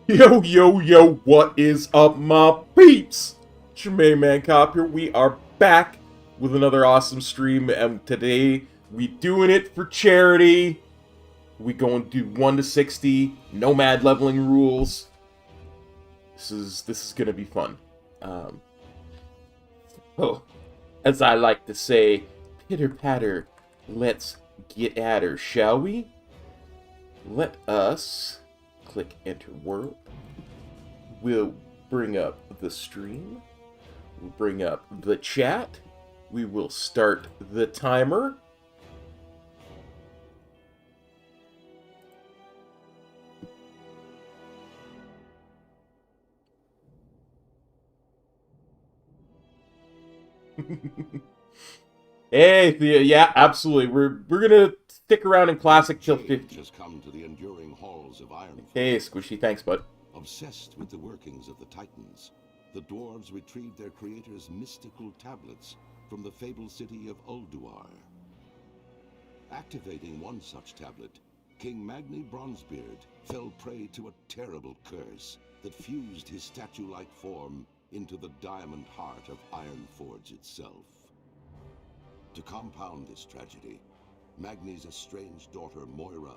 Yo, yo, yo, what is up, my peeps? It's your main man, Cop here. We are back with another awesome stream, and today we doing it for charity. We going to do 1 to 60 Nomad leveling rules. This is gonna be fun. Oh, as I like to say, pitter patter, let's get at her, shall we? Let us click enter world. We'll bring up the stream. We'll bring up the chat. We will start the timer. Hey, Thea, yeah, absolutely. We're gonna stick around in classic till 50. Has come to the enduring halls of Ironforge. Hey, Squishy, thanks, bud. Obsessed with the workings of the Titans, the dwarves retrieved their creator's mystical tablets from the fabled city of Ulduar. Activating one such tablet, King Magni Bronzebeard fell prey to a terrible curse that fused his statue-like form into the diamond heart of Ironforge itself. To compound this tragedy, Magni's estranged daughter Moira,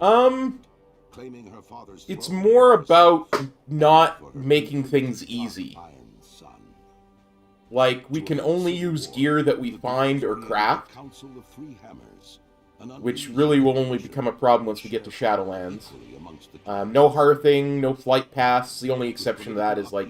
claiming her father's it's throne, more about not making things easy. Like, we can only use gear that we find or craft, which really will only become a problem once we get to Shadowlands. No Hearthing, no flight paths. The only exception to that is, like,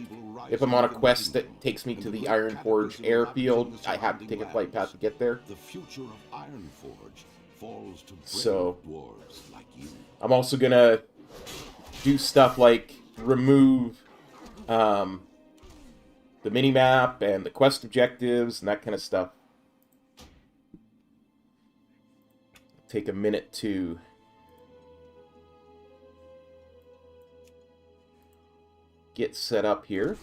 if I'm on a quest that takes me to the Ironforge airfield, I have to take a flight path to get there. The future of Ironforge falls to So, dwarves like you. I'm also gonna do stuff like remove the minimap and the quest objectives and that kind of stuff. Take a minute to get set up here.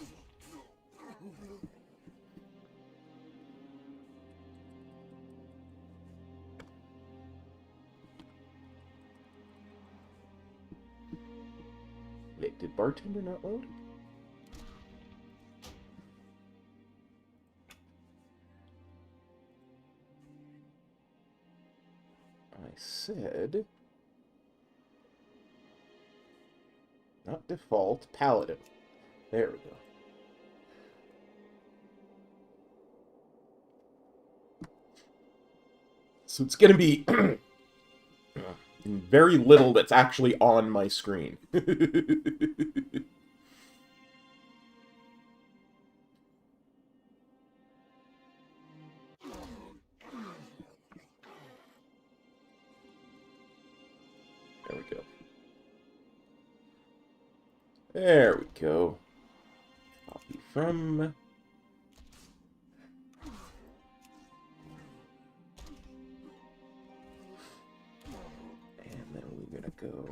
Wait, did bartender not load? I said not default, Paladin. There we go. So it's going to be very little that's actually on my screen. we go. There we go. Copy from... And then we're gonna go...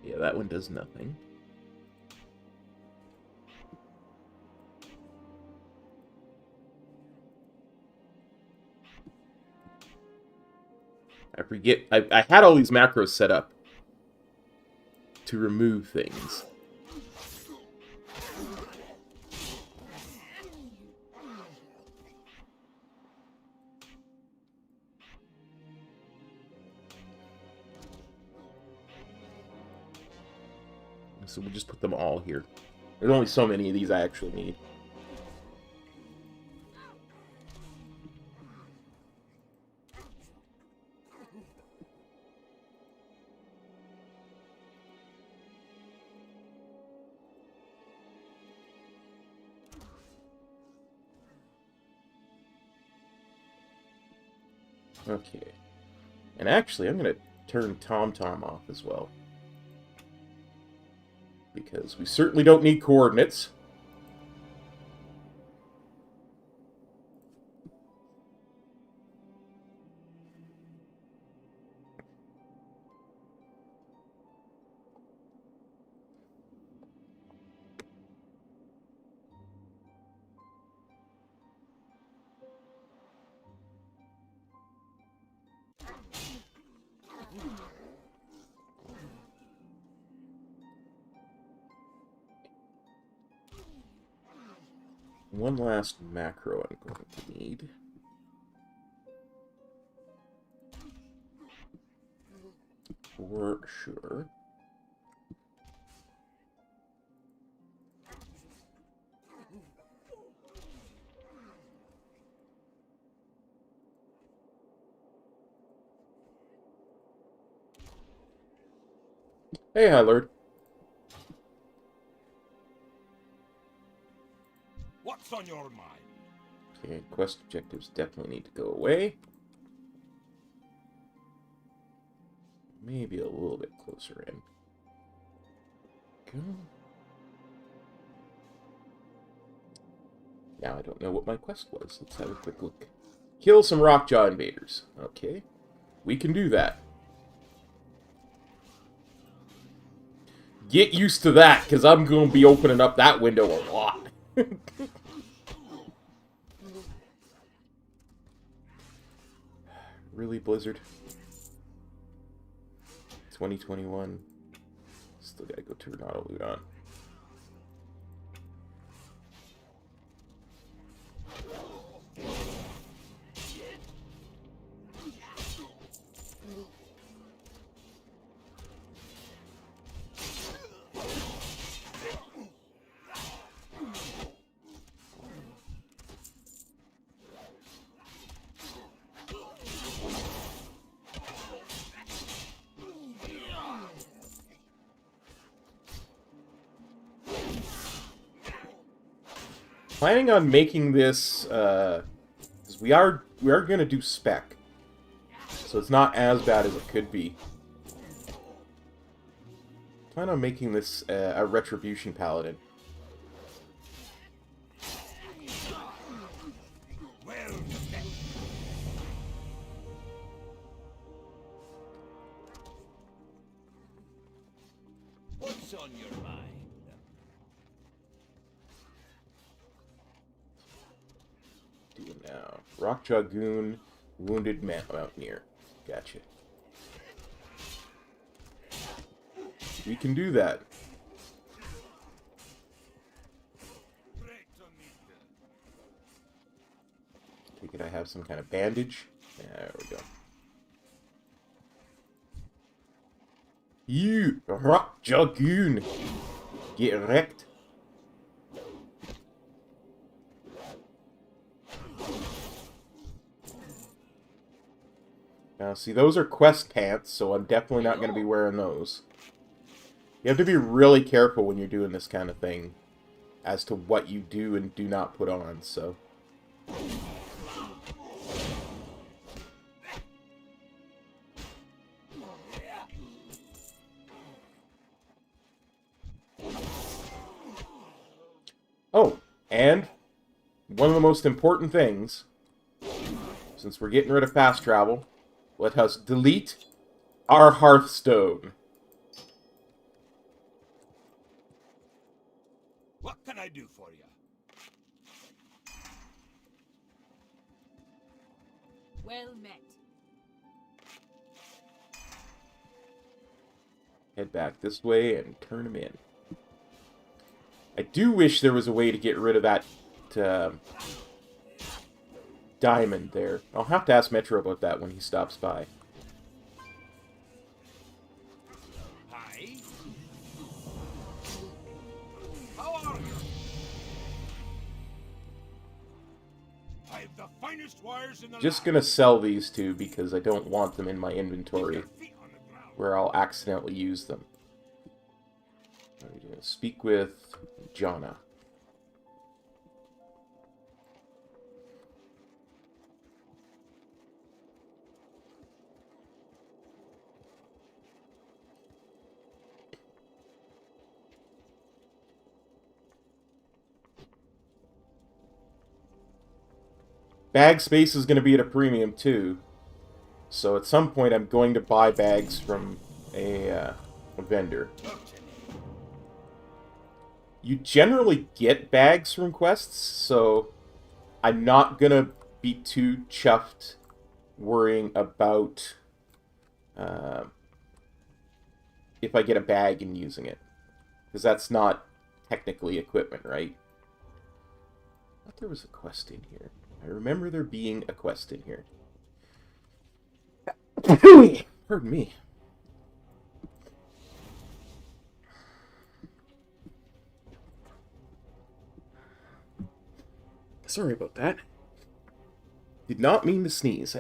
Yeah, that one does nothing. I forget. I had all these macros set up to remove things. So we'll just put them all here. There's only so many of these I actually need. Okay. And actually, I'm going to turn TomTom off as well. Because we certainly don't need coordinates. One last macro I'm going to need. For sure. Hey, High Lord. What's on your mind? Okay, quest objectives definitely need to go away. Maybe a little bit closer in. Go. Now I don't know what my quest was. Let's have a quick look. Kill some Rockjaw invaders. Okay. We can do that. Get used to that, because I'm going to be opening up that window a lot. Really, Blizzard? 2021. Still gotta go turn auto loot on. Planning on making this, because we are gonna do spec, so it's not as bad as it could be. Plan on making this a retribution paladin. What's on your mind? Now, Rockjaw Goon, Wounded Mountaineer. Gotcha. We can do that. Take it I have some kind of bandage. There we go. You, Rockjaw Goon! Get wrecked. Now, see, those are quest pants, so I'm definitely not going to be wearing those. You have to be really careful when you're doing this kind of thing as to what you do and do not put on, so... Oh, and one of the most important things, since we're getting rid of fast travel, let us delete our Hearthstone. What can I do for you? Well met. Head back this way and turn him in. I do wish there was a way to get rid of that diamond there. I'll have to ask Metro about that when he stops by. Hi. How are you? I've the finest wires in the Just land. gonna sell these two because I don't want them in my inventory Your feet on the ground. where I'll accidentally use them. I'm gonna speak with Jonna. Bag space is going to be at a premium too, so at some point I'm going to buy bags from a vendor. You generally get bags from quests, so I'm not going to be too chuffed worrying about if I get a bag and using it, because that's not technically equipment, right? I thought there was a quest in here. I remember there being a quest in here. Pardon me. Sorry about that. Did not mean to sneeze.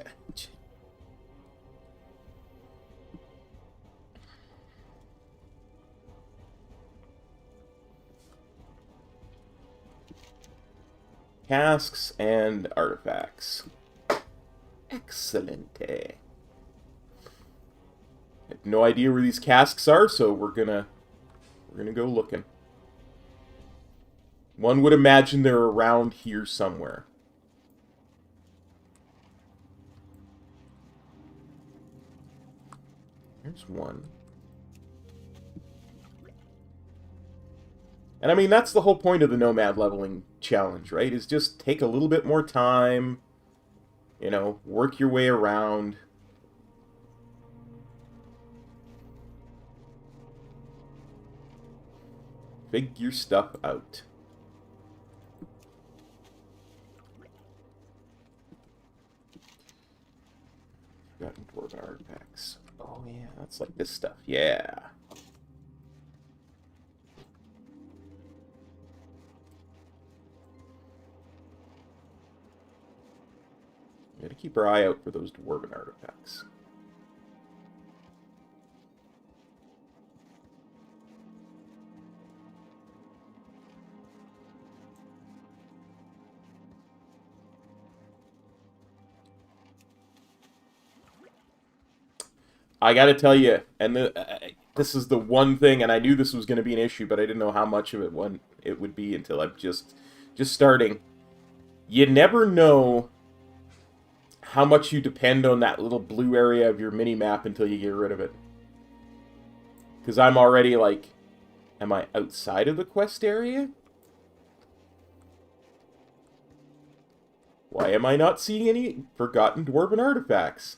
Casks and artifacts. Excellente. I have no idea where these casks are, so we're gonna go looking. One would imagine they're around here somewhere. There's one. And I mean, that's the whole point of the Nomad leveling challenge, right? Is just take a little bit more time, you know, work your way around. Figure stuff out. Forgotten dwarven artifacts. Oh yeah, that's like this stuff. Yeah. Gotta keep our eye out for those dwarven artifacts. I gotta tell you, and this is the one thing, and I knew this was going to be an issue, but I didn't know how much of it would be until I'm just starting. You never know how much you depend on that little blue area of your mini-map until you get rid of it. Because I'm already like, am I outside of the quest area? Why am I not seeing any forgotten dwarven artifacts?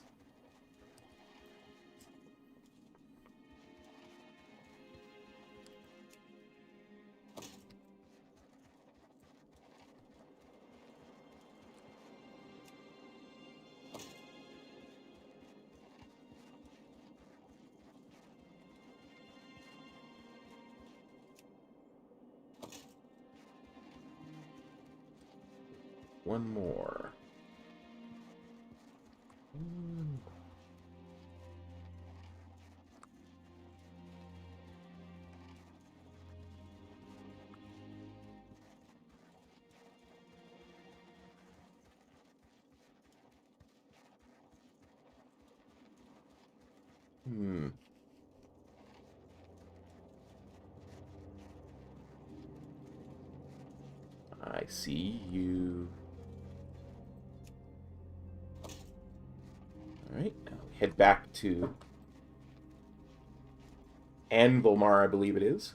One more. I see you. Alright, now head back to Anvilmar, I believe it is.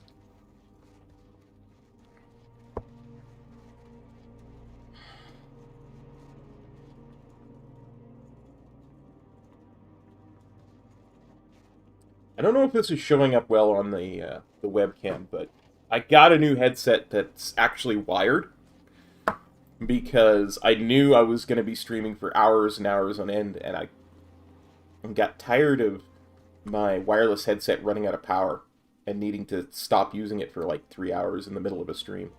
I don't know if this is showing up well on the webcam, but I got a new headset that's actually wired because I knew I was going to be streaming for hours and hours on end, and I got tired of my wireless headset running out of power and needing to stop using it for like 3 hours in the middle of a stream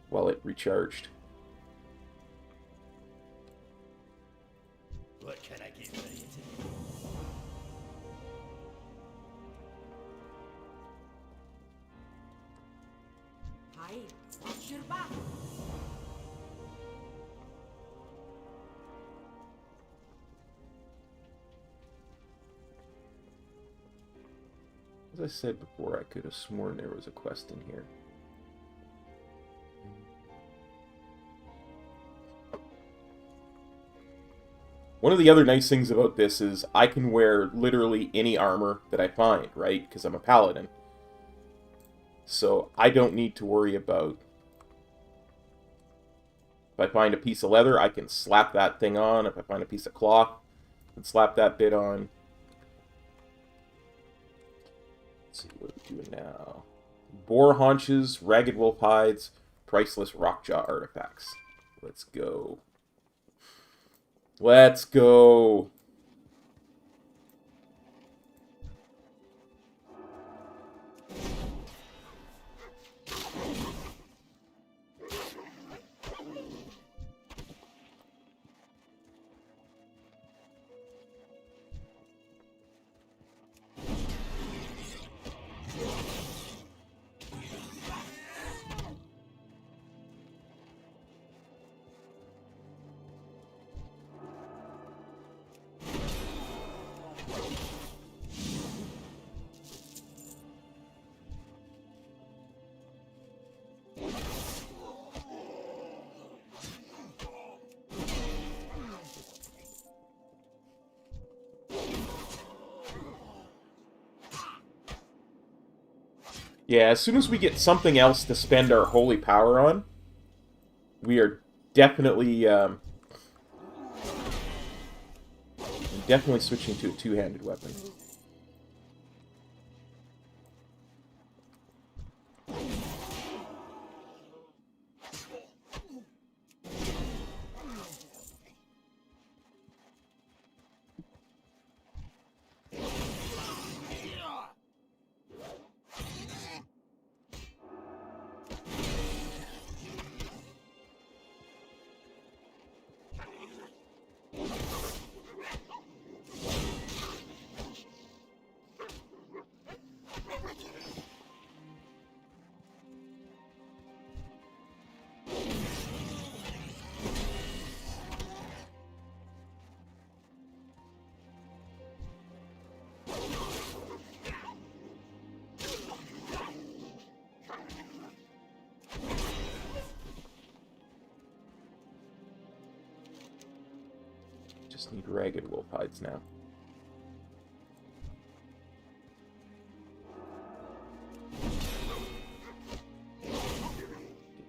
while it recharged. What can I get for you today? Hi, watch your back. As I said before, I could have sworn there was a quest in here. One of the other nice things about this is I can wear literally any armor that I find, right? Because I'm a Paladin. So I don't need to worry about... If I find a piece of leather, I can slap that thing on. If I find a piece of cloth, I can slap that bit on. Let's see, what are we doing now? Boar haunches, ragged wolf hides, priceless rockjaw artifacts. Let's go. Let's go. Yeah, as soon as we get something else to spend our holy power on, we are definitely switching to a two-handed weapon. Just need ragged wolf hides now.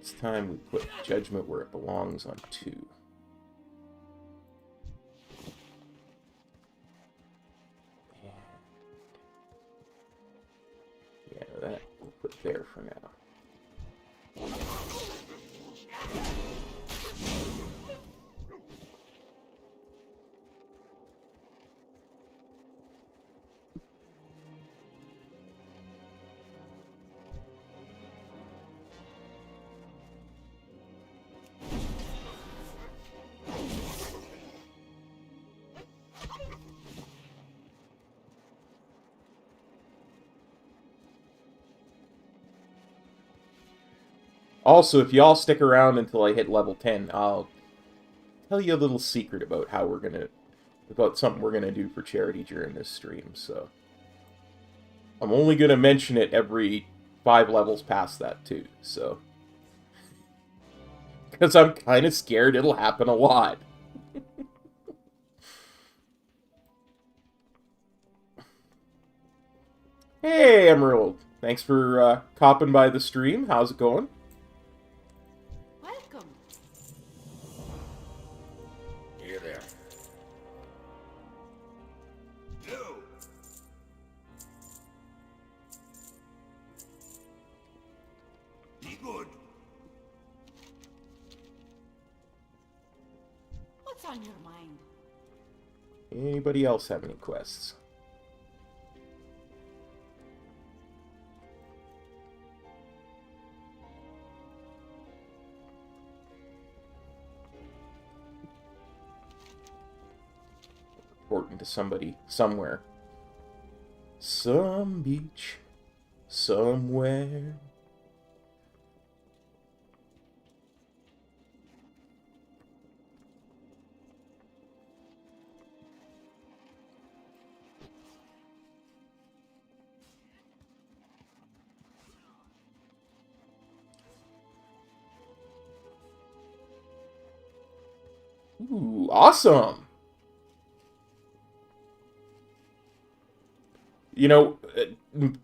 It's time we put judgment where it belongs on 2. Yeah, that we'll put there for now. Also, if y'all stick around until I hit level 10, I'll tell you a little secret about how we're going to about something we're going to do for charity during this stream, so... I'm only going to mention it every 5 levels past that, too, so... Because I'm kind of scared it'll happen a lot. Hey, Emerald! Thanks for copping by the stream. How's it going? Welcome. Here there. No. Be good. What's on your mind? Anybody else have any quests? Reporting to somebody somewhere. Some beach somewhere. Ooh, awesome! You know,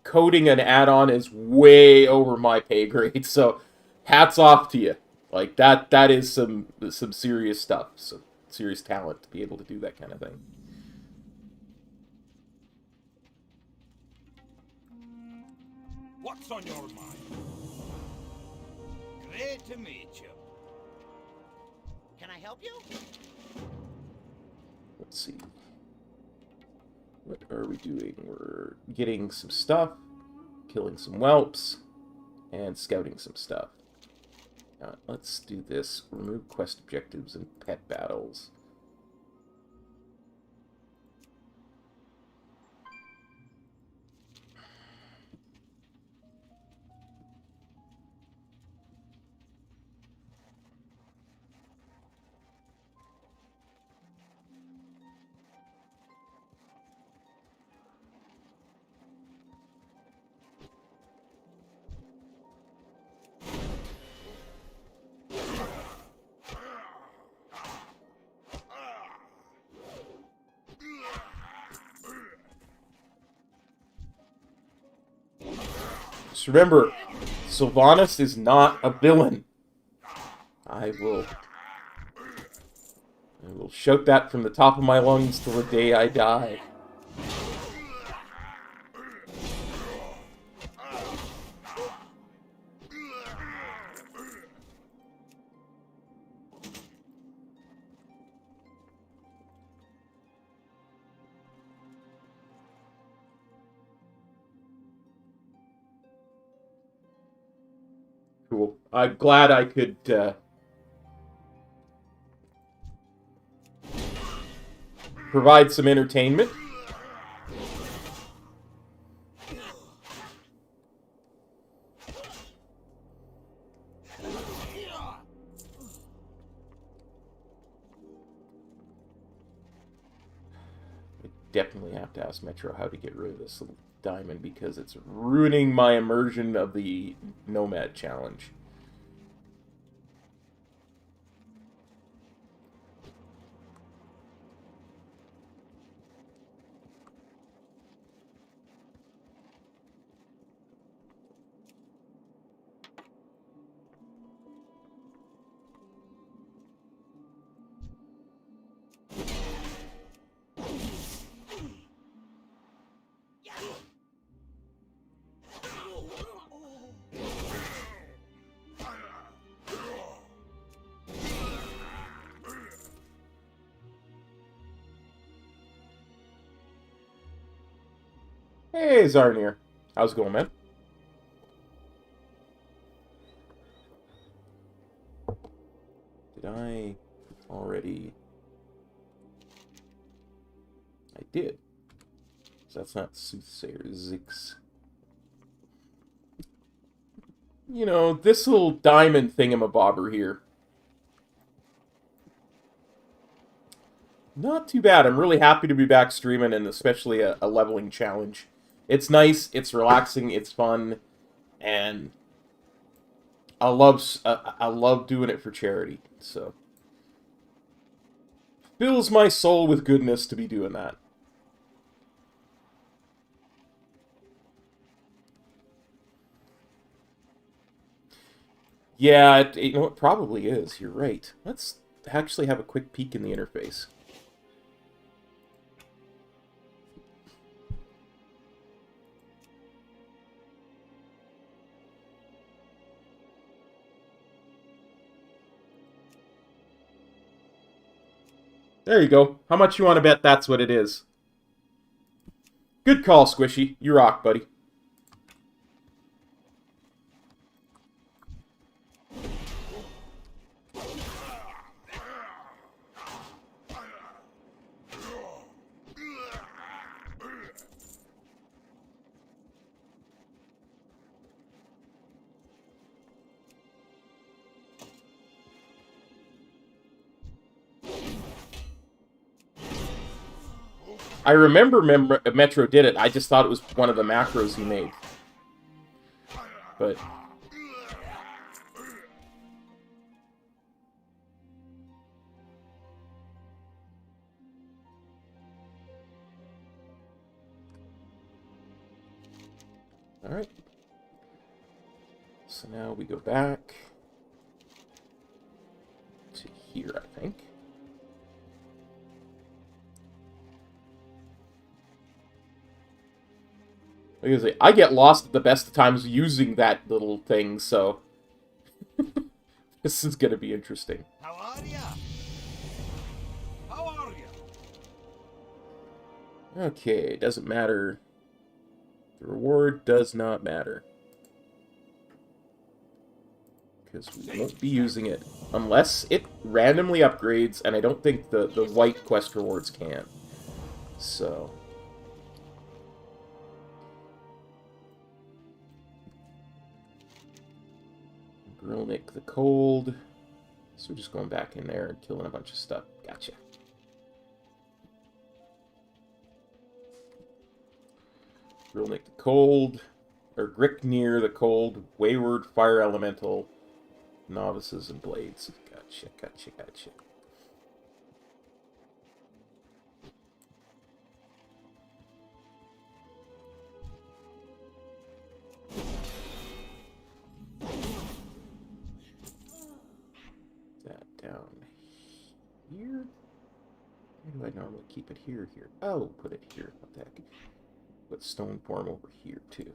coding an add-on is way over my pay grade, so hats off to you. Like, that is some serious stuff, some serious talent to be able to do that kind of thing. What's on your mind? Great to meet you. Can I help you? Let's see. What are we doing? We're getting some stuff, killing some whelps, and scouting some stuff. Let's do this. Remove quest objectives and pet battles. Just remember, Sylvanas is not a villain. I will shout that from the top of my lungs till the day I die. Cool. I'm glad I could provide some entertainment. I definitely have to ask Metro how to get rid of this little diamond because it's ruining my immersion of the Nomad challenge. Hey, Zarnir. How's it going, man? Did I already... I did. So that's not Soothsayer Zix. You know, this little diamond thingamabobber here. Not too bad. I'm really happy to be back streaming, and especially a leveling challenge. It's nice, it's relaxing, it's fun, and I love doing it for charity. So fills my soul with goodness to be doing that. Yeah, you know, it probably is. You're right. Let's actually have a quick peek in the interface. There you go. How much you want to bet that's what it is? Good call, Squishy. You rock, buddy. I remember Metro did it. I just thought it was one of the macros he made. But all right. So now we go back to here, I think. Like I say, I get lost at the best of times using that little thing, so this is gonna be interesting. How are ya? How are ya? Okay, doesn't matter. The reward does not matter. Because we won't be using it unless it randomly upgrades, and I don't think the white quest rewards can. So Grilnick the Cold. So we're just going back in there and killing a bunch of stuff. Gotcha. Grilnick the Cold, or Gricknir the Cold, Wayward Fire Elemental, Novices and Blades. Gotcha, gotcha, gotcha. That down here. Where do I normally keep it? Here. Oh, put it here. What the heck? Put stone form over here too.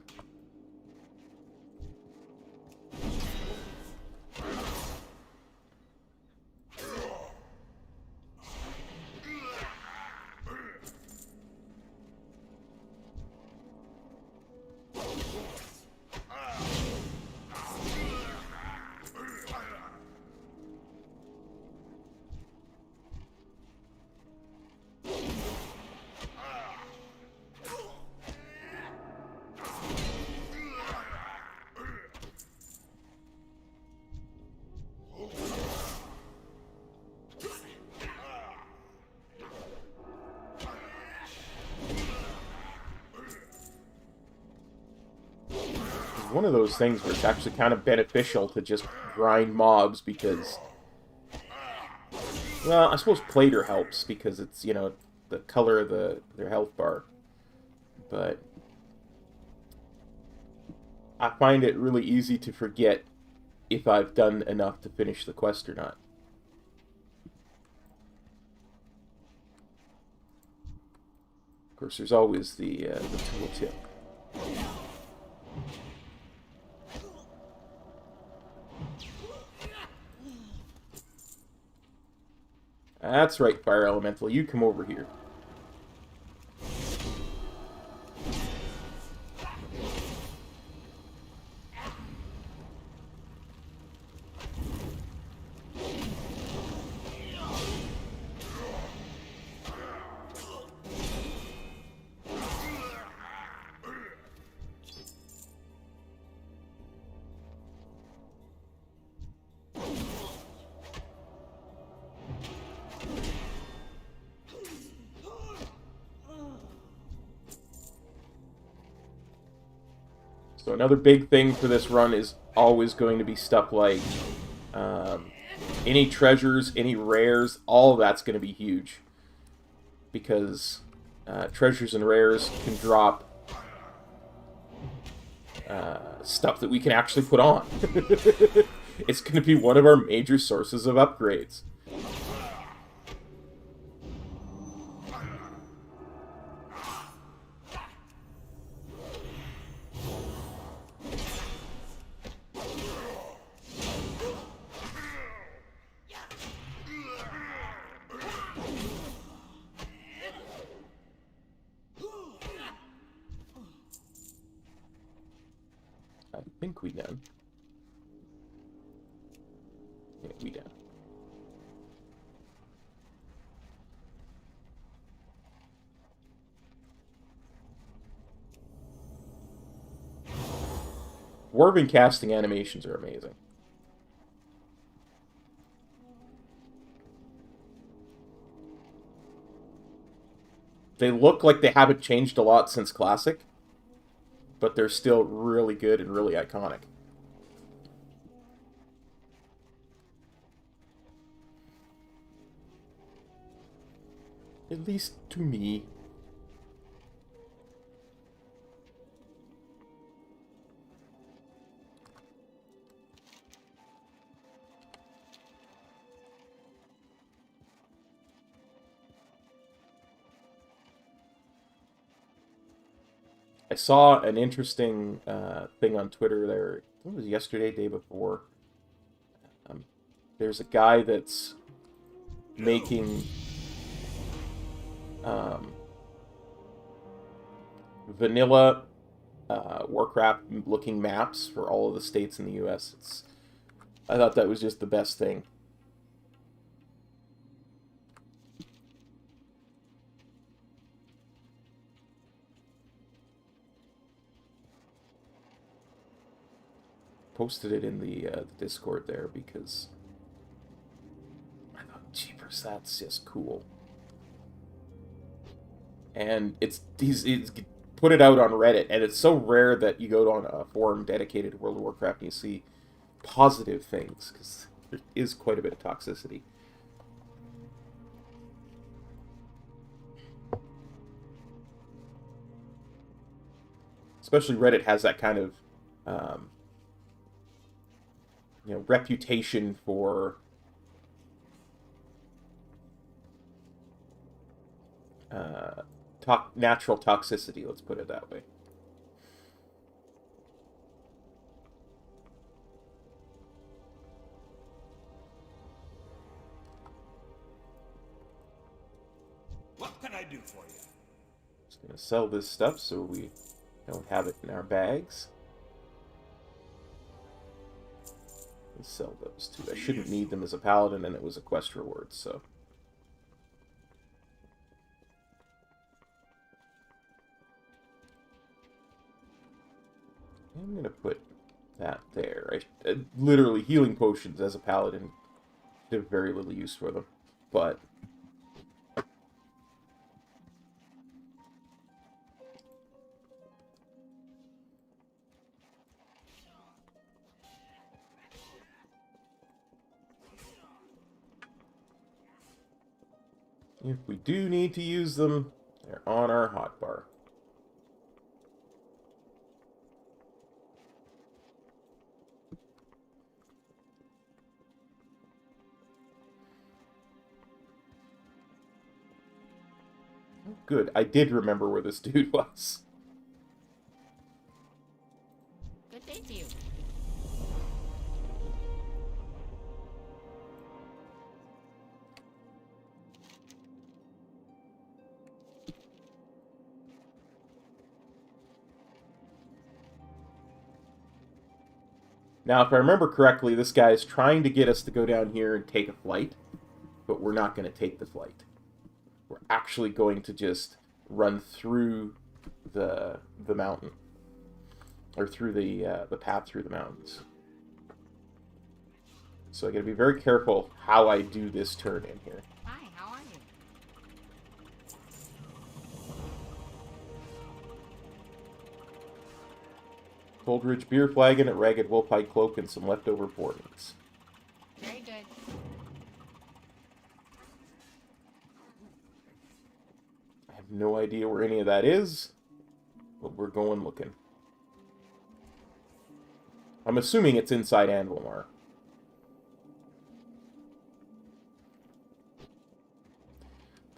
One of those things where it's actually kind of beneficial to just grind mobs because, well, I suppose Plater helps because it's, you know, the color of their health bar. But I find it really easy to forget if I've done enough to finish the quest or not. Of course, there's always the tooltip. That's right, Fire Elemental. You come over here. So another big thing for this run is always going to be stuff like any treasures, any rares, all of that's going to be huge. Because treasures and rares can drop stuff that we can actually put on. It's going to be one of our major sources of upgrades. I think we done. Yeah, we done. Dwarven casting animations are amazing. They look like they haven't changed a lot since Classic, but they're still really good and really iconic. At least to me. I saw an interesting thing on Twitter there. I think it was yesterday, day before. There's a guy that's making vanilla Warcraft-looking maps for all of the states in the U.S. I thought that was just the best thing. Posted it in the Discord there because I thought, jeepers, that's just cool. And it's put it out on Reddit, and it's so rare that you go on a forum dedicated to World of Warcraft and you see positive things, because there is quite a bit of toxicity. Especially Reddit has that kind of reputation for natural toxicity, let's put it that way. What can I do for you? Just gonna sell this stuff so we don't have it in our bags. Let's sell those too. I shouldn't need them as a paladin, and it was a quest reward, so. I'm gonna put that there. Literally, healing potions as a paladin, I have very little use for them, but if we do need to use them, they're on our hotbar. Good, I did remember where this dude was. Good day to you. Now, if I remember correctly, this guy is trying to get us to go down here and take a flight, but we're not going to take the flight. We're actually going to just run through the mountain, or through the path through the mountains. So I got to be very careful how I do this turn in here. Hi, how are you? Coldridge beer flagon, a ragged wolfhide cloak, and some leftover boar meats. Very good. I have no idea where any of that is, but we're going looking. I'm assuming it's inside Anvilmar.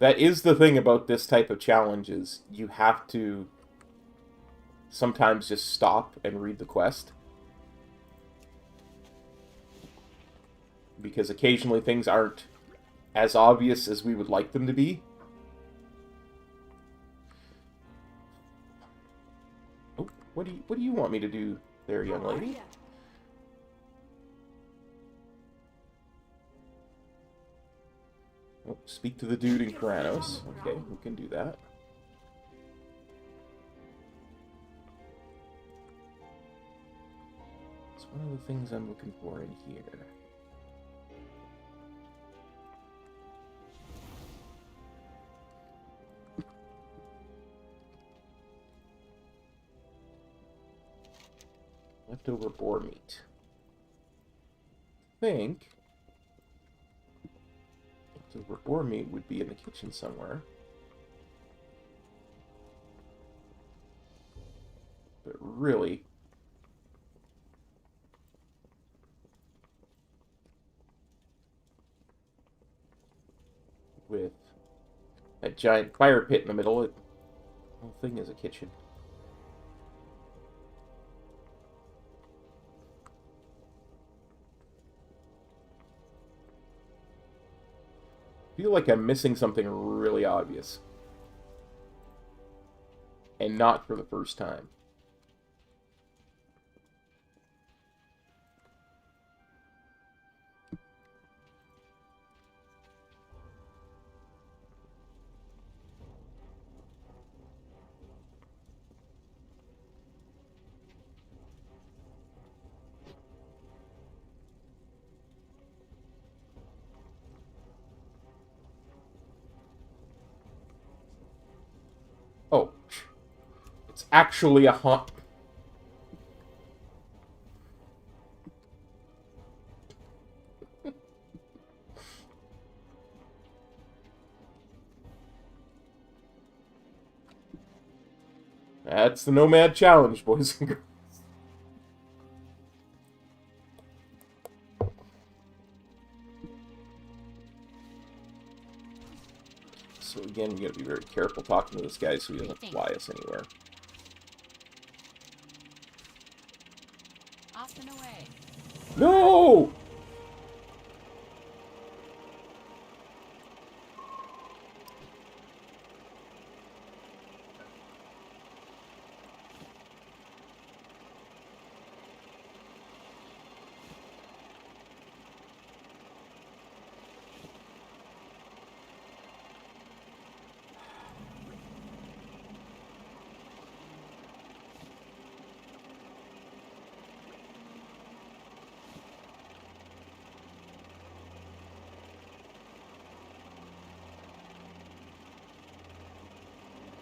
That is the thing about this type of challenge, is you have to sometimes just stop and read the quest. Because occasionally things aren't as obvious as we would like them to be. Oh, what do you want me to do there, young lady? Oh, speak to the dude in Kranos. Okay, we can do that. It's one of the things I'm looking for in here. Leftover boar meat. I think leftover boar meat would be in the kitchen somewhere. But really, with that giant fire pit in the middle, the whole thing is a kitchen. I feel like I'm missing something really obvious. And not for the first time. Oh, it's actually a haunt. That's the Nomad Challenge, boys and girls. So again, we gotta be very careful talking to this guy so he doesn't fly us anywhere. Off and away. No!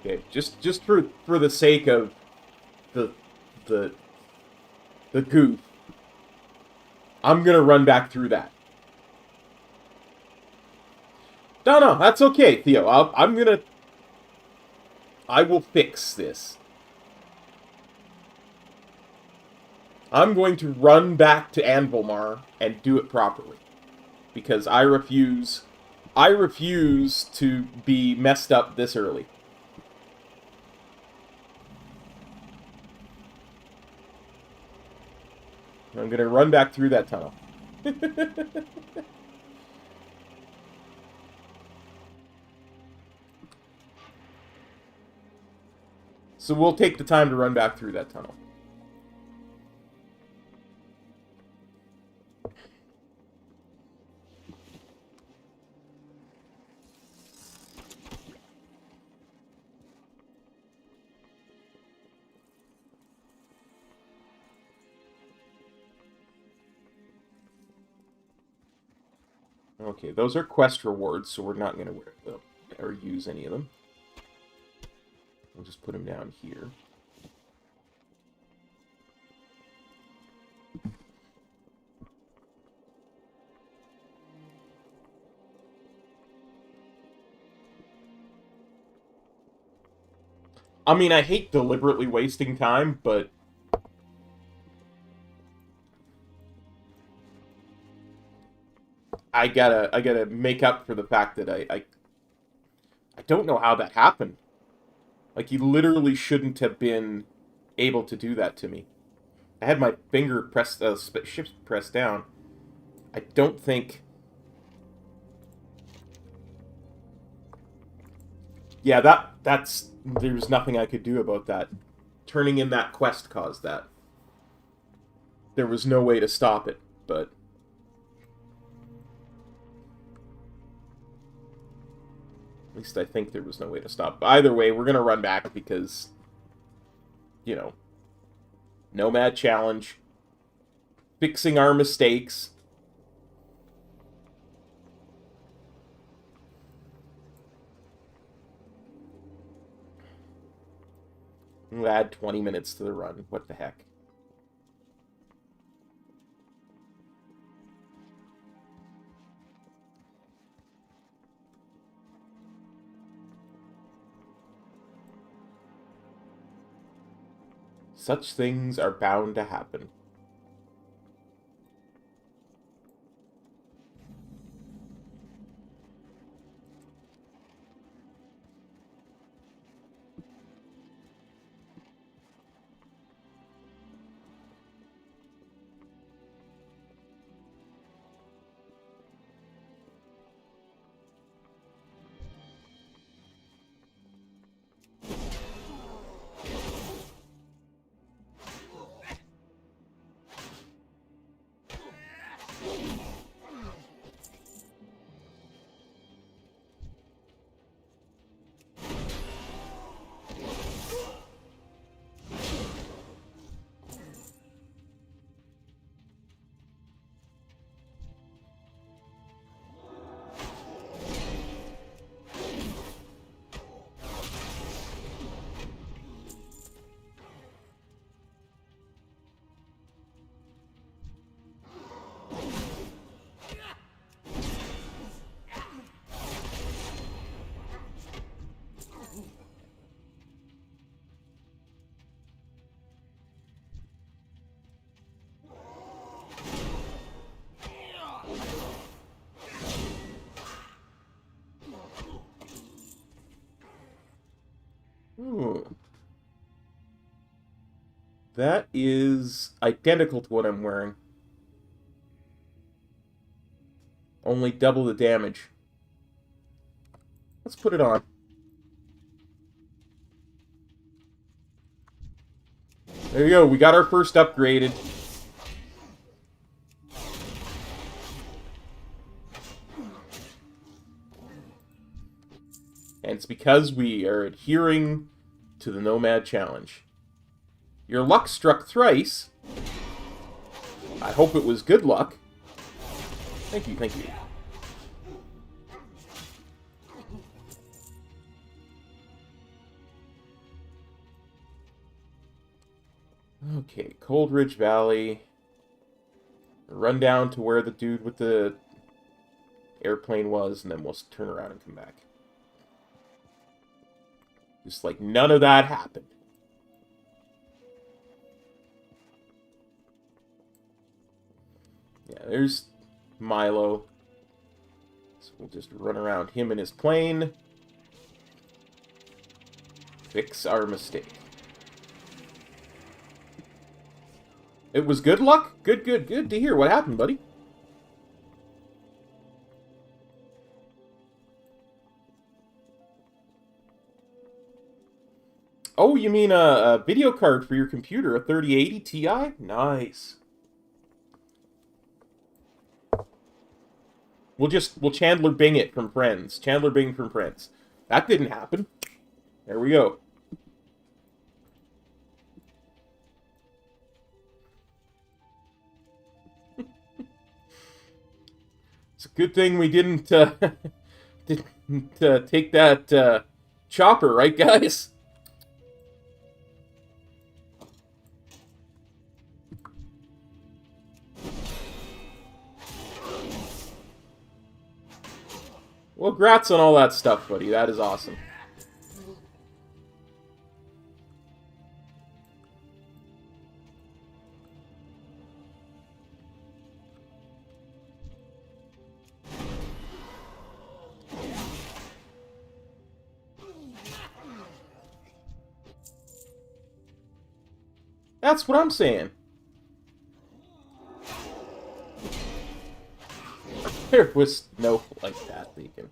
Okay, just for the sake of the goof, I'm gonna run back through that. No, that's okay, Theo. I will fix this. I'm going to run back to Anvilmar and do it properly. Because I refuse to be messed up this early. I'm gonna run back through that tunnel. So we'll take the time to run back through that tunnel. Okay, those are quest rewards, so we're not going to wear them or use any of them. We'll just put them down here. I mean, I hate deliberately wasting time, but... I gotta make up for the fact that I don't know how that happened. Like, you literally shouldn't have been able to do that to me. I had my finger pressed, shift pressed down. I don't think... Yeah, that's... There's nothing I could do about that. Turning in that quest caused that. There was no way to stop it, but... At least I think there was no way to stop. Either way, we're going to run back because, you know, Nomad Challenge, fixing our mistakes. We'll add 20 minutes to the run. What the heck? Such things are bound to happen. That is identical to what I'm wearing. Only double the damage. Let's put it on. There you go, we got our first upgraded. And it's because we are adhering to the Nomad Challenge. Your luck struck thrice. I hope it was good luck. Thank you, thank you. Okay, Cold Ridge Valley. Run down to where the dude with the airplane was, and then we'll turn around and come back. Just like none of that happened. Yeah, there's Milo. So we'll just run around him and his plane. Fix our mistake. It was good luck? Good to hear. What happened, buddy? Oh, you mean a video card for your computer, a 3080 Ti? Nice. We'll Chandler Bing it from Friends. Chandler Bing from Friends. That didn't happen. There we go. It's a good thing we didn't take that chopper, right, guys? Well, grats on all that stuff, buddy. That is awesome. That's what I'm saying. There was no like that beacon.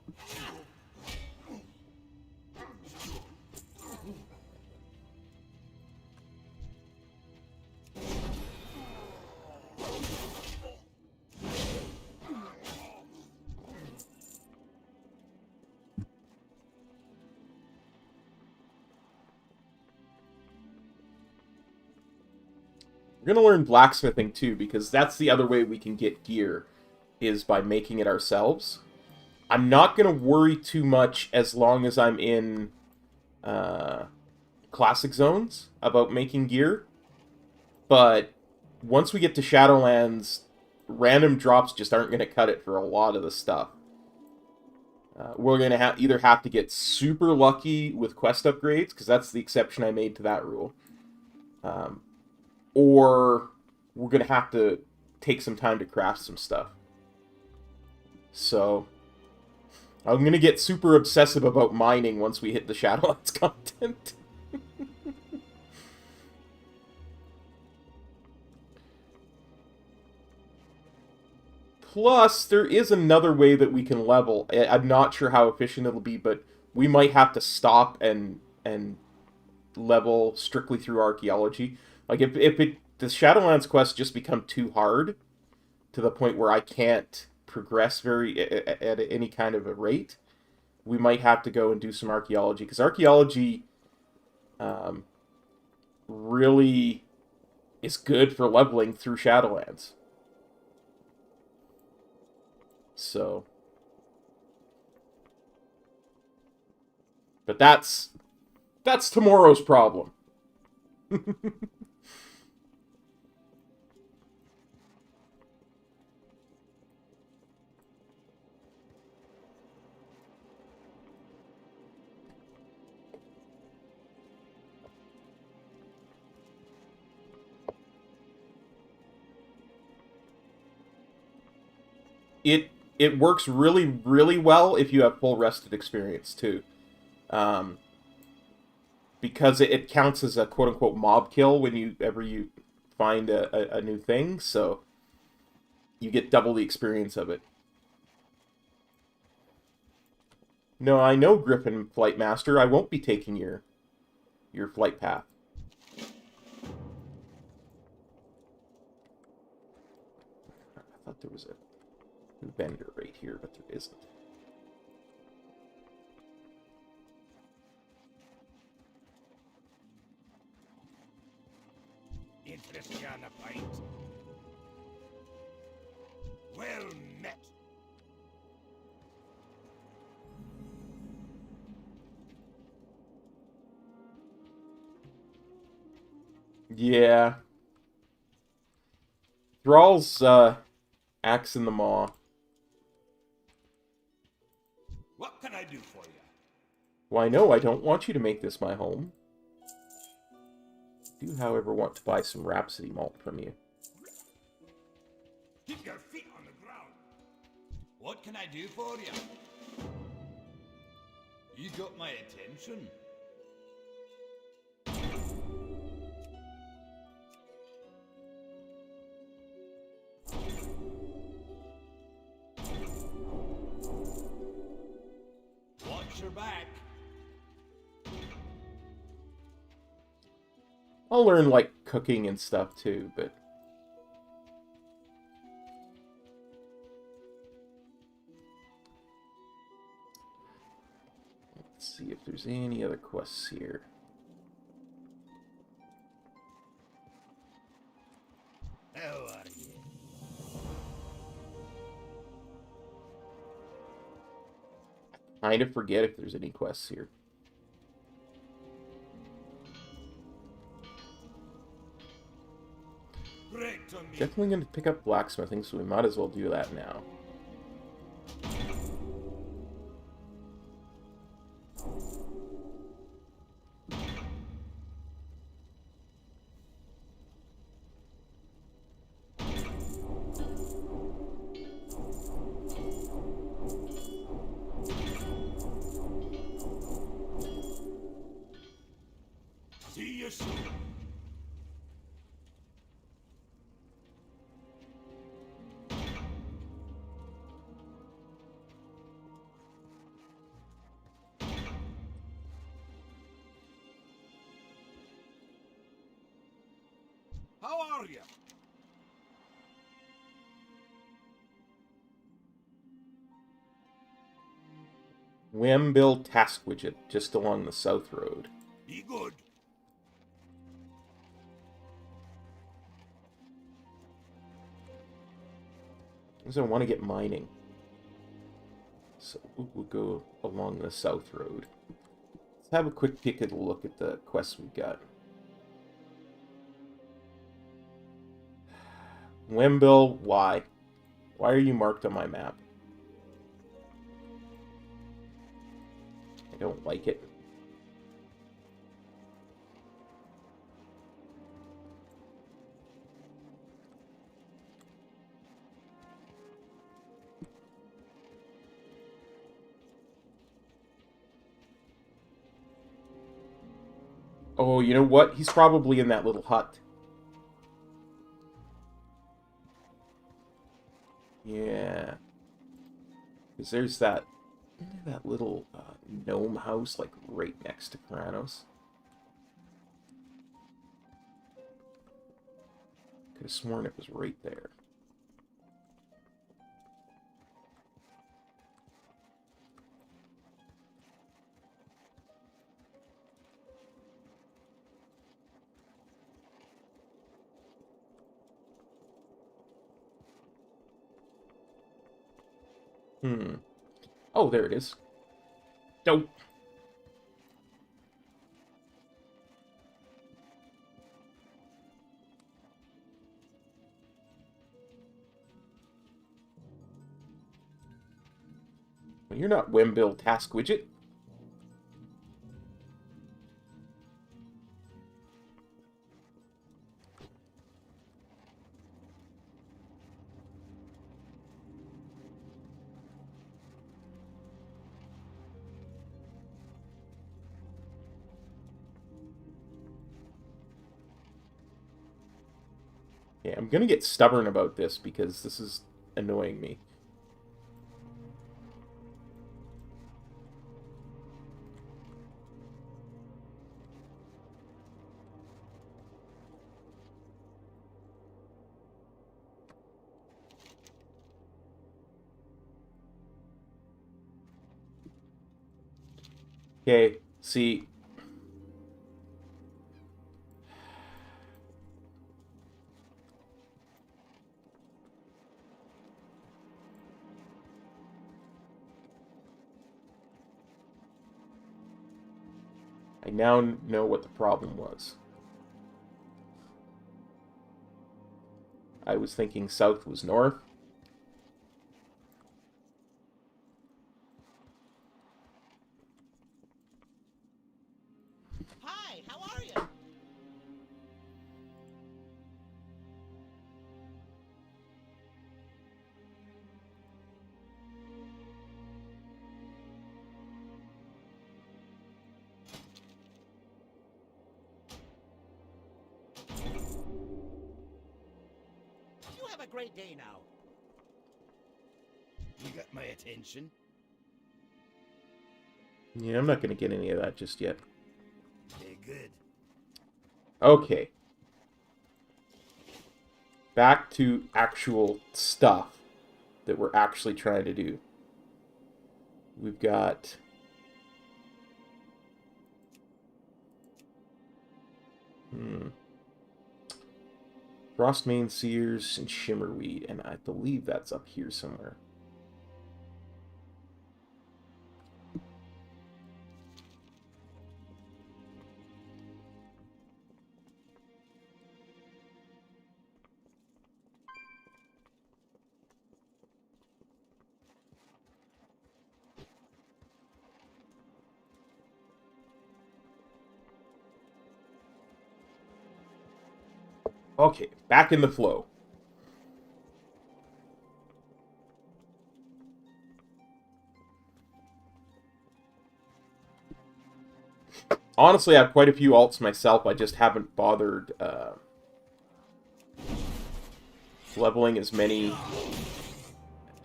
We're gonna learn blacksmithing too, because that's the other way we can get gear, is by making it ourselves. I'm not gonna worry too much as long as I'm in classic zones about making gear, but once we get to Shadowlands, random drops just aren't gonna cut it for a lot of the stuff. We're gonna either have to get super lucky with quest upgrades, because that's the exception I made to that rule. Or we're going to have to take some time to craft some stuff. So, I'm going to get super obsessive about mining once we hit the Shadowlands content. Plus, there is another way that we can level. I'm not sure how efficient it'll be, but we might have to stop and level strictly through archaeology. Like, if the Shadowlands quests just become too hard to the point where I can't progress at any kind of a rate, we might have to go and do some archaeology. Because archaeology really is good for leveling through Shadowlands. So... But that's tomorrow's problem. It works really, really well if you have full rested experience, too. Because it counts as a quote-unquote mob kill whenever you find a new thing, so you get double the experience of it. No, I know, Griffin Flight Master. I won't be taking your flight path. I thought there was a vendor right here, but there isn't. Interesting on a pint. Well met. Yeah. Thrall's axe in the maw. What can I do for you? Why, no, I don't want you to make this my home. I do, however, want to buy some Rhapsody malt from you. Keep your feet on the ground. What can I do for you? You got my attention. Watch your back. I'll learn, like, cooking and stuff, too, but... Let's see if there's any other quests here. How are you? I kind of forget if there's any quests here. Great to meet. Definitely going to pick up blacksmithing, so we might as well do that now. See you soon. How are you? Whambill task widget, just along the south road. Be good. Because I want to get mining. So we'll go along the south road. Let's have a quick peek at a look at the quests we've got. Wimbill, why? Why are you marked on my map? I don't like it. Oh, you know what? He's probably in that little hut. Yeah. Because there's that little gnome house, like, right next to Kranos. Could have sworn it was right there. Oh, there it is. Dope. Well, you're not Wimbill task widget. Yeah, I'm gonna get stubborn about this because this is annoying me. Okay, see. I now know what the problem was. I was thinking south was north. Hi, how are you? You have a great day now. You got my attention. Yeah, I'm not going to get any of that just yet. Very good. Okay. Back to actual stuff that we're actually trying to do. We've got... Frostmane Seers and Shimmerweed, and I believe that's up here somewhere. Okay, back in the flow. Honestly, I have quite a few alts myself. I just haven't bothered leveling as many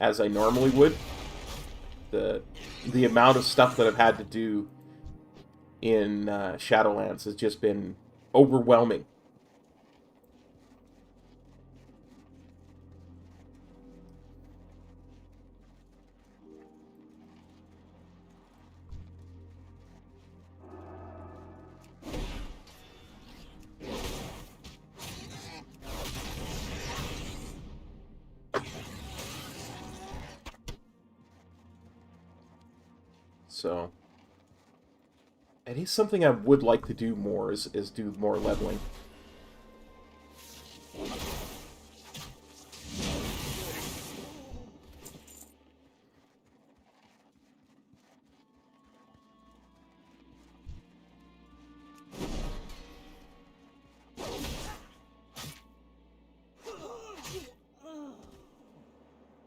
as I normally would. The amount of stuff that I've had to do in Shadowlands has just been overwhelming. so it is something I would like to do more, is do more leveling.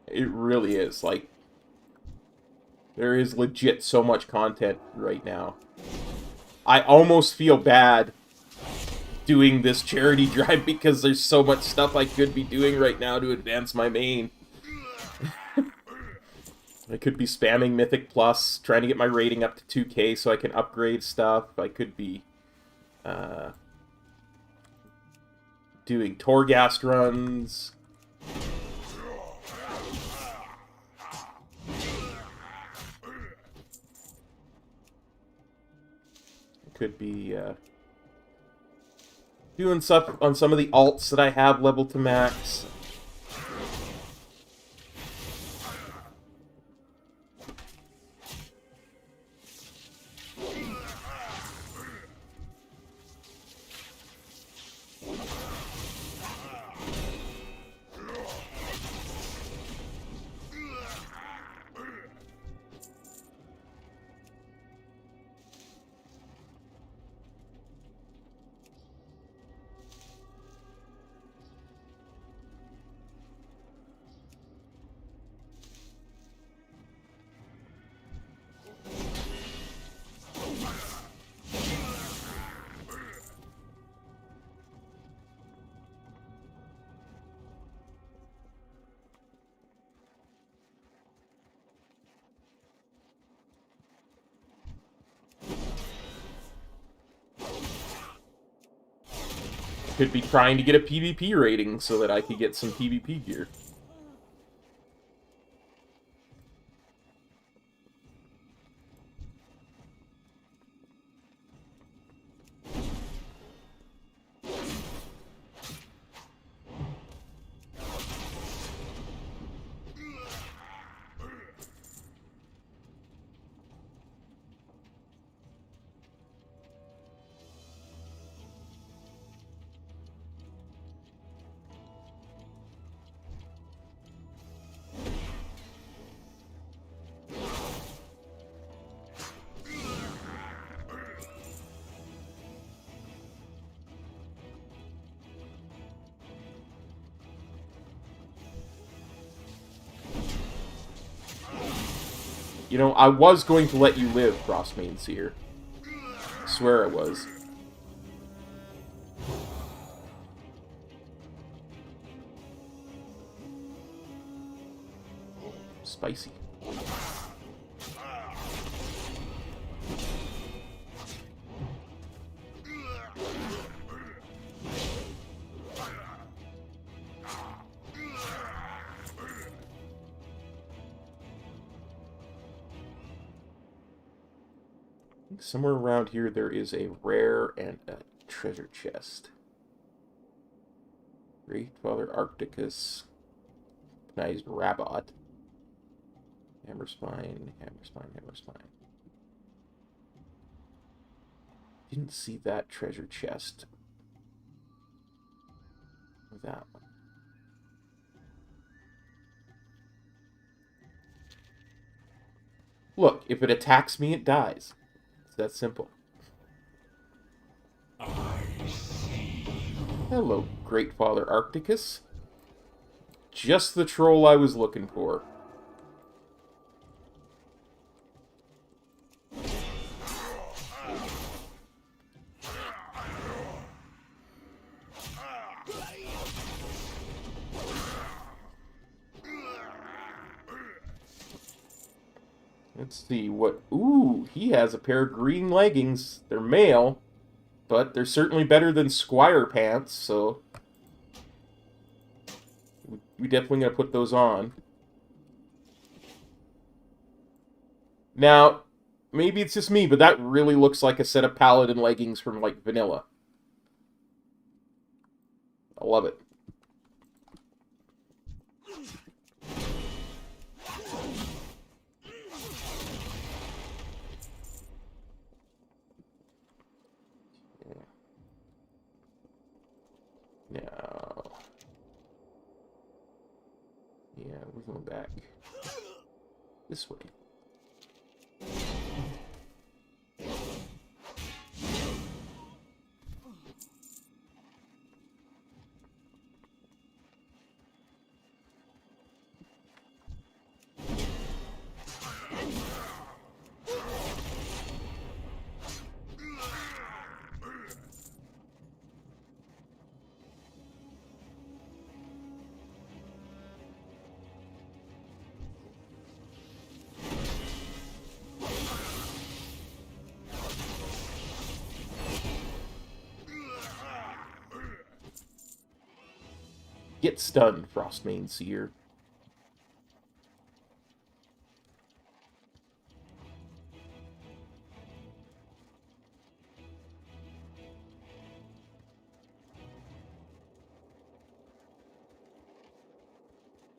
It really is, like, there is legit so much content right now. I almost feel bad doing this charity drive because there's so much stuff I could be doing right now to advance my main. I could be spamming Mythic Plus, trying to get my rating up to 2k so I can upgrade stuff. I could be doing Torghast runs. Could be doing stuff on some of the alts that I have leveled to max. Could be trying to get a PvP rating so that I could get some PvP gear. You know, I was going to let you live, Crossmain Seer. I swear I was. Spicy. Somewhere around here there is a rare and a treasure chest. Great Father Arcticus. Nice Rabot. Hammer Spine, Hammer Spine, Hammer Spine. Didn't see that treasure chest. Or that one. Look, if it attacks me, it dies. It's that simple. Hello, Great Father Arcticus. Just the troll I was looking for. Let's see what... Ooh, he has a pair of green leggings. They're male, but they're certainly better than squire pants, so... we definitely gotta put those on. Now, maybe it's just me, but that really looks like a set of Paladin leggings from, like, vanilla. I love it. Yeah, we're going back this way. Get stunned, Frostmane Seer.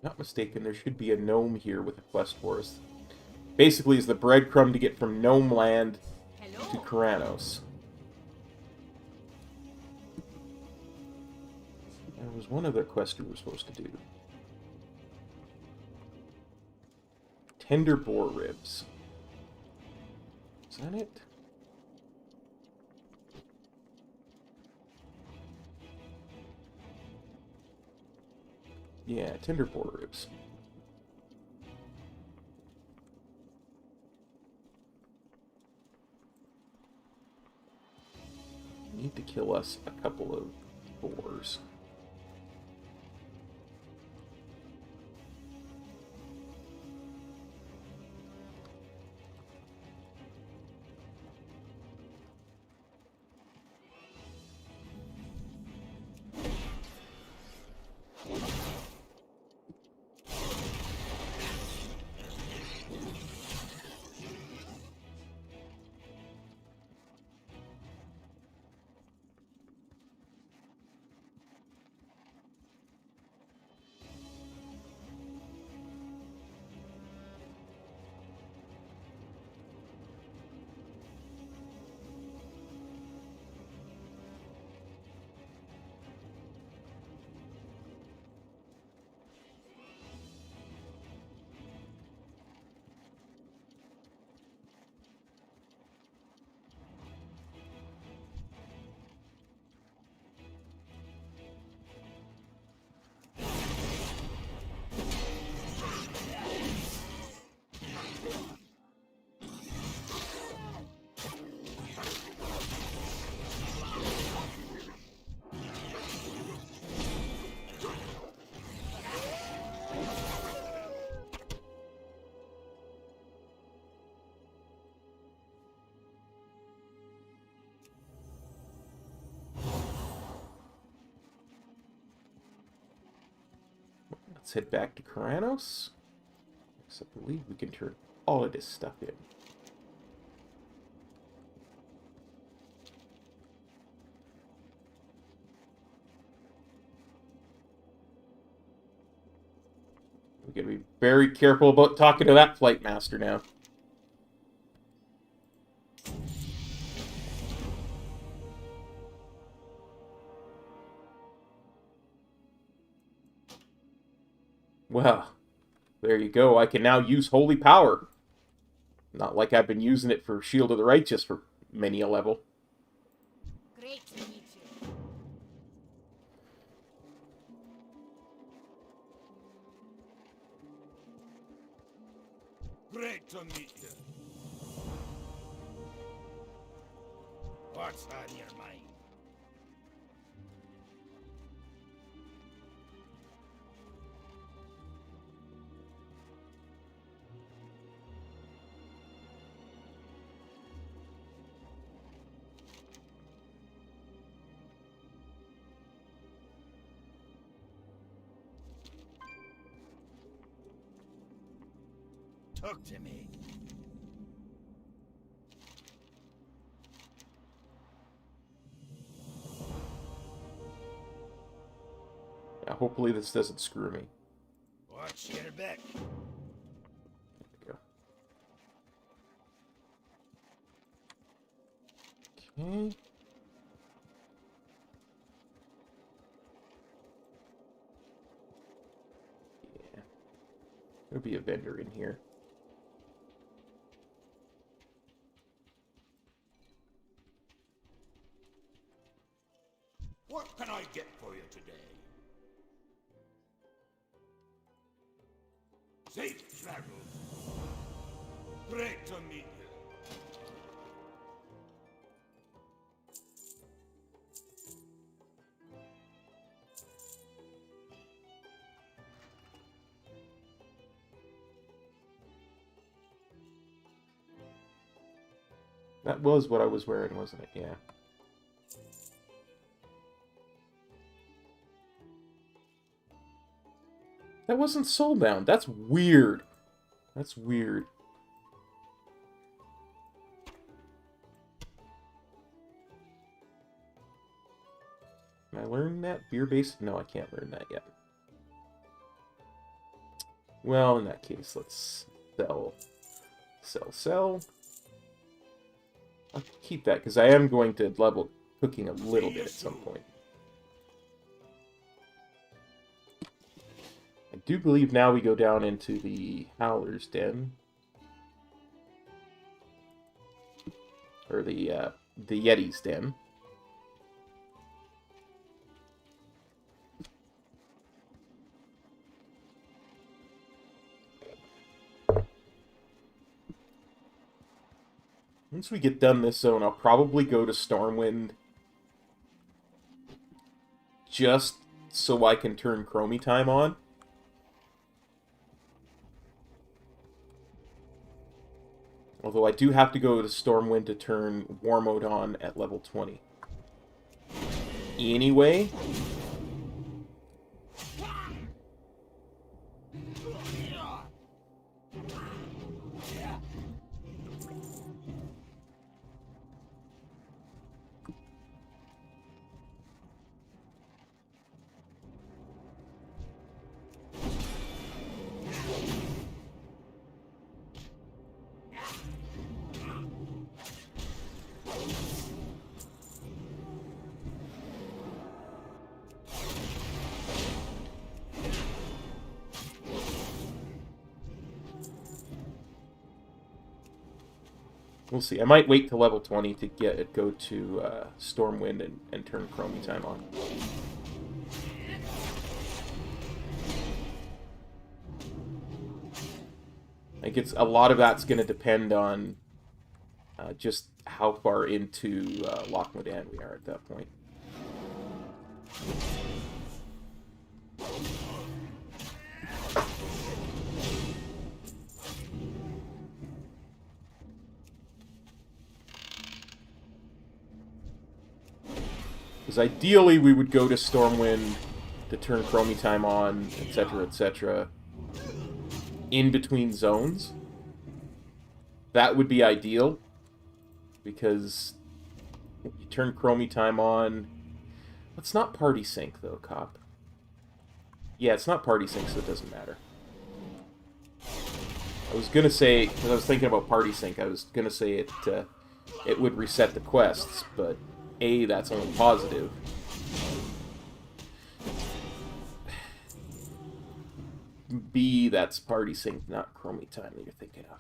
Not mistaken, there should be a gnome here with a quest for us. Basically, is the breadcrumb to get from Gnome Land to Karanos. There was one other quest we were supposed to do. Tender boar ribs. Is that it? Yeah, tender boar ribs. Need to kill us a couple of boars. Let's head back to Karanos. Because I believe we can turn all of this stuff in. We gotta be very careful about talking to that flight master now. Well, there you go. I can now use Holy Power. Not like I've been using it for Shield of the Righteous for many a level. Great to meet you. Great to meet you. What's on your mind? Talk to me. Yeah, hopefully this doesn't screw me. Watch your back. There we go. Okay. Yeah. There'll be a vendor in here. What can I get for you today? Safe travels. Great to meet you. That was what I was wearing, wasn't it? Yeah. That wasn't soulbound. That's weird. That's weird. Can I learn that? Beer-based? No, I can't learn that yet. Well, in that case, let's sell. Sell. I'll keep that, because I am going to level cooking a little bit at some point. I do believe now we go down into the Howler's Den. Or the Yeti's Den. Once we get done this zone, I'll probably go to Stormwind just so I can turn Chromie Time on. Although I do have to go to Stormwind to turn War Mode on at level 20. Anyway... We'll see. I might wait till level 20 to go to Stormwind and turn Chromie Time on. I think a lot of that's going to depend on just how far into Loch Modan we are at that point. Because ideally we would go to Stormwind to turn Chromie Time on, etc., etc., in between zones. That would be ideal, because you turn Chromie Time on. It's not party sync though, Cop. Yeah, it's not party sync, so it doesn't matter. I was gonna say, because I was thinking about party sync, I was gonna say it would reset the quests, but A, that's only positive. B, that's party sync, not Chromie Time that you're thinking of.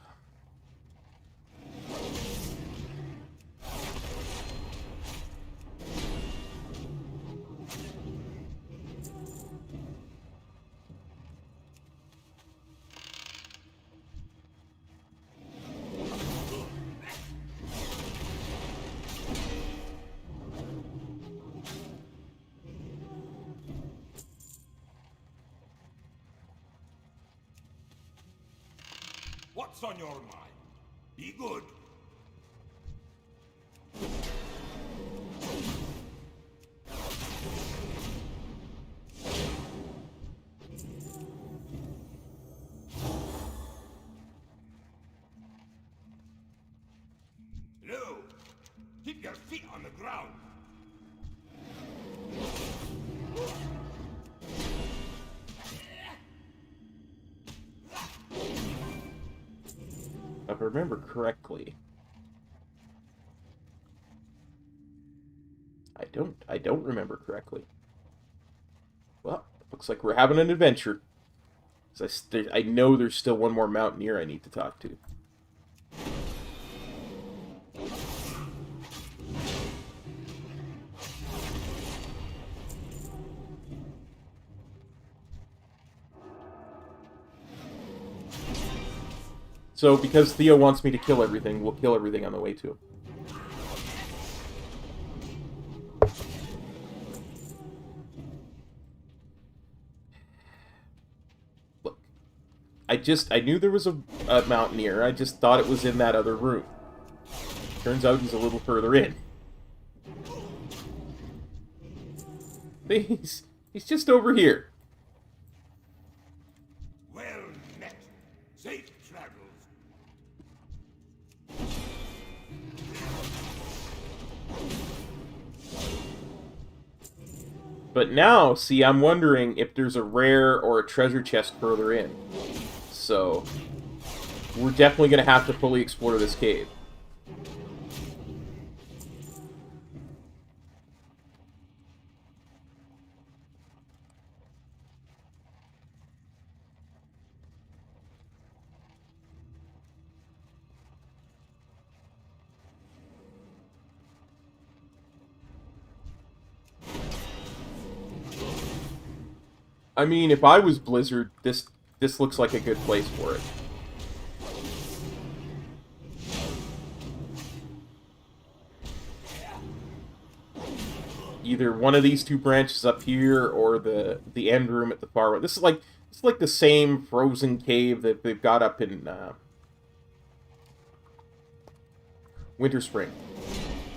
What's on your mind? Be good. Hello. Keep your feet on the ground. If I remember correctly, I don't remember correctly. Well, looks like we're having an adventure. I know there's still one more mountaineer I need to talk to. So, because Theo wants me to kill everything, we'll kill everything on the way to him. Look. I knew there was a Mountaineer, I just thought it was in that other room. Turns out he's a little further in. He's just over here. Well met. Safe travels. But now, see, I'm wondering if there's a rare or a treasure chest further in. So, we're definitely going to have to fully explore this cave. I mean, if I was Blizzard, this looks like a good place for it. Either one of these two branches up here, or the end room at the far right. This is like the same frozen cave that they've got up in Winter Spring.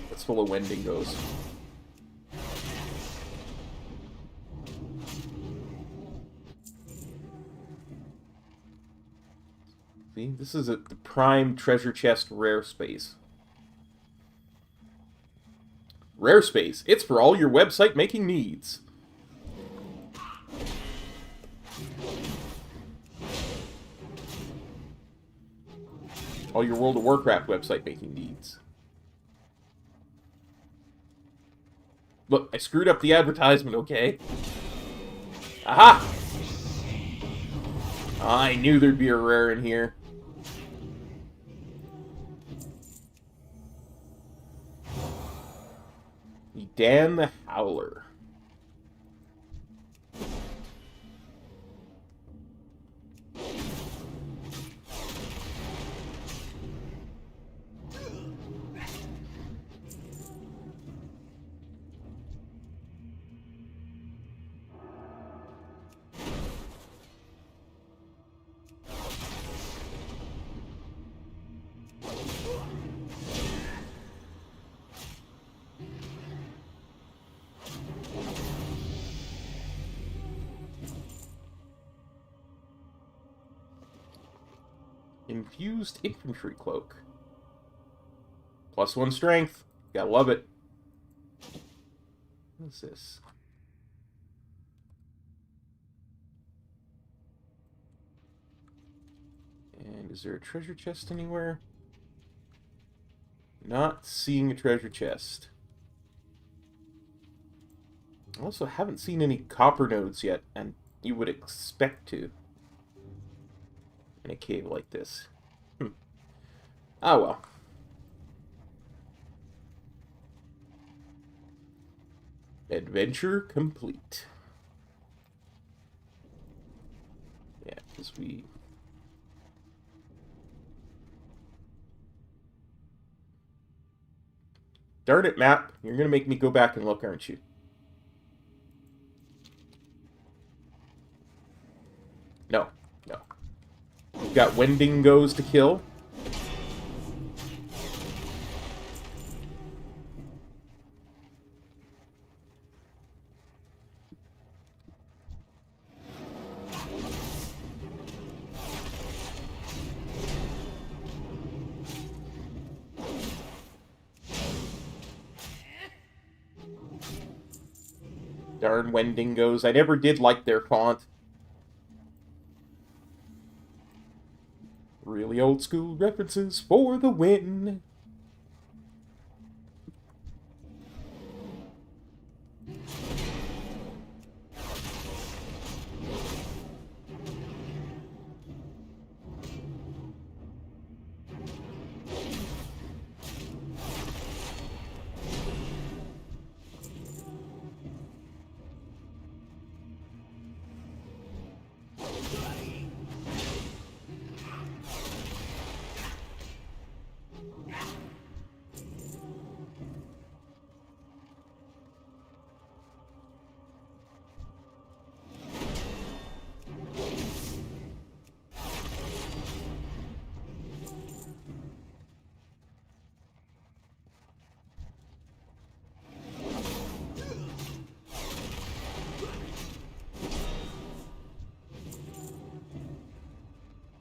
That's full of Wendigos. See, this is the prime treasure chest rare space. Rare space. It's for all your website making needs. All your World of Warcraft website making needs. Look, I screwed up the advertisement, okay? Aha! I knew there'd be a rare in here. Dan the Howler. Infused infantry cloak. +1 strength. Gotta love it. What is this? And is there a treasure chest anywhere? Not seeing a treasure chest. I also haven't seen any copper nodes yet, and you would expect to in a cave like this. Ah, well. Adventure complete. Yeah, because we... Darn it, map. You're going to make me go back and look, aren't you? No. No. We've got Wendigos to kill. Darn Wendigos. I never did like their font. Really old school references for the win.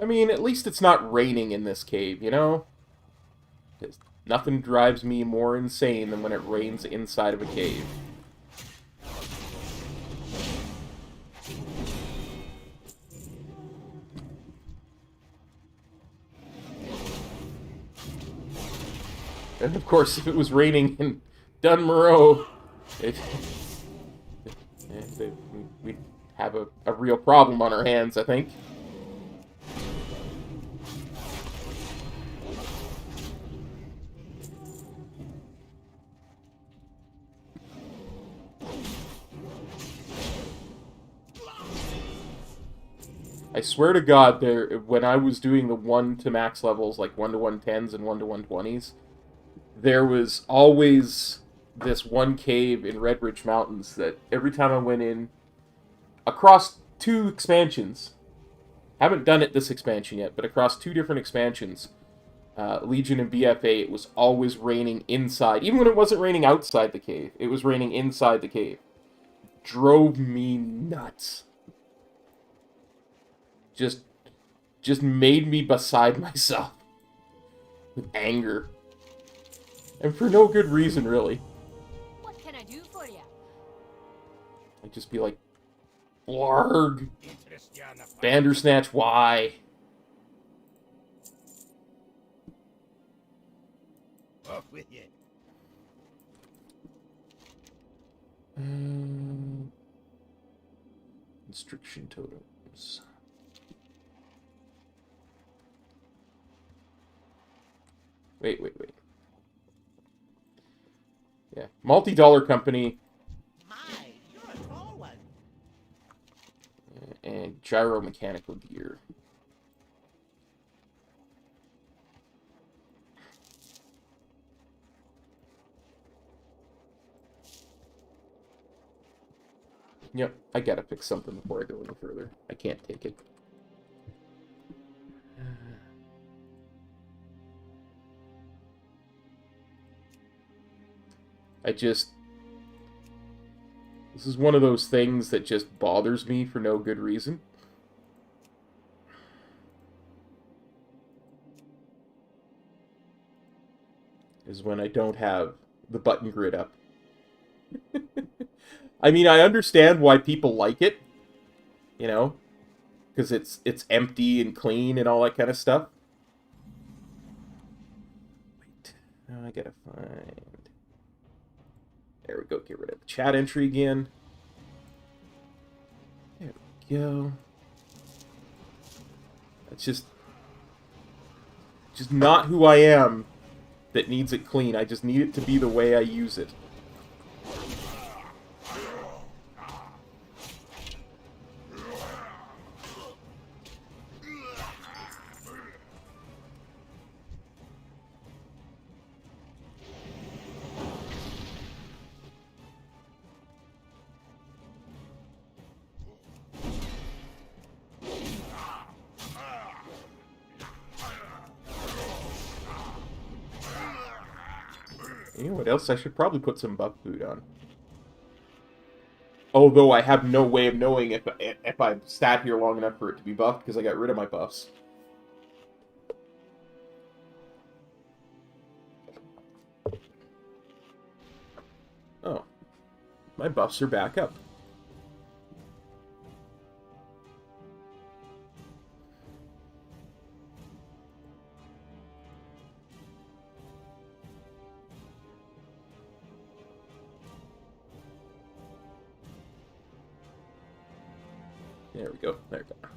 I mean, at least it's not raining in this cave, you know? 'Cause nothing drives me more insane than when it rains inside of a cave. And of course, if it was raining in Dunmoreau, we'd have a real problem on our hands, I think. I swear to God, when I was doing the 1 to max levels, like 1 to 110s and 1 to 120s, there was always this one cave in Redridge Mountains that every time I went in, across 2 expansions, haven't done it this expansion yet, but across 2 different expansions, Legion and BFA, it was always raining inside. Even when it wasn't raining outside the cave, it was raining inside the cave. Drove me nuts. Just made me beside myself with anger. And for no good reason, really. What can I do for you? I'd just be like, Blarg, Interest you on the fight? Bandersnatch, why? Off with you. Constriction totems. Wait. Yeah, multi-dollar company My, you're a tall one. and gyro mechanical gear. Yep, I gotta fix something before I go any further. I can't take it. This is one of those things that just bothers me for no good reason. Is when I don't have the button grid up. I mean, I understand why people like it, you know, because it's empty and clean and all that kind of stuff. Wait, now I gotta find... There we go, get rid of the chat entry again. There we go. That's just not who I am that needs it clean. I just need it to be the way I use it. You know what else? I should probably put some buff food on. Although I have no way of knowing if I've sat here long enough for it to be buffed, because I got rid of my buffs. Oh. My buffs are back up. There we go. There we go.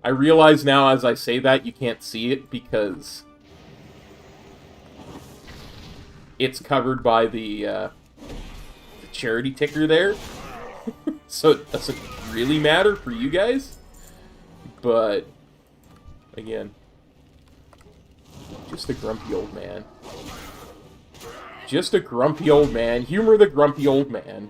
I realize now as I say that you can't see it because it's covered by the charity ticker there. So it doesn't really matter for you guys. But, again, just a grumpy old man. Just a grumpy old man. Humor the grumpy old man.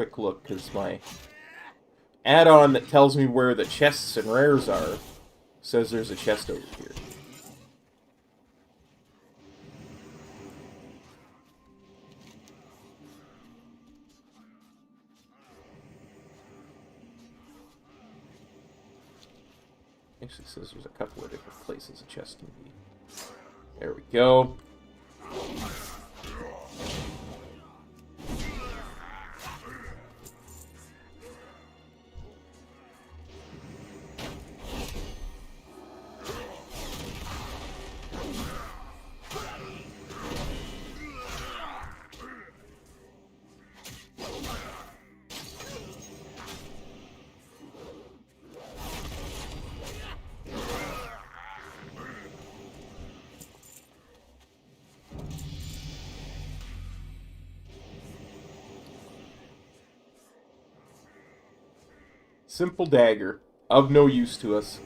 quick look, because my add-on that tells me where the chests and rares are says there's a chest over here. Actually says there's a couple of different places a chest can be. There we go. Simple dagger, of no use to us.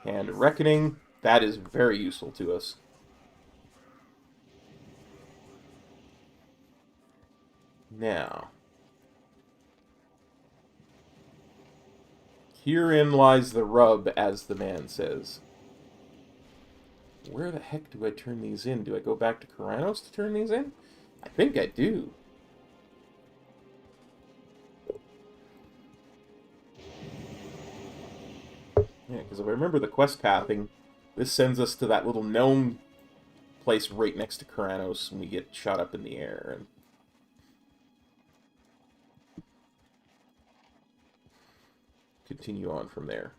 And Reckoning, that is very useful to us. Now, herein lies the rub, as the man says. Where the heck do I turn these in? Do I go back to Karanos to turn these in? I think I do. Yeah, because if I remember the quest pathing, this sends us to that little gnome place right next to Karanos, and we get shot up in the air. And continue on from there.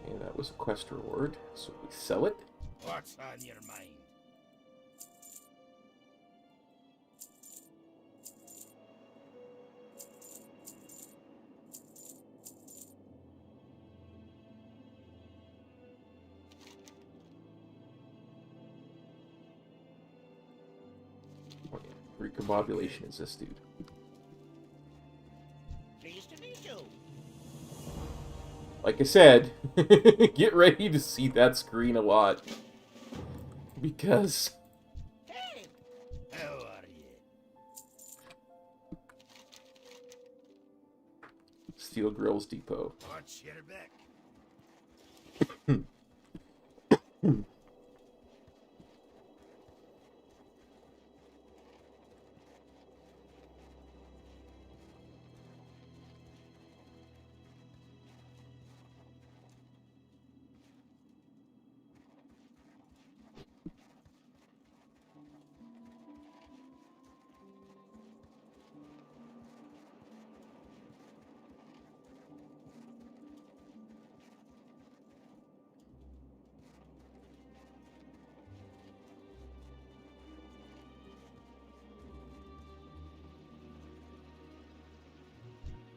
Okay, that was a quest reward, so we sell it. What's on your mind? Oh, yeah. Recombobulation is this dude. Pleased to meet you. Like I said, get ready to see that screen a lot. Because Hey, How are you? Steel Grills Depot. Watch your back.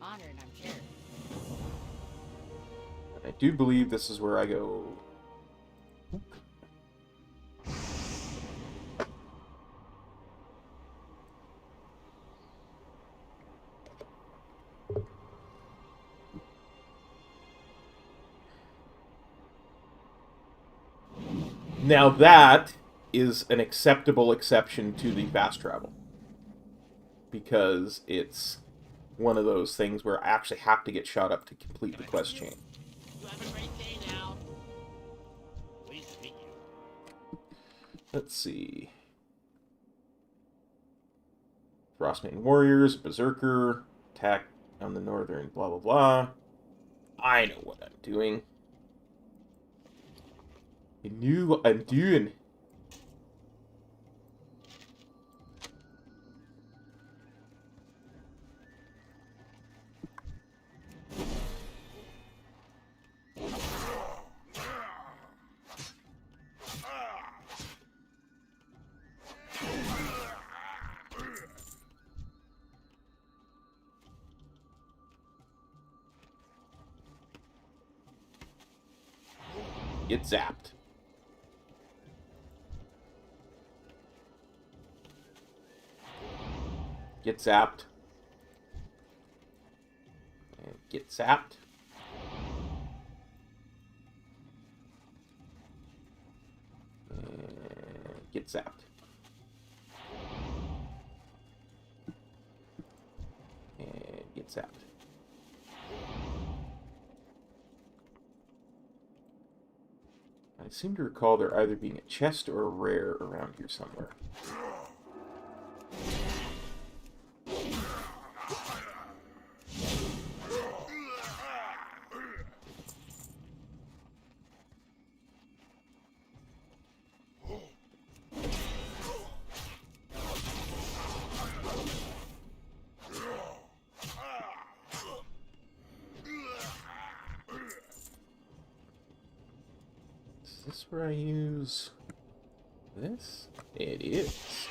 honored, I'm sure. I do believe this is where I go. Now that is an acceptable exception to the fast travel. Because it's one of those things where I actually have to get shot up to complete the quest chain. You have a great day now. Pleased to meet you. Let's see. Frostmane Warriors, Berserker, attack on the northern blah blah blah. I know what I'm doing. I knew what I'm doing. Get zapped. Get zapped. And get zapped. And get zapped. And get zapped. I seem to recall there either being a chest or a rare around here somewhere. Is this where I use this? It is.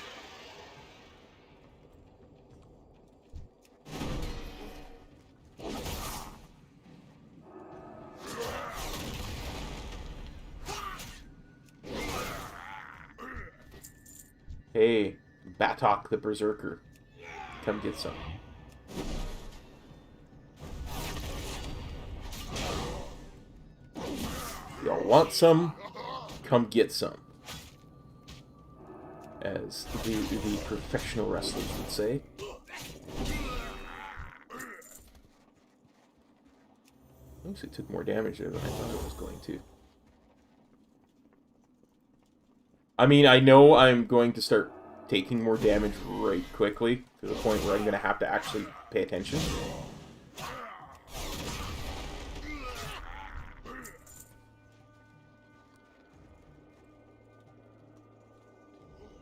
Hey, Batok the Berserker. Come get some. Y'all want some? Come get some. As the professional wrestlers would say. Actually took more damage there than I thought it was going to. I mean, I know I'm going to start taking more damage right quickly, to the point where I'm going to have to actually pay attention.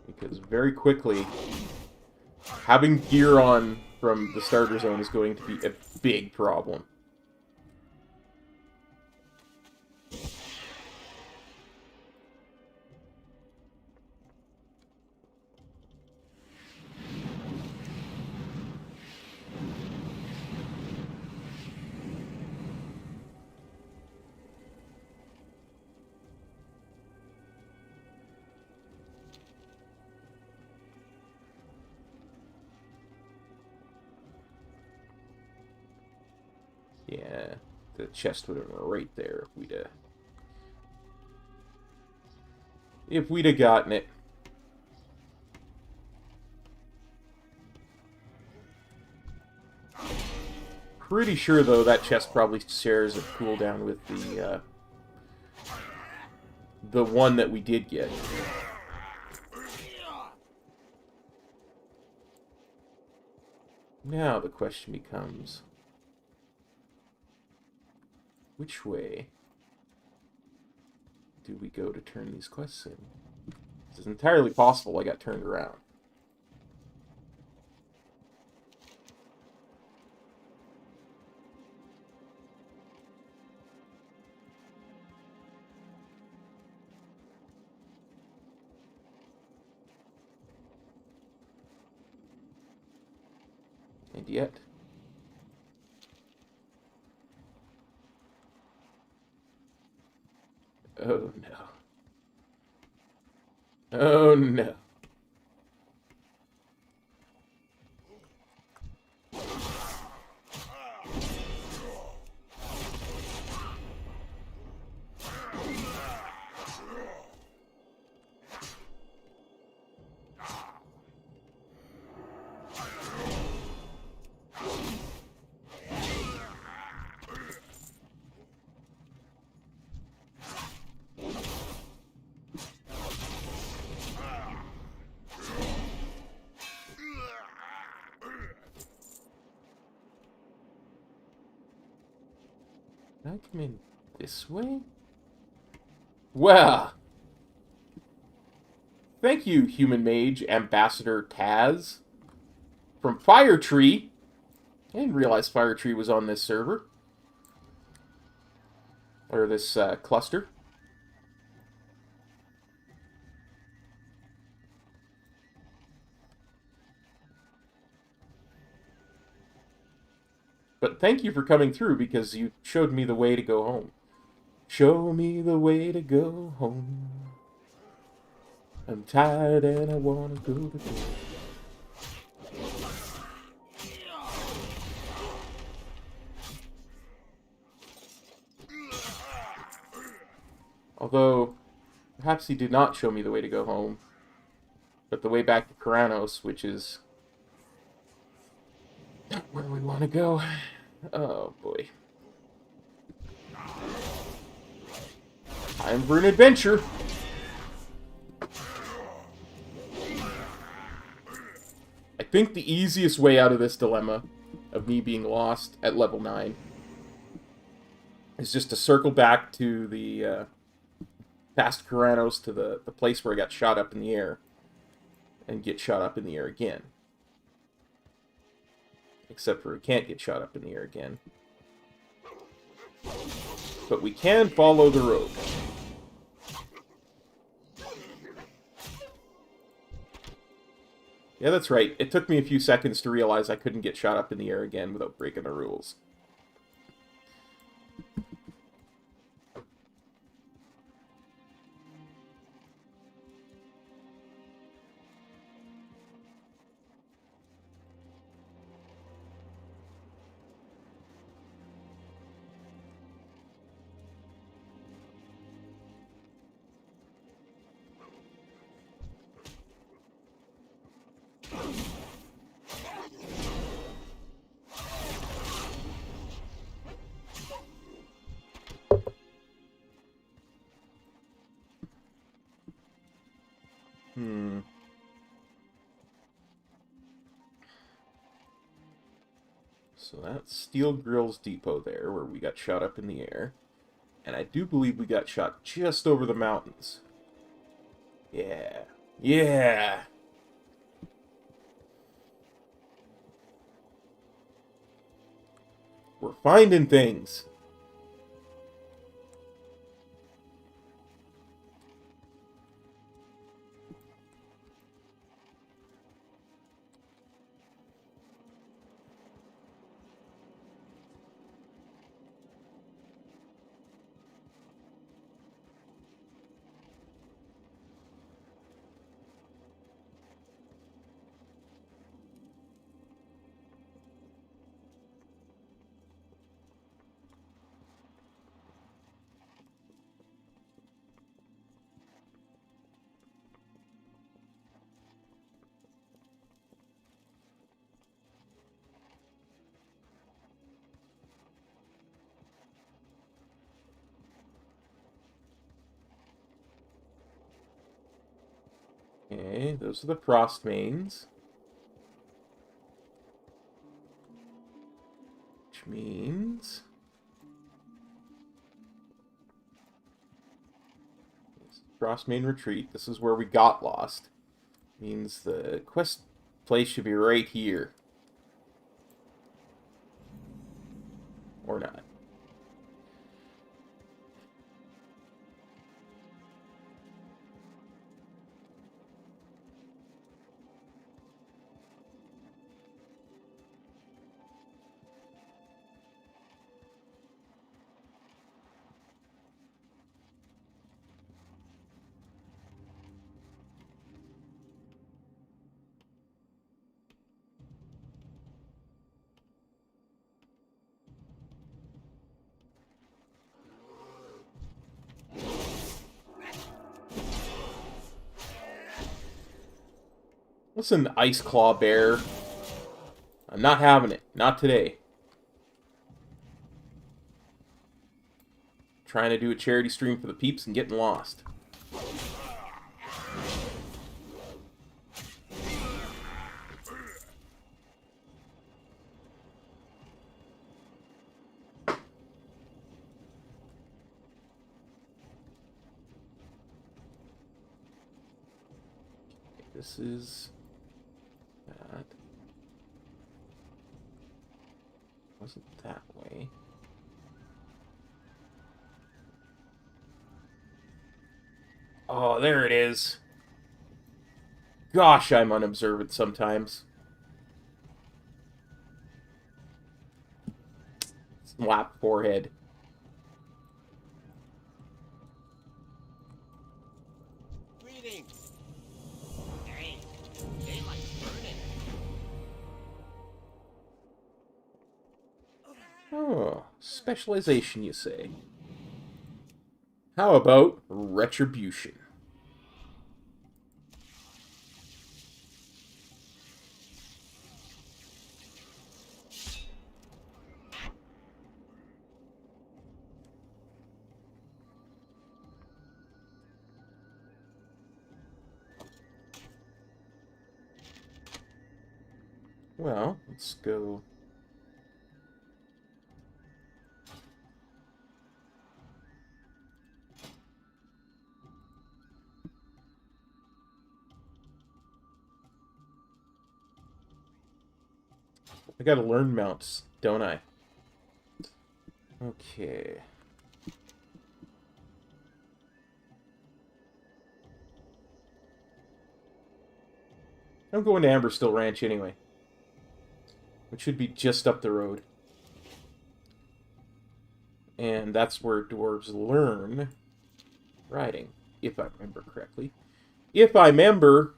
Because very quickly, having gear on from the starter zone is going to be a big problem. Yeah, the chest would have been right there if we'd have gotten it. Pretty sure though that chest probably shares a cooldown with the one that we did get. Now the question becomes, which way do we go to turn these quests in? It's entirely possible I got turned around. And yet... oh no. Oh no. Can I come in this way? Well, thank you, Human Mage Ambassador Taz from Fire Tree. I didn't realize Fire Tree was on this server. Or this cluster. But thank you for coming through, because you showed me the way to go home. Show me the way to go home. I'm tired and I want to go to bed. Although, perhaps he did not show me the way to go home, but the way back to Karanos, which is not where we want to go. Oh, boy. Time for an adventure! I think the easiest way out of this dilemma of me being lost at level 9 is just to circle back to the, past Karanos to the place where I got shot up in the air, and get shot up in the air again. Except for we can't get shot up in the air again. But we can follow the road. Yeah, that's right. It took me a few seconds to realize I couldn't get shot up in the air again without breaking the rules. So that's Steel Grill's Depot there, where we got shot up in the air. And I do believe we got shot just over the mountains. Yeah. Yeah! We're finding things! Okay, those are the frost mains. Which means... Frost main retreat. This is where we got lost. Means the quest place should be right here. Or not. Listen, Ice Claw Bear. I'm not having it. Not today. Trying to do a charity stream for the peeps and getting lost. This is... that. Wasn't that way. Oh, there it is. Gosh, I'm unobservant sometimes. Slap forehead. Greetings. Dang, daylight's burning. Oh, specialization, you say? How about retribution? Well, let's go. I gotta learn mounts, don't I? Okay. I'm going to Amberstill Ranch anyway, which should be just up the road. And that's where dwarves learn riding, if I remember correctly. If I remember...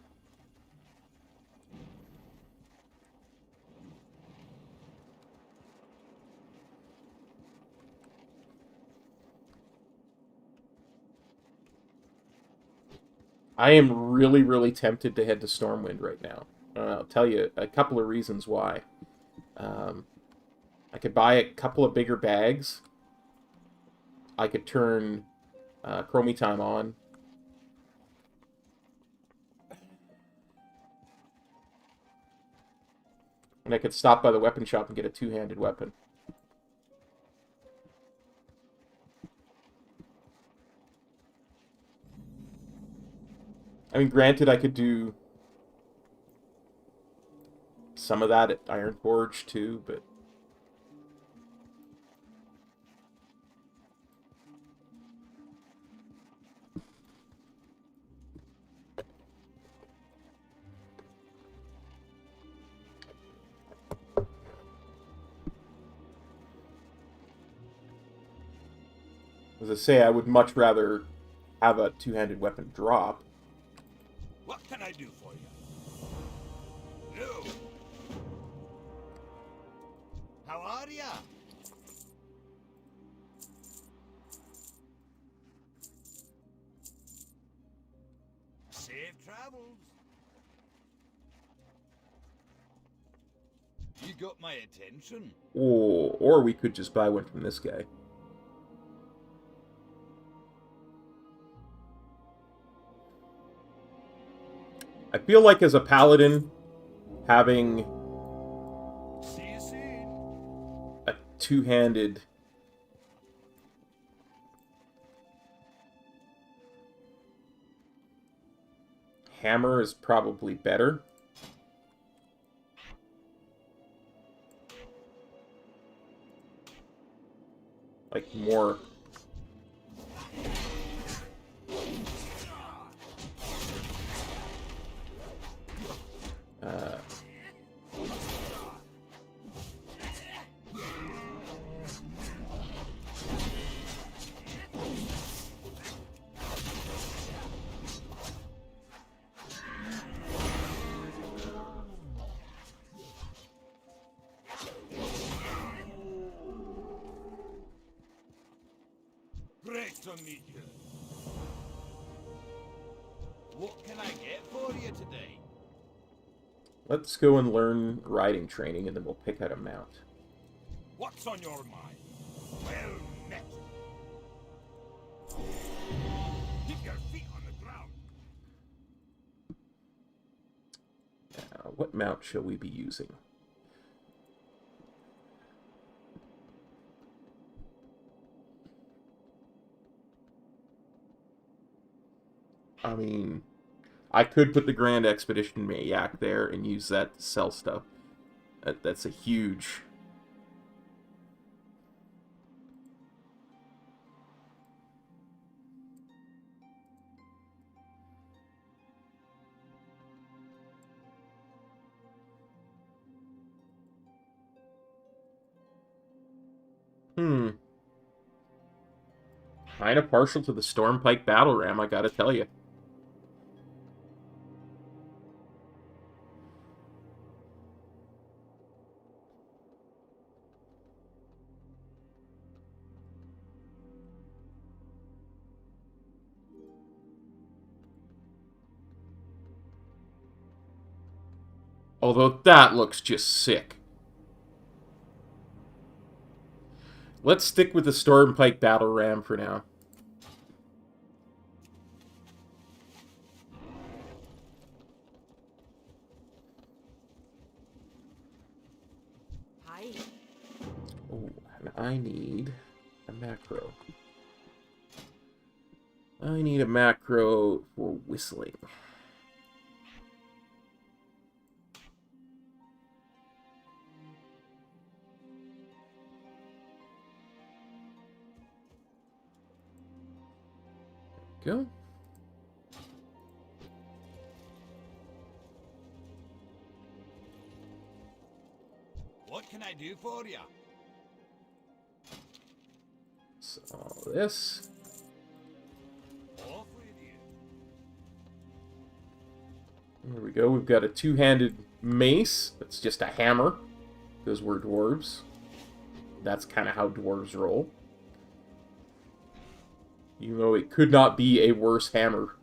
I am really, really tempted to head to Stormwind right now. I'll tell you a couple of reasons why. I could buy a couple of bigger bags. I could turn Chromie Time on. And I could stop by the weapon shop and get a two-handed weapon. I mean, granted, I could do some of that at Ironforge, too, but... As I say, I would much rather have a two-handed weapon drop. What can I do for you? No. How are ya? Safe travels. You got my attention. Or we could just buy one from this guy. I feel like as a paladin, having See you soon. a two-handed hammer is probably better. Like, more... Great to meet you. What can I get for you today? Let's go and learn riding training, and then we'll pick out a mount. What's on your mind? Well met. Keep your feet on the ground. What mount shall we be using? I mean, I could put the Grand Expedition Mayak there and use that to sell stuff. That's a huge... Kinda partial to the Stormpike Battle Ram, I gotta tell you. Although that looks just sick. Let's stick with the Stormpike Battle Ram for now. Hi. Oh, and I need a macro. I need a macro for whistling. Go. What can I do for you? So this. Off with you. There we go. We've got a two-handed mace. That's just a hammer, because we're dwarves. That's kind of how dwarves roll. Even though it could not be a worse hammer.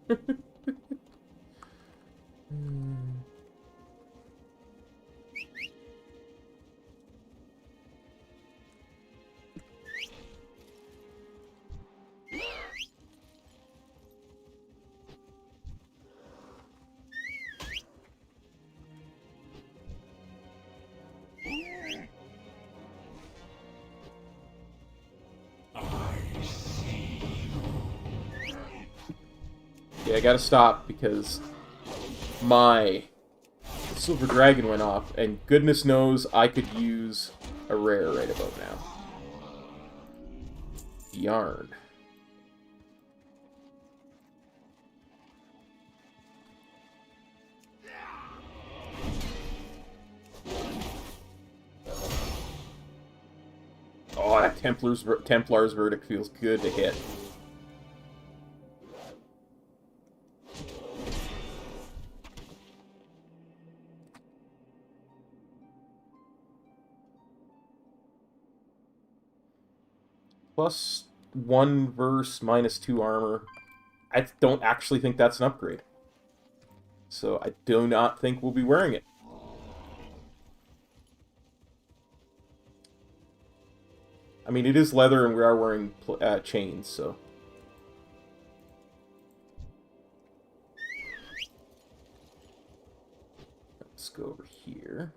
Yeah, I gotta stop because my silver dragon went off, and goodness knows I could use a rare right about now. Yarn. Oh, that Templar's Verdict feels good to hit. +1 verse, -2 armor. I don't actually think that's an upgrade. So I do not think we'll be wearing it. I mean, it is leather and we are wearing chains, so... Let's go over here.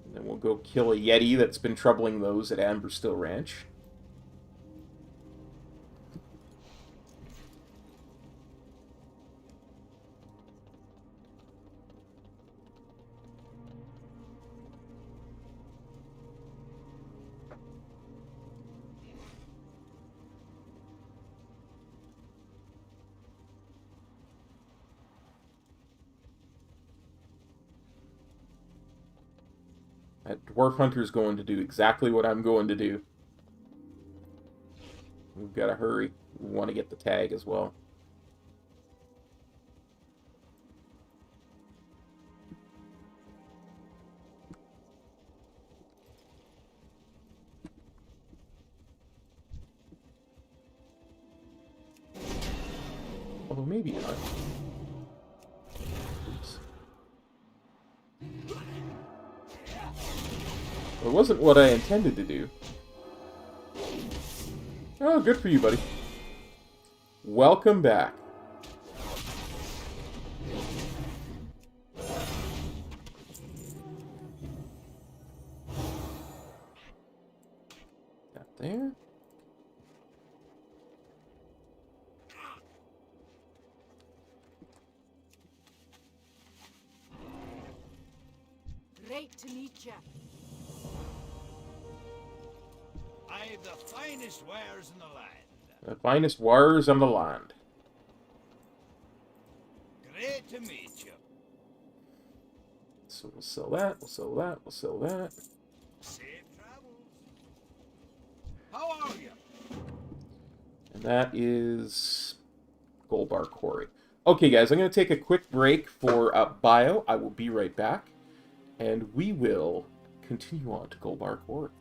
And then we'll go kill a Yeti that's been troubling those at Amberstill Ranch. That Dwarf Hunter's going to do exactly what I'm going to do. We've got to hurry. We want to get the tag as well. Although maybe not. Oops. It wasn't what I intended to do. Oh, good for you, buddy. Welcome back. Got there. Great to meet you. I've the finest wares in the land. The finest wares on the land. Great to meet you. So we'll sell that, we'll sell that, we'll sell that. Safe travels. How are you? And that is Goldbar Quarry. Okay, guys, I'm going to take a quick break for bio. I will be right back. And we will continue on to Goldbar Quarry.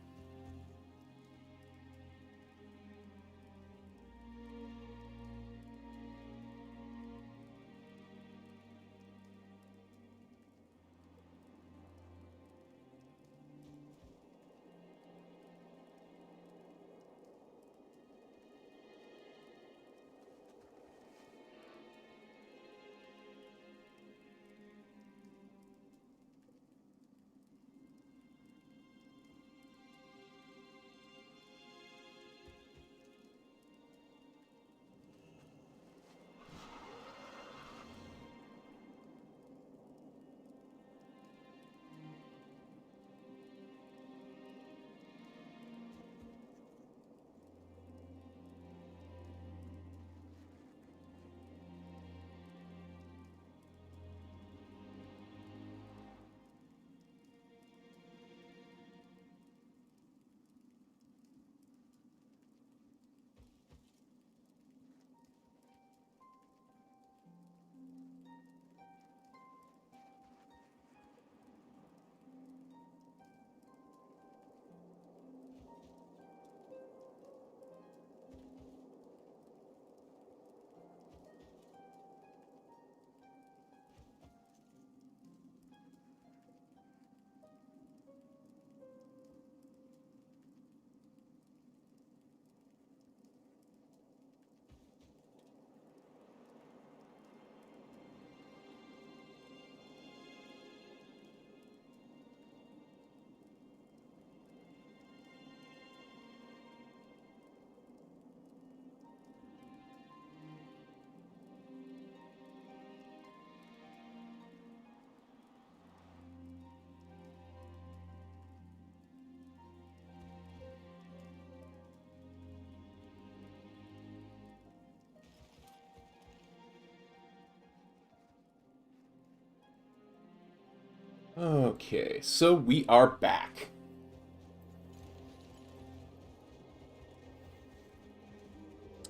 Okay, so we are back.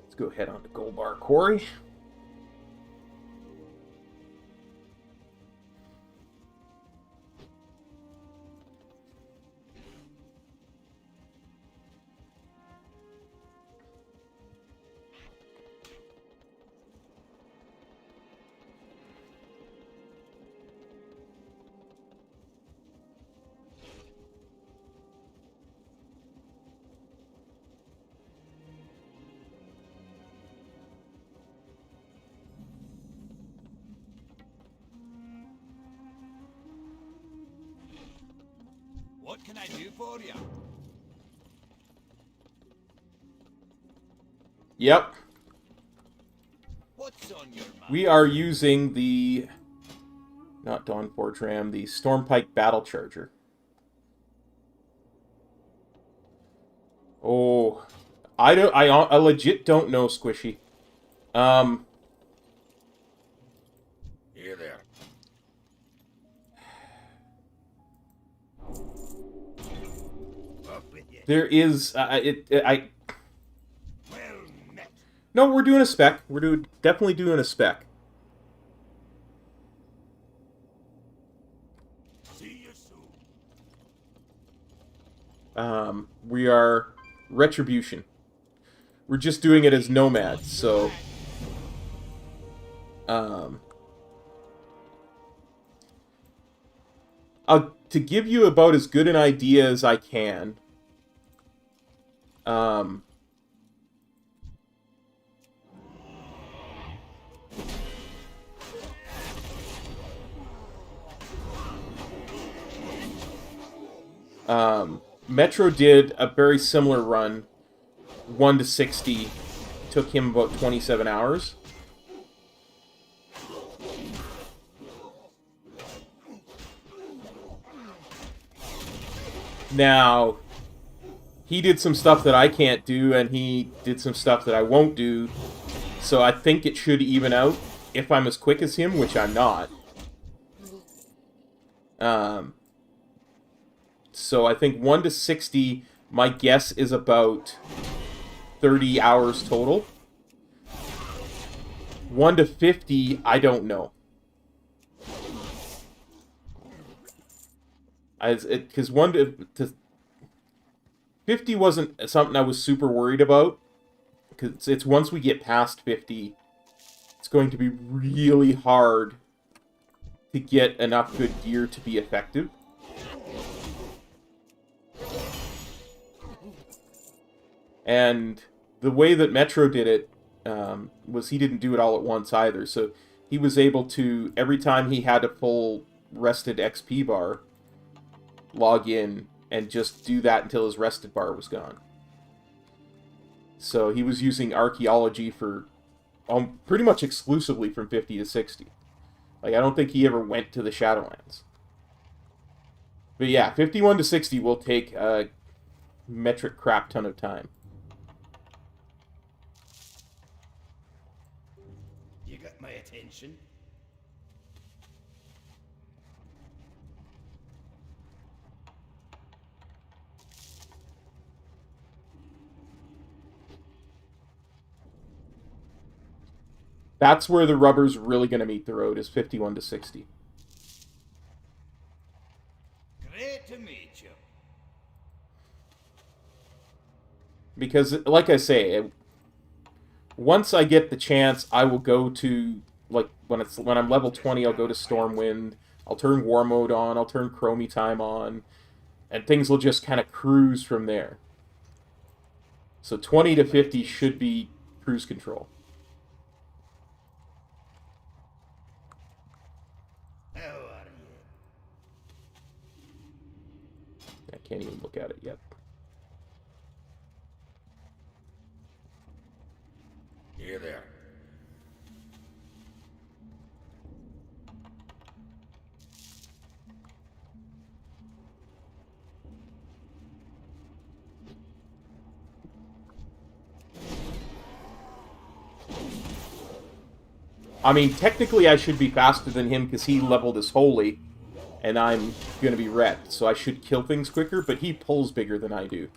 Let's go head on to Gold Bar Quarry. What can I do for you? Yep. What's on your mind? We are using the... not Dawn Forge Ram, the Stormpike Battle Charger. Oh, I legit don't know, Squishy. Here there. Up with you. There is, Well met. no, we're doing a spec. We're definitely doing a spec. See you soon. We are Retribution. We're just doing it as Nomads, so... to give you about as good an idea as I can, Metro did a very similar run, 1 to 60, took him about 27 hours. Now, he did some stuff that I can't do, and he did some stuff that I won't do, so I think it should even out if I'm as quick as him, which I'm not. So I think 1 to 60, my guess is about 30 hours total. 1 to 50, I don't know. Because 1 to 50 wasn't something I was super worried about. Because it's once we get past 50, it's going to be really hard to get enough good gear to be effective. And the way that Metro did it was he didn't do it all at once either. So he was able to, every time he had a full rested XP bar, log in and just do that until his rested bar was gone. So he was using archaeology for pretty much exclusively from 50 to 60. Like, I don't think he ever went to the Shadowlands. But yeah, 51 to 60 will take a metric crap ton of time. You got my attention. That's where the rubber's really going to meet the road, is 51 to 60. Great to meet you. Because, like I say, once I get the chance, I will go to, like, when I'm level 20, I'll go to Stormwind, I'll turn War Mode on, I'll turn Chromie Time on, and things will just kind of cruise from there. So 20 to 50 should be cruise control. How are you? I can't even look at it yet. Here there. I mean, technically I should be faster than him because he leveled his Holy, and I'm going to be wrecked. So I should kill things quicker, but he pulls bigger than I do.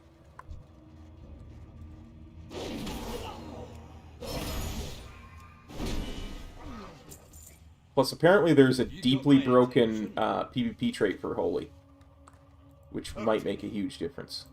Plus, apparently there's a deeply broken PvP trait for Holy, which might make a huge difference.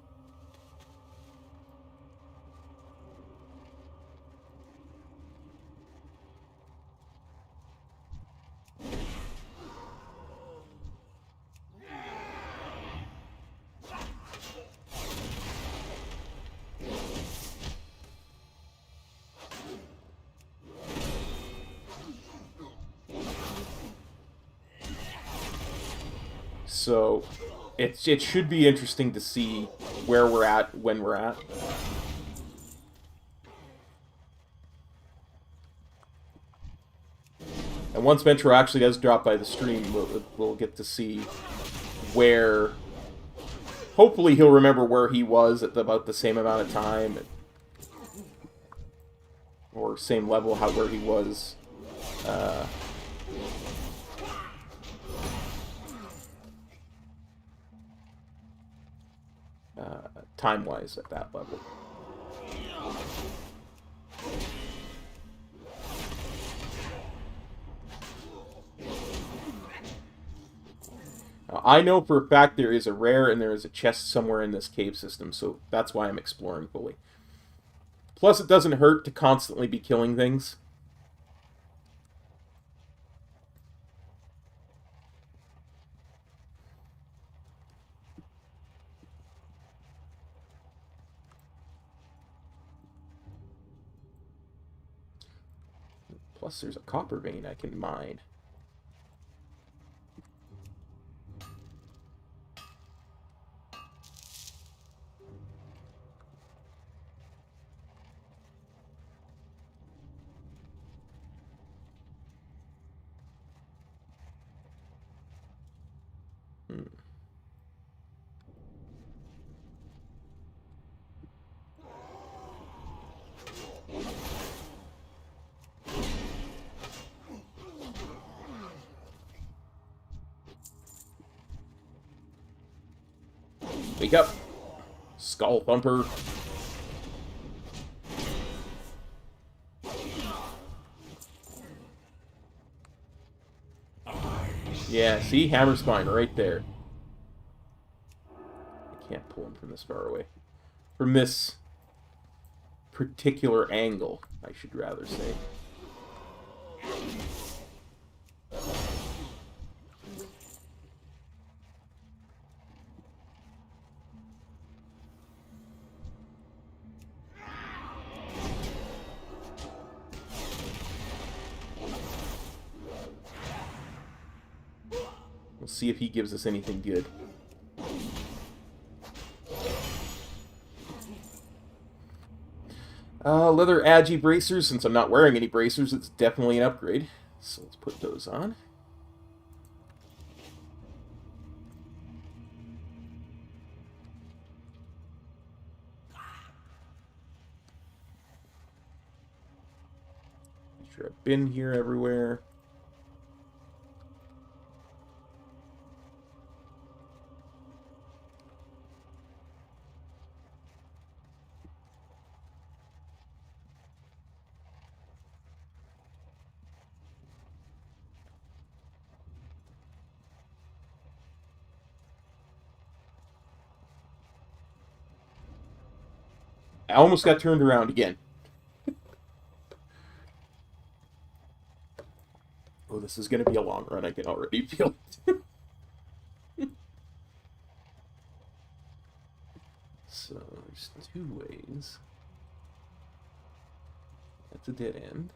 So, it should be interesting to see where we're at, when we're at. And once Metro actually does drop by the stream, we'll get to see where... Hopefully he'll remember where he was at about the same amount of time. Or same level, where he was... time-wise at that level. I know for a fact there is a rare and there is a chest somewhere in this cave system, so that's why I'm exploring fully. Plus, it doesn't hurt to constantly be killing things. Plus, there's a copper vein I can mine. Wake up, Skull Thumper. Yeah, see? Hammer Spine right there. I can't pull him from this far away. From this particular angle, I should rather say. We'll see if he gives us anything good. Leather Agi bracers. Since I'm not wearing any bracers, it's definitely an upgrade. So let's put those on. Make sure I've been here everywhere. I almost got turned around again. Oh, this is going to be a long run. I can already feel it. So, there's two ways. That's a dead end.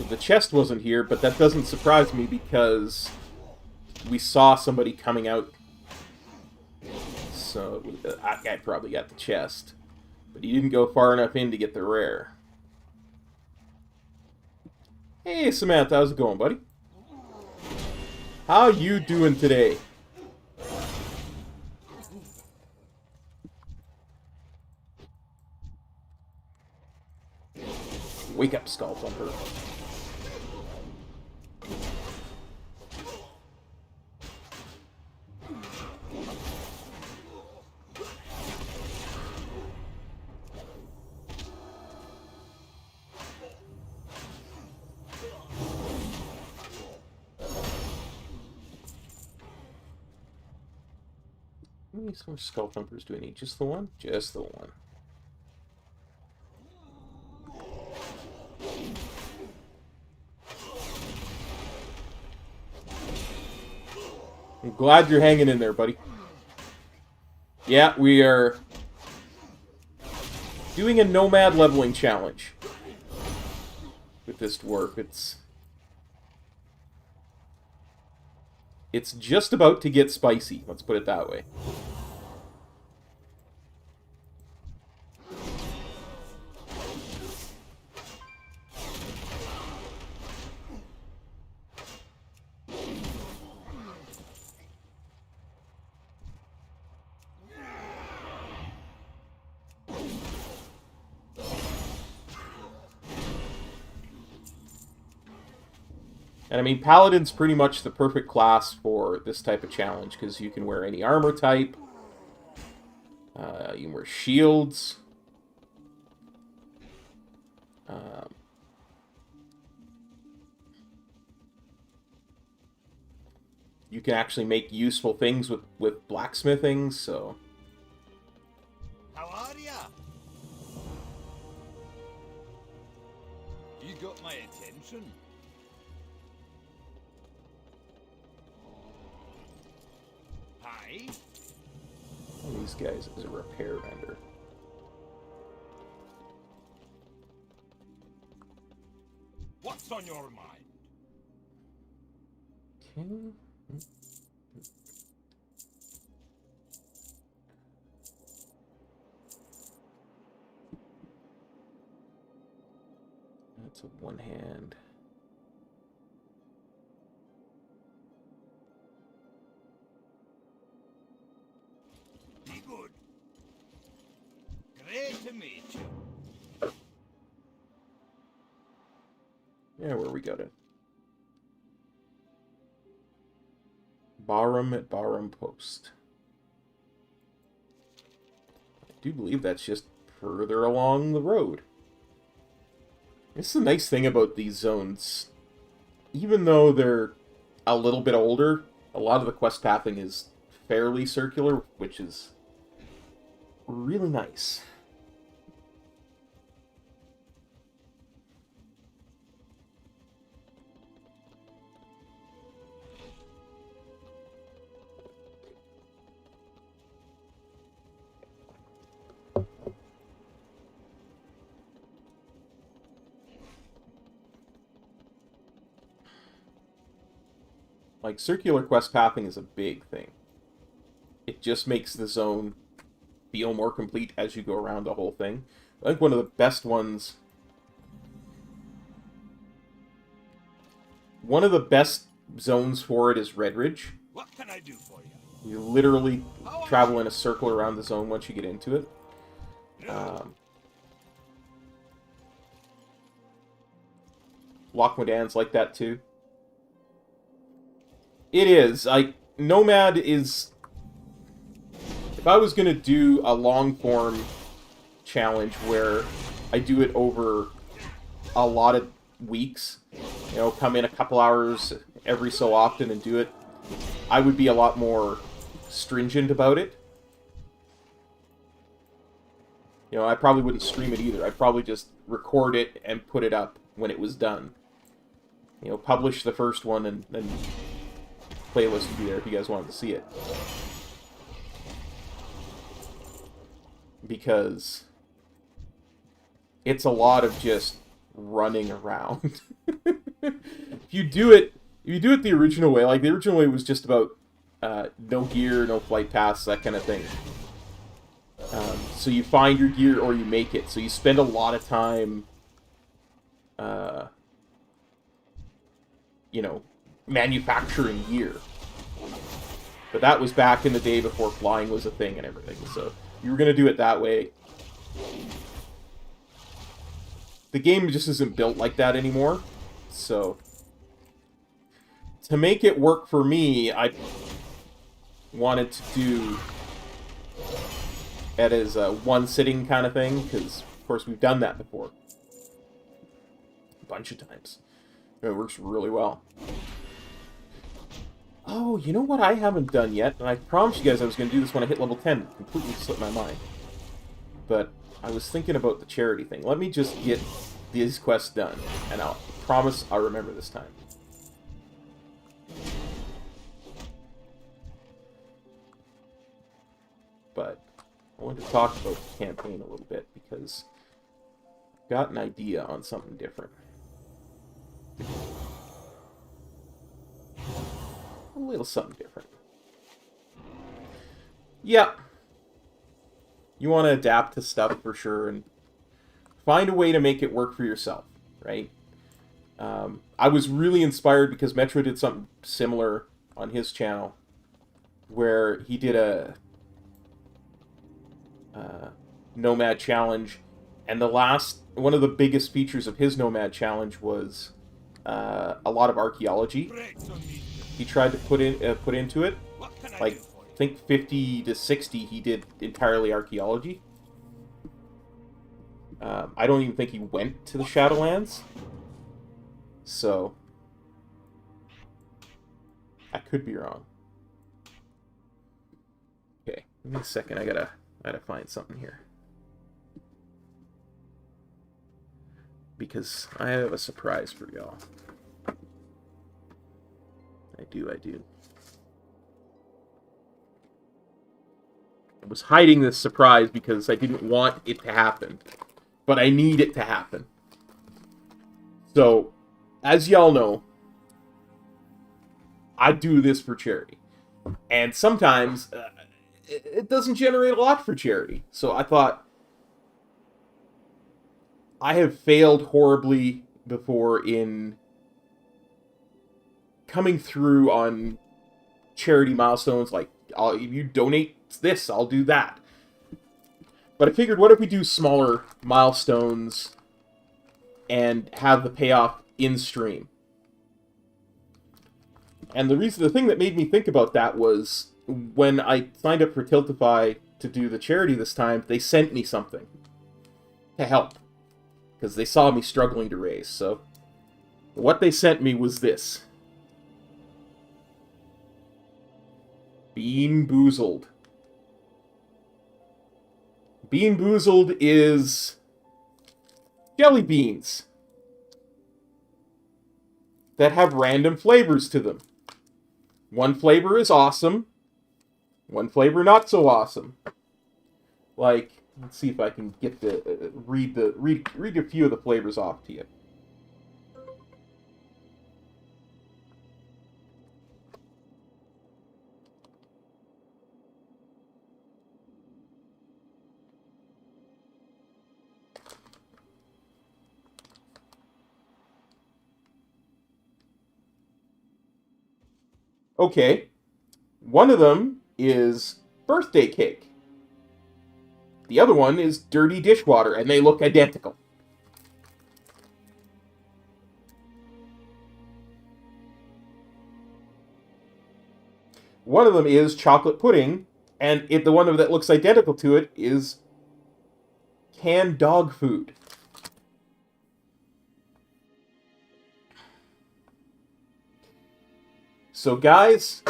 The chest wasn't here, but that doesn't surprise me because we saw somebody coming out. So that guy probably got the chest, but he didn't go far enough in to get the rare. Hey, Samantha, how's it going, buddy? How you doing today? Wake up, Skull Thumper. How many more Skull Thumpers do I need? Just the one? Just the one. I'm glad you're hanging in there, buddy. Yeah, we are doing a Nomad leveling challenge with this dwarf. It's just about to get spicy, let's put it that way. And I mean, Paladin's pretty much the perfect class for this type of challenge, because you can wear any armor type. You can wear shields. You can actually make useful things with blacksmithing, so... How are ya? You got my attention. Hi. One of these guys is a repair vendor. What's on your mind? Okay. That's a one hand. Be good. Great to meet you. Yeah, where we got it. Barham at Barham Post. I do believe that's just further along the road. This is the nice thing about these zones. Even though they're a little bit older, a lot of the quest pathing is fairly circular, which is really nice. Like, circular quest pathing is a big thing. It just makes the zone feel more complete as you go around the whole thing. I think one of the best ones... One of the best zones for it is Red Ridge. What can I do for you? You literally travel in a circle around the zone once you get into it. Loch Modan's like that too. It is. Nomad is... If I was going to do a long-form challenge where I do it over a lot of weeks, you know, come in a couple hours every so often and do it, I would be a lot more stringent about it. You know, I probably wouldn't stream it either. I'd probably just record it and put it up when it was done. You know, publish the first one and then playlist would be there if you guys wanted to see it. Because it's a lot of just running around. If you do it the original way, like the original way was just about no gear, no flight paths, that kind of thing. So you find your gear or you make it. So you spend a lot of time you know, manufacturing gear. But that was back in the day before flying was a thing and everything. So you were going to do it that way. The game just isn't built like that anymore. So to make it work for me, I wanted to do it as a one sitting kind of thing, because of course we've done that before a bunch of times. It works really well. Oh, you know what I haven't done yet? And I promised you guys I was going to do this when I hit level 10. It completely slipped my mind. But I was thinking about the charity thing. Let me just get these quests done, and I'll promise I'll remember this time. But I want to talk about the campaign a little bit, because I've got an idea on something different. A little something different. Yep. You want to adapt to stuff for sure, and find a way to make it work for yourself, right? I was really inspired because Metro did something similar on his channel, where he did a Nomad challenge, and one of the biggest features of his Nomad challenge was a lot of archaeology. He tried to put into it, like I think 50 to 60 he did entirely archaeology. I don't even think he went to the Shadowlands, so I could be wrong. Okay, give me a second. I gotta find something here, because I have a surprise for y'all. I do. I was hiding this surprise because I didn't want it to happen, but I need it to happen. So, as y'all know, I do this for charity, and sometimes it doesn't generate a lot for charity. So I thought, I have failed horribly before in coming through on charity milestones, like, if you donate this, I'll do that. But I figured, what if we do smaller milestones and have the payoff in stream? And the thing that made me think about that was when I signed up for Tiltify to do the charity this time, they sent me something to help, because they saw me struggling to raise. So what they sent me was this. Bean Boozled. Bean Boozled is jelly beans that have random flavors to them. One flavor is awesome, one flavor not so awesome. Like, let's see if I can get the read a few of the flavors off to you. Okay, one of them is birthday cake. The other one is dirty dishwater, and they look identical. One of them is chocolate pudding, and the one that looks identical to it is canned dog food. So guys,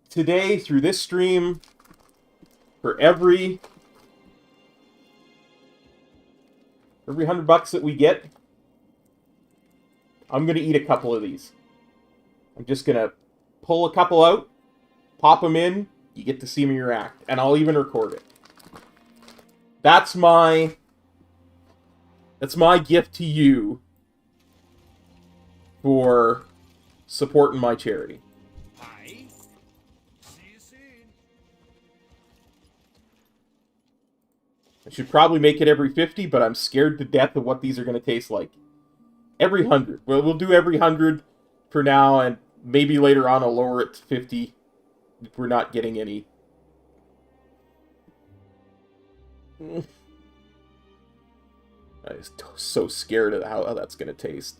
today through this stream, for every $100 that we get, I'm gonna eat a couple of these. I'm just gonna pull a couple out, pop them in, you get to see me react, and I'll even record it. That's my gift to you for supporting my charity. Aye. See you soon. I should probably make it every 50, but I'm scared to death of what these are going to taste like. Every 100. Well, we'll do every 100 for now, and maybe later on I'll lower it to 50 if we're not getting any. I'm so scared of how that's going to taste.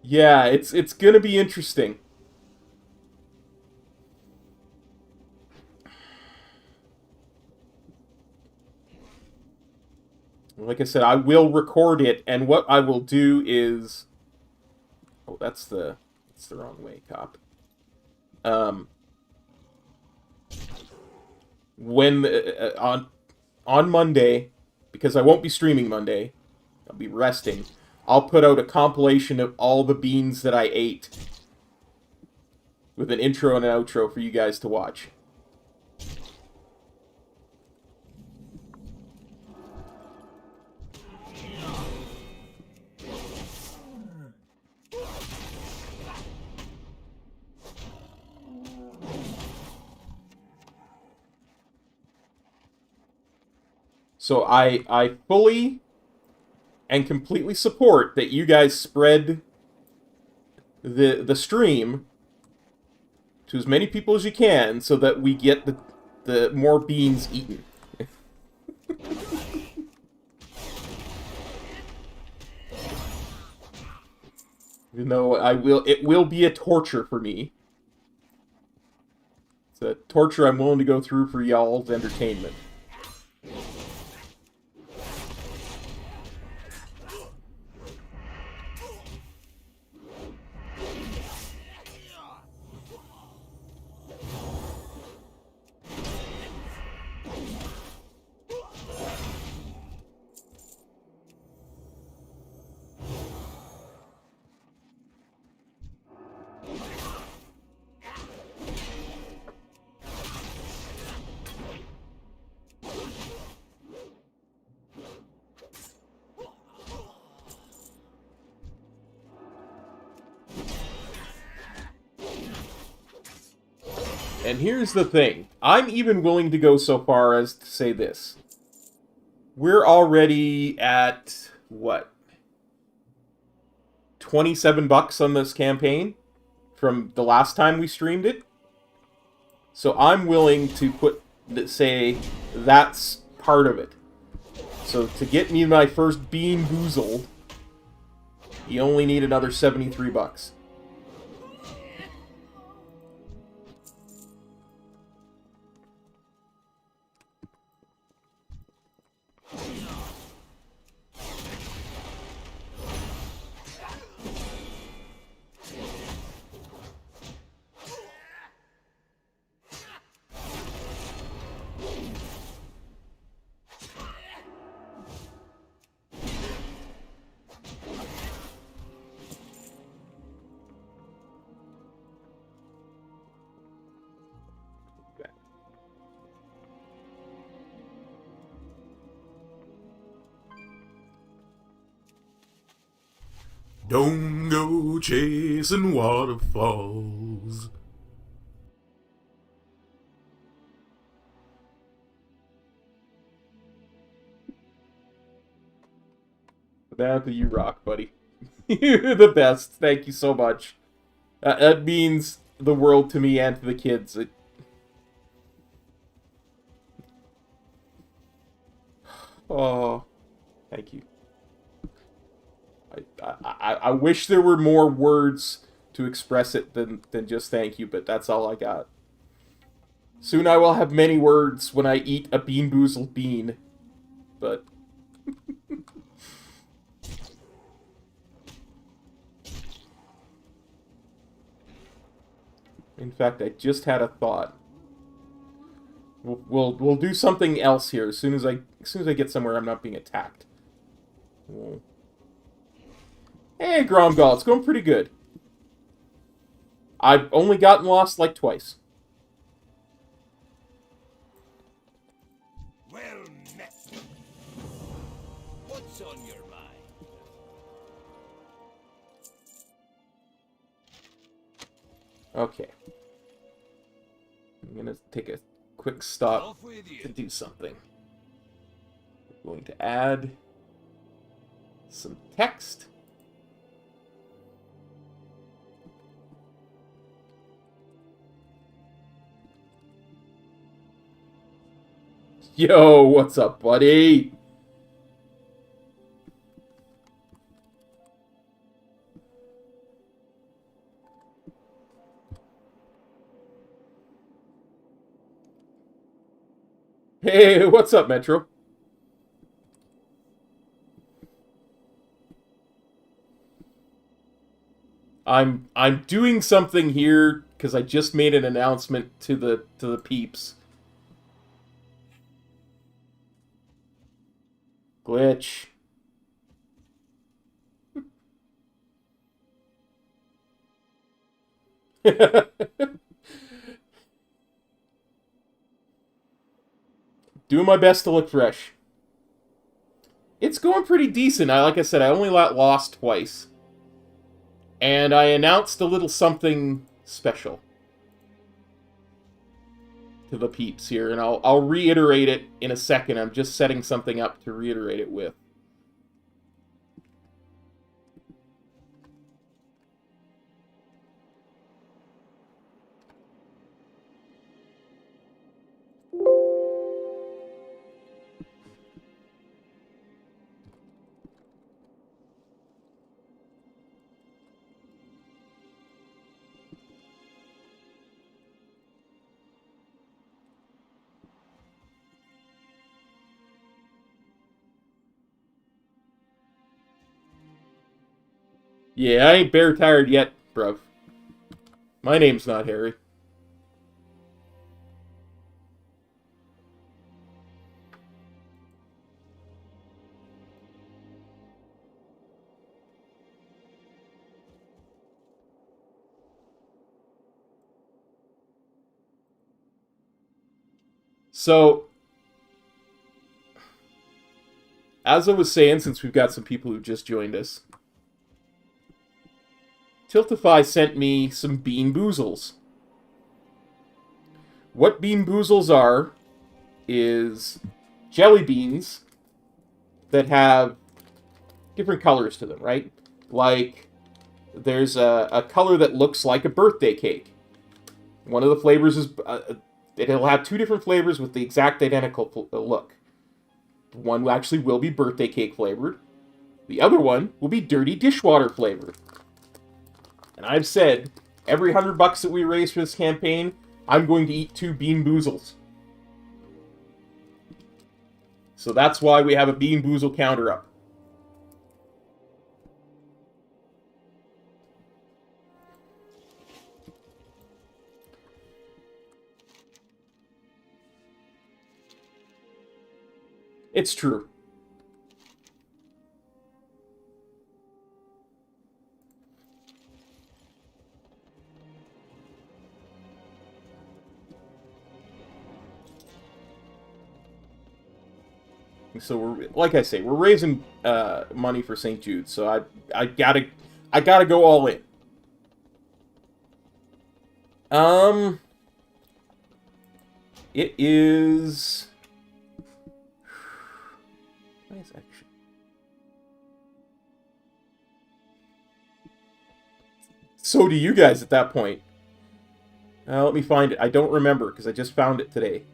Yeah, it's going to be interesting. Like I said, I will record it, and what I will do is... Oh, that's the wrong way, cop. When on Monday, because I won't be streaming Monday, I'll be resting, I'll put out a compilation of all the beans that I ate with an intro and an outro for you guys to watch. So I fully and completely support that you guys spread the stream to as many people as you can so that we get the more beans eaten. Even though it will be a torture for me. It's a torture I'm willing to go through for y'all's entertainment. And here's the thing. I'm even willing to go so far as to say this. We're already at, what? $27 on this campaign from the last time we streamed it. So I'm willing to say that's part of it. So to get me my first bean boozled, you only need another $73. Don't go chasing waterfalls. Samantha, you rock, buddy. You're the best. Thank you so much. That means the world to me and to the kids. Oh, thank you. I wish there were more words to express it than just thank you, but that's all I got. Soon I will have many words when I eat a bean boozled bean, but... In fact, I just had a thought. We'll do something else here as soon as I get somewhere I'm not being attacked. Hey, Gromgal, it's going pretty good. I've only gotten lost like twice. Well met. What's on your mind? Okay. I'm gonna take a quick stop Off with to you. do something. We're going to add some text. Yo, what's up, buddy? Hey, what's up, Metro? I'm doing something here because I just made an announcement to the peeps. Glitch. Doing my best to look fresh. It's going pretty decent. Like I said, I only lost twice. And I announced a little something special to the peeps here, and I'll reiterate it in a second. I'm just setting something up to reiterate it with. Yeah, I ain't bear tired yet, bruv. My name's not Harry. So, as I was saying, since we've got some people who just joined us, Tiltify sent me some Bean Boozles. What Bean Boozles are is jelly beans that have different colors to them, right? Like, there's a color that looks like a birthday cake. One of the flavors is... it'll have two different flavors with the exact identical look. One actually will be birthday cake flavored. The other one will be dirty dishwater flavored. And I've said, every $100 that we raise for this campaign, I'm going to eat 2 Bean Boozles. So that's why we have a Bean Boozle counter up. It's true. So we're, like I say, we're raising money for St. Jude's, so I gotta go all in. It is. Nice action. So do you guys at that point. Let me find it. I don't remember because I just found it today.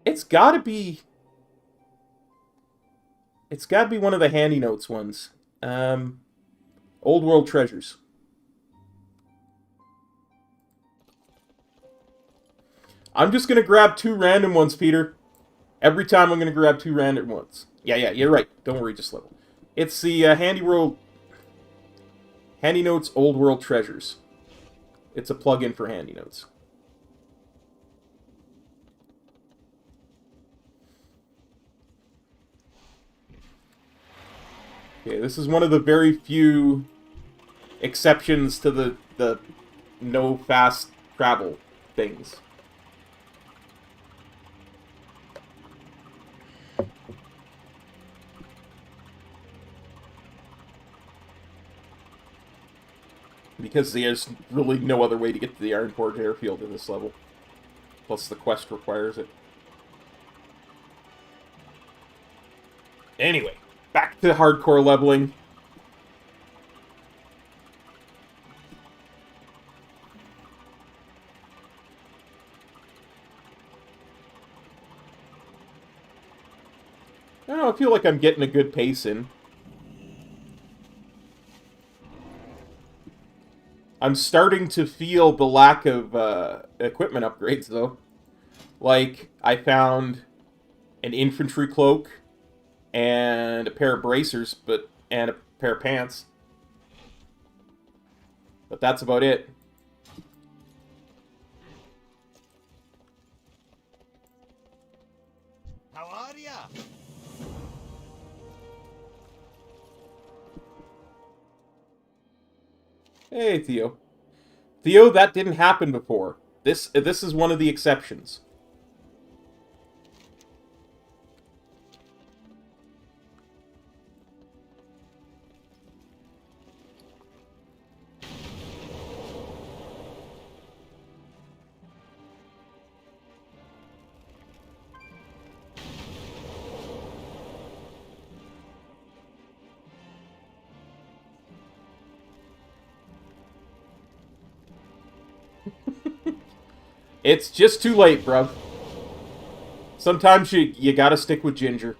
It's gotta be... It's gotta be one of the handy notes ones. Old World Treasures. I'm just gonna grab 2 random ones, Peter. Every time I'm gonna grab 2 random ones. Yeah, you're right. Don't worry, just level. It's the Handy Notes Old World Treasures. It's a plug-in for Handy Notes. Okay, this is one of the very few exceptions to the no fast travel things. Because there's really no other way to get to the Iron Forge airfield in this level. Plus the quest requires it. Anyway, back to hardcore leveling. I feel like I'm getting a good pace in. I'm starting to feel the lack of equipment upgrades, though. Like, I found an infantry cloak and a pair of bracers, and a pair of pants. But that's about it. How are ya? Hey, Theo. Theo, that didn't happen before. This is one of the exceptions. It's just too late, bruv. Sometimes you gotta stick with Ginger.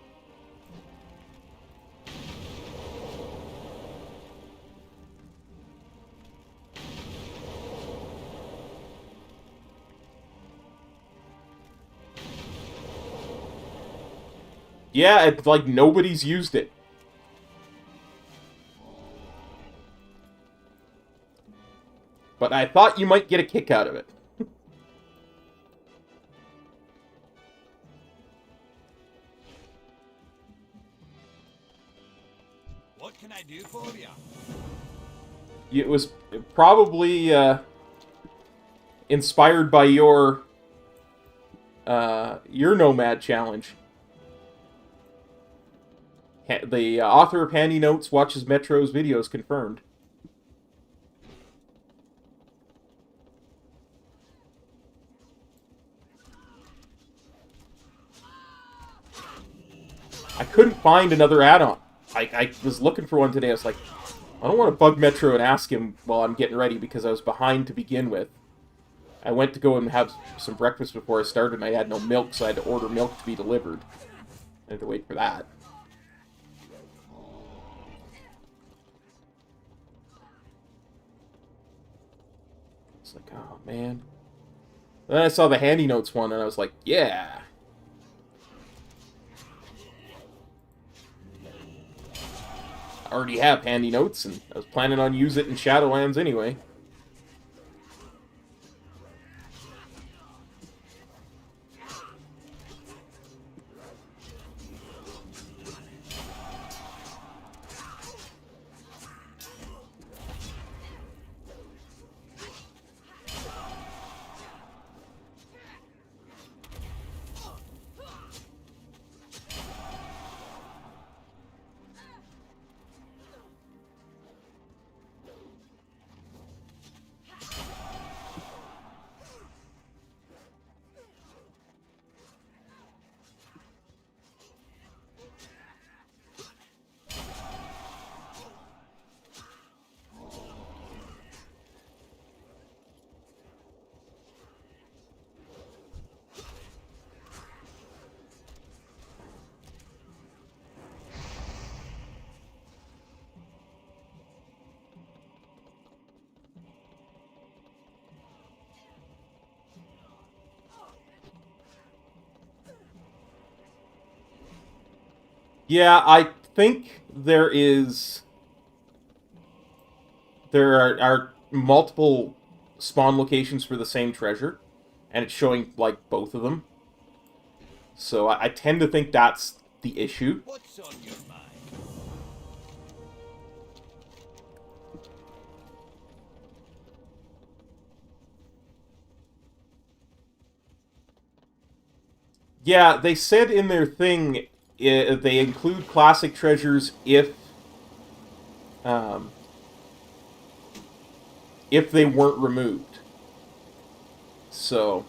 Yeah, it's like nobody's used it. But I thought you might get a kick out of it. What can I do for ya? It was probably inspired by your Nomad challenge. The author of Handy Notes watches Metro's videos confirmed. I couldn't find another add-on. I was looking for one today. I was like, I don't want to bug Metro and ask him while I'm getting ready because I was behind to begin with. I went to go and have some breakfast before I started, and I had no milk, so I had to order milk to be delivered. I had to wait for that. It's like, oh, man. Then I saw the Handy Notes one, and I was like, yeah. I already have Handy Notes, and I was planning on using it in Shadowlands anyway. Yeah, I think there are multiple spawn locations for the same treasure, and it's showing, like, both of them. So I tend to think that's the issue. What's on your mind? Yeah, they said in their thing they include classic treasures if if they weren't removed. So...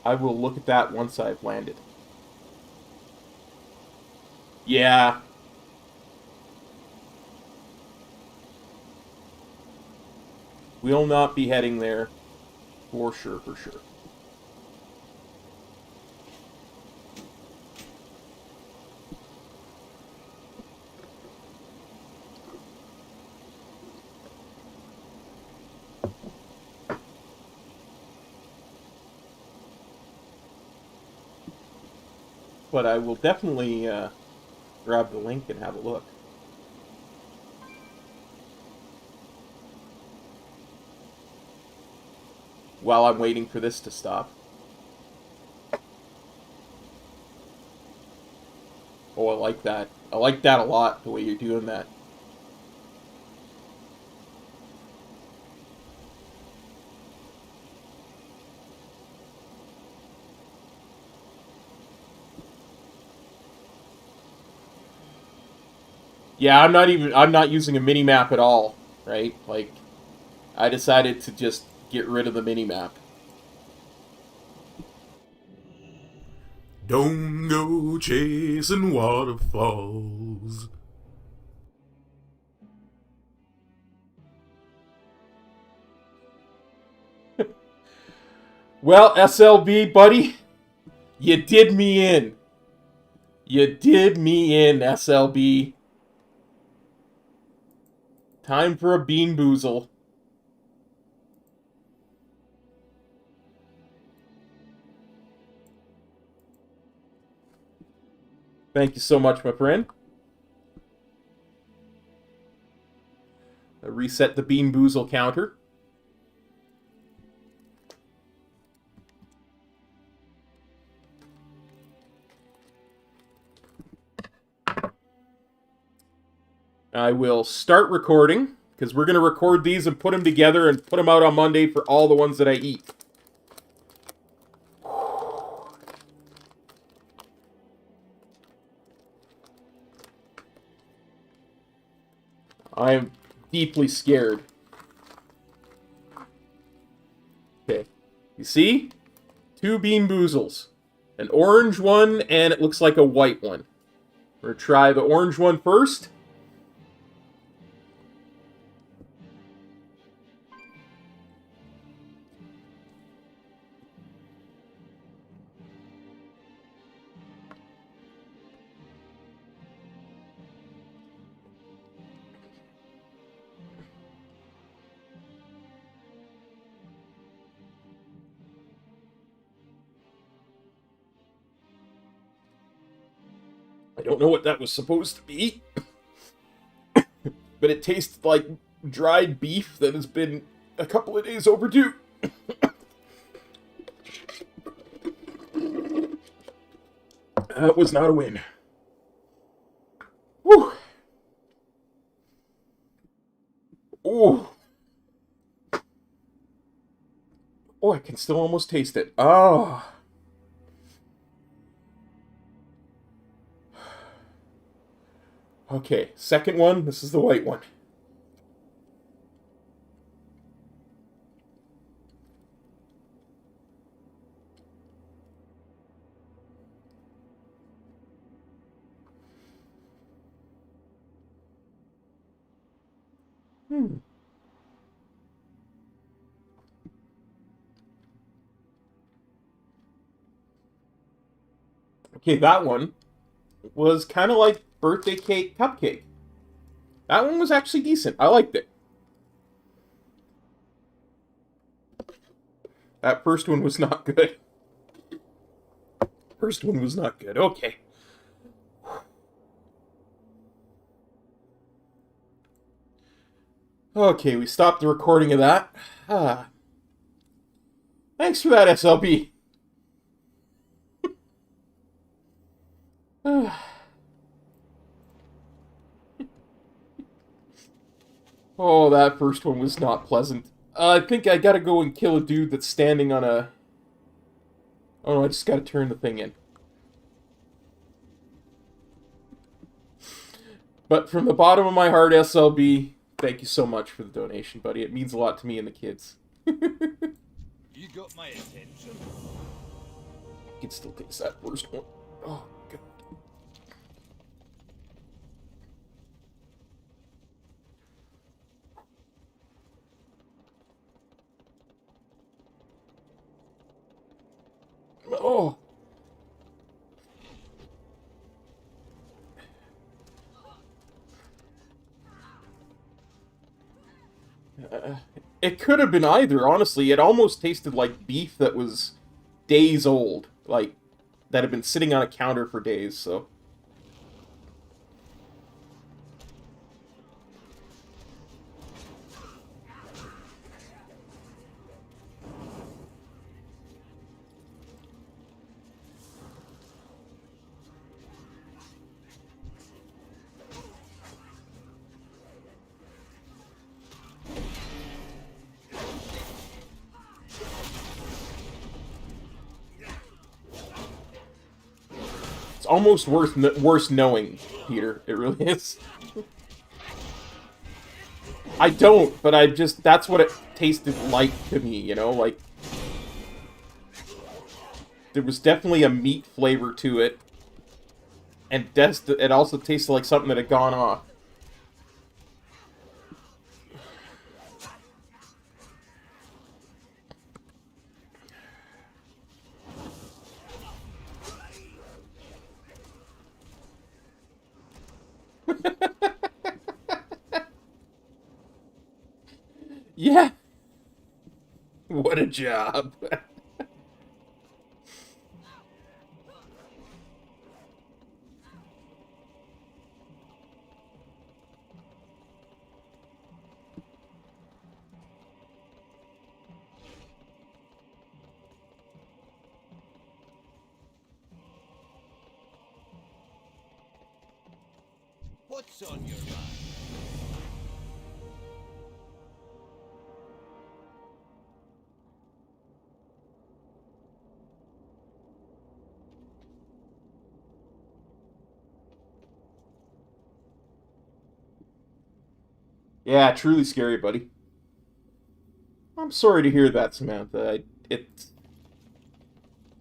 I will look at that once I've landed. Yeah. We'll not be heading there. For sure, for sure. But I will definitely grab the link and have a look. While I'm waiting for this to stop. Oh, I like that. I like that a lot, the way you're doing that. Yeah, I'm not using a mini-map at all, right? Like, I decided to just get rid of the mini-map. Don't go chasing waterfalls. Well, SLB, buddy, you did me in. You did me in, SLB. Time for a bean boozle. Thank you so much, my friend. I reset the bean boozle counter. I will start recording, because we're going to record these and put them together and put them out on Monday for all the ones that I eat. I am deeply scared. Okay. You see? 2 bean boozles. An orange one, and it looks like a white one. We're going to try the orange one first. I don't know what that was supposed to be, but it tasted like dried beef that has been a couple of days overdue. That was not a win. Whew. Ooh. Oh, I can still almost taste it. Oh. Okay, second one. This is the white one. Okay, that one was kind of like birthday cake cupcake. That one was actually decent. I liked it. That first one was not good. First one was not good. Okay. Okay, we stopped the recording of that. Thanks for that, SLB. Oh, that first one was not pleasant. I think I gotta go and kill a dude that's standing on a... Oh no, I just gotta turn the thing in. But from the bottom of my heart, SLB, thank you so much for the donation, buddy. It means a lot to me and the kids. You got my attention. I can still taste that first one. Oh, God. Oh. It could have been either, honestly. It almost tasted like beef that was days old. Like, that had been sitting on a counter for days, so... It's almost worth knowing, Peter. It really is. I don't, but I just... That's what it tasted like to me, you know? Like... There was definitely a meat flavor to it. And it also tasted like something that had gone off. Yeah. What a job. What's on your mind? Yeah, truly scary, buddy. I'm sorry to hear that, Samantha.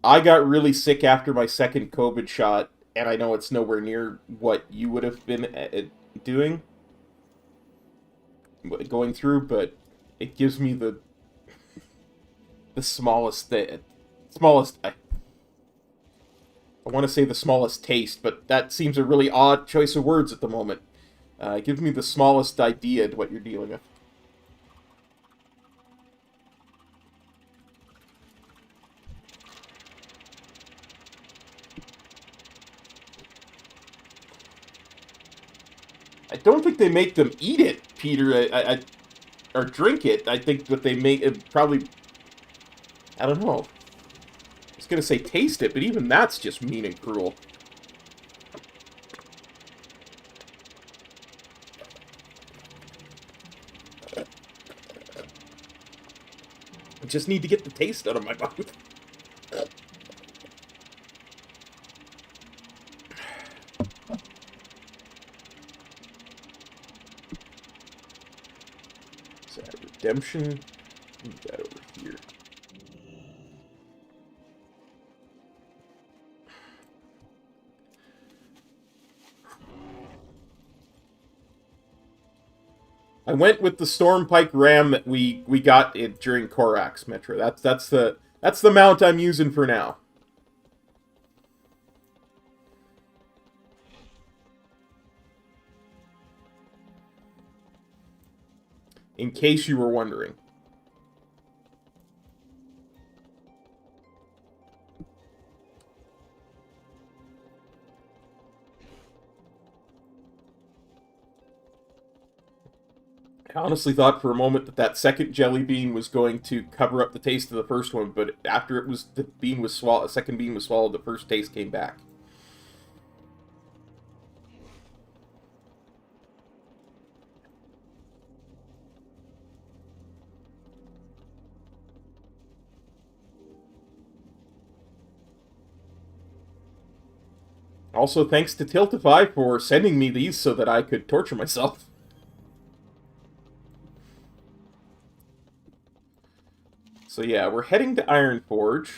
I got really sick after my second COVID shot, and I know it's nowhere near what you would have been going through, but it gives me the smallest I want to say the smallest taste, but that seems a really odd choice of words at the moment. It gives me the smallest idea of what you're dealing with. I don't think they make them eat it, Peter, or drink it. I think that they make it probably... I don't know. I was gonna say taste it, but even that's just mean and cruel. I just need to get the taste out of my mouth. Is that redemption? Move that over here. I went with the Stormpike Ram that we got it during Korax Metro. That's the mount I'm using for now. In case you were wondering. I honestly thought for a moment that that second jelly bean was going to cover up the taste of the first one, but after it was the bean was swallowed, the second bean was swallowed, the first taste came back. Also, thanks to Tiltify for sending me these so that I could torture myself. So yeah, we're heading to Ironforge.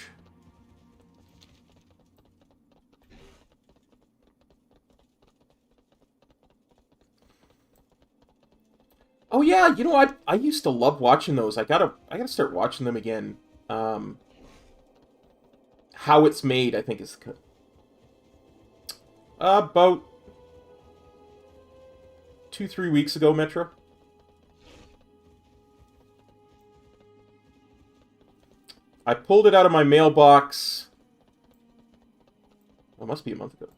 Oh yeah, you know what? I used to love watching those. I gotta start watching them again. How It's Made, I think is about 2-3 weeks ago, Metro. I pulled it out of my mailbox. Well, it must be a month ago.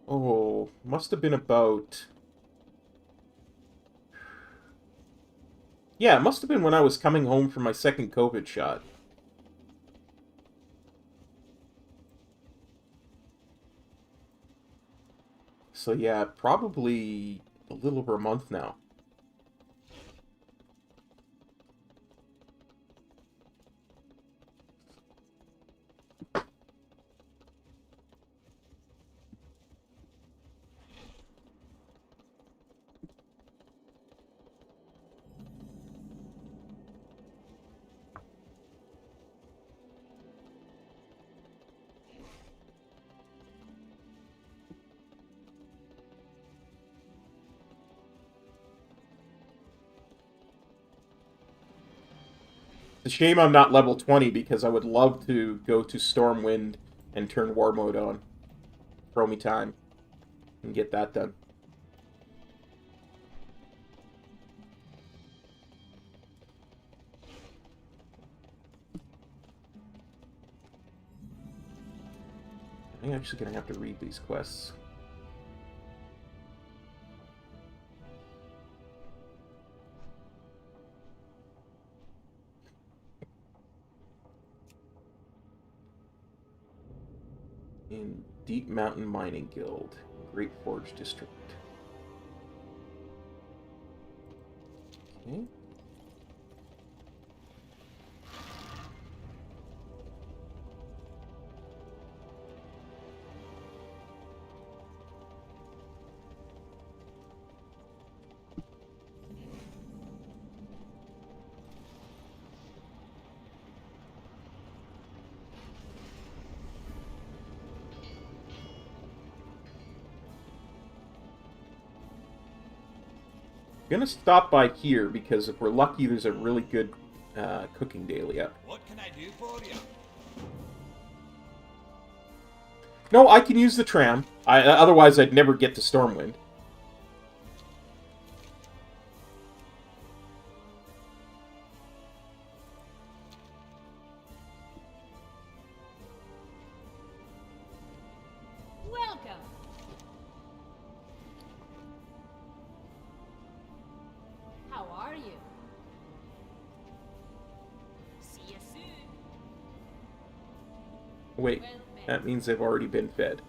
Oh, must have been about... Yeah, it must have been when I was coming home from my second COVID shot. So yeah, probably a little over a month now. It's a shame I'm not level 20 because I would love to go to Stormwind and turn War Mode on. Throw me time and get that done. I'm actually going to have to read these quests. In Deep Mountain Mining Guild, Great Forge District. Okay. Gonna stop by here because if we're lucky, there's a really good cooking daily up. What can I do for you? No, I can use the tram. Otherwise, I'd never get to Stormwind. Welcome. How are you? See you soon. Wait, Well met. that means they've already been fed.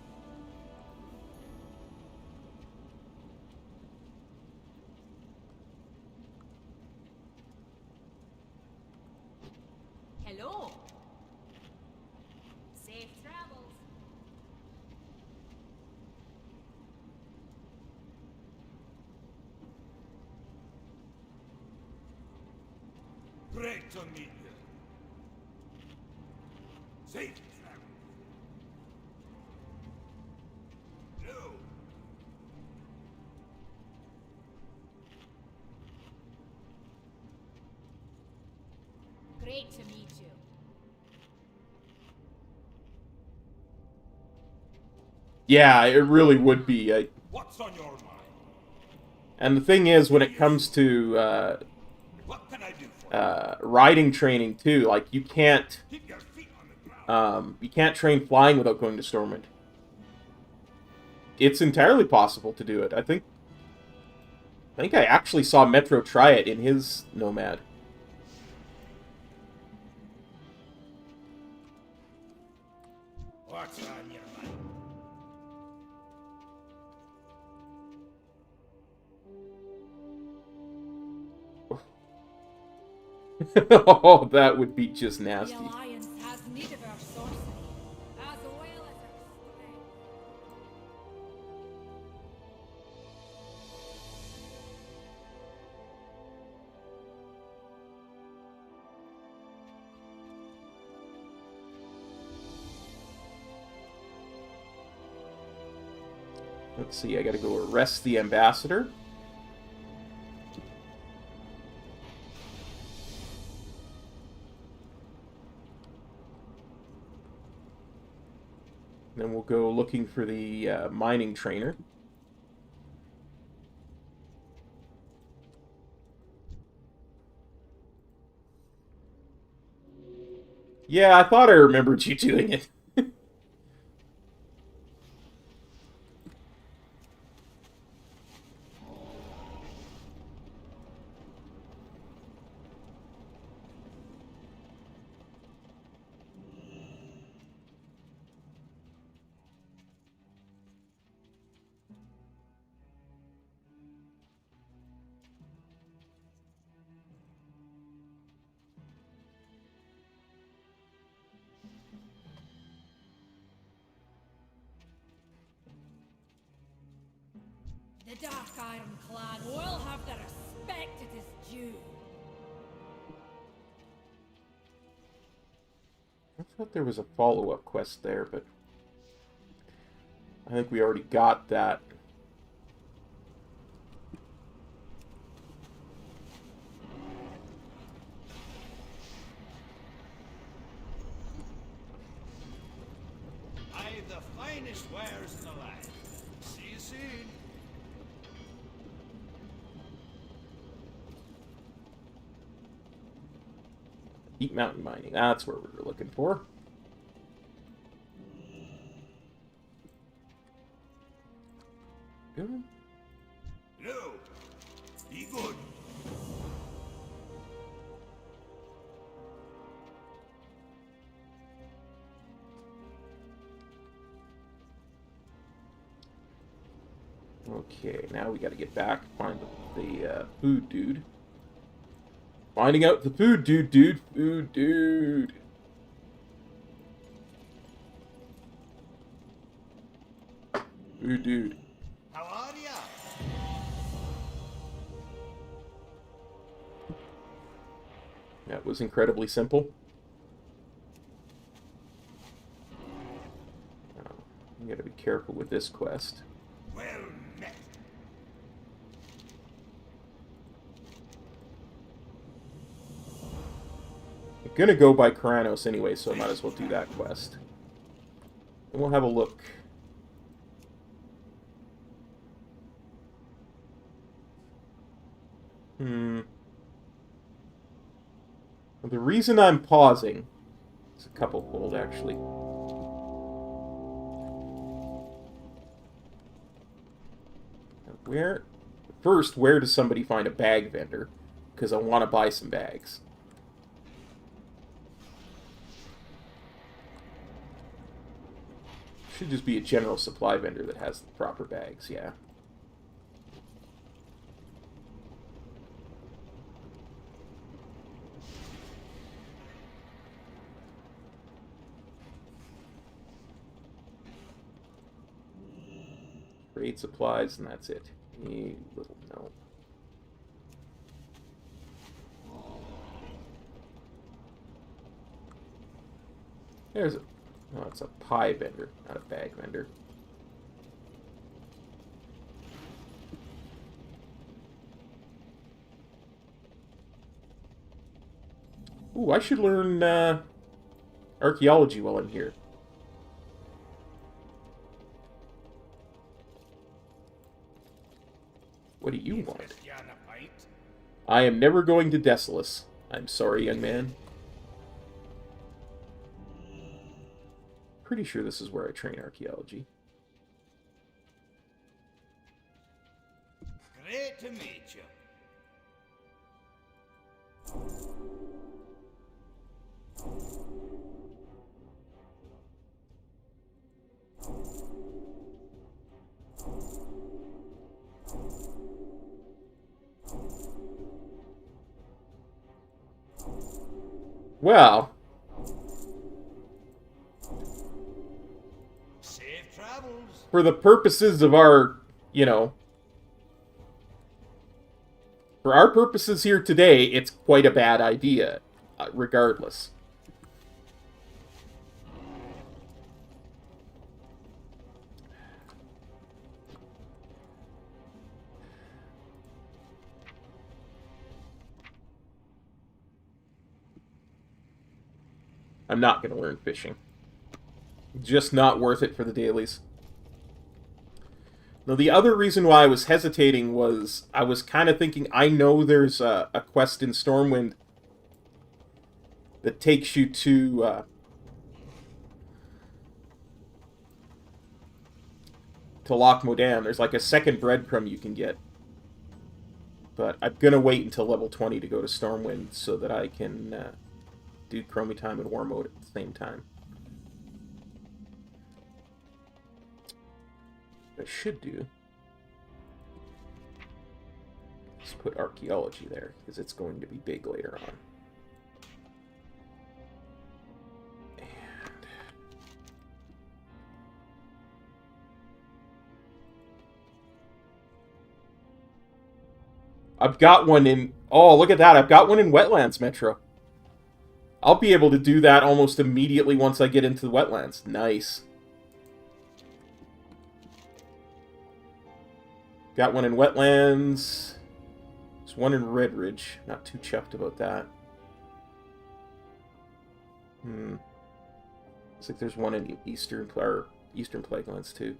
Hello. Safe travels. Great to meet you. Safe travel. No. Great to meet you. Yeah, it really would be. What's on your mind? And the thing is, when it comes to What can I do for riding training too, like you can't you? Keep your feet on the ground. you can't train flying without going to Stormwind. it's entirely possible to do it. I think I actually saw Metro try it in his Nomad. What's on your mind? Oh, that would be just nasty. The Alliance has need of our sorcery, as well as our strength. Let's see, I gotta go arrest the ambassador. Then we'll go looking for the mining trainer. Yeah, I thought I remembered you doing it. The Dark Ironclad will have the respect it is due. I thought there was a follow-up quest there, but I think we already got that. I've the finest wares in the land. See you soon. Deep mountain mining. That's where we were looking for. Good. No. Be good. Okay, now we gotta get back, find the food dude. Finding out the food dude. Food dude. Food dude. How are ya? That was incredibly simple. You gotta be careful with this quest. Well met. I'm gonna go by Karanos anyway, so I might as well do that quest. And we'll have a look. Well, the reason I'm pausing is a couple-fold, actually. Where does somebody find a bag vendor? Because I want to buy some bags. Should just be a general supply vendor that has the proper bags, yeah. Trade supplies, and that's it. A little no. There's a... Oh, it's a pie vendor, not a bag vendor. Ooh, I should learn archaeology while I'm here. What do you want? I am never going to Desolus. I'm sorry, young man. Pretty sure this is where I train archaeology. Great to meet you. Well, Safe travels. for the purposes of our, you know, for our purposes here today, it's quite a bad idea, regardless. I'm not going to learn fishing. Just not worth it for the dailies. Now, the other reason why I was hesitating was I was kind of thinking, I know there's a quest in Stormwind that takes you to Loch Modan. There's like a second breadcrumb you can get. But I'm going to wait until level 20 to go to Stormwind so that I can do Chromie Time and War Mode at the same time. What I should do is put Archaeology there, because it's going to be big later on. And I've got one in... Oh, look at that. I've got one in Wetlands Metro. I'll be able to do that almost immediately once I get into the Wetlands. Nice. Got one in Wetlands. There's one in Redridge. Not too chuffed about that. Looks like there's one in Eastern Plaguelands too.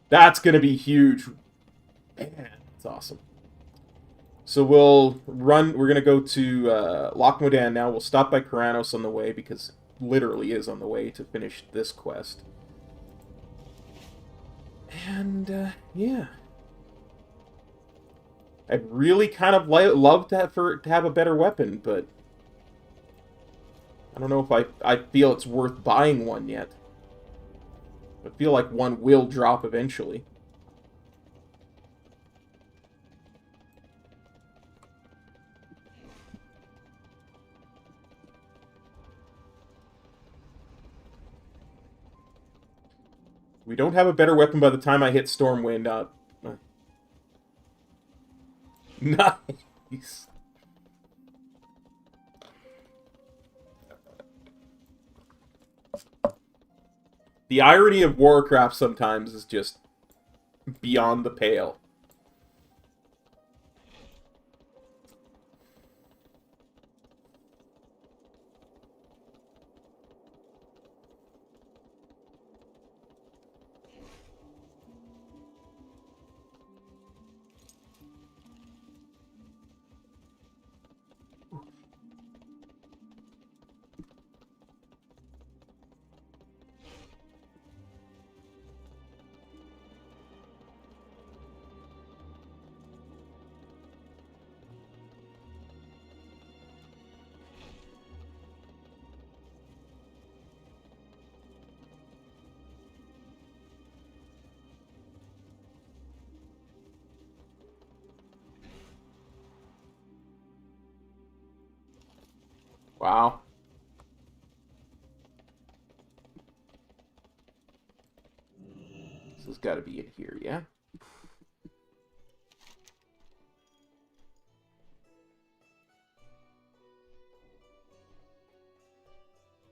That's gonna be huge. Man, that's awesome. So we're gonna go to Loch Modan now. We'll stop by Karanos on the way, because it literally is on the way to finish this quest. And, yeah. I'd really kind of love to have a better weapon, but I don't know if I feel it's worth buying one yet. I feel like one will drop eventually. We don't have a better weapon by the time I hit Stormwind. Nice. The irony of Warcraft sometimes is just beyond the pale. Wow. This has got to be in here, yeah?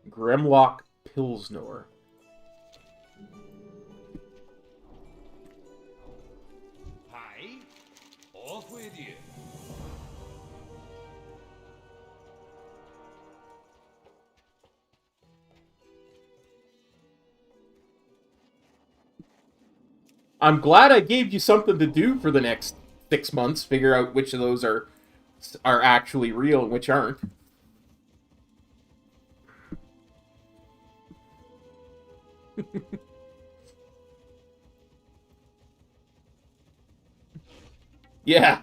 Grimlock Pilsnor. Hi, off with you. I'm glad I gave you something to do for the next 6 months. Figure out which of those are actually real and which aren't. Yeah.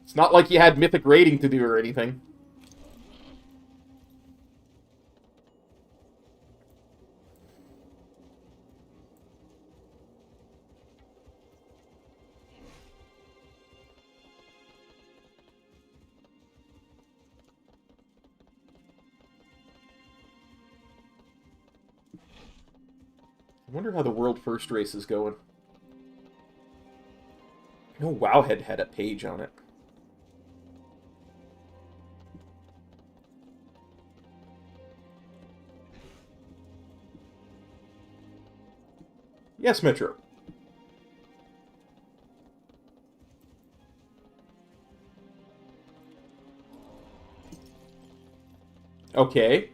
It's not like you had mythic raiding to do or anything. I wonder how the world first race is going. I know Wowhead had a page on it. Yes, Metro. Okay.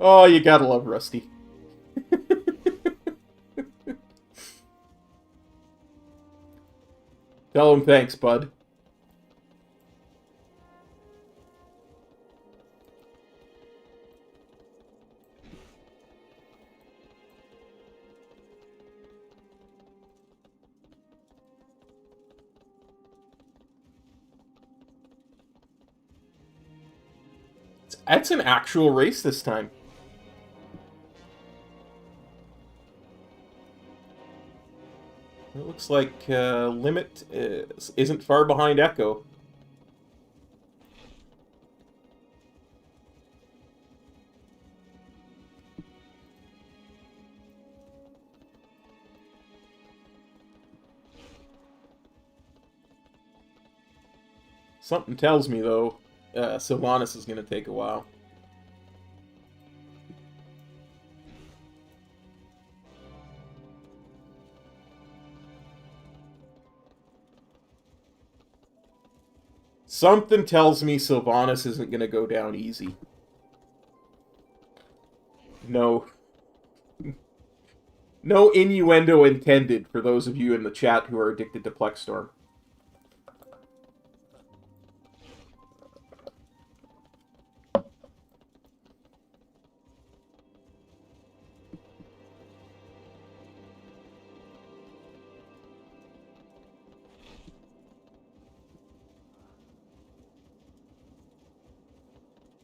Oh, you gotta love Rusty. Tell him thanks, bud. That's an actual race this time. It looks like Limit isn't far behind Echo. Something tells me, though, Sylvanas is going to take a while. Something tells me Sylvanas isn't going to go down easy. No. No innuendo intended for those of you in the chat who are addicted to Plexstorm.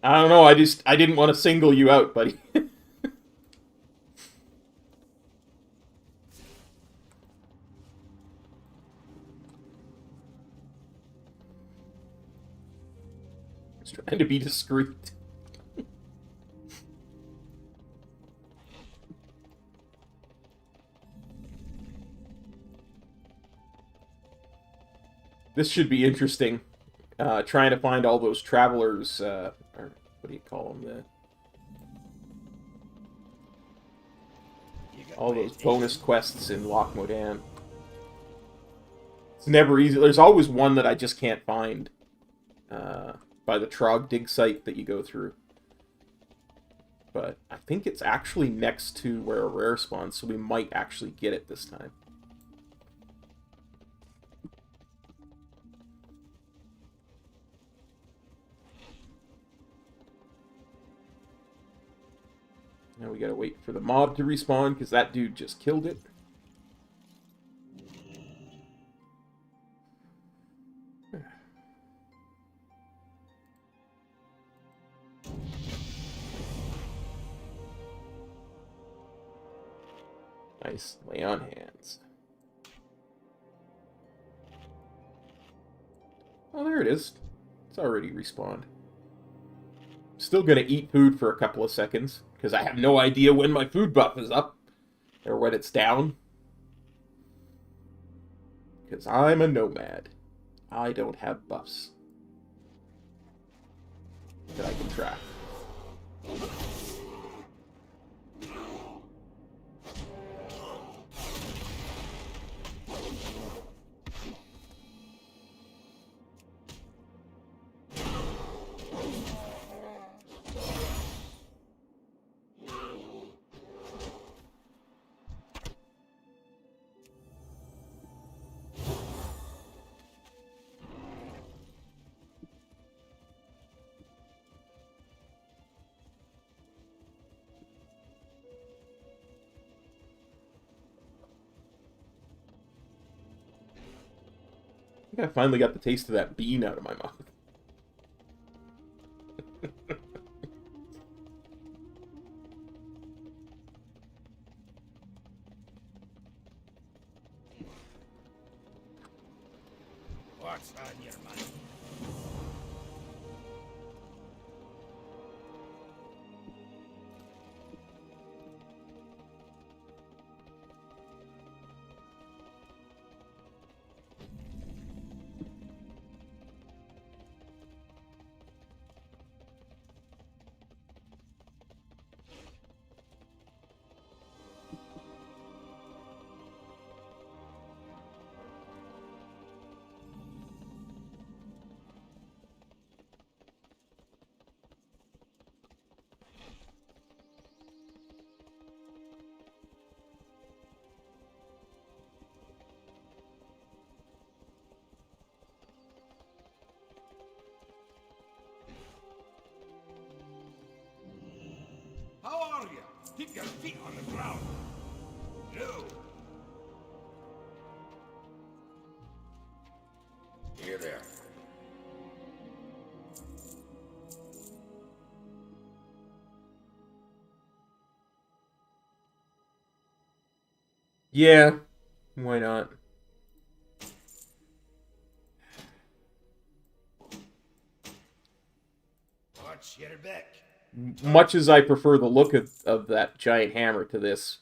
I don't know, I didn't want to single you out, buddy. Just trying to be discreet. This should be interesting. Trying to find all those travelers, or what do you call them? All those bonus quests in Loch Modan. It's never easy. There's always one that I just can't find by the Trog dig site that you go through. But I think it's actually next to where a rare spawns, so we might actually get it this time. Now we gotta wait for the mob to respawn, because that dude just killed it. Nice. Lay on hands. Oh, there it is. It's already respawned. Still gonna eat food for a couple of seconds, because I have no idea when my food buff is up, or when it's down. Because I'm a nomad. I don't have buffs that I can track. think I finally got the taste of that bean out of my mouth. What's on your mind? How are you? Keep your feet on the ground. No. Here there. Yeah, why not? Watch your back. Much as I prefer the look of that giant hammer to this,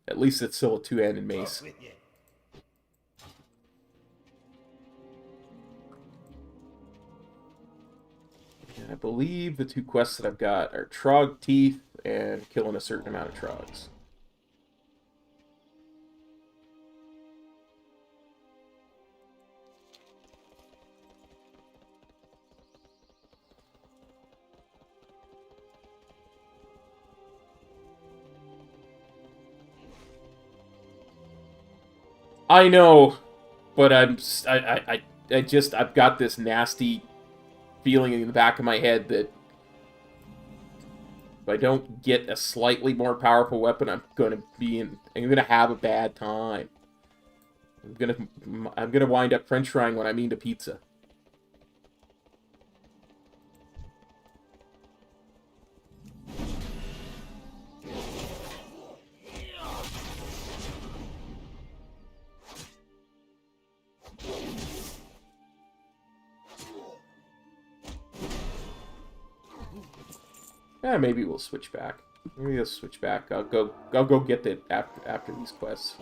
at least it's still a two-handed mace. Off with you. And I believe the two quests that I've got are Trog Teeth and killing a certain amount of Trogs. I know, but I've got this nasty feeling in the back of my head that if I don't get a slightly more powerful weapon, I'm gonna have a bad time. I'm gonna wind up French frying what I mean to pizza. Yeah, maybe we'll switch back. Maybe we'll switch back. I'll go get it after these quests.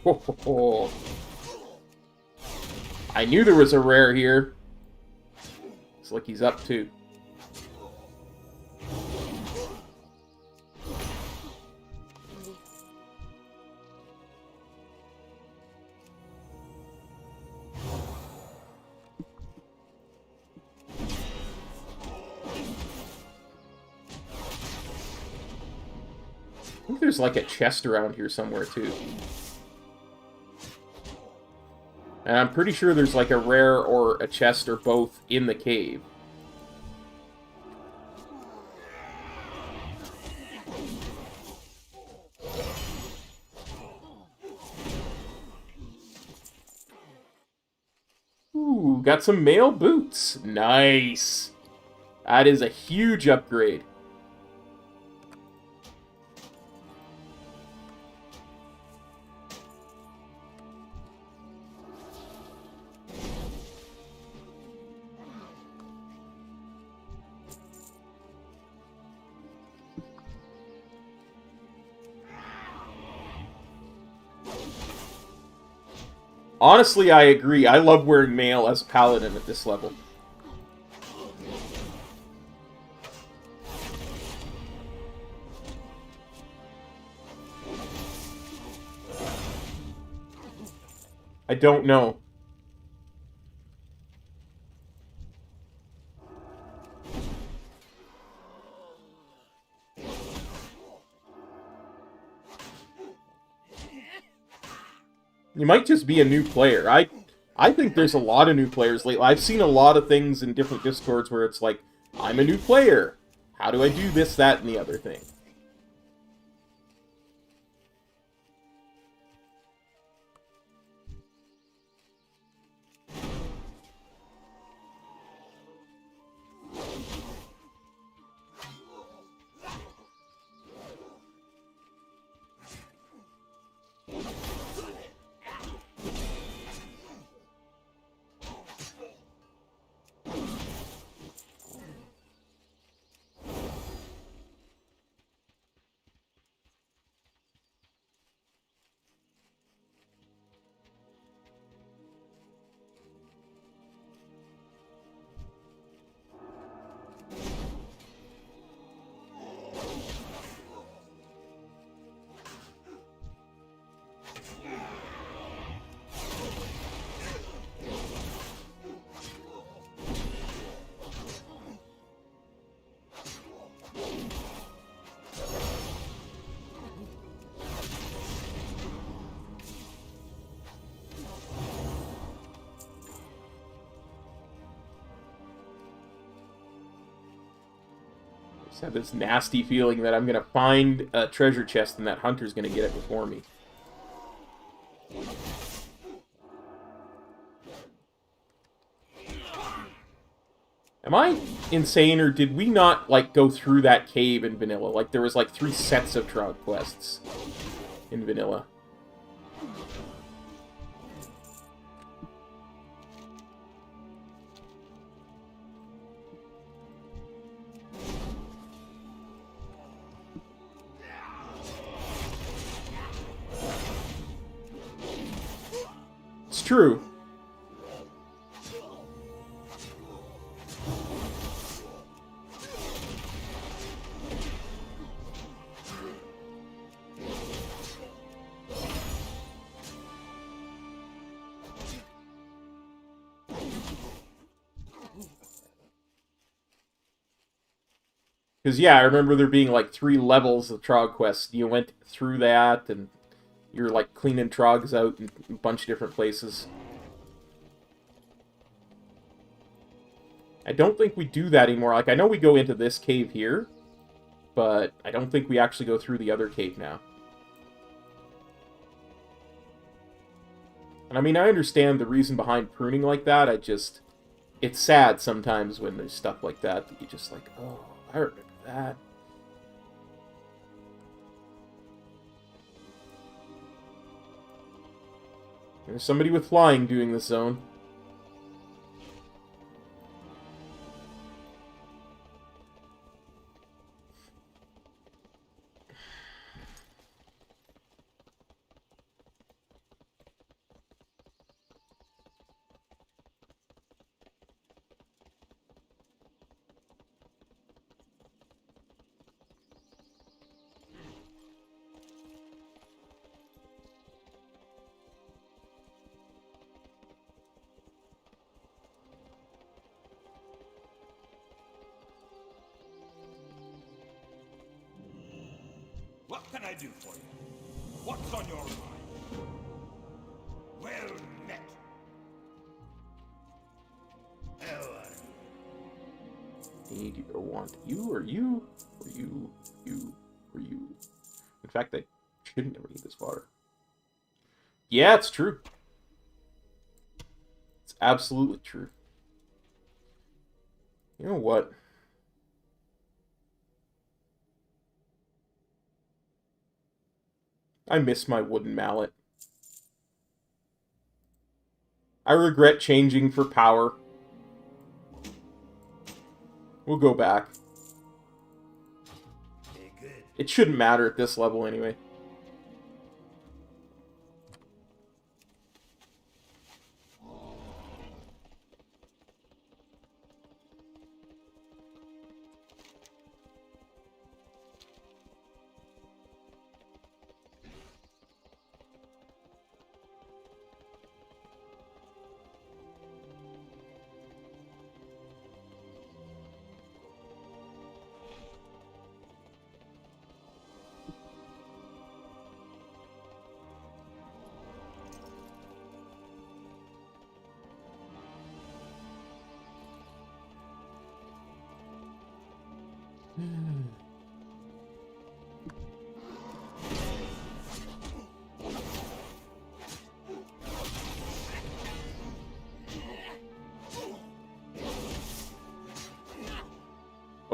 Ho, ho, ho. I knew there was a rare here. It's like he's up too. I think there's like a chest around here somewhere too. And I'm pretty sure there's like a rare or a chest or both in the cave. Ooh, got some mail boots. Nice. That is a huge upgrade. Honestly, I agree. I love wearing mail as a paladin at this level. I don't know. You might just be a new player. I think there's a lot of new players lately. I've seen a lot of things in different Discords where it's like, I'm a new player. How do I do this, that, and the other thing? I have this nasty feeling that I'm going to find a treasure chest and that hunter's going to get it before me. Am I insane, or did we not, like, go through that cave in vanilla? Like, there was, like, 3 sets of Trog quests in vanilla. It's true. Because, yeah, I remember there being, like, 3 levels of Trog quests. You went through that, and you're, like, cleaning Trogs out in a bunch of different places. I don't think we do that anymore. Like, I know we go into this cave here, but I don't think we actually go through the other cave now. And I mean, I understand the reason behind pruning like that. It's sad sometimes when there's stuff like that you just like, oh, I remember that. There's somebody with flying doing this zone. What can I do for you? What's on your mind? Well met. How are you? Need or want you, or you, or you, or you. In fact, I shouldn't ever need this water. Yeah, it's true. It's absolutely true. You know what? I miss my wooden mallet. I regret changing for power. We'll go back. Very good. It shouldn't matter at this level anyway.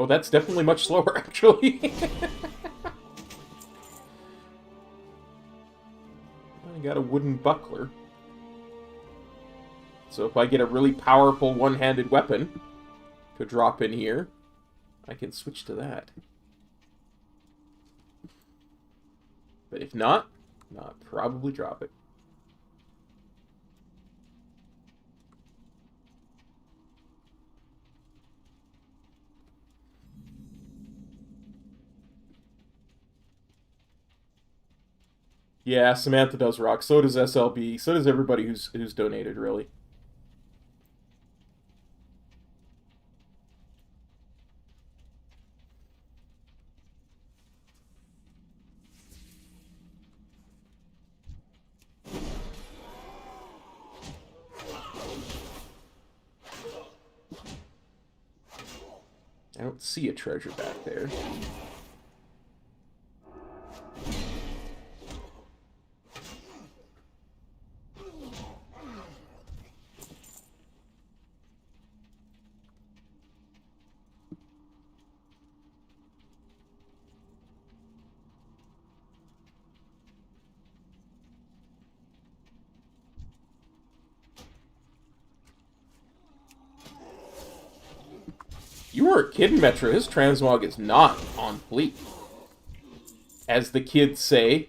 Oh, that's definitely much slower, actually. I got a wooden buckler. So if I get a really powerful one-handed weapon to drop in here, I can switch to that. But if not, I'll probably drop it. Yeah, Samantha does rock. So does SLB. So does everybody who's donated, really. I don't see a treasure back there. You weren't kidding, Metro. His transmog is not on fleek. As the kids say.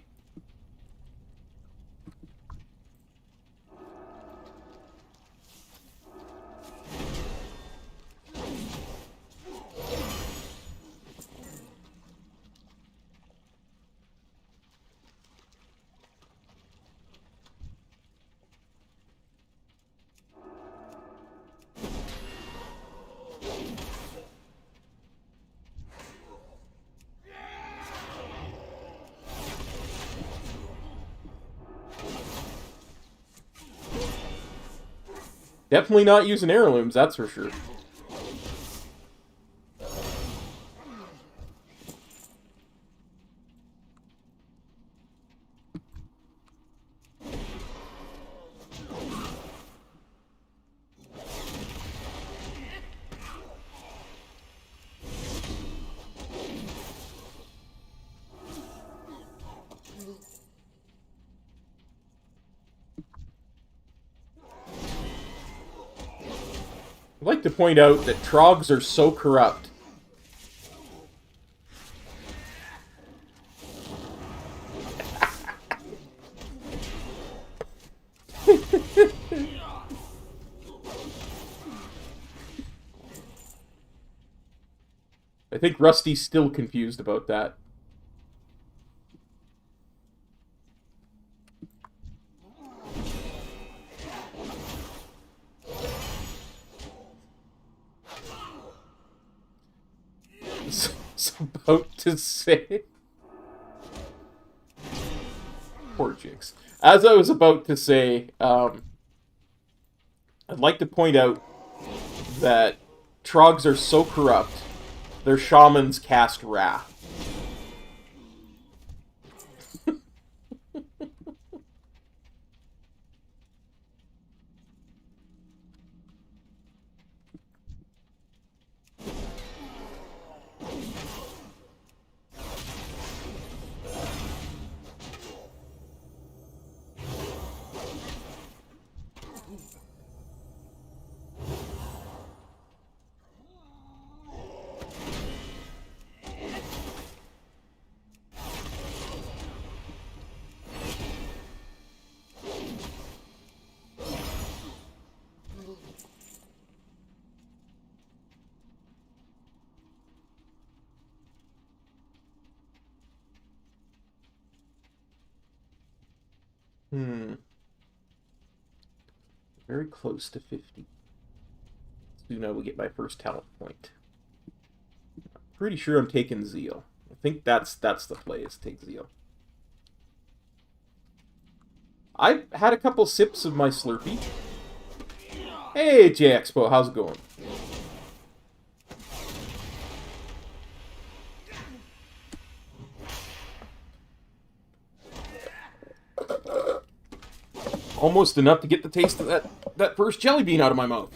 Definitely not using heirlooms, that's for sure. I'd like to point out that trogs are so corrupt. I think Rusty's still confused about that. About to say. Poor Jinx. As I was about to say, I'd like to point out that trogs are so corrupt, their shamans cast wrath. Very close to 50. Soon I will get my first talent point. I'm pretty sure I'm taking Zeal. I think that's the play, is take Zeal. I've had a couple sips of my Slurpee. Hey, J-Expo, how's it going? Almost enough to get the taste of that first jelly bean out of my mouth.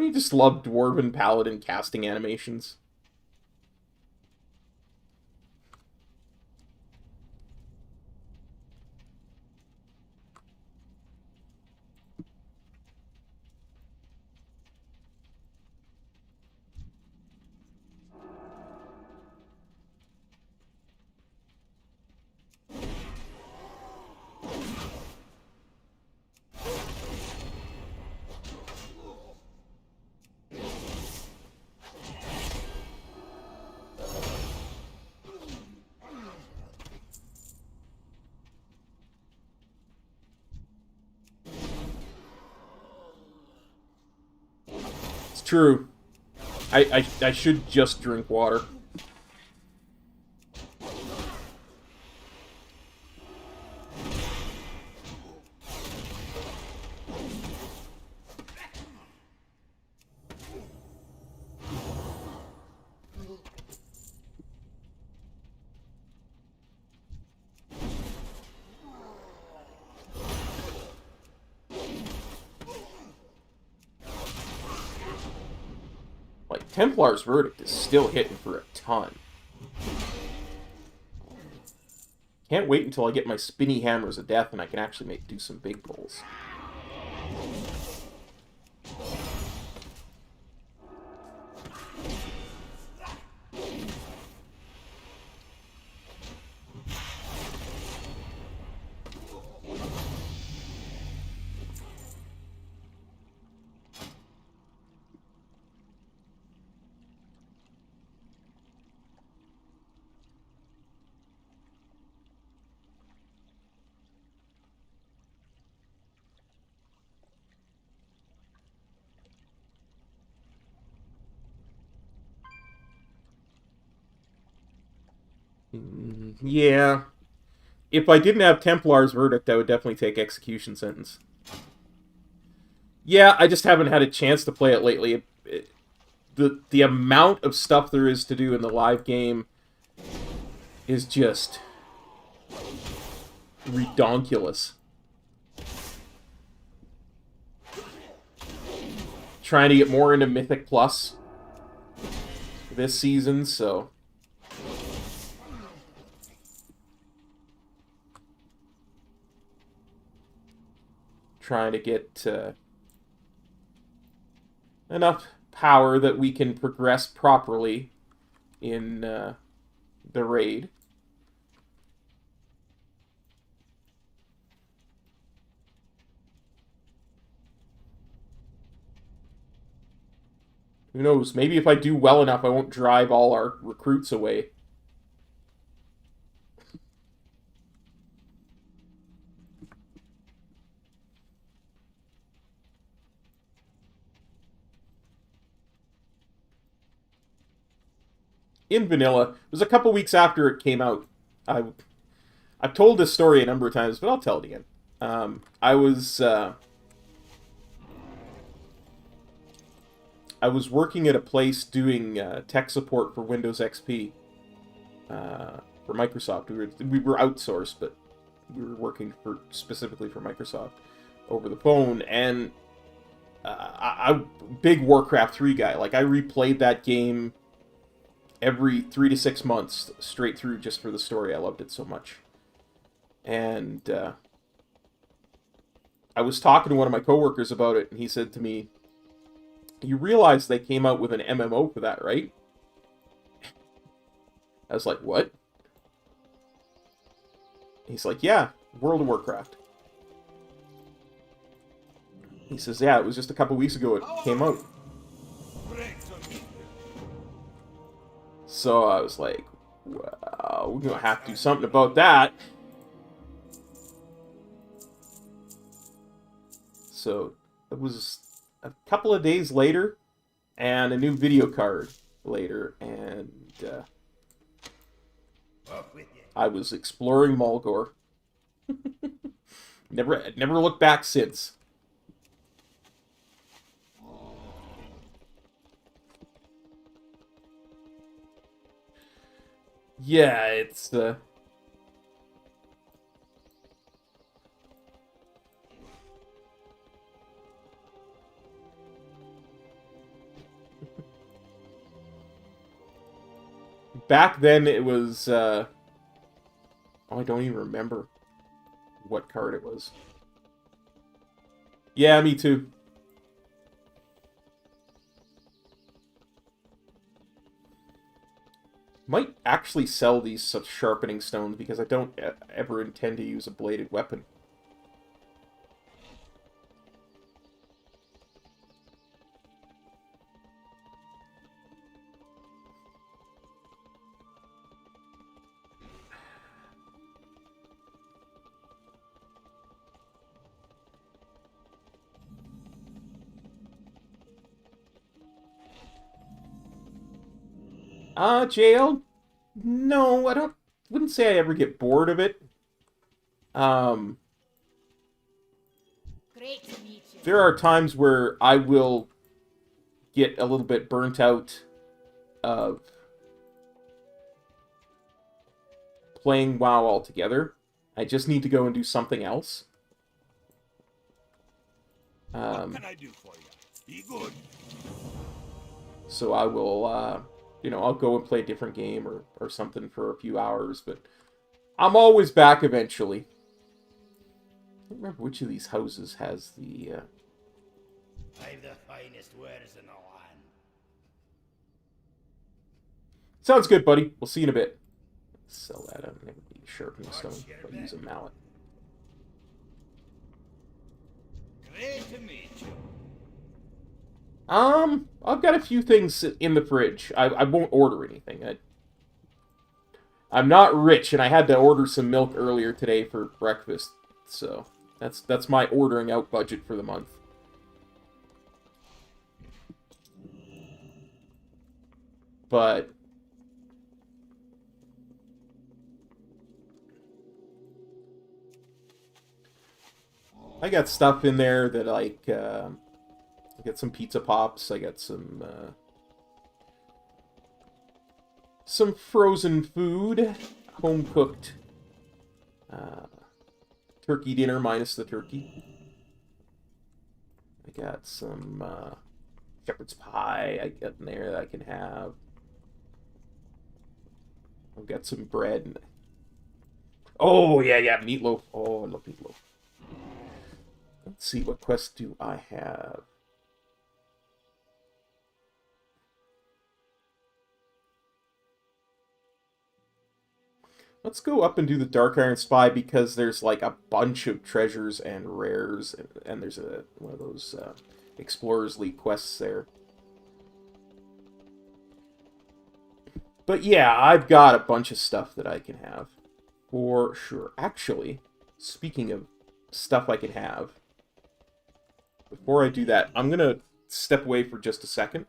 Don't you just love Dwarven Paladin casting animations? True. I should just drink water. Like, Templar's Verdict is still hitting for a ton. Can't wait until I get my spinny hammers of death and I can actually do some big pulls. Yeah. If I didn't have Templar's Verdict, I would definitely take Execution Sentence. Yeah, I just haven't had a chance to play it lately. The amount of stuff there is to do in the live game is just redonkulous. Trying to get more into Mythic Plus this season, so... Trying to get enough power that we can progress properly in the raid. Who knows? Maybe if I do well enough, I won't drive all our recruits away. In vanilla, it was a couple weeks after it came out. I've told this story a number of times, but I'll tell it again. I was working at a place doing tech support for Windows XP for Microsoft. We were outsourced, but we were working specifically for Microsoft over the phone. And I'm a big Warcraft 3 guy. Like, I replayed that game every 3 to 6 months straight through just for the story. I loved it so much. And I was talking to one of my coworkers about it, and he said to me, "You realize they came out with an MMO for that, right?" I was like, "What?" He's like, "Yeah, World of Warcraft." He says, "Yeah, it was just a couple weeks ago it came out." So I was like, well, we're going to have to do something about that. So it was a couple of days later, and a new video card later, and I was exploring Mulgore. Never looked back since. Yeah, it's back then it was, oh, I don't even remember what card it was. Yeah, me too. Might actually sell these such sharpening stones because I don't ever intend to use a bladed weapon. Jail? No, wouldn't say I ever get bored of it. Great to meet you. There are times where I will get a little bit burnt out of playing WoW altogether. I just need to go and do something else. What can I do for you? Be good. So I will, you know, I'll go and play a different game or something for a few hours, but I'm always back eventually. I don't remember which of these houses has the, I've the finest wares in the land. Sounds good, buddy. We'll see you in a bit. Sell that. I'm going to need a sharpening stone. I'll use a mallet. Great to meet you. I've got a few things in the fridge. I won't order anything. I'm not rich, and I had to order some milk earlier today for breakfast, so that's my ordering out budget for the month. But I got stuff in there that, like, I got some pizza pops, I got some frozen food, home-cooked turkey dinner minus the turkey. I got some shepherd's pie I got in there that I can have. I've got some bread. And... oh, yeah, meatloaf. Oh, I love meatloaf. Let's see, what quest do I have? Let's go up and do the Dark Iron Spy because there's like a bunch of treasures and rares, and there's one of those Explorers League quests there. But yeah, I've got a bunch of stuff that I can have, for sure. Actually, speaking of stuff I can have, before I do that, I'm going to step away for just a second.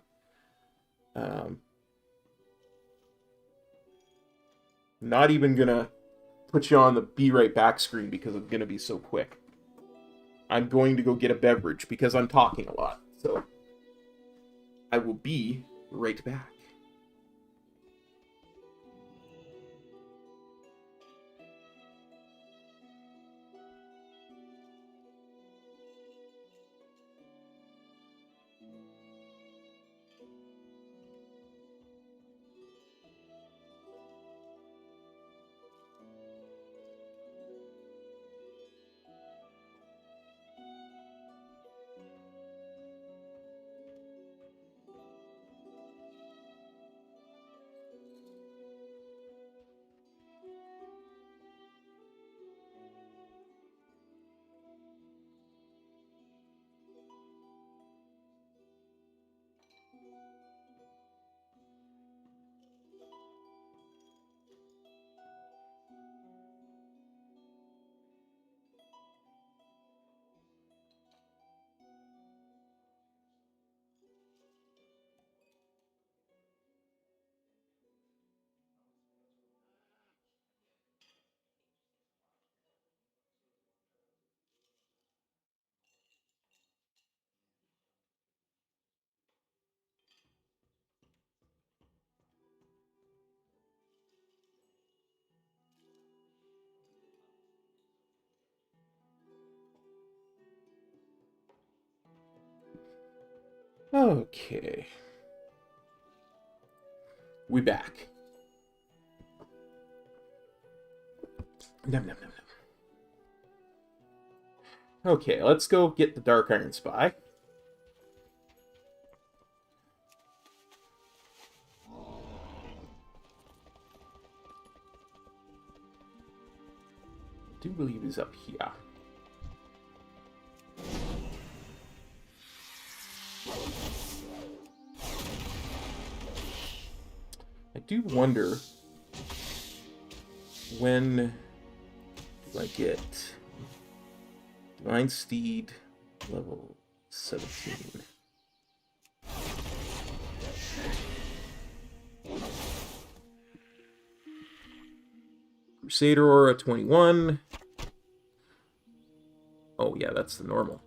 Not even going to put you on the be right back screen because it's going to be so quick. I'm going to go get a beverage because I'm talking a lot. So I will be right back. Okay. We back. Nom, nom, nom, nom. Okay, let's go get the Dark Iron Spy. I do believe he's up here. I do wonder when do I get Divine Steed level 17. Crusader Aura 21. Oh yeah, that's the normal.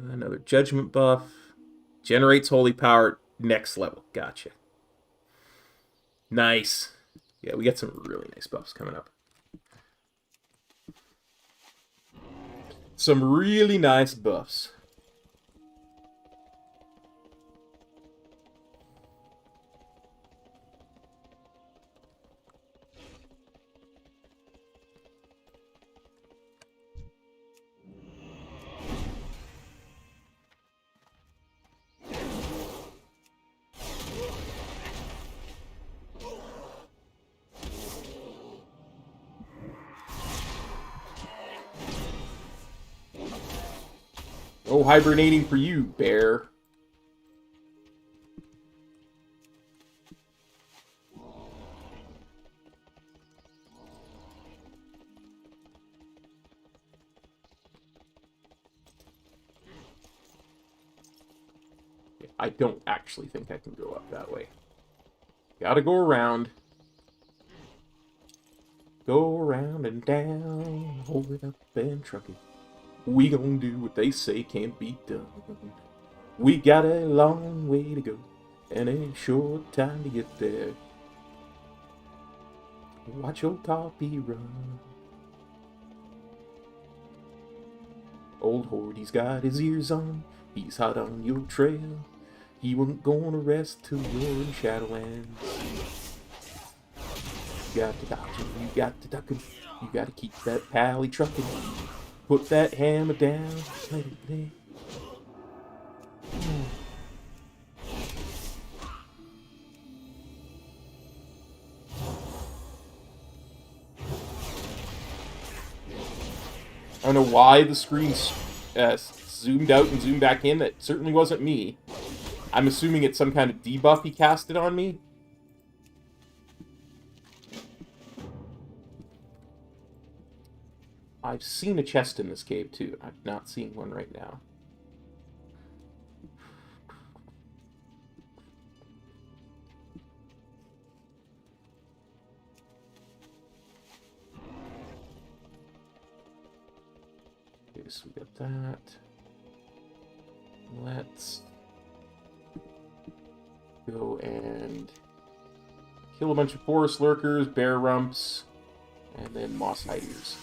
Another Judgment buff. Generates Holy Power next level. Gotcha. Nice. Yeah, we got some really nice buffs coming up. Some really nice buffs. Oh, hibernating for you, bear. I don't actually think I can go up that way. Gotta go around. Go around and down, hold it up and truck it. We gonna do what they say can't be done. We got a long way to go and a short time to get there. Watch your copy run. Old Horde, he's got his ears on. He's hot on your trail. He wasn't gonna rest till you're in Shadowlands. You got to dodge him, you got to duck him. You gotta keep that pally trucking. Put that hammer down, let it play. I don't know why the screen zoomed out and zoomed back in. That certainly wasn't me. I'm assuming it's some kind of debuff he casted on me. I've seen a chest in this cave, too. I'm not seeing one right now. Okay, so we got that. Let's go and kill a bunch of forest lurkers, bear rumps, and then moss hiders.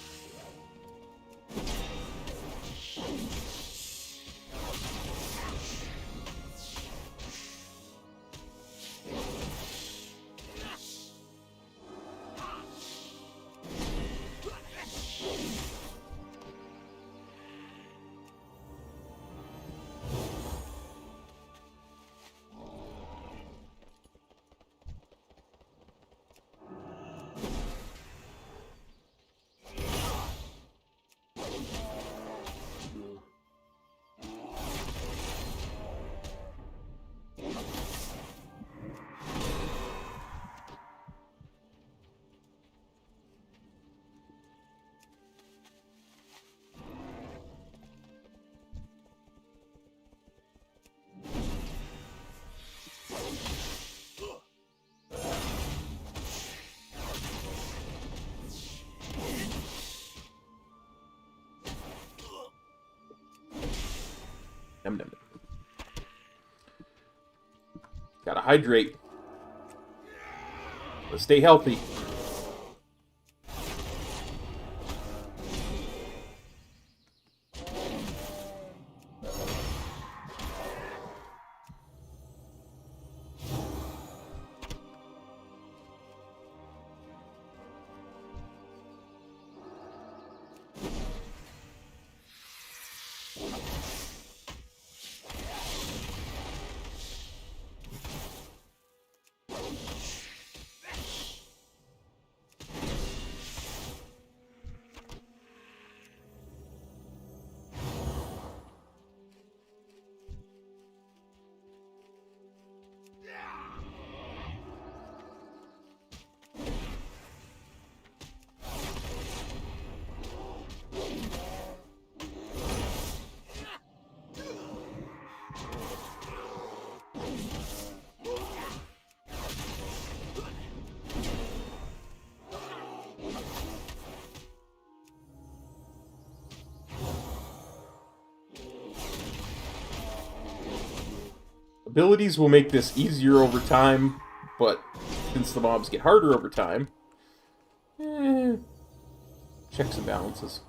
Num, num, num. Gotta hydrate. Let's stay healthy. Abilities will make this easier over time, but since the mobs get harder over time, checks and balances.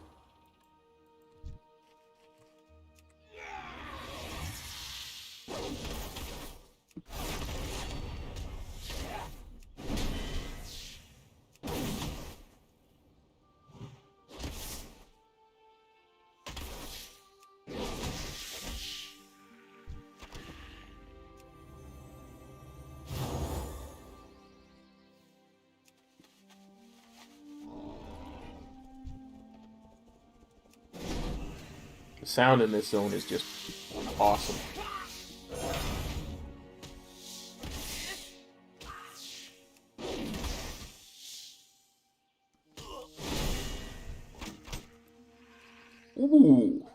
The sound in this zone is just awesome. Ooh.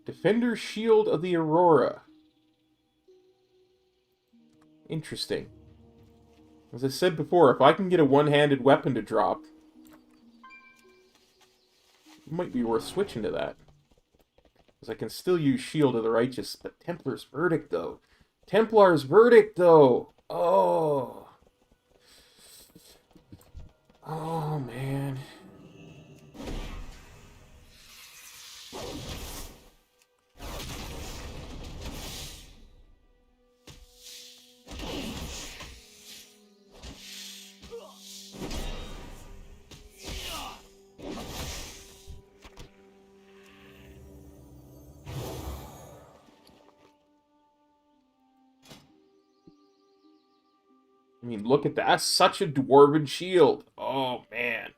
Defender's Shield of the Aurora. Interesting. As I said before, if I can get a one-handed weapon to drop, it might be worth switching to that. Because I can still use Shield of the Righteous, but Templar's Verdict, though. Templar's Verdict, though! Oh. Oh, man. I mean, look at that. That's such a dwarven shield. Oh, man.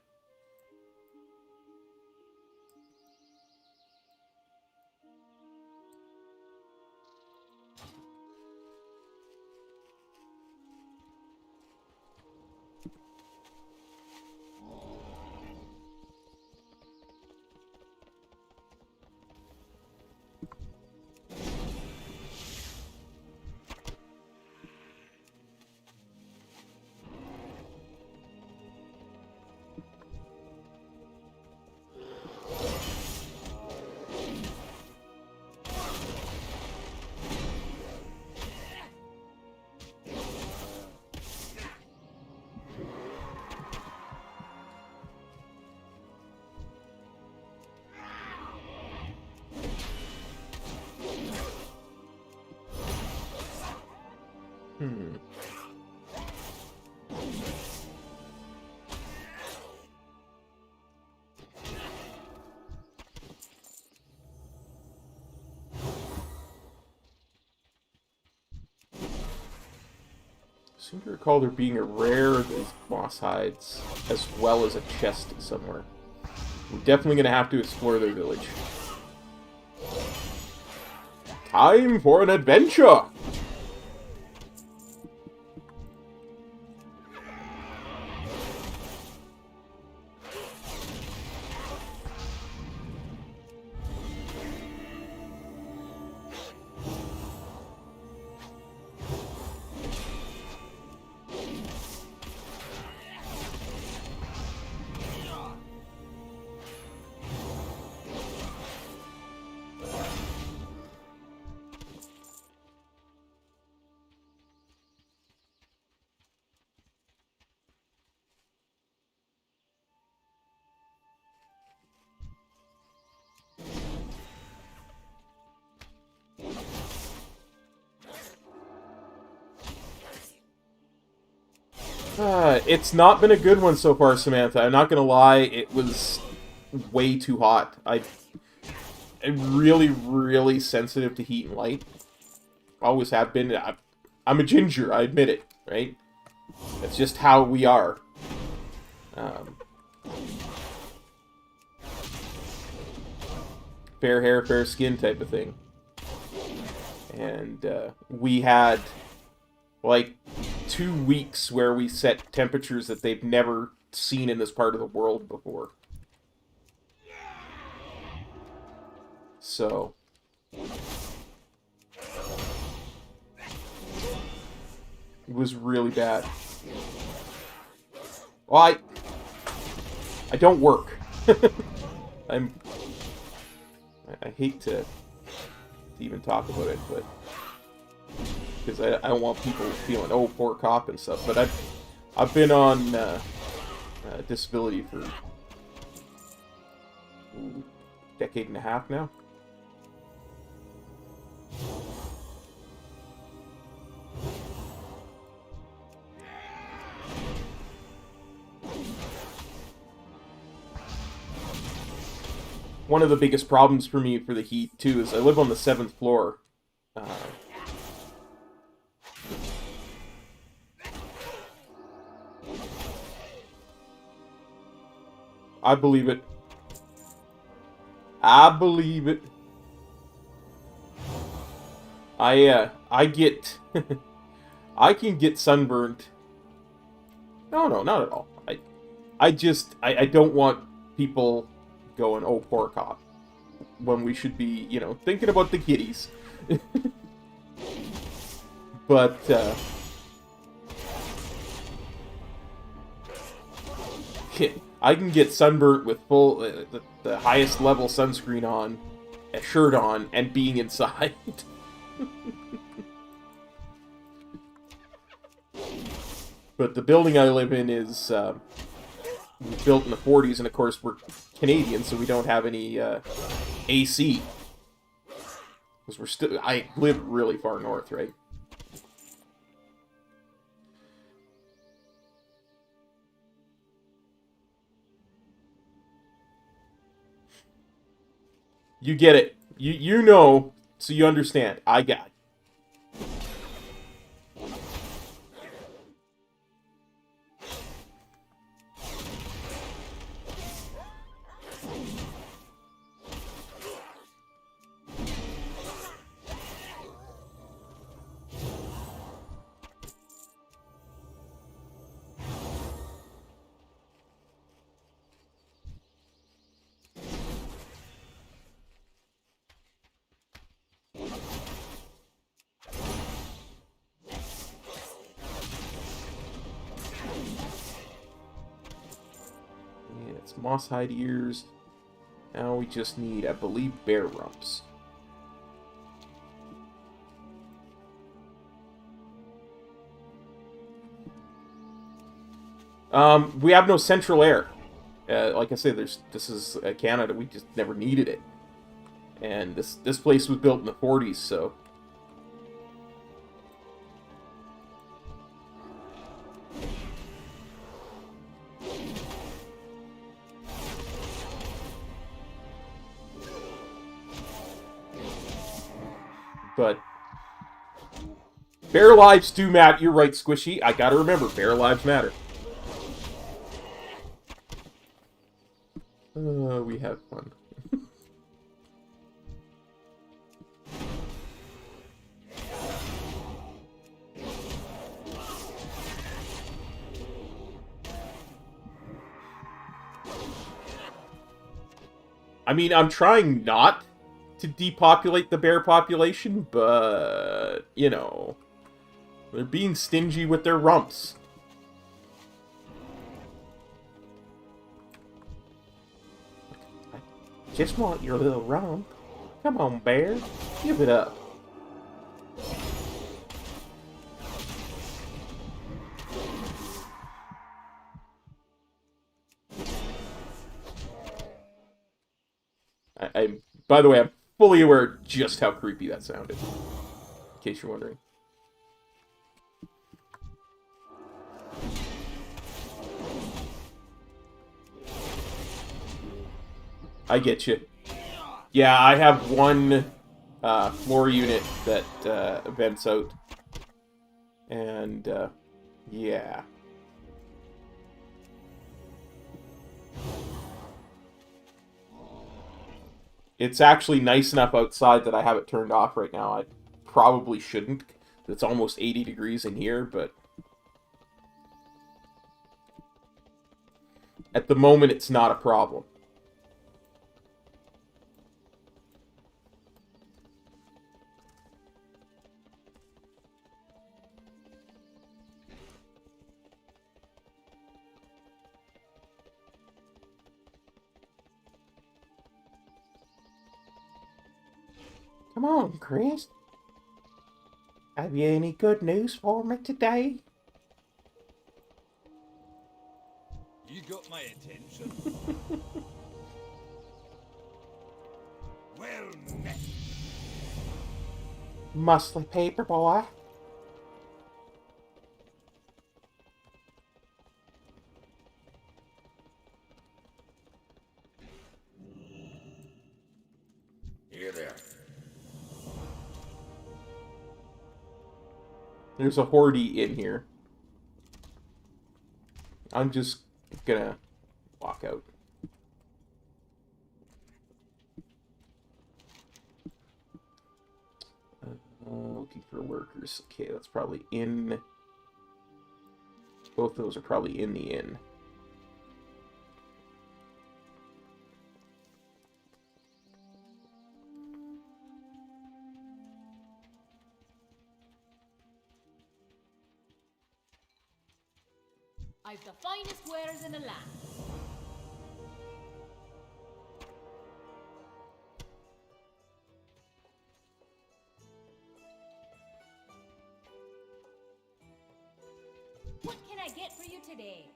I seem to recall there being a rare of these moss hides, as well as a chest somewhere. We're definitely going to have to explore their village. Time for an adventure! It's not been a good one so far, Samantha. I'm not gonna lie, it was way too hot. I'm really, really sensitive to heat and light. Always have been. I'm a ginger, I admit it, right? That's just how we are. Fair hair, fair skin type of thing. And we had like 2 weeks where we set temperatures that they've never seen in this part of the world before. So it was really bad. Well, I don't work. I hate to even talk about it, but because I don't want people feeling, oh, poor cop and stuff. But I've been on disability for a decade and a half now. One of the biggest problems for me for the heat, too, is I live on the 7th floor. I believe it. I believe it. I get... I can get sunburned. No, not at all. I don't want people going, oh, poor cop, when we should be, you know, thinking about the kiddies. But, I can get sunburnt with full, the highest level sunscreen on, a shirt on, and being inside. But the building I live in is, built in the 40s, and of course we're Canadian, so we don't have any AC. Because I live really far north, right? You get it. You know, so you understand. I got it. Moss hide ears. Now we just need, I believe, bear rumps. We have no central air. Like I said, this is Canada. We just never needed it, and this place was built in the 40s, so. But bear lives do matter. You're right, Squishy. I gotta remember, bear lives matter. We have fun. I mean, I'm trying not to depopulate the bear population, but, you know, they're being stingy with their rumps. I just want your little rump. Come on, bear. Give it up. By the way, I'm fully aware of just how creepy that sounded, in case you're wondering. I get you. Yeah, I have one floor unit that vents out. And, yeah. It's actually nice enough outside that I have it turned off right now. I probably shouldn't. It's almost 80 degrees in here, but at the moment it's not a problem. Come on, Chris. Have you any good news for me today? You got my attention. Well met. Muscly paper boy. Here there. There's a horde in here. I'm just gonna walk out. Looking for workers. Okay, that's probably in. Both those are probably in the inn. I've the finest wares in the land. What can I get for you today?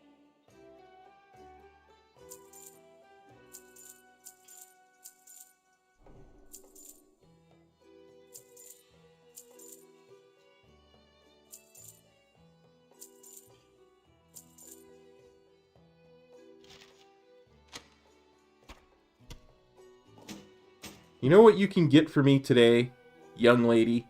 You know what you can get for me today, young lady?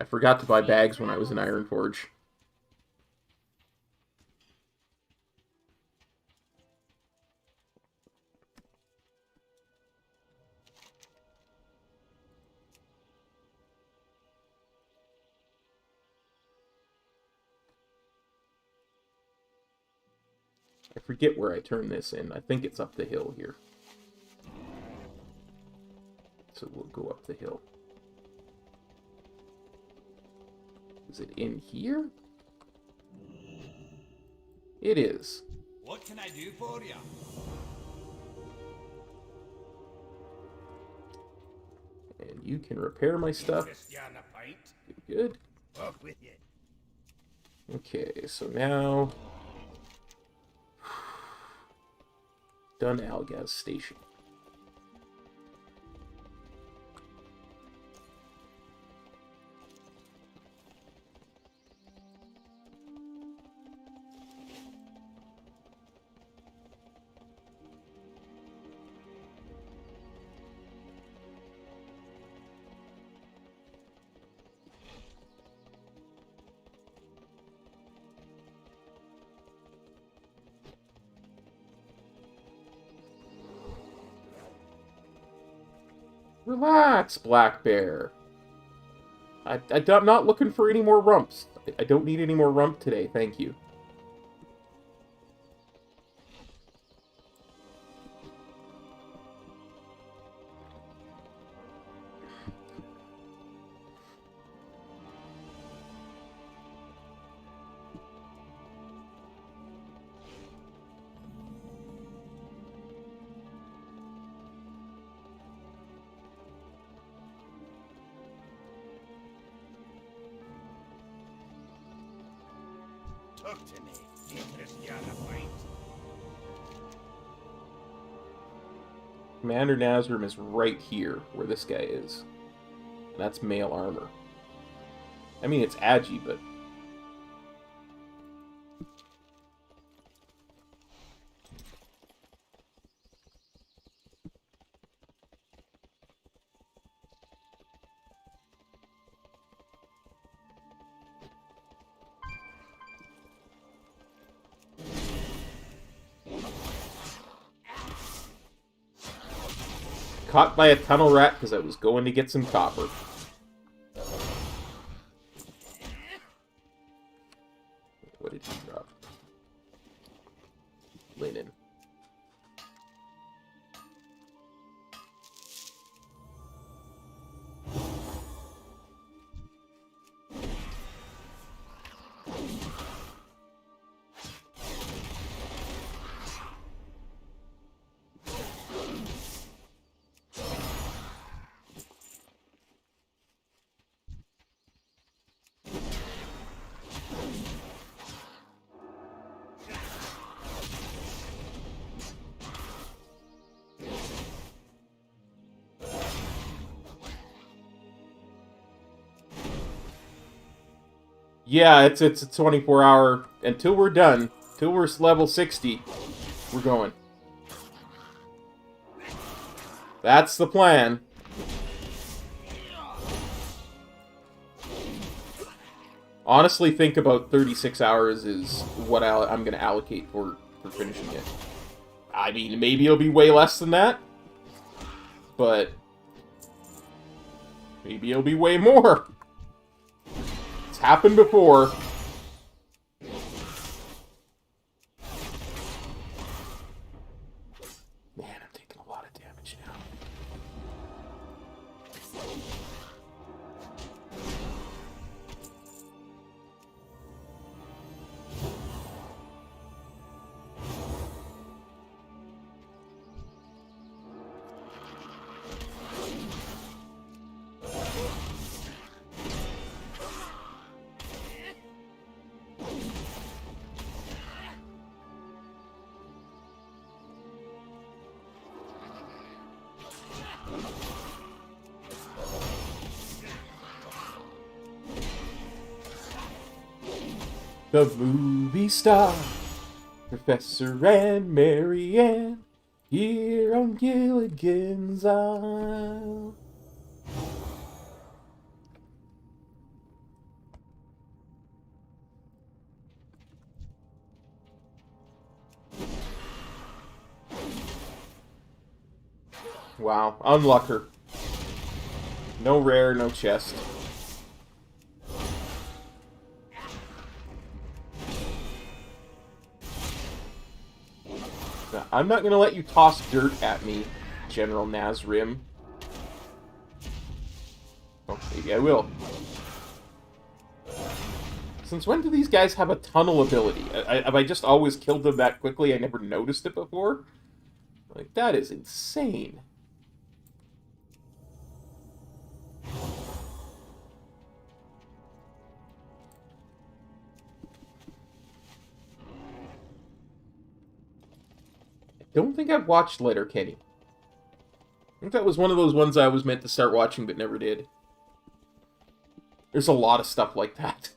I forgot to buy bags when I was in Ironforge. I forget where I turn this in. I think it's up the hill here. So we'll go up the hill. Is it in here? It is. What can I do for you? And you can repair my stuff. Christiana pint. Good. Off with you. Okay, so now... Done Algaz Station. Relax, Black Bear. I'm not looking for any more rumps. I don't need any more rump today, thank you. Talk to me. Christiana pint. Commander Nazrim is right here, where this guy is. And that's male armor. I mean, it's Agi, but... caught by a tunnel rat because I was going to get some copper. What did he drop? Linen. Yeah, it's a 24-hour... Until we're done, until we're level 60, we're going. That's the plan. Honestly, think about 36 hours is what I'm going to allocate for finishing it. I mean, maybe it'll be way less than that, but maybe it'll be way more. It's happened before. Man, I'm taking a lot of damage now. The movie star, Professor and Marianne, here on Gilligan's Isle. Wow, unlucker. No rare, no chest. Now, I'm not going to let you toss dirt at me, General Nazrim. Oh, maybe I will. Since when do these guys have a tunnel ability? Have I just always killed them that quickly? I never noticed it before? Like, that is insane. Don't think I've watched Letterkenny. I think that was one of those ones I was meant to start watching but never did. There's a lot of stuff like that.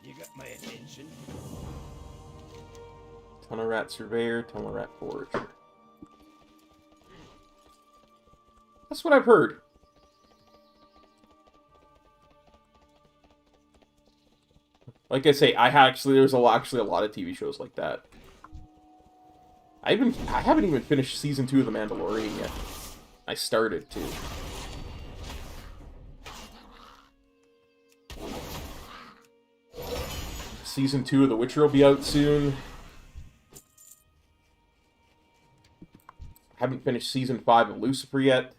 You got my attention. Tunnel Rat Surveyor, Tunnel Rat Forager. That's what I've heard. Like I say, there's actually a lot of TV shows like that. I haven't even finished season 2 of The Mandalorian yet. I started to. Season 2 of The Witcher will be out soon. Haven't finished season 5 of Lucifer yet.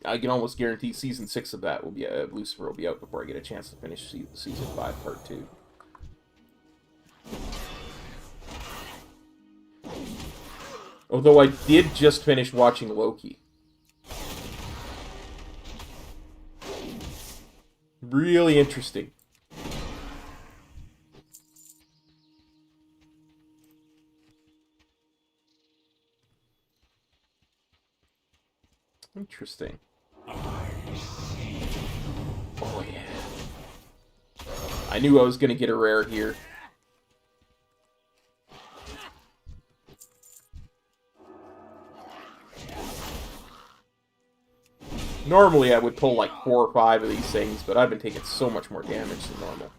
I can almost guarantee season 6 of that will be Lucifer will be out before I get a chance to finish season 5 part 2. Although I did just finish watching Loki. Really interesting. Interesting. Oh, I knew I was going to get a rare here. Normally I would pull like 4 or 5 of these things, but I've been taking so much more damage than normal.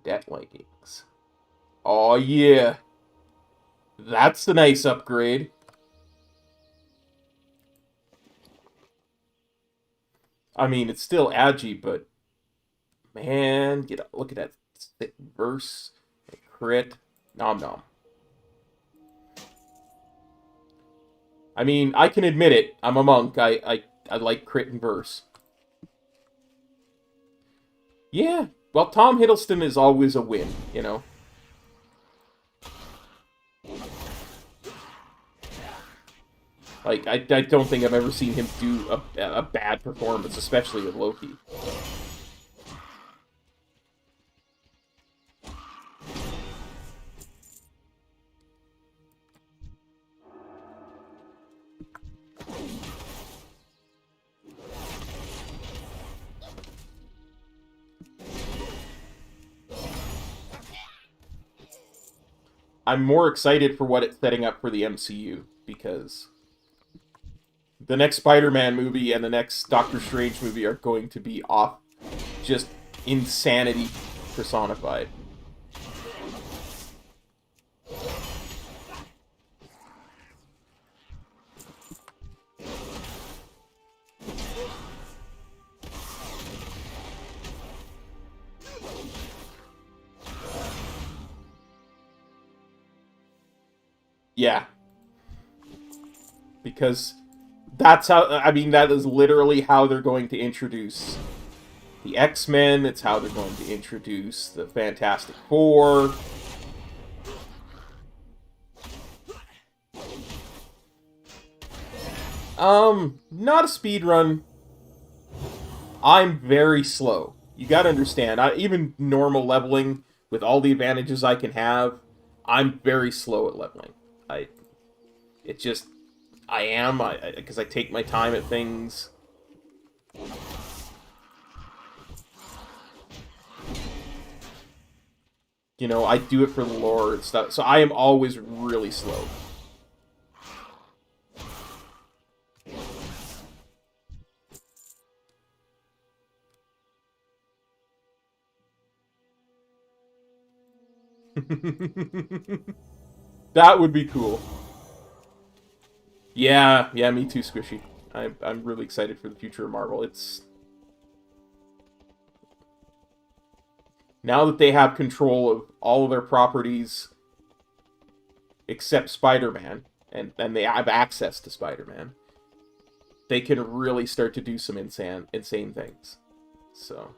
Cadet leggings. Oh yeah. That's a nice upgrade. I mean, it's still agi, but man, look at that sick verse, crit, nom nom. I mean, I can admit it. I'm a monk. I like crit and verse. Yeah. Well, Tom Hiddleston is always a win, you know. Like, I don't think I've ever seen him do a bad performance, especially with Loki. I'm more excited for what it's setting up for the MCU, because the next Spider-Man movie and the next Doctor Strange movie are going to be off just insanity personified. Yeah. Because that's how, I mean, that is literally how they're going to introduce the X-Men. It's how they're going to introduce the Fantastic Four. Not a speed run. I'm very slow. You gotta understand, even normal leveling, with all the advantages I can have, I'm very slow at leveling. I am, because I take my time at things. You know, I do it for the lore and stuff, so I am always really slow. That would be cool. Yeah, me too, Squishy. I'm really excited for the future of Marvel. It's now that they have control of all of their properties except Spider-Man, and they have access to Spider-Man, they can really start to do some insane things. So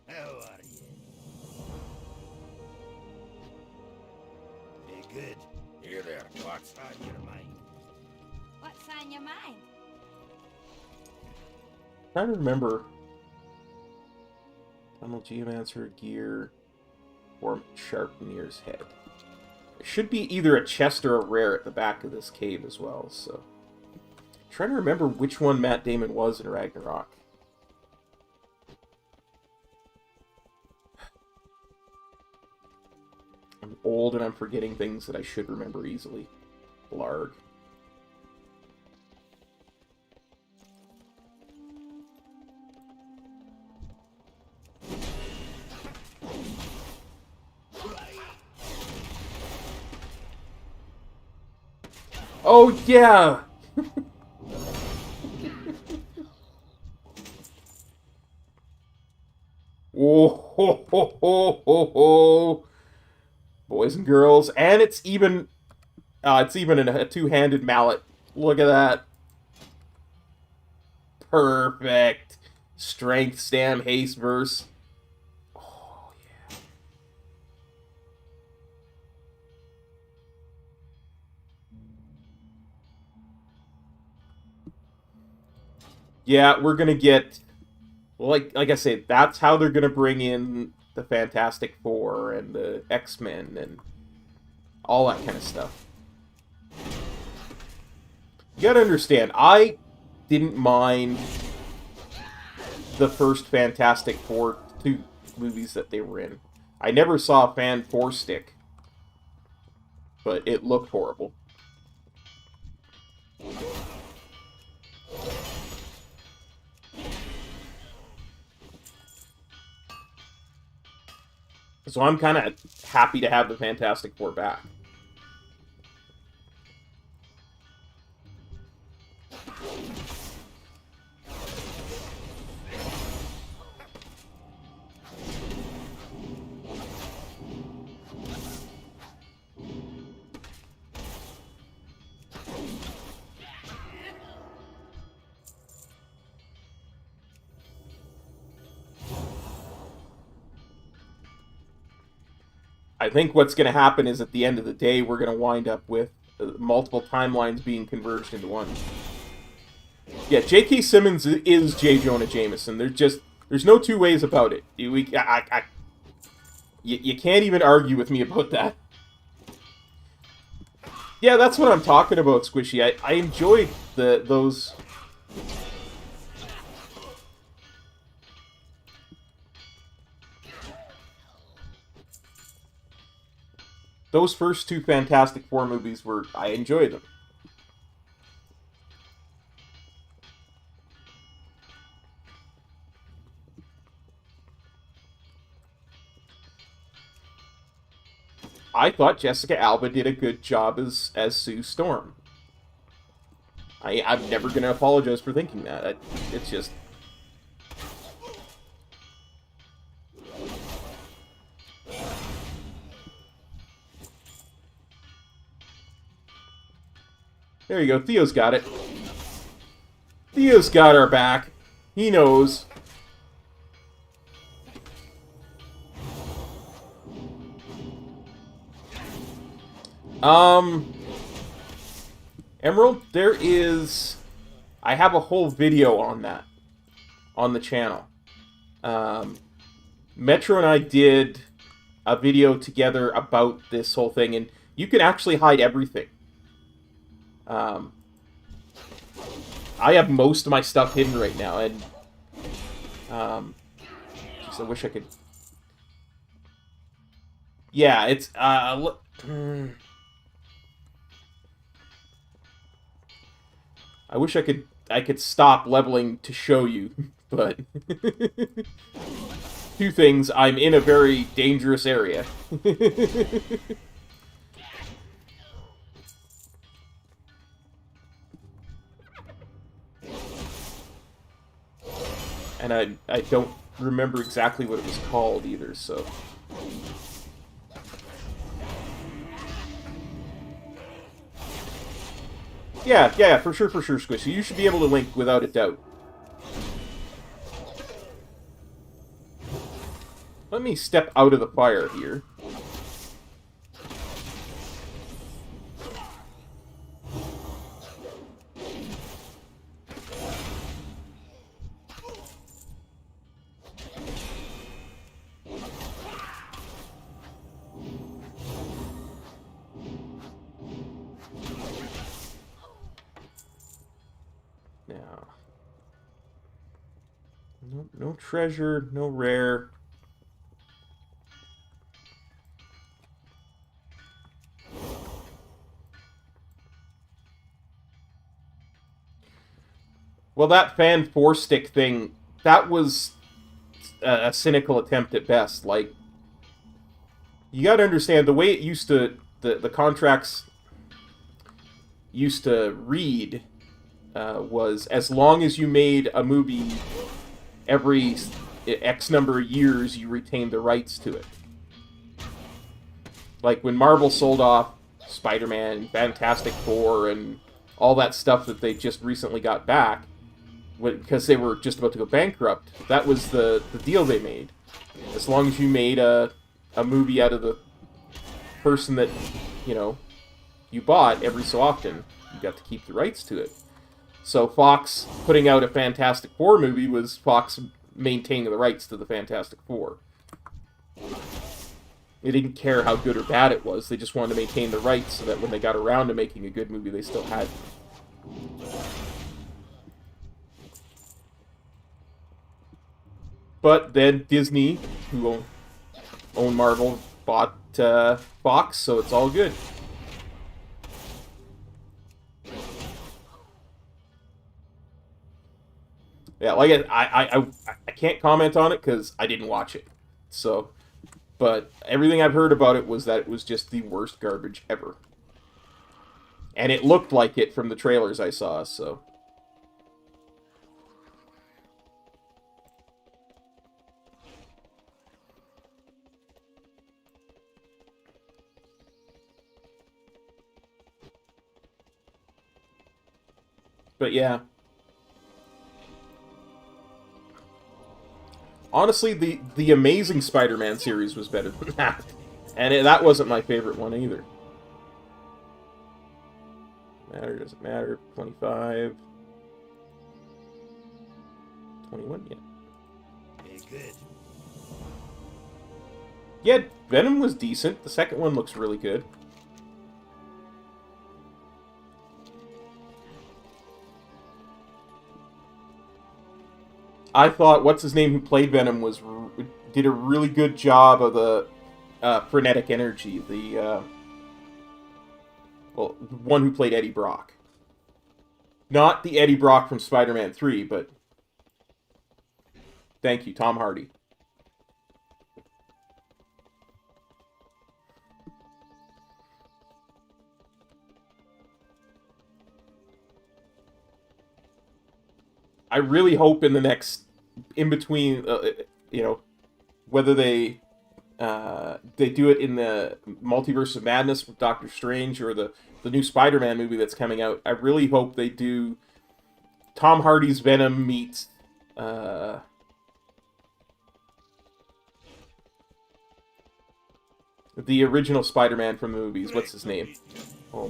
How are you? Be good. Here there, what's on your mind? What's on your mind? trying to remember. Tunnel Geomancer gear or Sharpener's head. There should be either a chest or a rare at the back of this cave as well, so trying to remember which one Matt Damon was in Ragnarok. I'm old and I'm forgetting things that I should remember easily. Blarg. Oh, yeah! Whoa, ho, ho, ho, ho, ho. Boys and girls, and it's even a two-handed mallet. Look at that. Perfect. Strength, stam, haste, verse. Oh, yeah. Yeah, we're gonna get... Like I said, that's how they're gonna bring in the Fantastic Four and the X-Men and all that kind of stuff. You gotta understand, I didn't mind the first Fantastic Four 2 movies that they were in. I never saw Fan 4 stick, but it looked horrible. So I'm kind of happy to have the Fantastic Four back. I think what's going to happen is at the end of the day, we're going to wind up with multiple timelines being converged into one. Yeah, J.K. Simmons is J. Jonah Jameson. There's no two ways about it. You can't even argue with me about that. Yeah, that's what I'm talking about, Squishy. I enjoyed those... Those first two Fantastic Four movies I enjoyed them. I thought Jessica Alba did a good job as Sue Storm. I'm never going to apologize for thinking that. It's just... There you go. Theo's got it. Theo's got our back. He knows. Emerald, there is... I have a whole video on that. On the channel. Metro and I did a video together about this whole thing, and you can actually hide everything. I have most of my stuff hidden right now, and just I wish I could. Yeah, it's look. I wish I could stop leveling to show you, but two things: I'm in a very dangerous area. And I don't remember exactly what it was called either, so... Yeah, for sure, Squishy. You should be able to link without a doubt. Let me step out of the fire here. No treasure, no rare. Well, that fan 4-stick thing, that was a cynical attempt at best. Like, you gotta understand, the way it used to... The contracts... used to read was as long as you made a movie every X number of years, you retained the rights to it. Like when Marvel sold off Spider-Man, Fantastic Four, and all that stuff that they just recently got back, because they were just about to go bankrupt, that was the deal they made. As long as you made a movie out of the person that, you know, you bought every so often, you got to keep the rights to it. So Fox putting out a Fantastic Four movie was Fox maintaining the rights to the Fantastic Four. They didn't care how good or bad it was. They just wanted to maintain the rights so that when they got around to making a good movie, they still had it. But then Disney, who owned Marvel, bought Fox, so it's all good. Yeah, like I can't comment on it because I didn't watch it. So, but everything I've heard about it was that it was just the worst garbage ever. And it looked like it from the trailers I saw, so. But yeah. Honestly, the Amazing Spider-Man series was better than that. And that wasn't my favorite one either. Doesn't matter. 25. 21, yeah. Very good. Yeah, Venom was decent. The second one looks really good. I thought what's-his-name who played Venom did a really good job of the frenetic energy. The one who played Eddie Brock. Not the Eddie Brock from Spider-Man 3, but thank you, Tom Hardy. I really hope in the next, in between, you know, whether they do it in the Multiverse of Madness with Doctor Strange or the new Spider-Man movie that's coming out. I really hope they do Tom Hardy's Venom meets the original Spider-Man from the movies. What's his name? Oh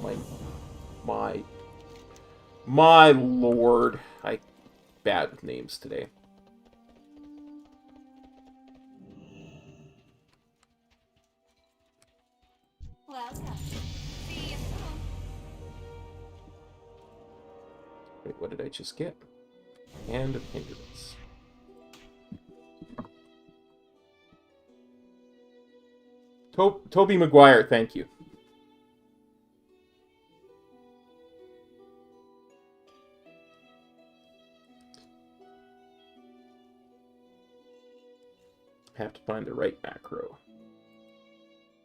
my lord! I bad with names today. Welcome. See you soon. Wait, what did I just get? Hand of Hindrance. Tobey Maguire, thank you. Have to find the right macro.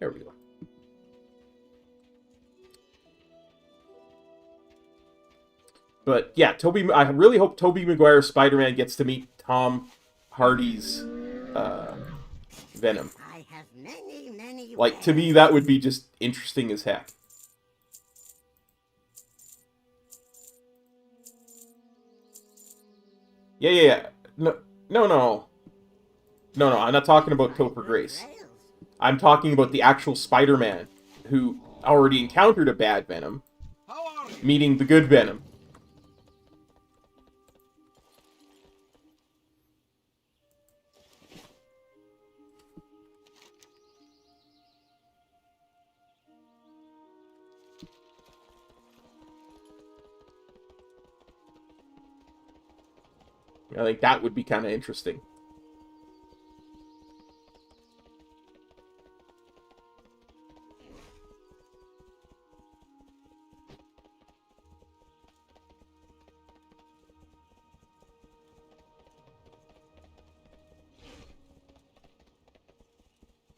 There we go. But yeah, I really hope Tobey Maguire's Spider-Man gets to meet Tom Hardy's Venom. I have many Like, to me, that would be just interesting as heck. Yeah. No, I'm not talking about Topher Grace. I'm talking about the actual Spider-Man who already encountered a bad Venom, meeting the good Venom. I think that would be kind of interesting.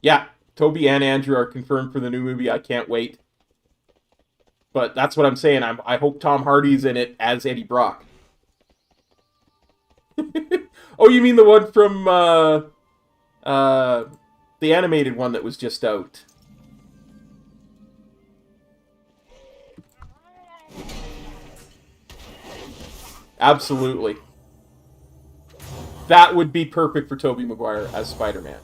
Yeah, Toby and Andrew are confirmed for the new movie. I can't wait. But that's what I'm saying. I hope Tom Hardy's in it as Eddie Brock. Oh, you mean the one from the animated one that was just out? Absolutely. That would be perfect for Tobey Maguire as Spider-Man.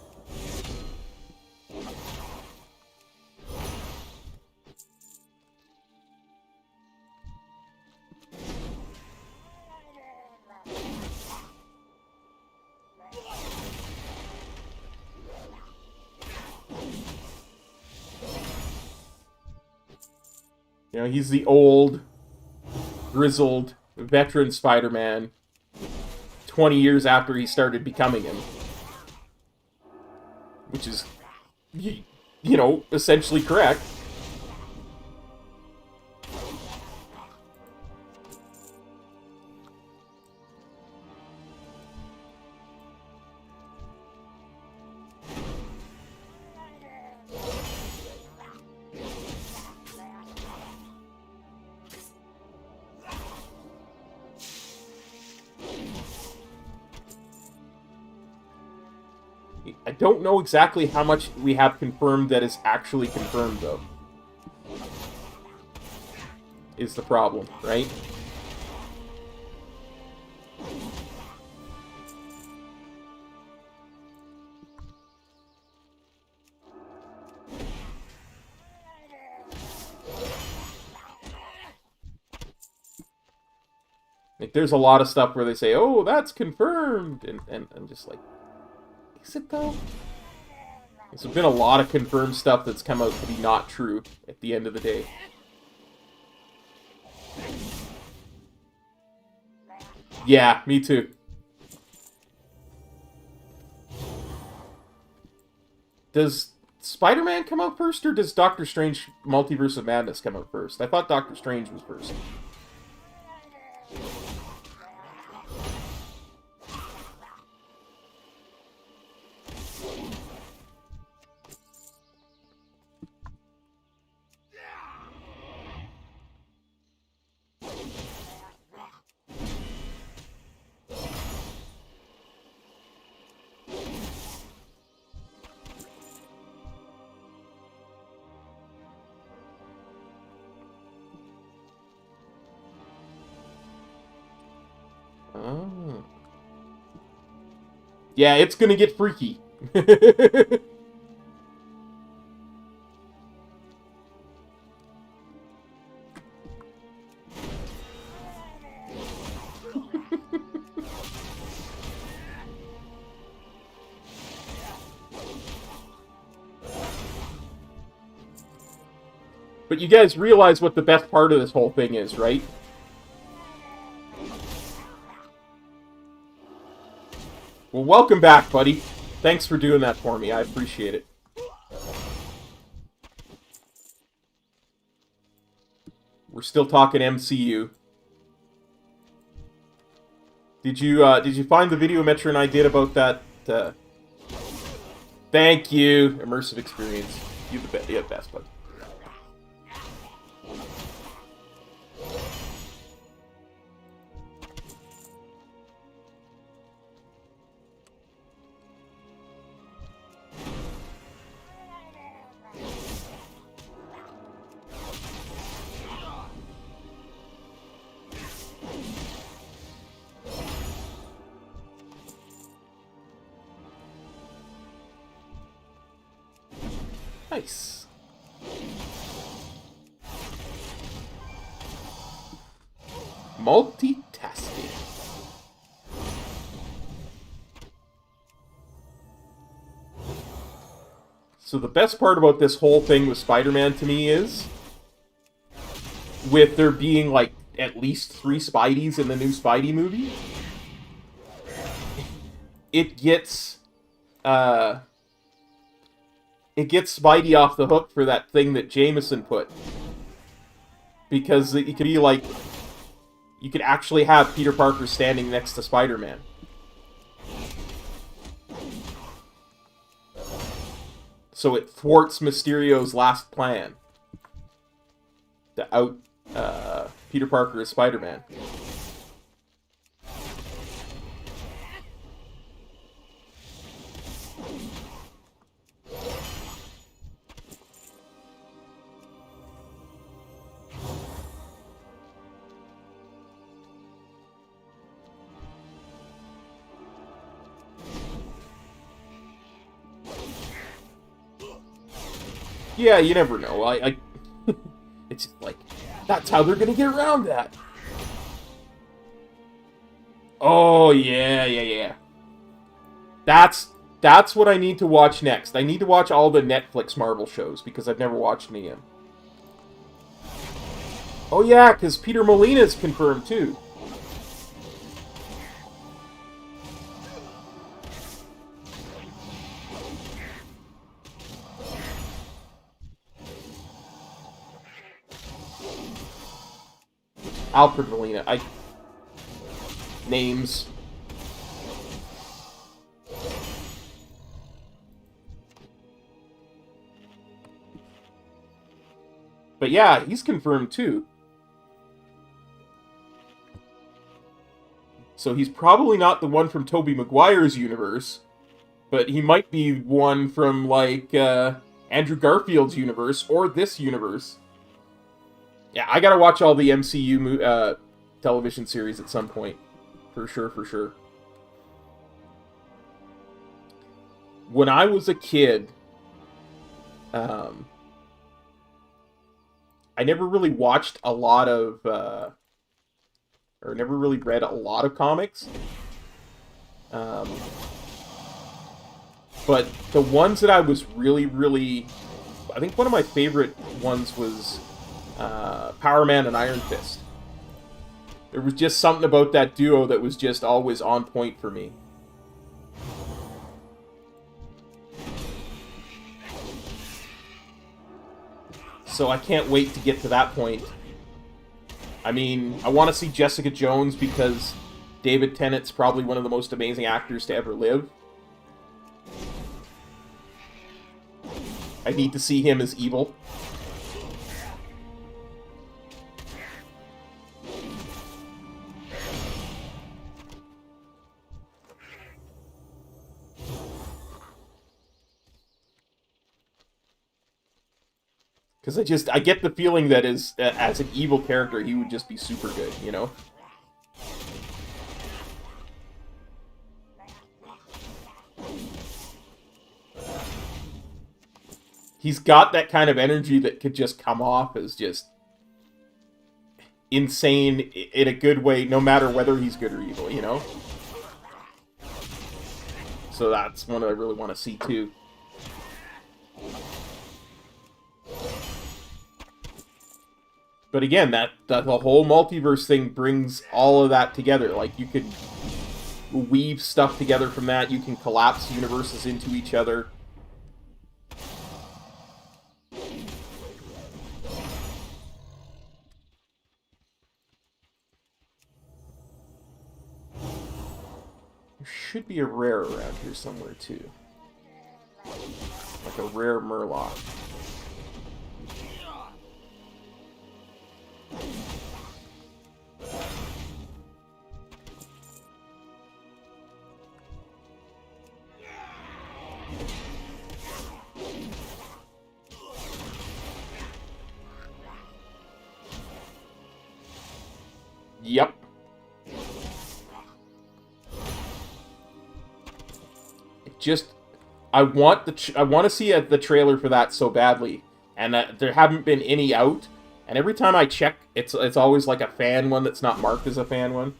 You know, he's the old, grizzled, veteran Spider-Man 20 years after he started becoming him. Which is, you know, essentially correct. I don't know exactly how much we have confirmed that is actually confirmed, though. Is the problem, right? Like, there's a lot of stuff where they say, oh, that's confirmed, and I'm just like, is it though? There's been a lot of confirmed stuff that's come out to be not true at the end of the day. Yeah, me too. Does Spider-Man come out first, or does Doctor Strange Multiverse of Madness come out first? I thought Doctor Strange was first. Oh. Yeah, it's gonna get freaky. But you guys realize what the best part of this whole thing is, right? Well, welcome back, buddy. Thanks for doing that for me. I appreciate it. We're still talking MCU. Did you find the video Metro and I did about that? Thank you, immersive experience. You the best, bud. Nice. Multitasking. So the best part about this whole thing with Spider-Man to me is, with there being like at least 3 Spideys in the new Spidey movie, it gets Spidey off the hook for that thing that Jameson put. Because it could be like, you could actually have Peter Parker standing next to Spider-Man. So it thwarts Mysterio's last plan. to out Peter Parker as Spider-Man. Yeah, you never know. It's just like, that's how they're gonna get around that. Oh, yeah. That's what I need to watch next. I need to watch all the Netflix Marvel shows, because I've never watched any of them. Oh yeah, because Peter Molina's confirmed too. Alfred Molina. Names. But yeah, he's confirmed too. So he's probably not the one from Tobey Maguire's universe, but he might be one from, like, Andrew Garfield's universe, or this universe. Yeah, I gotta watch all the MCU television series at some point. For sure. When I was a kid, I never really watched a lot of, or never really read a lot of comics. But the ones that I was really... I think one of my favorite ones was Power Man and Iron Fist. There was just something about that duo that was just always on point for me. So I can't wait to get to that point. I mean, I want to see Jessica Jones because David Tennant's probably one of the most amazing actors to ever live. I need to see him as evil. Because I get the feeling that as an evil character, he would just be super good, you know? He's got that kind of energy that could just come off as just insane in a good way, no matter whether he's good or evil, you know? So that's one that I really want to see, too. But again, the whole multiverse thing brings all of that together. Like, you could weave stuff together from that. You can collapse universes into each other. There should be a rare around here somewhere, too. Like a rare Murloc. Yep. I want to see the trailer for that so badly, and there haven't been any out. And every time I check, it's always like a fan one that's not marked as a fan one.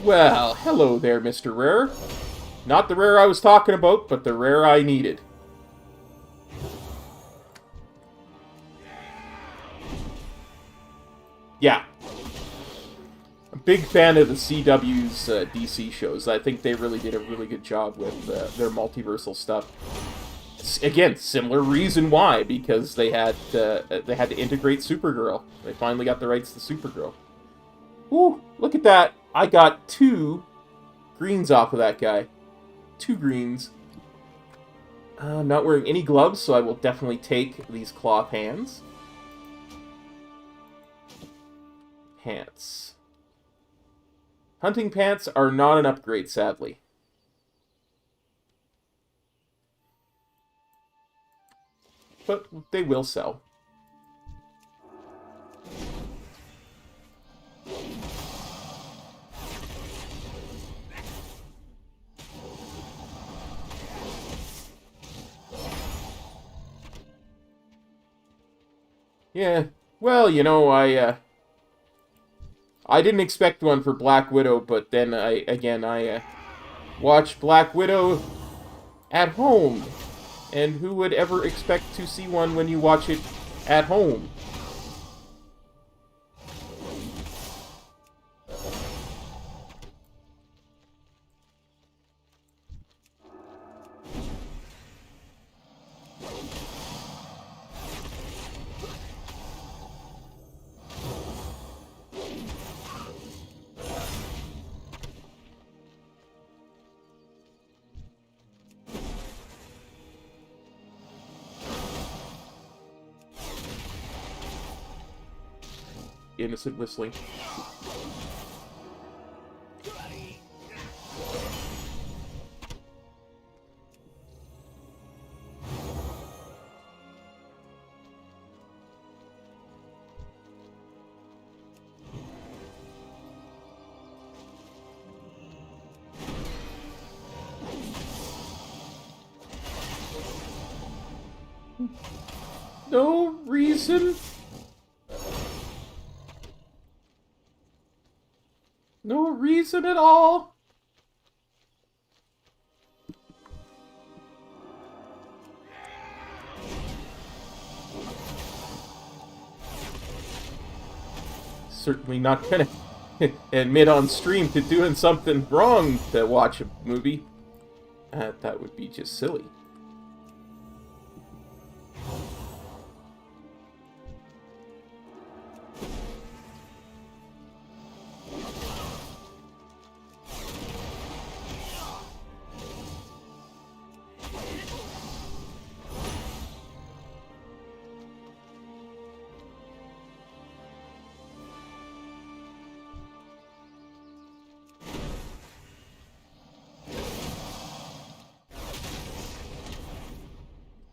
Well, hello there, Mr. Rare. Not the rare I was talking about, but the rare I needed. Yeah. I'm a big fan of the CW's DC shows. I think they really did a really good job with their multiversal stuff. Again, similar reason why, because they had to integrate Supergirl. They finally got the rights to Supergirl. Ooh, look at that. I got 2 greens off of that guy. 2 greens. I'm not wearing any gloves, so I will definitely take these cloth hands. Pants. Hunting pants are not an upgrade, sadly. But they will sell. Yeah, well, you know, I didn't expect one for Black Widow, but then I watched Black Widow at home. And who would ever expect to see one when you watch it at home? Innocent whistling. No reason. No reason at all. Certainly not gonna admit on stream to doing something wrong to watch a movie. That would be just silly.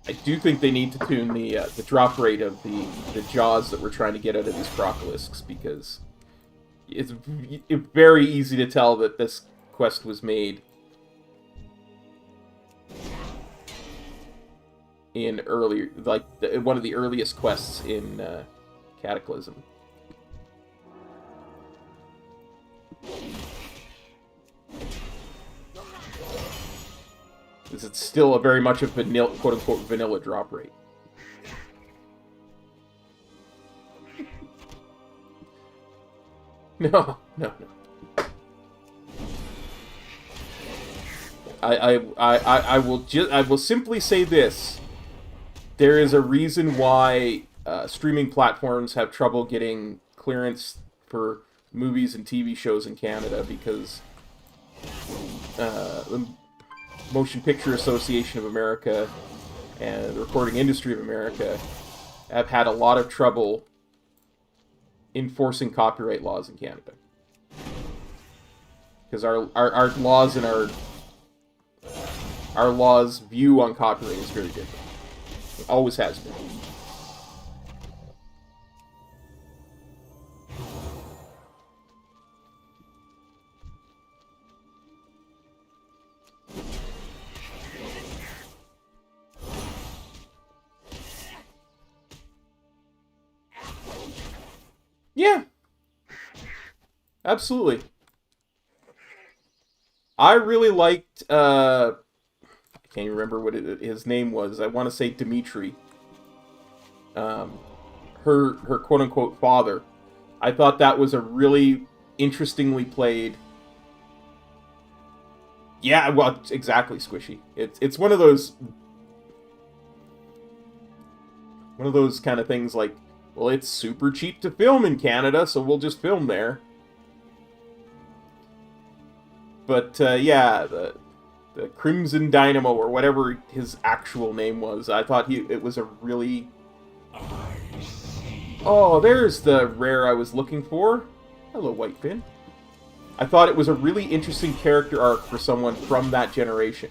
I do think they need to tune the drop rate of the jaws that we're trying to get out of these Crocolisks, because it's very easy to tell that this quest was made in earlier, like one of the earliest quests in Cataclysm. It's still a very much a vanilla, quote-unquote, vanilla drop rate. No. I will simply say this. There is a reason why streaming platforms have trouble getting clearance for movies and TV shows in Canada, because the Motion Picture Association of America and the Recording Industry of America have had a lot of trouble enforcing copyright laws in Canada. Because our laws and our laws' view on copyright is very different. It always has been. Yeah, absolutely. I really liked, I can't even remember what his name was. I want to say Dimitri. Her quote-unquote father. I thought that was a really interestingly played... Yeah, well, exactly, Squishy. It's one of those kind of things like, well, it's super cheap to film in Canada, so we'll just film there. But, yeah, the Crimson Dynamo, or whatever his actual name was. I thought it was a really... Oh, there's the rare I was looking for. Hello, Whitefin. I thought it was a really interesting character arc for someone from that generation.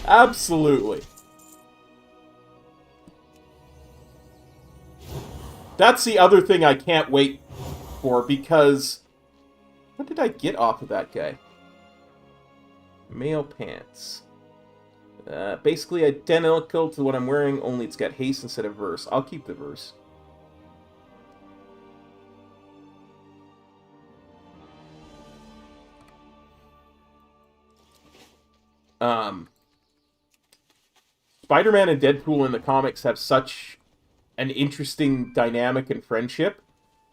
Absolutely. That's the other thing I can't wait for, because... What did I get off of that guy? Male pants. Basically identical to what I'm wearing, only it's got haste instead of verse. I'll keep the verse. Spider-Man and Deadpool in the comics have such an interesting dynamic and friendship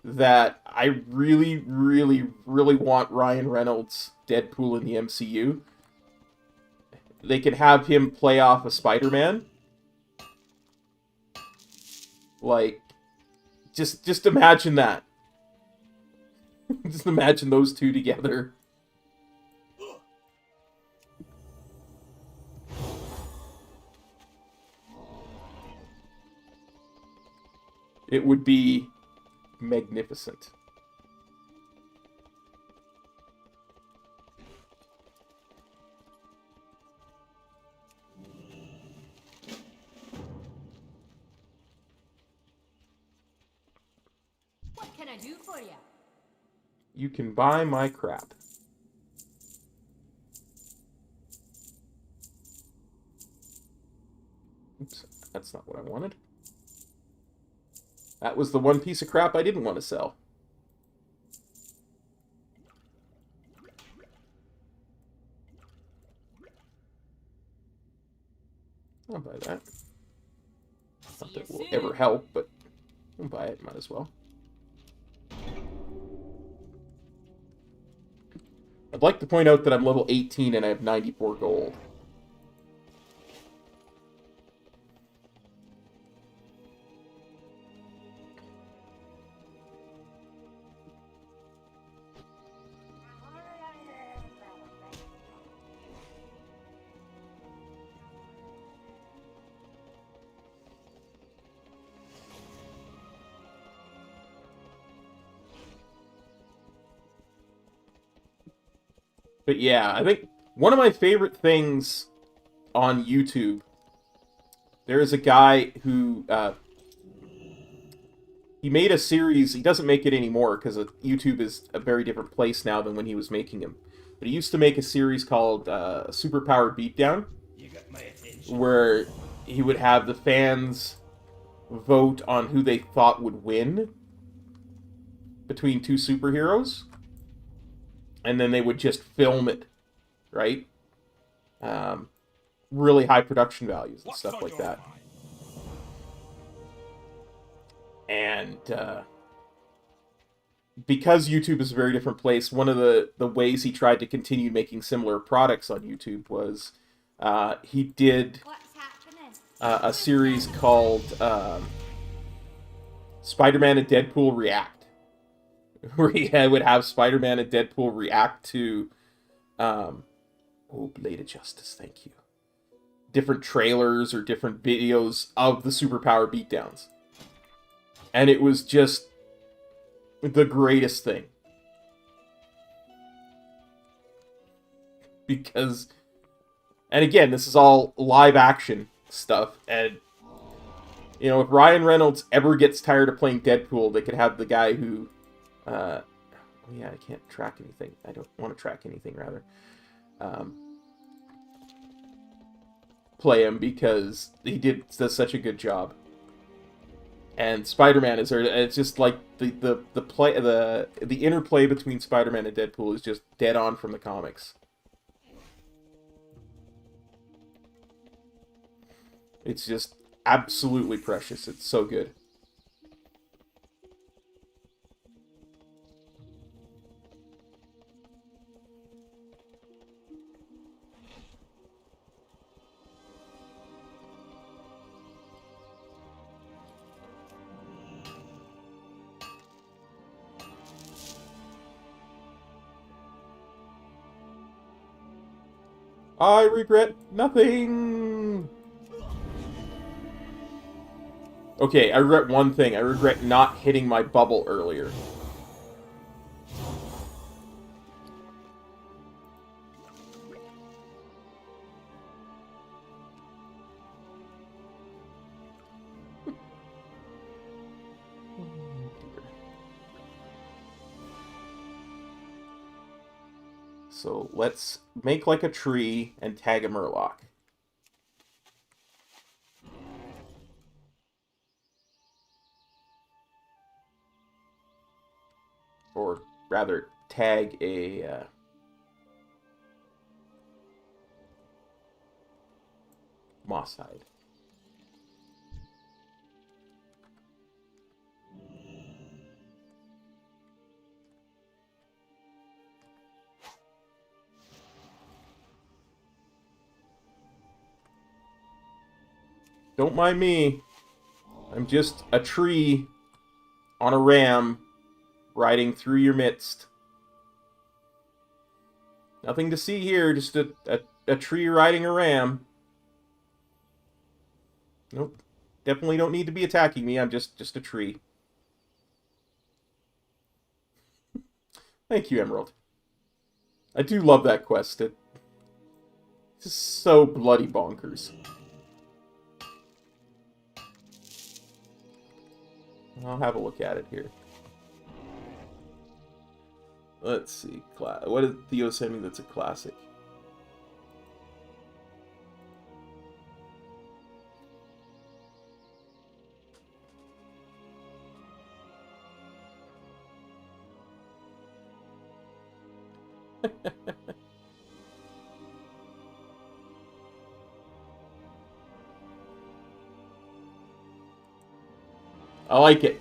that I really, really, really want Ryan Reynolds' Deadpool in the MCU. They could have him play off a Spider-Man. Like, just imagine that. Just imagine those two together. It would be magnificent. What can I do for you? You can buy my crap. Oops, that's not what I wanted. That was the one piece of crap I didn't want to sell. I'll buy that. Not that it will ever help, but I'll buy it, might as well. I'd like to point out that I'm level 18 and I have 94 gold. But yeah, I think one of my favorite things on YouTube, there is a guy who, he made a series, he doesn't make it anymore because YouTube is a very different place now than when he was making them. But he used to make a series called Superpowered Beatdown, where he would have the fans vote on who they thought would win between two superheroes. And then they would just film it, right? Really high production values and stuff like that. And because YouTube is a very different place, one of the ways he tried to continue making similar products on YouTube was he did a series called Spider-Man and Deadpool React. Where he would have Spider-Man and Deadpool react to, Blade of Justice, thank you. Different trailers or different videos of the Superpower Beatdowns. And it was just the greatest thing. Because, and again, this is all live action stuff, and, you know, if Ryan Reynolds ever gets tired of playing Deadpool, they could have the guy who, yeah, I can't track anything. I don't want to track anything, rather. Play him because he does such a good job. And Spider-Man is there. It's just like the interplay between Spider-Man and Deadpool is just dead on from the comics. It's just absolutely precious. It's so good. I regret nothing. Okay, I regret one thing. I regret not hitting my bubble earlier. So let's make like a tree and tag a murloc. Or rather, tag a moss hide. Don't mind me. I'm just a tree on a ram riding through your midst. Nothing to see here, just a tree riding a ram. Nope. Definitely don't need to be attacking me, I'm just a tree. Thank you, Emerald. I do love that quest. It's just so bloody bonkers. I'll have a look at it here. Let's see. What did Theo send me that's a classic? I like it.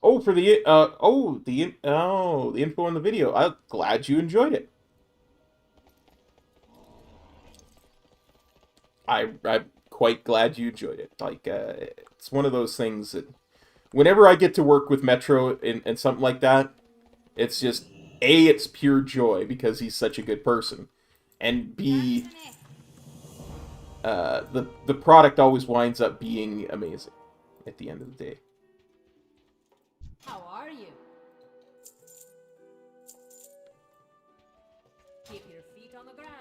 Oh, for the the info in the video. I'm glad you enjoyed it. I'm quite glad you enjoyed it. Like, it's one of those things that whenever I get to work with Metro and something like that, it's just A, it's pure joy because he's such a good person, and B, the product always winds up being amazing at the end of the day. How are you? Keep your feet on the ground.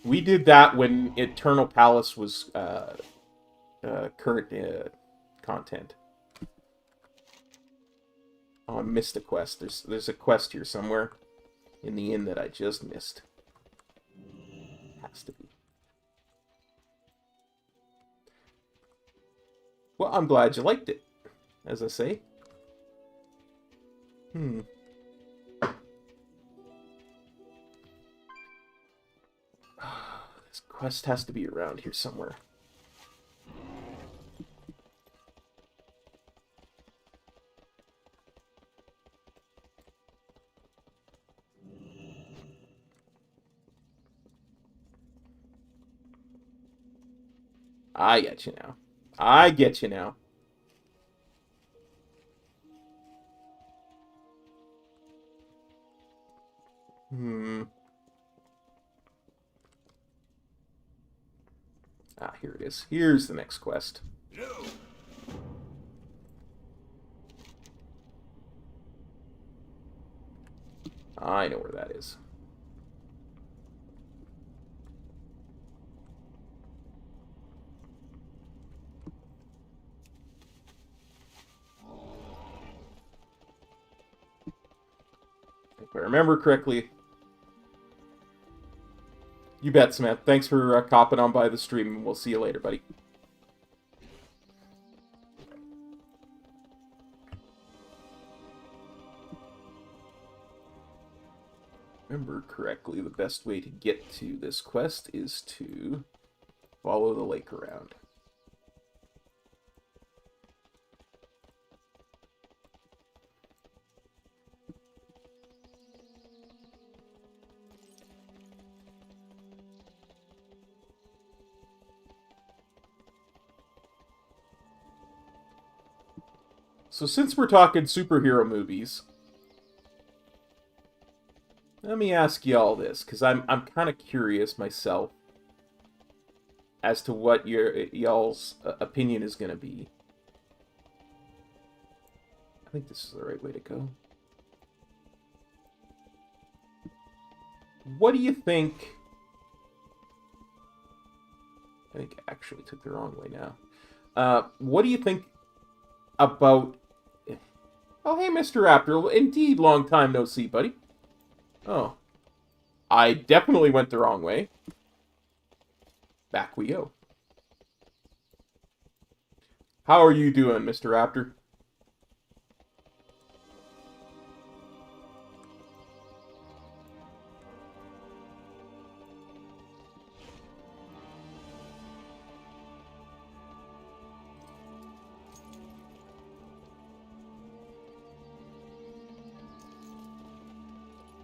We did that when Eternal Palace was current content. Oh, I missed a quest. There's a quest here somewhere in the inn that I just missed. Has to be. Well, I'm glad you liked it, as I say. This quest has to be around here somewhere. I get you now. I get you now. Ah, here it is. Here's the next quest. No. I know where that is. If I remember correctly. You bet, Samantha. Thanks for copping on by the stream. We'll see you later, buddy. Remember correctly, the best way to get to this quest is to follow the lake around. So since we're talking superhero movies, let me ask y'all this, because I'm kind of curious myself as to what y'all's opinion is going to be. I think this is the right way to go. What do you think... I think I actually took the wrong way now. What do you think about... Oh, hey, Mr. Raptor. Indeed, long time no see, buddy. Oh. I definitely went the wrong way. Back we go. How are you doing, Mr. Raptor?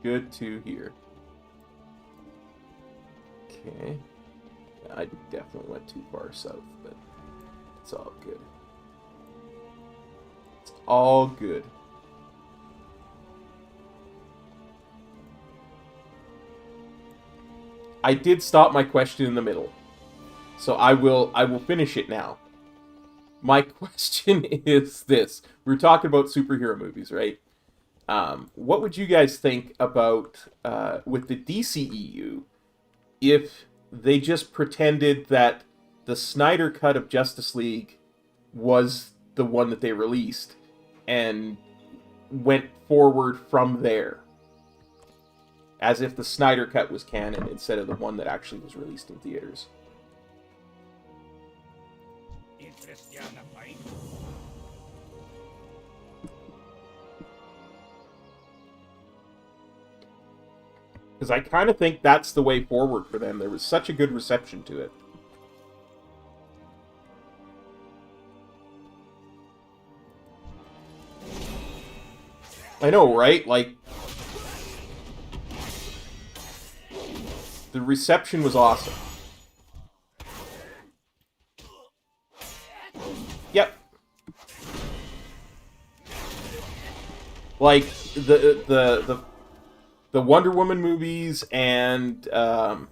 Good to hear. Okay. I definitely went too far south, but it's all good. It's all good. I did stop my question in the middle, so I will finish it now. My question is this. We're talking about superhero movies, right? What would you guys think about, with the DCEU, if they just pretended that the Snyder Cut of Justice League was the one that they released, and went forward from there? As if the Snyder Cut was canon instead of the one that actually was released in theaters. Because I kind of think that's the way forward for them. There was such a good reception to it. I know, right? Like, the reception was awesome. Yep. Like, the Wonder Woman movies and, well,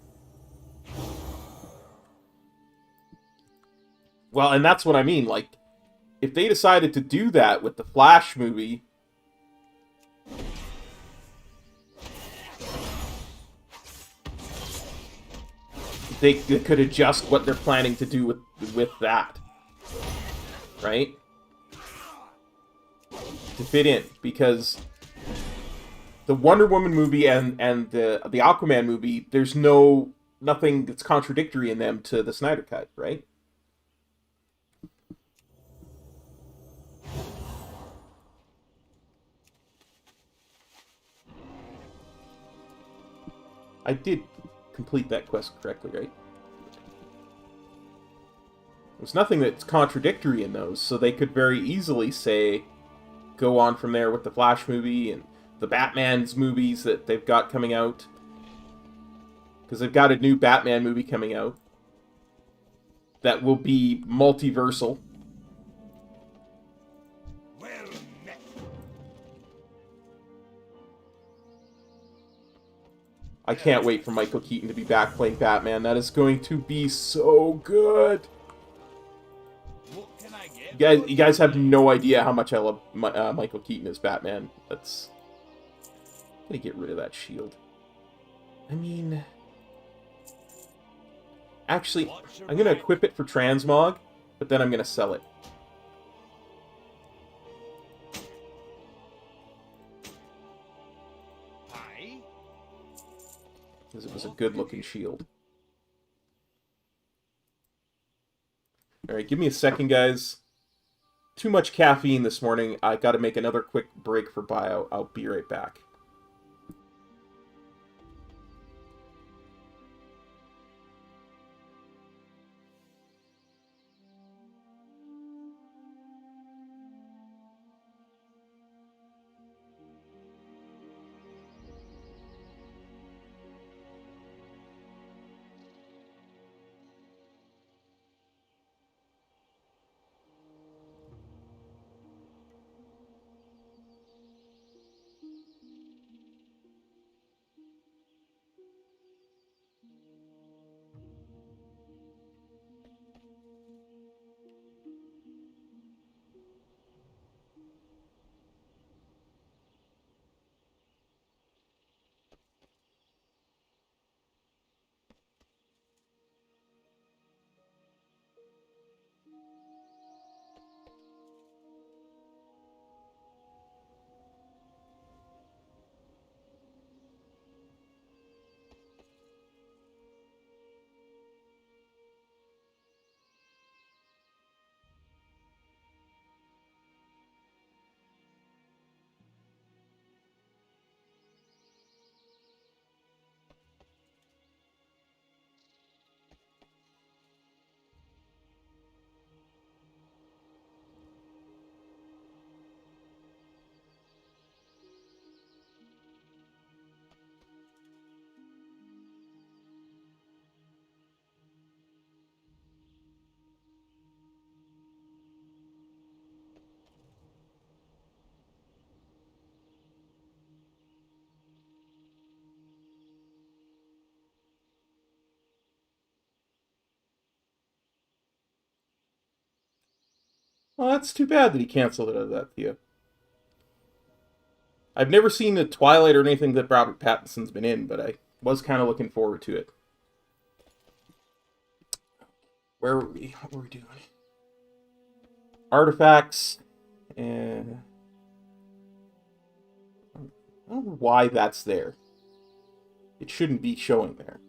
and that's what I mean. Like, if they decided to do that with the Flash movie, they could adjust what they're planning to do with that, right? To fit in, because the Wonder Woman movie and the Aquaman movie, there's nothing that's contradictory in them to the Snyder Cut, right? I did complete that quest correctly, right? There's nothing that's contradictory in those, so they could very easily say, go on from there with the Flash movie and the Batman's movies that they've got coming out. Because they've got a new Batman movie coming out that will be multiversal. Well met. I can't wait for Michael Keaton to be back playing Batman. That is going to be so good. What can I get? You guys have no idea how much I love Michael Keaton as Batman. That's... I'm gonna get rid of that shield. I mean... Actually, I'm gonna equip it for transmog, but then I'm gonna sell it. Pie? Because it was a good-looking shield. Alright, give me a second, guys. Too much caffeine this morning. I gotta make another quick break for bio. I'll be right back. Well, that's too bad that he canceled it out of that, Theo. I've never seen the Twilight or anything that Robert Pattinson's been in, but I was kind of looking forward to it. Where were we? What were we doing? Artifacts. And I don't know why that's there. It shouldn't be showing there.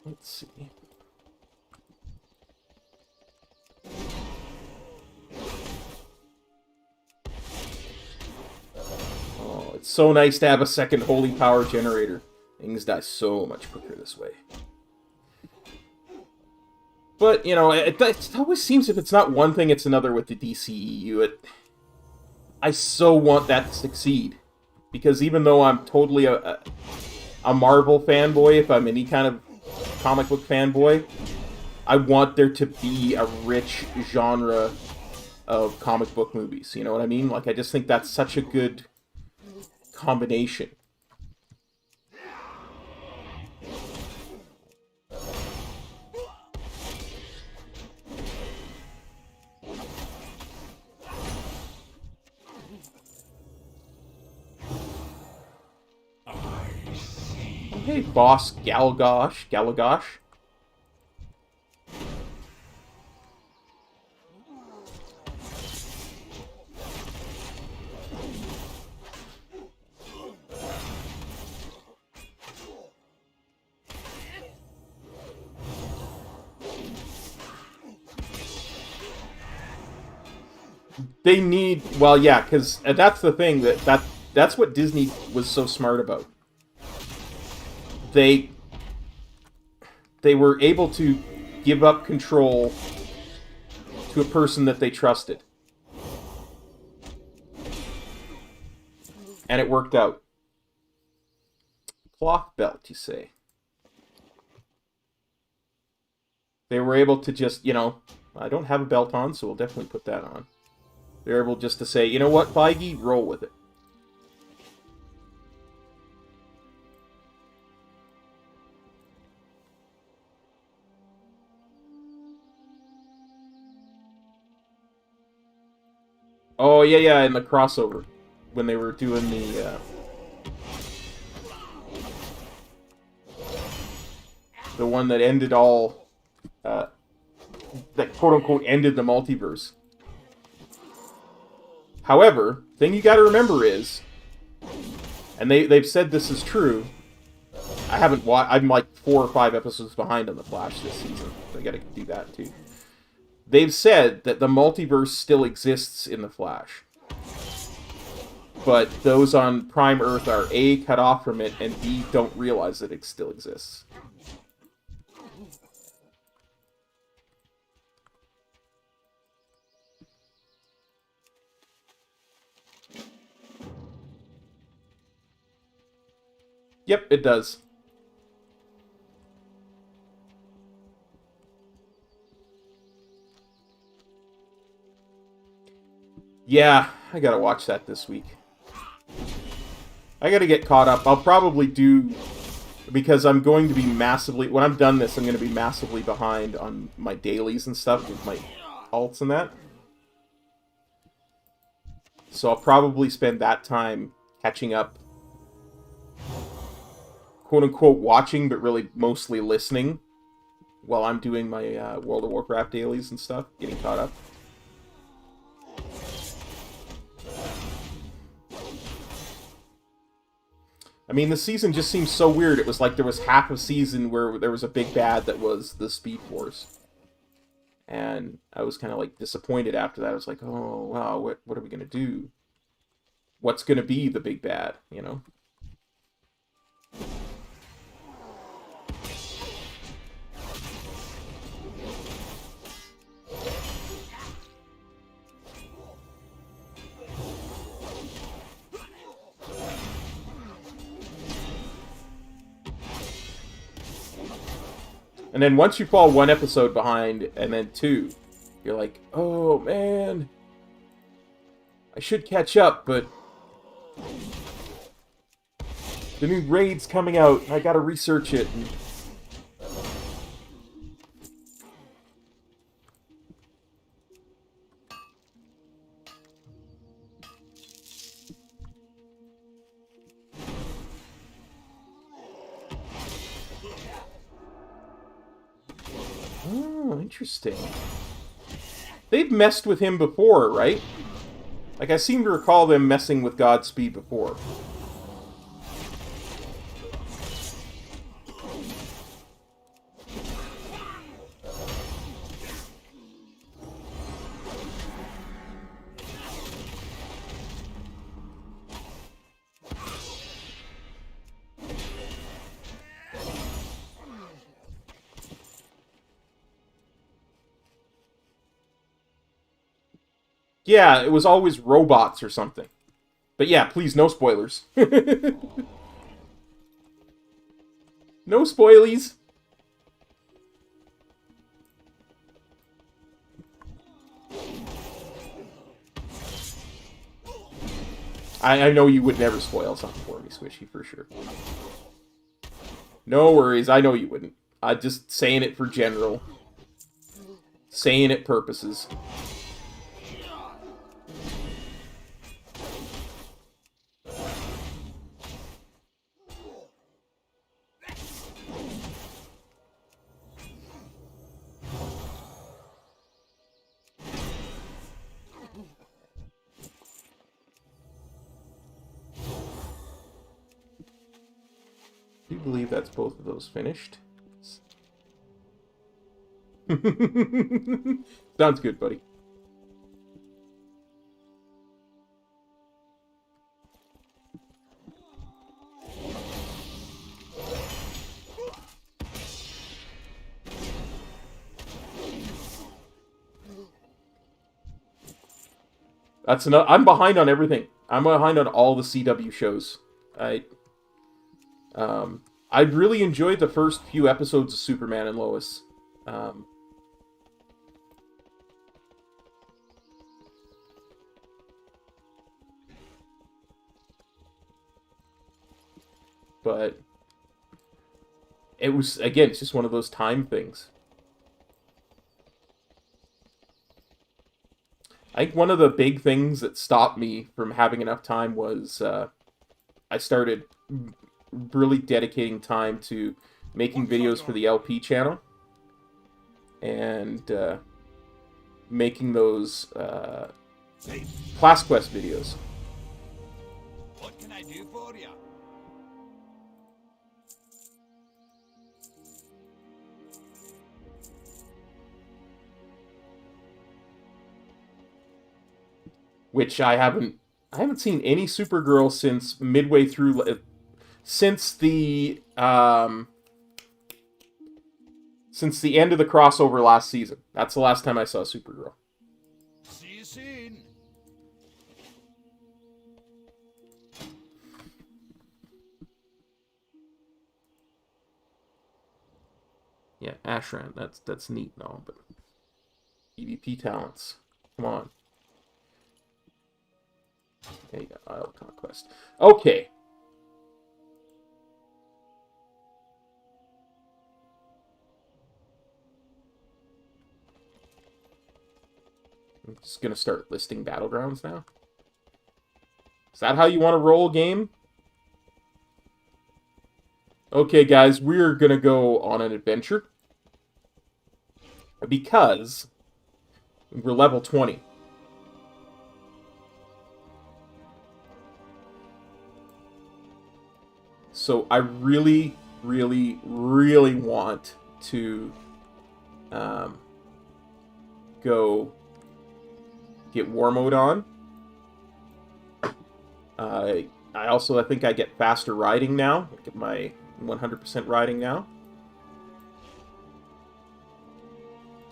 Let's see. Oh, it's so nice to have a second holy power generator. Things die so much quicker this way. But, you know, it always seems if it's not one thing, it's another with the DCEU. I so want that to succeed. Because even though I'm totally a Marvel fanboy, if I'm any kind of comic book fanboy, I want there to be a rich genre of comic book movies. You know what I mean? Like, I just think that's such a good combination. Hey, boss Galagosh. They need, well, yeah, because that's the thing, that's what Disney was so smart about. They were able to give up control to a person that they trusted. And it worked out. Cloth belt, you say? They were able to just, you know, I don't have a belt on, so we'll definitely put that on. They're able just to say, you know what, Feige, roll with it. Oh, yeah, in the crossover. When they were doing the one that ended all... that quote-unquote ended the multiverse. However, thing you gotta remember is... And they've said this is true. I haven't watched... I'm like 4 or 5 episodes behind on The Flash this season. So I gotta do that, too. They've said that the multiverse still exists in The Flash. But those on Prime Earth are A, cut off from it, and B, don't realize that it still exists. Yep, it does. Yeah, I gotta watch that this week. I gotta get caught up. I'll probably do... Because I'm going to be massively... When I'm done this, I'm going to be massively behind on my dailies and stuff with my alts and that. So I'll probably spend that time catching up. Quote-unquote watching, but really mostly listening. While I'm doing my World of Warcraft dailies and stuff. Getting caught up. I mean, the season just seems so weird. It was like there was half a season where there was a big bad that was the Speed Force. And I was kind of like disappointed after that. I was like, oh, wow, what are we going to do? What's going to be the big bad, you know? And then once you fall 1 episode behind, and then 2, you're like, oh, man. I should catch up, but... the new raid's coming out, and I gotta research it. And Interesting. They've messed with him before, right? Like, I seem to recall them messing with Godspeed before. Yeah, it was always robots or something. But yeah, please, no spoilers. No spoilies. I know you would never spoil something for me, Squishy, for sure. No worries, I know you wouldn't. I'm just saying it for general. Saying it purposes. Do you believe that's both of those finished? Sounds good, buddy. That's enough. I'm behind on everything. I'm behind on all the CW shows. I really enjoyed the first few episodes of Superman and Lois. But it was, again, it's just one of those time things. I think one of the big things that stopped me from having enough time was I started really dedicating time to making videos for the LP channel and making those Class Quest videos. What can I do for you? Which I haven't seen any Supergirl since midway through, since the end of the crossover last season. That's the last time I saw Supergirl. See you soon. Yeah, Ashran, that's neat and all, but EVP talents. Come on. There you go, Isle Conquest. Okay. I'm just gonna start listing battlegrounds now. Is that how you want to roll a game? Okay, guys, we're gonna go on an adventure. Because we're level 20. So I really, really, really want to go get war mode on. I think I get faster riding now. I get my 100% riding now.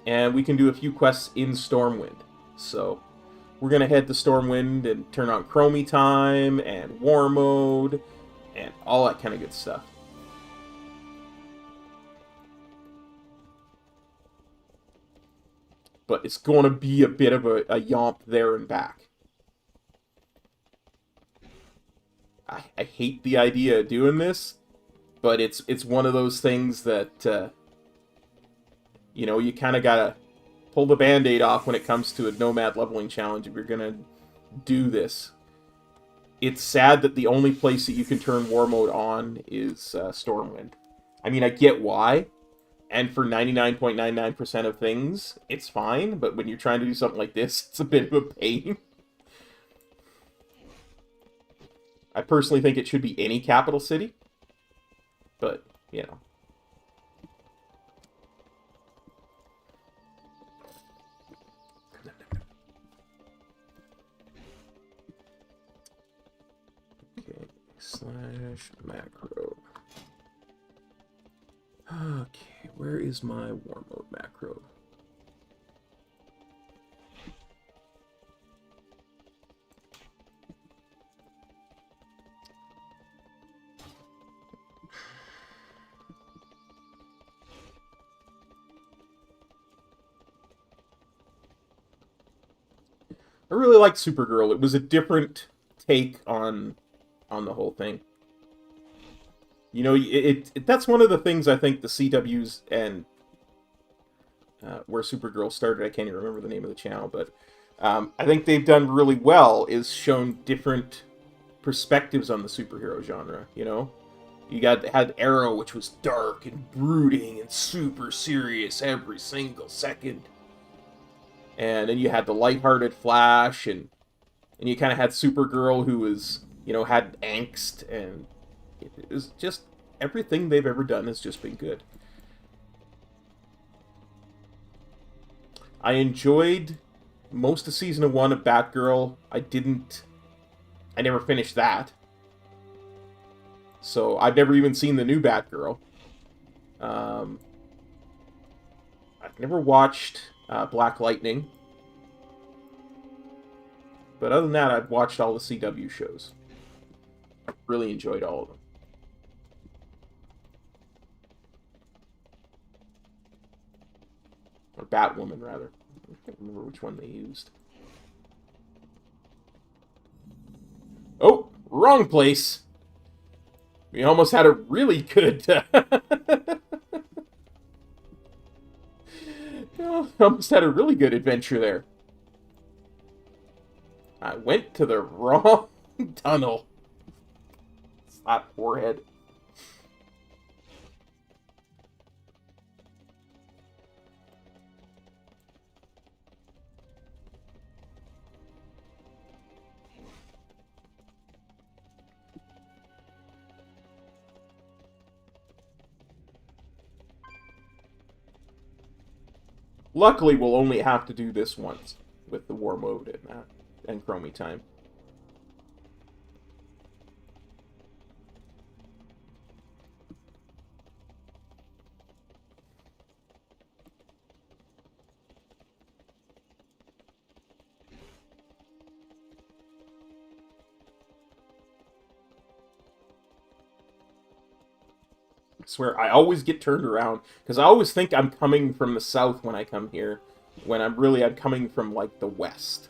And we can do a few quests in Stormwind. So we're going to head to Stormwind and turn on Chromie time and war mode and all that kind of good stuff. But it's going to be a bit of a yomp there and back. I hate the idea of doing this, but it's one of those things that, you know, you kind of got to pull the Band-Aid off when it comes to a Nomad leveling challenge if you're going to do this. It's sad that the only place that you can turn war mode on is Stormwind. I mean, I get why, And for 99.99% of things, it's fine. But when you're trying to do something like this, it's a bit of a pain. I personally think it should be any capital city. But, you know. Okay, slash macro. Okay, where is my war mode macro? I really liked Supergirl. It was a different take on the whole thing. You know, that's one of the things I think the CWs and where Supergirl started, I can't even remember the name of the channel, but I think they've done really well is shown different perspectives on the superhero genre, you know? You had Arrow, which was dark and brooding and super serious every single second. And then you had the lighthearted Flash, and you kind of had Supergirl, who was, you know, had angst, and it was just everything they've ever done has just been good. I enjoyed most of season 1 of Batgirl. I never finished that. So I've never even seen the new Batgirl. I've never watched Black Lightning. But other than that, I've watched all the CW shows. Really enjoyed all of them. Or Batwoman, rather. I can't remember which one they used. Oh, wrong place. We almost had a really good... almost had a really good adventure there. I went to the wrong tunnel. Slap forehead. Luckily, we'll only have to do this once with the war mode and Chromie time. I swear, I always get turned around, because I always think I'm coming from the south when I come here, when I'm coming from, like, the west.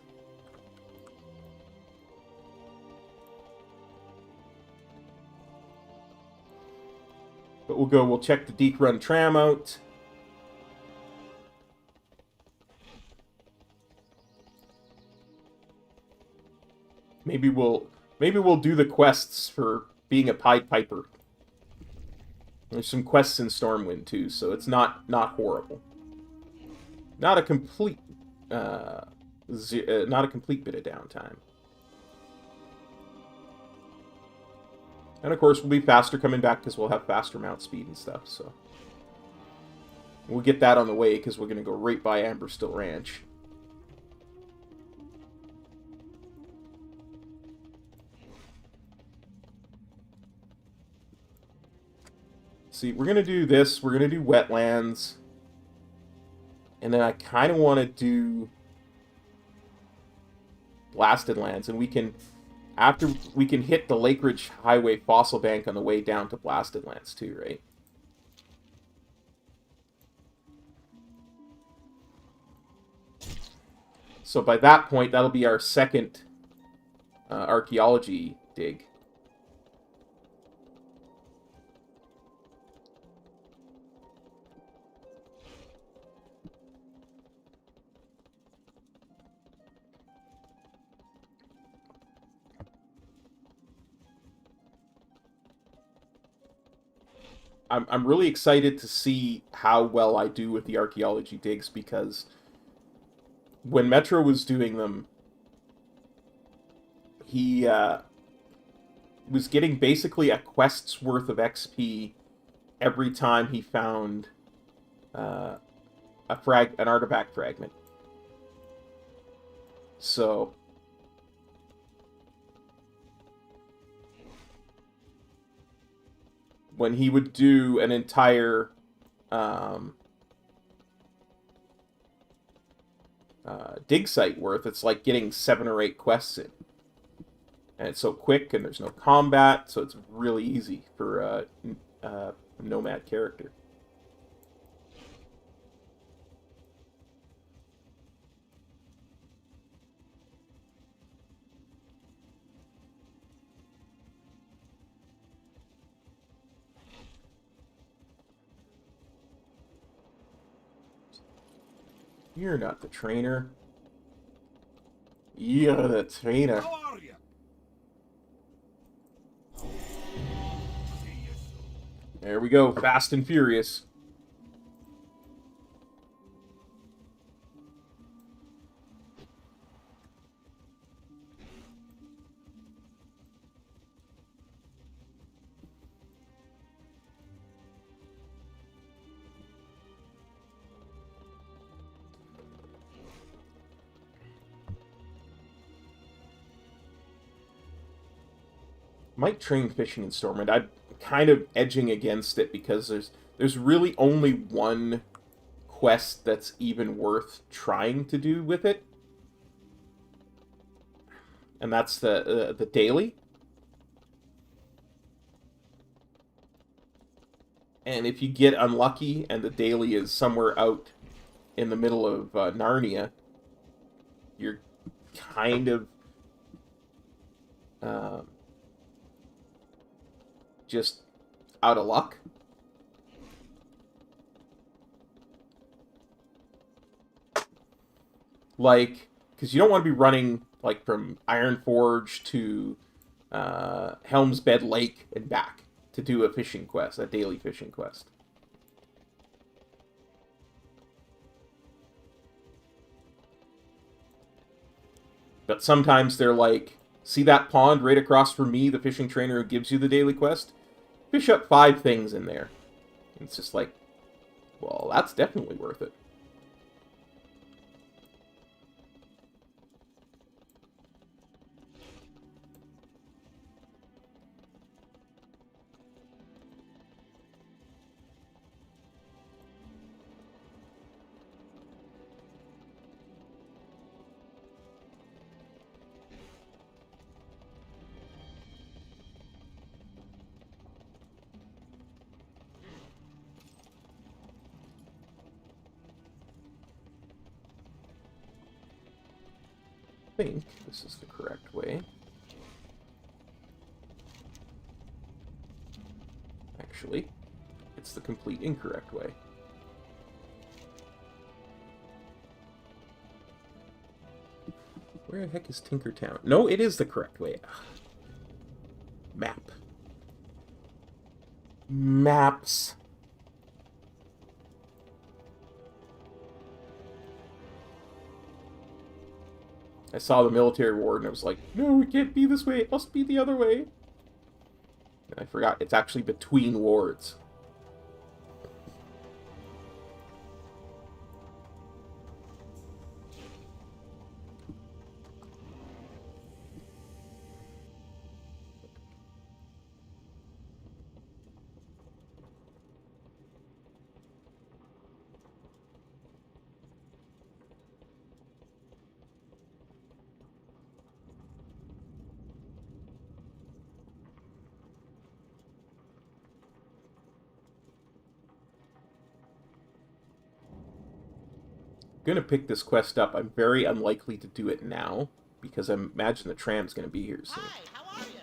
But we'll check the Deke Run tram out. Maybe we'll do the quests for being a Pied Piper. There's some quests in Stormwind too, so it's not horrible. Not a complete not a complete bit of downtime. And of course, we'll be faster coming back because we'll have faster mount speed and stuff, so. We'll get that on the way because we're going to go right by Amberstill Ranch. See, we're going to do this. We're going to do Wetlands. And then I kind of want to do Blasted Lands. And we can... After we can hit the Lake Ridge Highway Fossil Bank on the way down to Blasted Lands too, right? So by that point, that'll be our second archaeology dig. I'm really excited to see how well I do with the archaeology digs, because when Metro was doing them, he was getting basically a quest's worth of XP every time he found an artifact fragment. So when he would do an entire dig site worth, it's like getting 7 or 8 quests in. And it's so quick, and there's no combat, so it's really easy for a Nomad character. You're not the trainer. You're the trainer. How are you? There we go, Fast and Furious. Might train fishing in Stormwind. I'm kind of edging against it because there's really only one quest that's even worth trying to do with it, and that's the daily. And if you get unlucky and the daily is somewhere out in the middle of Narnia, you're kind of just out of luck. Like, because you don't want to be running, like, from Ironforge to Helm's Bed Lake and back to do a fishing quest, a daily fishing quest. But sometimes they're like, see that pond right across from me, the fishing trainer who gives you the daily quest? Fish up 5 things in there. And it's just like, well, that's definitely worth it. I think this is the correct way. Actually, it's the complete incorrect way. Where the heck is Tinkertown? No, it is the correct way. Ugh. Map. Maps. I saw the military ward and I was like, no, it can't be this way. It must be the other way. And I forgot. It's actually between wards. Gonna pick this quest up. I'm very unlikely to do it now because I imagine the tram's gonna be here soon. Hi, how are you?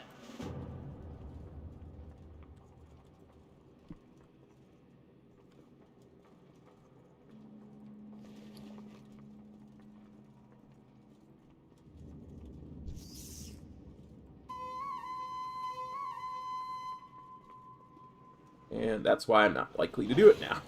And that's why I'm not likely to do it now.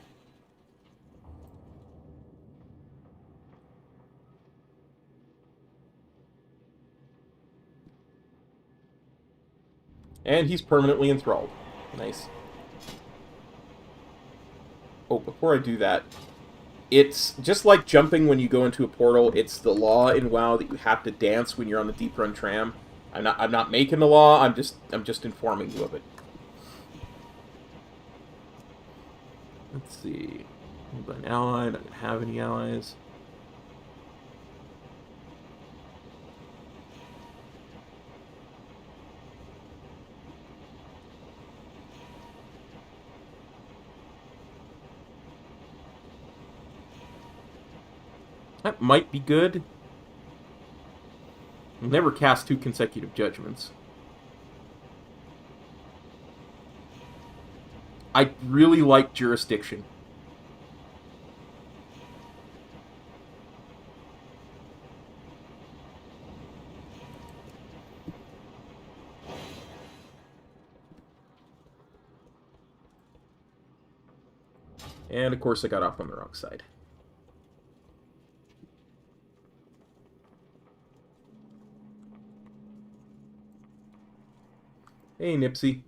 And he's permanently enthralled. Nice. Oh, before I do that, it's just like jumping when you go into a portal. It's the law in WoW that you have to dance when you're on the deep run tram. I'm not making the law. I'm just informing you of it. Let's see. An ally. I don't have any allies. That might be good. I'll never cast 2 consecutive judgments. I really like jurisdiction. And of course I got off on the wrong side. Hey, Nipsey.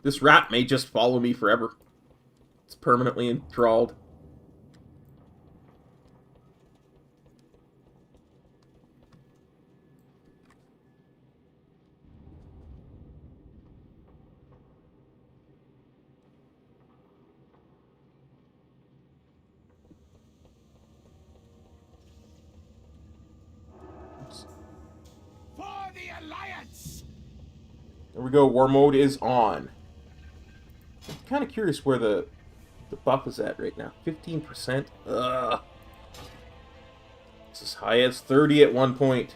This rat may just follow me forever. It's permanently enthralled. For the Alliance! There we go. War mode is on. I'm kind of curious where the buff is at right now. 15%? Ugh. It's as high as 30 at one point.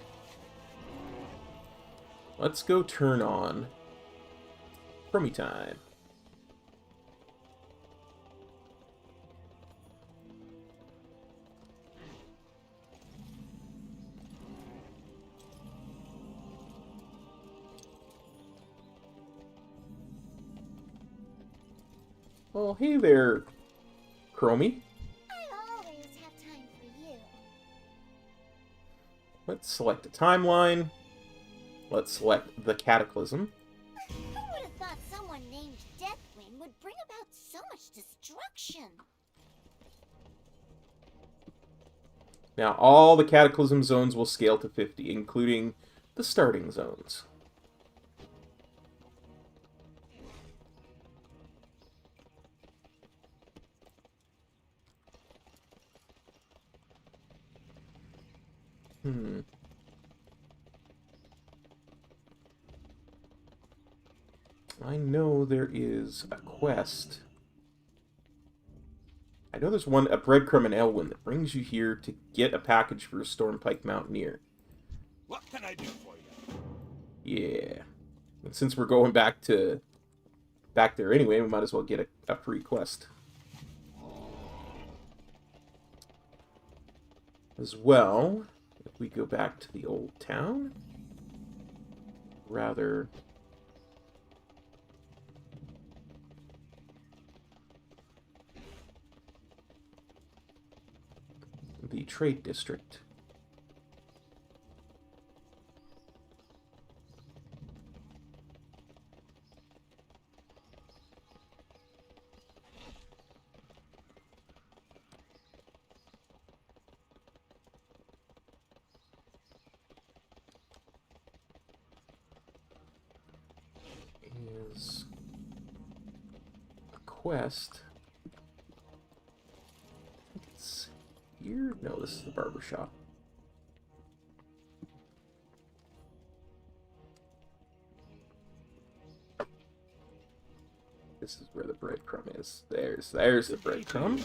Let's go turn on Chromie time. Oh, hey there, Chromie. I always have time for you. Let's select a timeline. Let's select the Cataclysm. Who would have thought someone named Deathwing would bring about so much destruction? Now, all the Cataclysm zones will scale to 50, including the starting zones. I know there is a quest. I know there's one, a breadcrumb in Elwyn, that brings you here to get a package for a Stormpike Mountaineer. What can I do for you? Yeah. And since we're going back there anyway, we might as well get a free quest. As well, if we go back to the old town, rather... the trade district. Is a quest. I think it's here? No, this is the barber shop. This is where the breadcrumb is. There's the breadcrumb.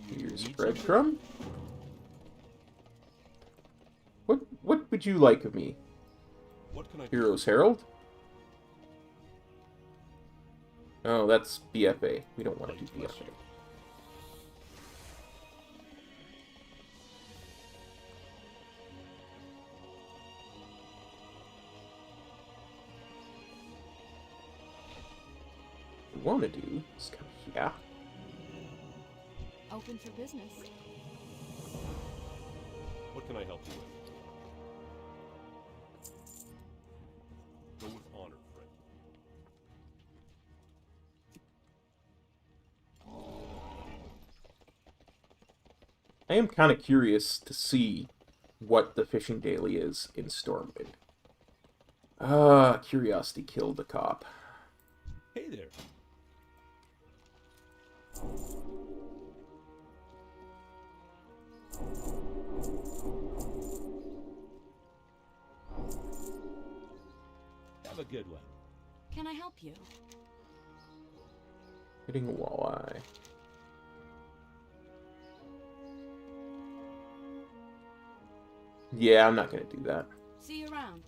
Here's breadcrumb. What would you like of me? What can I do? Heroes Herald? Oh, that's BFA. We don't want to do BFA. What we want to do is come here. Open for business. What can I help you with? Go with honor, friend. I am kind of curious to see what the fishing daily is in Stormwind. Curiosity killed the cop. Hey there. Have a good one. Can I help you? Hitting a walleye. Yeah, I'm not gonna do that. See you around.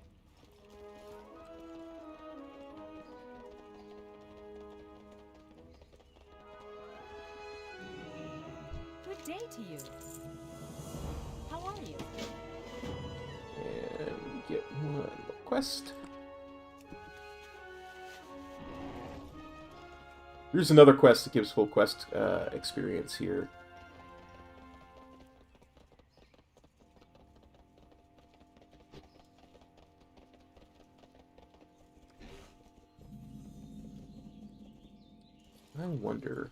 Good day to you. How are you? And we get one more quest. Here's another quest that gives full quest experience here. I wonder.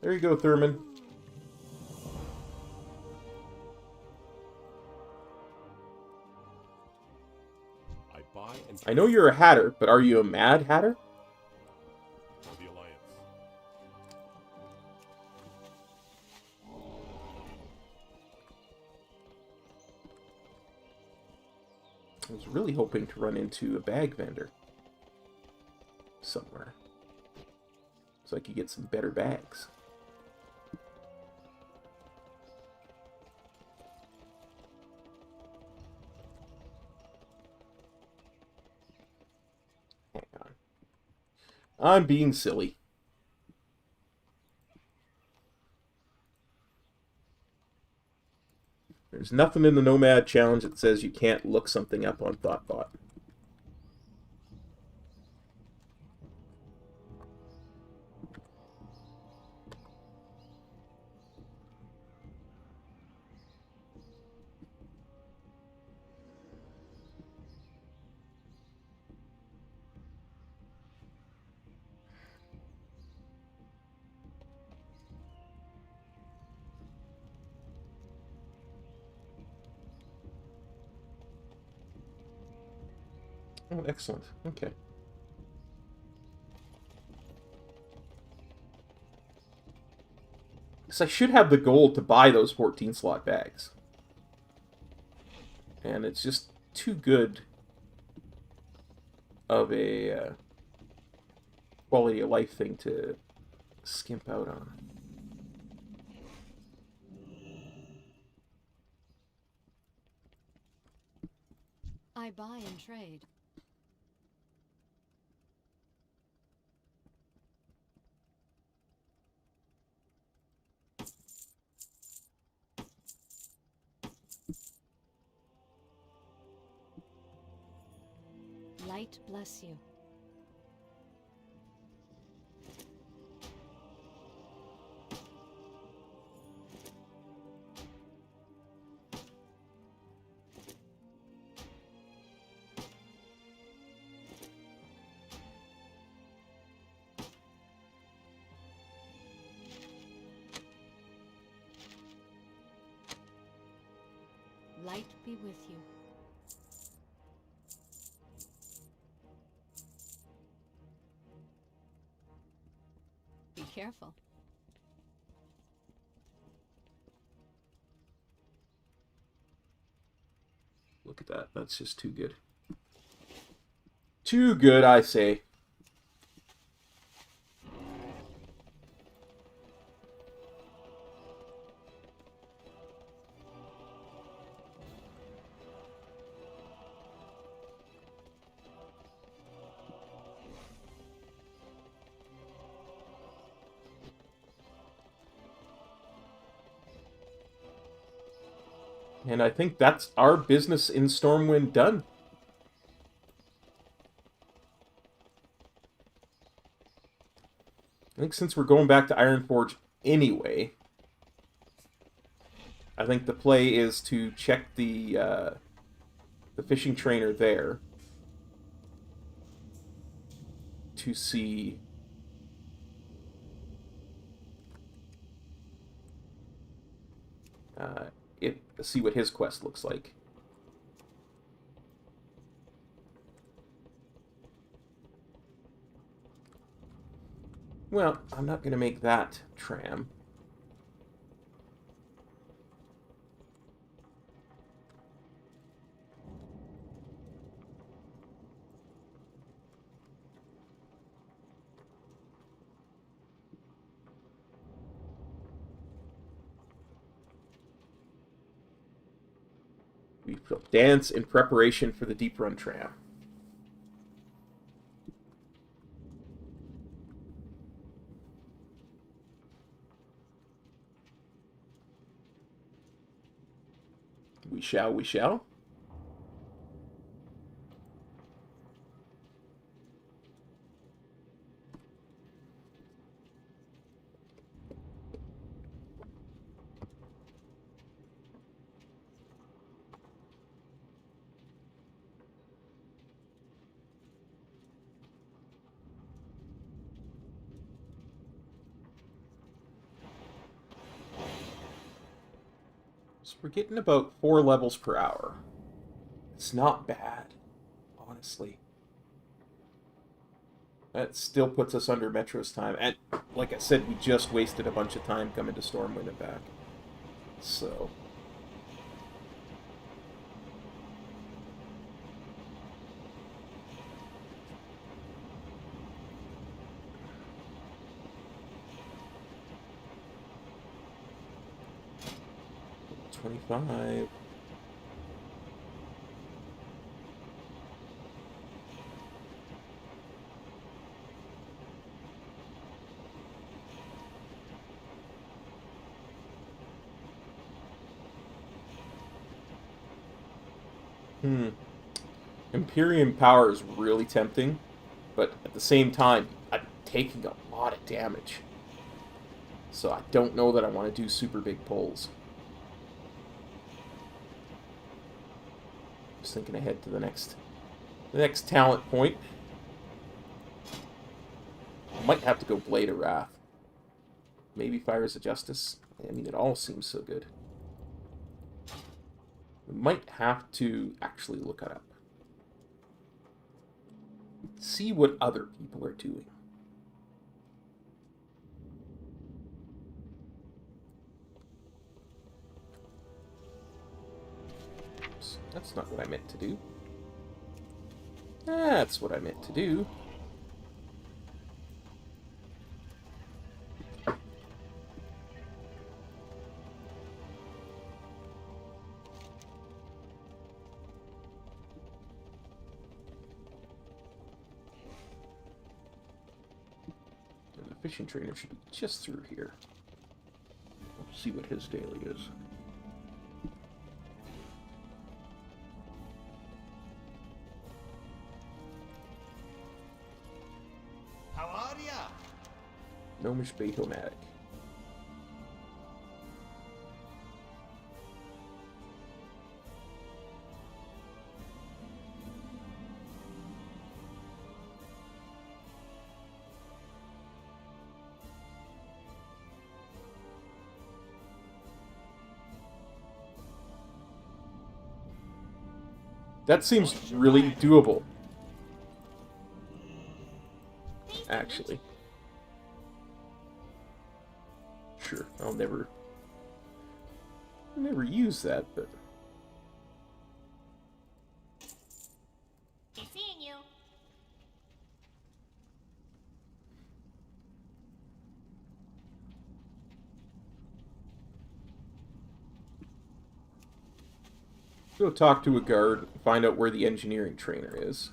There you go, Thurman. I buy and I know you're a hatter, but are you a mad hatter? for the Alliance. I was really hoping to run into a bag vendor somewhere, so I could get some better bags. Hang on. I'm being silly. There's nothing in the Nomad challenge that says you can't look something up on ThoughtBot. Oh, excellent. Okay. Because I should have the gold to buy those 14-slot bags. And it's just too good of a quality of life thing to skimp out on. I buy and trade. Light bless you. Light be with you. Be careful. Look at that. That's just too good. Too good, I say. And I think that's our business in Stormwind done. I think since we're going back to Ironforge anyway, I think the play is to check the fishing trainer there to see see what his quest looks like. Well, I'm not going to make that tram. We put dance in preparation for the deep run tram. We shall, we shall. So we're getting about 4 levels per hour. It's not bad, honestly. That still puts us under Metro's time. And like I said, we just wasted a bunch of time coming to Stormwind and back. So... $25. Imperium power is really tempting, but at the same time, I'm taking a lot of damage. So I don't know that I want to do super big pulls. Just thinking ahead to the next talent point. I might have to go Blade of Wrath. Maybe Fires of Justice. I mean, it all seems so good. We might have to actually look it up. See what other people are doing. Oops, that's not what I meant to do. That's what I meant to do. Fishing trainer should be just through here. Let's see what his daily is. How are ya? Gnomish Batomatic. That seems really doable. Actually. Sure, I'll never use that, but... Be seeing you. Go talk to a guard, find out where the engineering trainer is.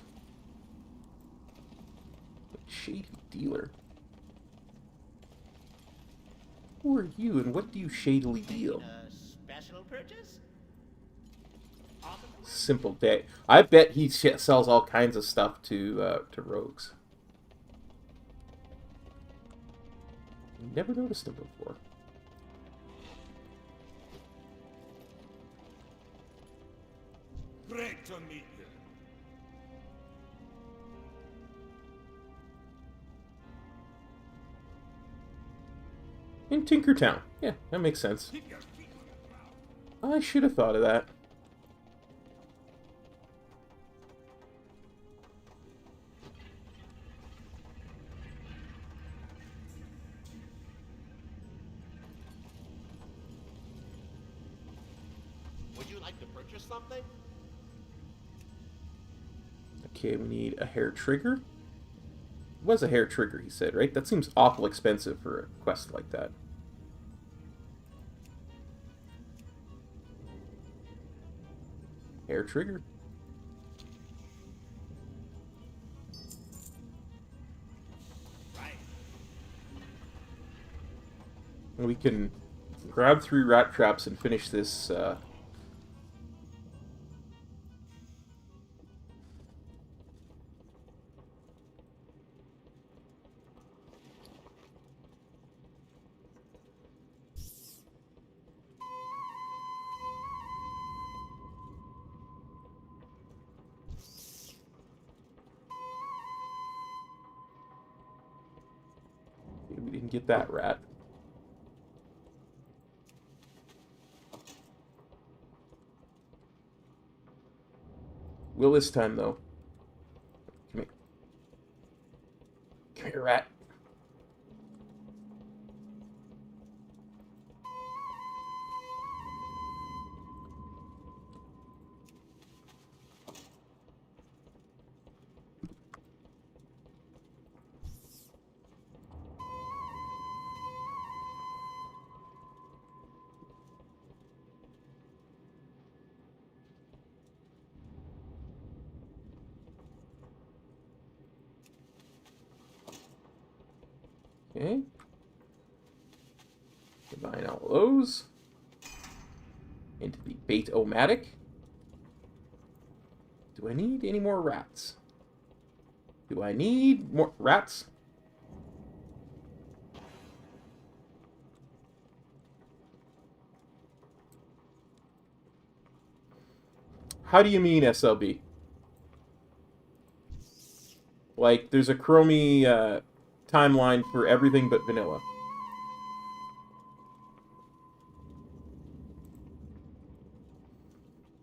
Shady dealer. Who are you and what do you shadily deal? Special purchase? Simple day. I bet he sells all kinds of stuff to rogues. Never noticed him before. Great to meet you. In Tinkertown. Yeah, that makes sense. Keep your feet on the ground. I should have thought of that. Would you like to purchase something? Okay, we need a hair trigger. It was a hair trigger, he said, right? That seems awful expensive for a quest like that. Hair trigger. Right. We can grab 3 rat traps and finish this. We didn't get that rat. Will this time, though. Come here. Come here, rat. Okay. Combine all those into the bait-o-matic. Do I need any more rats? Do I need more rats? How do you mean SLB? Like, there's a Chromie timeline for everything but vanilla.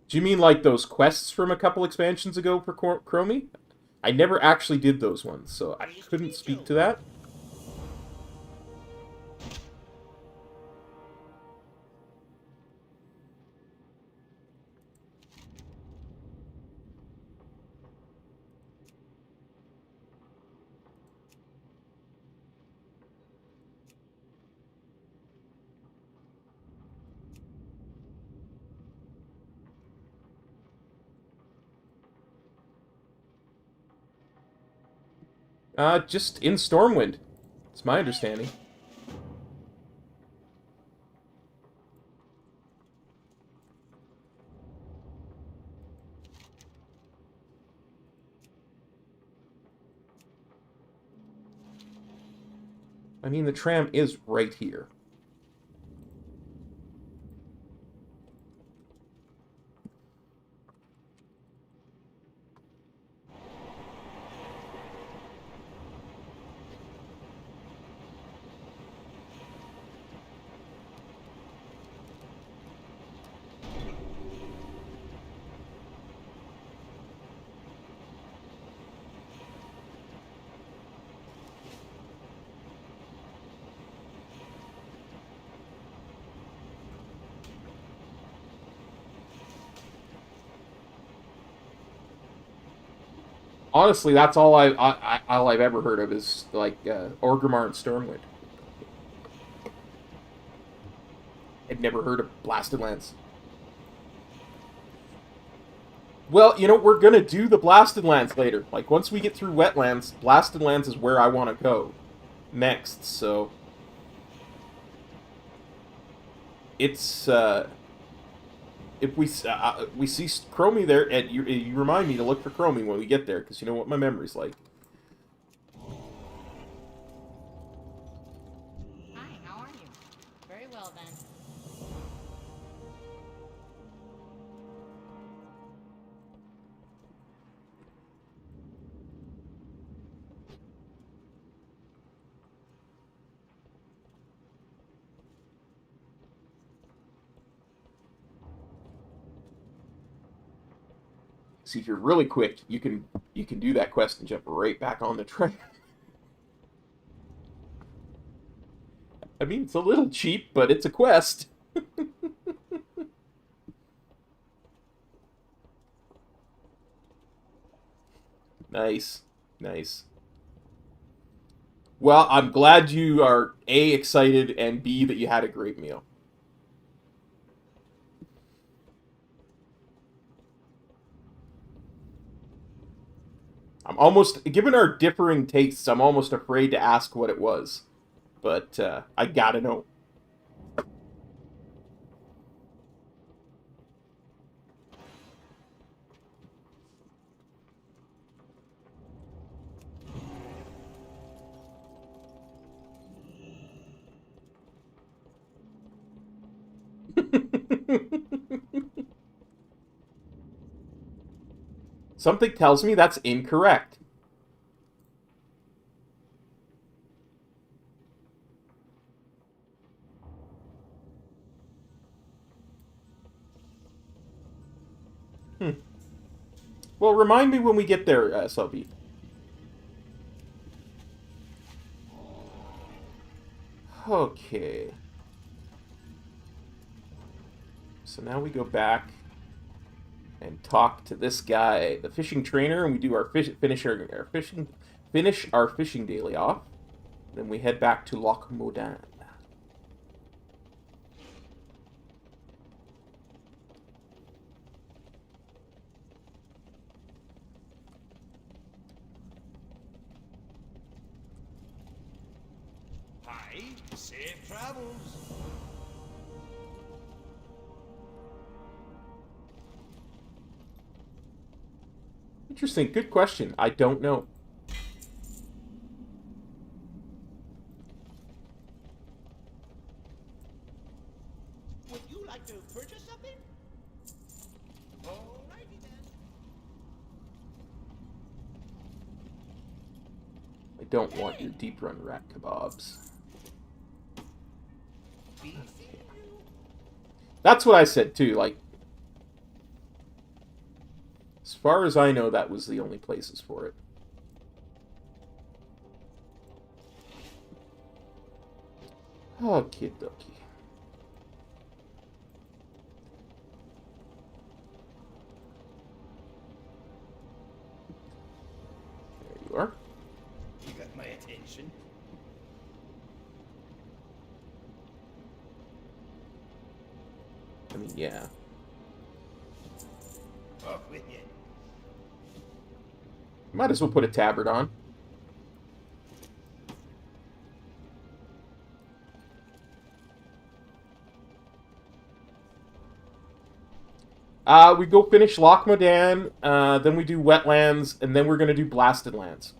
Do you mean like those quests from a couple expansions ago for Chromie? I never actually did those ones, so I couldn't speak to that. Just in Stormwind. It's my understanding. I mean, the tram is right here. Honestly, that's all all I've ever heard of is like Orgrimmar and Stormwind. I'd never heard of Blasted Lands. Well, you know, we're gonna do the Blasted Lands later. Like, once we get through Wetlands, Blasted Lands is where I want to go next, so... if we see Chromie there, and you remind me to look for Chromie when we get there, because you know what my memory's like. Hi, how are you? Very well then. See, if you're really quick, you can do that quest and jump right back on the train. I mean, it's a little cheap, but it's a quest. Nice. Nice. Well, I'm glad you are A, excited, and B, that you had a great meal. I'm almost, given our differing tastes, I'm almost afraid to ask what it was. But I gotta know. Something tells me that's incorrect. Well, remind me when we get there, SLB. Okay. So now we go back and talk to this guy, the fishing trainer, and we do our finish our fishing daily off. Then we head back to Loch Modan. Hi, safe travels. Interesting. Good question. I don't know. Would you like to purchase something? Alrighty then. I don't want your deep run rat kebabs. Be seeing you. That's what I said too. Like, as far as I know, that was the only places for it. Okie dokie. There you are. You got my attention. I mean, yeah. Off with you. Might as well put a tabard on. We go finish Loch Modan, then we do Wetlands, and then we're going to do Blasted Lands.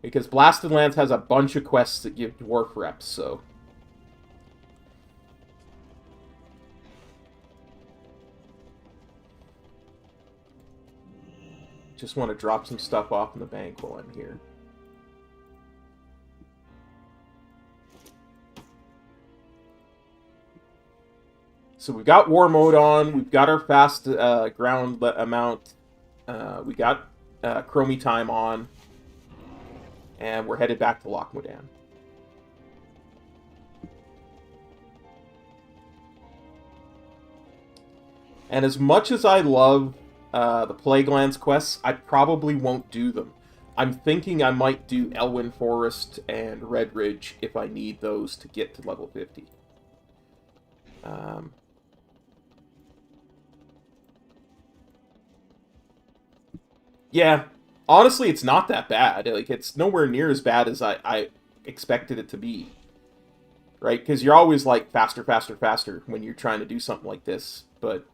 Because Blasted Lands has a bunch of quests that give Dwarf reps, so... Just want to drop some stuff off in the bank while I'm here. So we've got War Mode on, we've got our fast ground amount, we got Chromie time on, and we're headed back to Loch Modan. And as much as I love the Plaguelands quests, I probably won't do them. I'm thinking I might do Elwyn Forest and Red Ridge if I need those to get to level 50. Yeah, honestly, it's not that bad. Like, it's nowhere near as bad as I expected it to be. right? Because you're always like faster, faster, faster when you're trying to do something like this, but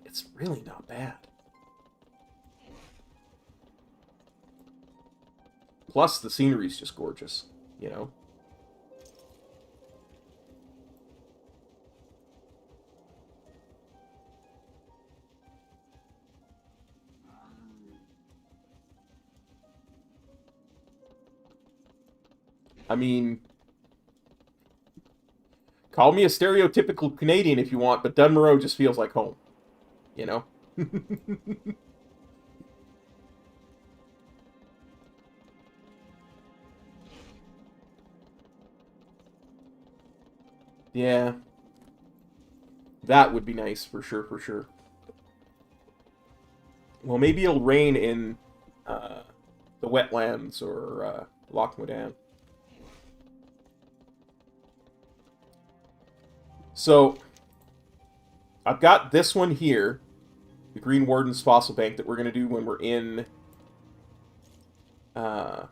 it's really not bad. Plus, the scenery's just gorgeous, you know? I mean, call me a stereotypical Canadian if you want, but Dunmorrow just feels like home, you know? Yeah. That would be nice, for sure, for sure. Well, maybe it'll rain in the wetlands or Loch Modan. So, I've got this one here, the Green Warden's Fossil Bank, that we're going to do when we're in the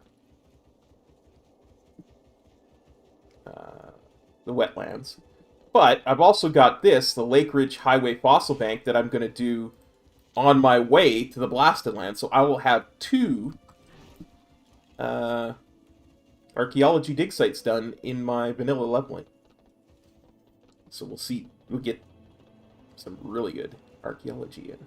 wetlands. But I've also got this, the Lake Ridge Highway Fossil Bank, that I'm going to do on my way to the Blasted Land. So I will have 2 archaeology dig sites done in my vanilla leveling. So we'll see. We'll get some really good archaeology in.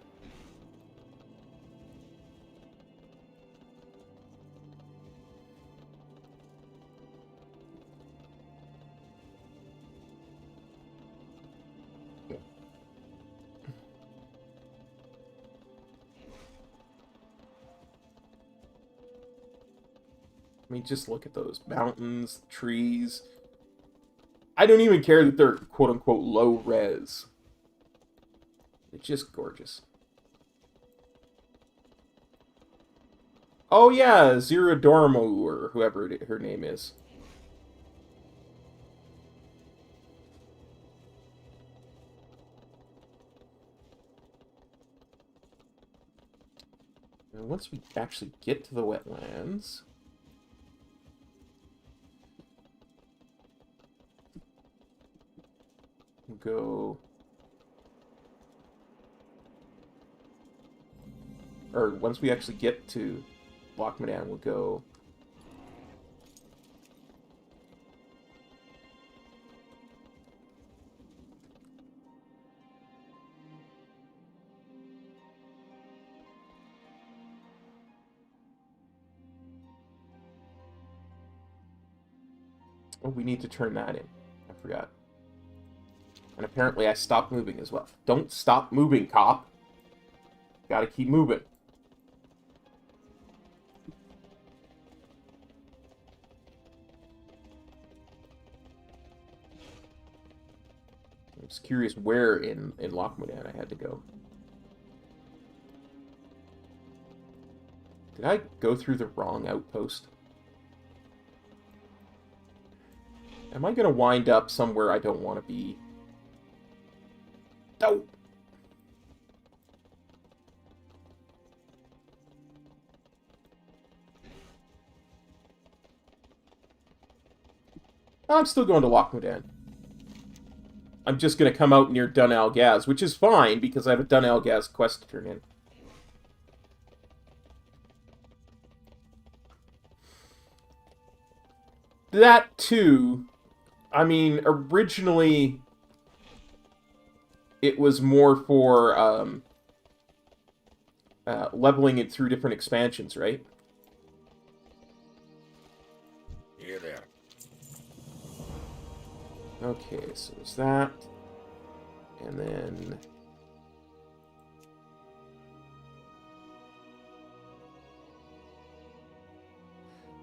I mean, just look at those mountains, trees. I don't even care that they're quote-unquote low-res. It's just gorgeous. Oh yeah, Zira Dormo, or whoever her name is. And once we actually get to the wetlands... go... Or once we actually get to Loch Modan, we'll go... Oh, we need to turn that in. I forgot. And apparently I stopped moving as well. Don't stop moving, cop. Gotta keep moving. I'm just curious where in Loch Modan I had to go. Did I go through the wrong outpost? Am I going to wind up somewhere I don't want to be? No! I'm still going to Loch Modan. I'm just going to come out near Dun Algaz, which is fine, because I have a Dun Algaz quest to turn in. That, too, I mean, originally it was more for leveling it through different expansions, right? Here there. Okay, so there's that. And then...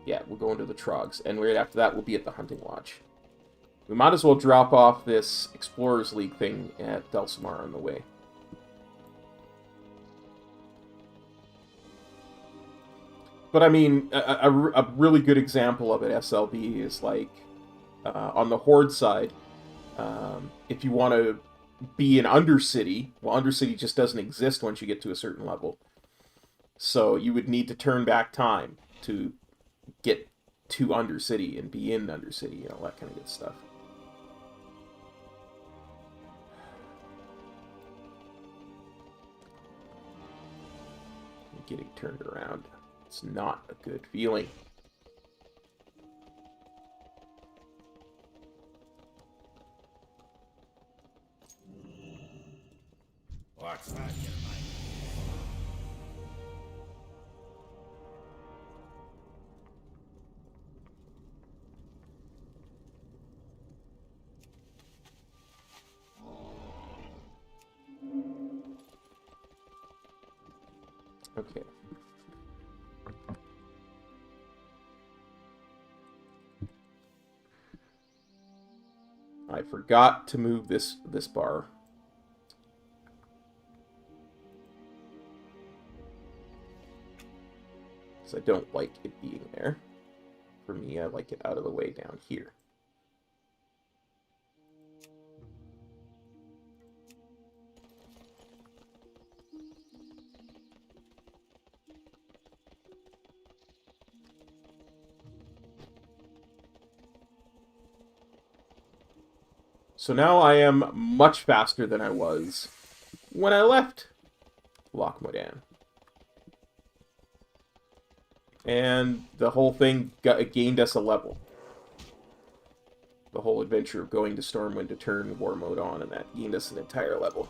yeah, we'll go into the Trogs. And right after that, we'll be at the Hunting Lodge. We might as well drop off this Explorers League thing at Dulcimar on the way. But I mean, a really good example of it, SLB, is like, on the Horde side, if you want to be an Undercity, well, Undercity just doesn't exist once you get to a certain level. So you would need to turn back time to get to Undercity and be in Undercity, you know, that kind of good stuff. Getting turned around. It's not a good feeling. What's on your mind? Okay. I forgot to move this bar. Because I don't like it being there. For me, I like it out of the way down here. So now I am much faster than I was when I left Lochmodan. And the whole thing gained us a level. The whole adventure of going to Stormwind to turn war mode on, and that gained us an entire level.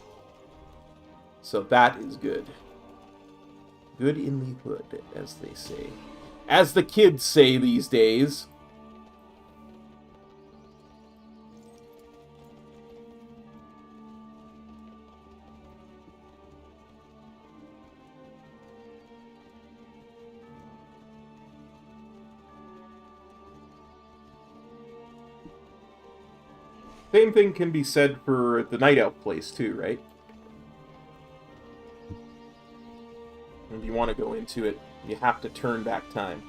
So that is good. Good in the hood, as they say. As the kids say these days. Same thing can be said for the Night Elf place too, right? If you want to go into it, you have to turn back time.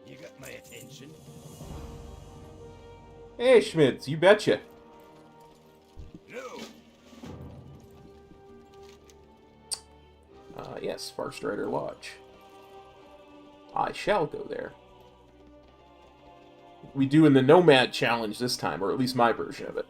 You got my attention. Hey, Schmitz, you betcha. No. Yes, Farstrider Lodge. I shall go there. We do in the Nomad Challenge this time, or at least my version of it.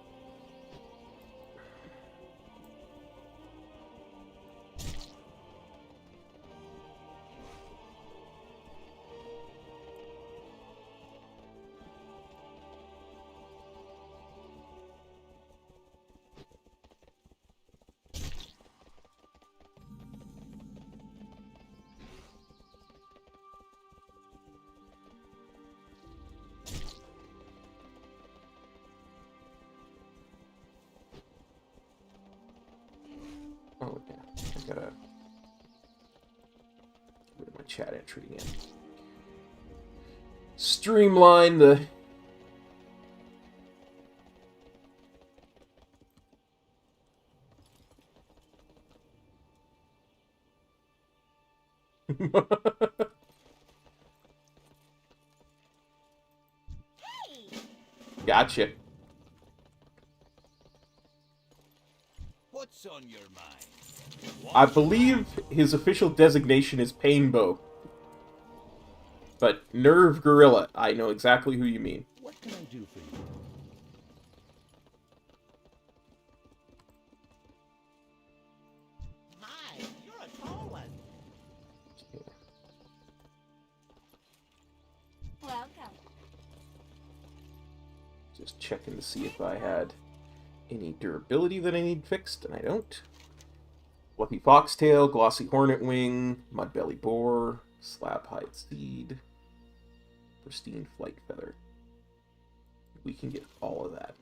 Oh, yeah. I gotta get my chat entry in. Streamline the... Gotcha. What's on your mind? I believe his official designation is Painbow. But Nerve Gorilla, I know exactly who you mean. What can I do for you? Hi, you're a tall one. Welcome. Just checking to see if I had any durability that I need fixed, and I don't. Fluffy Foxtail, Glossy Hornet Wing, Mudbelly Boar, Slab Hide Seed, Pristine Flight Feather. We can get all of that.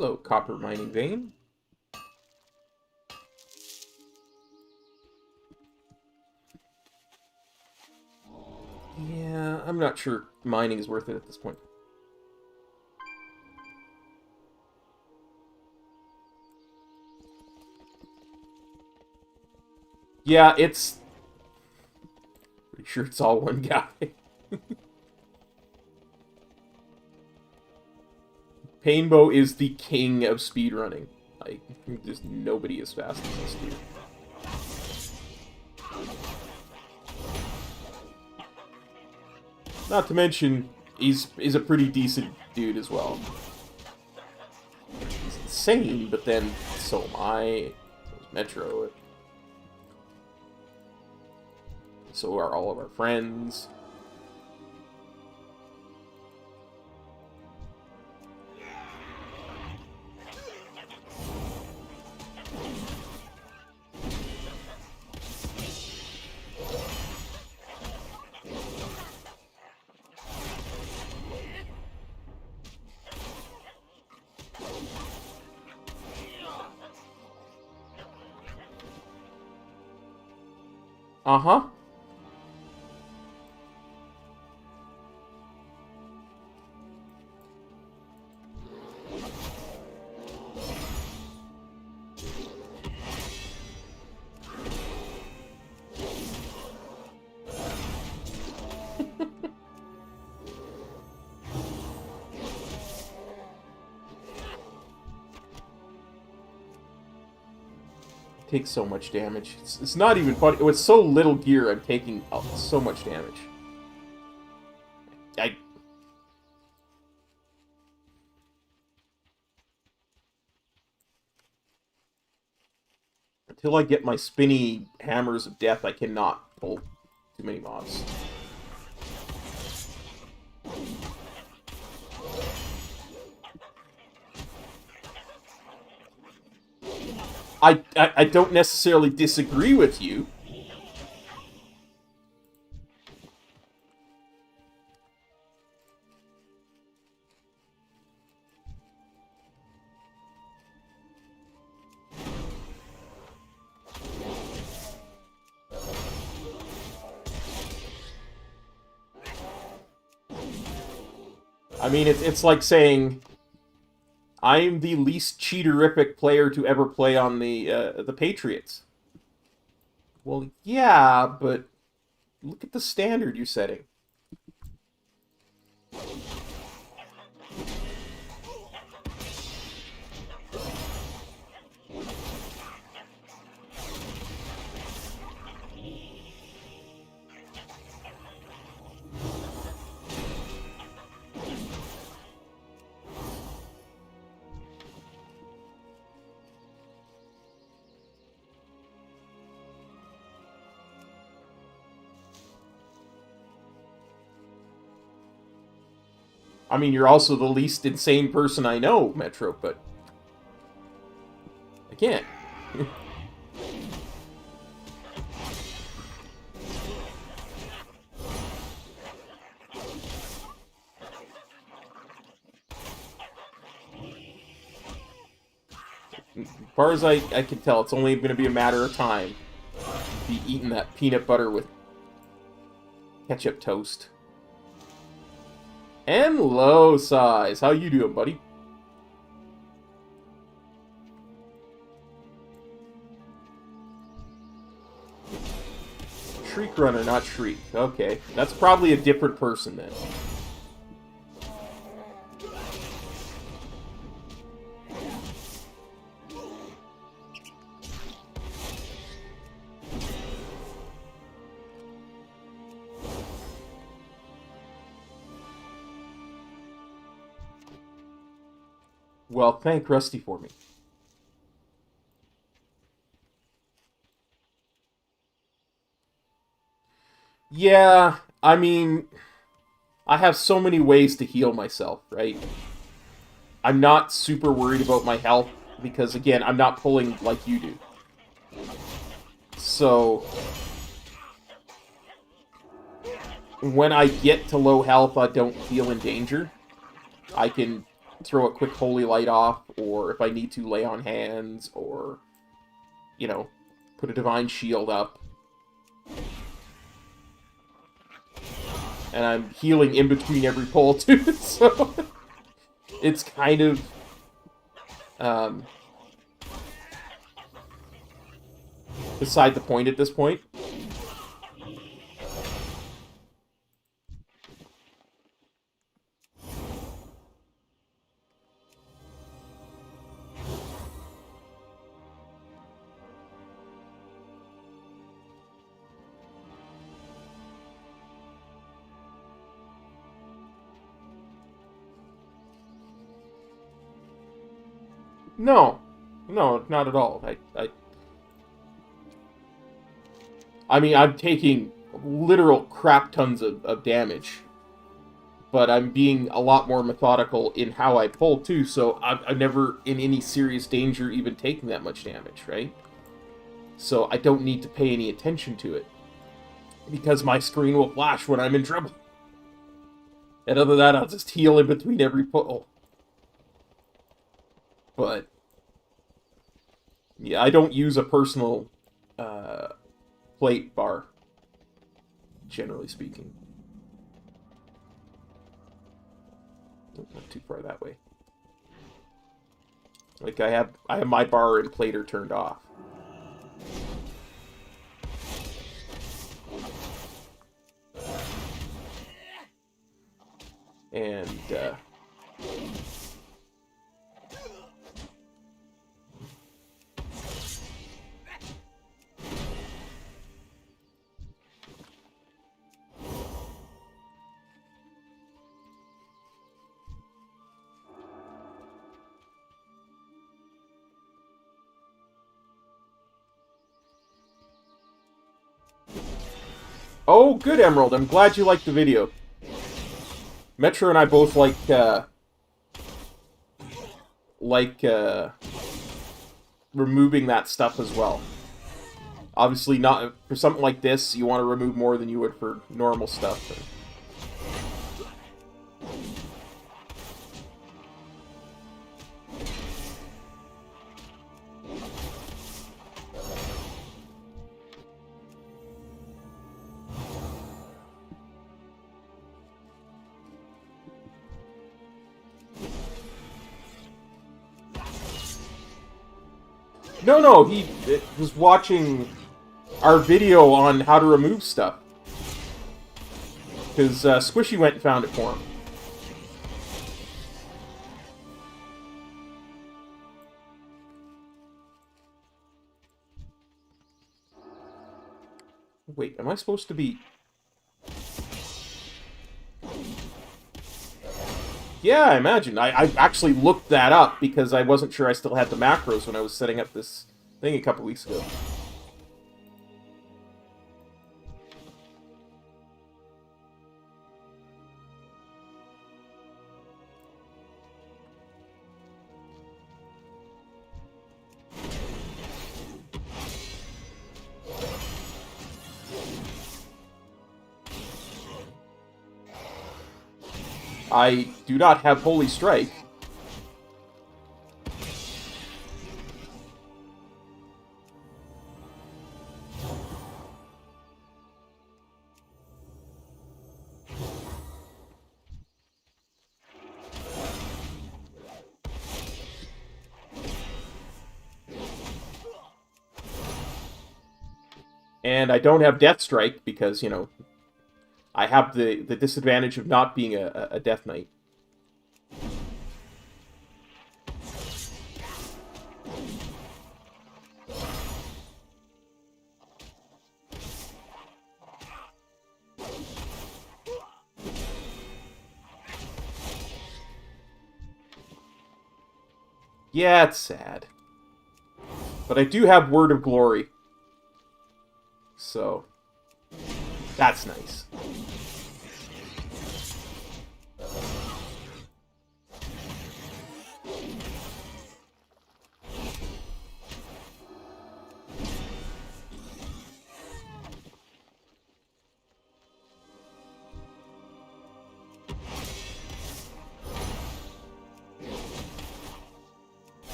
Hello, copper mining vein. Yeah, I'm not sure mining is worth it at this point. Yeah, it's... pretty sure it's all one guy. Painbow is the king of speedrunning. Like, just nobody as fast as this dude. Not to mention, he's a pretty decent dude as well. He's insane, but then so am I. So is Metro. So are all of our friends. Uh-huh. Takes so much damage. It's not even funny. With so little gear, I'm taking so much damage. Until I get my spinny hammers of death, I cannot pull too many mobs. I don't necessarily disagree with you. I mean, it's like saying, I'm the least cheaterific player to ever play on the Patriots. Well, yeah, but look at the standard you're setting. I mean, you're also the least insane person I know, Metro, but I can't. As far as I can tell, it's only going to be a matter of time. Be eating that peanut butter with ketchup toast. And low size. How you doing, buddy? Shriek Runner, not Shriek. Okay. That's probably a different person then. Well, thank Rusty for me. Yeah, I mean, I have so many ways to heal myself, right? I'm not super worried about my health because, again, I'm not pulling like you do. So, when I get to low health, I don't feel in danger. I can throw a quick Holy Light off, or if I need to lay on hands, or, you know, put a Divine Shield up. And I'm healing in between every pull, too, so it's kind of, beside the point at this point. No, not at all. I mean, I'm taking literal crap tons of damage, but I'm being a lot more methodical in how I pull, too, so I'm never in any serious danger even taking that much damage, right? So I don't need to pay any attention to it, because my screen will flash when I'm in trouble. And other than that, I'll just heal in between every pull. But yeah, I don't use a personal plate bar, generally speaking. Not too far that way. Like I have my bar and plater turned off. And oh, good, Emerald. I'm glad you liked the video. Metro and I both like removing that stuff as well. Obviously, not for something like this, you want to remove more than you would for normal stuff. But... No, he was watching our video on how to remove stuff. Because Squishy went and found it for him. Wait, am I supposed to be... Yeah, I imagine. I actually looked that up because I wasn't sure I still had the macros when I was setting up this thing a couple weeks ago. I do not have Holy Strike. And I don't have Death Strike because, you know, I have the disadvantage of not being a Death Knight. Yeah, it's sad. But I do have Word of Glory. So, that's nice.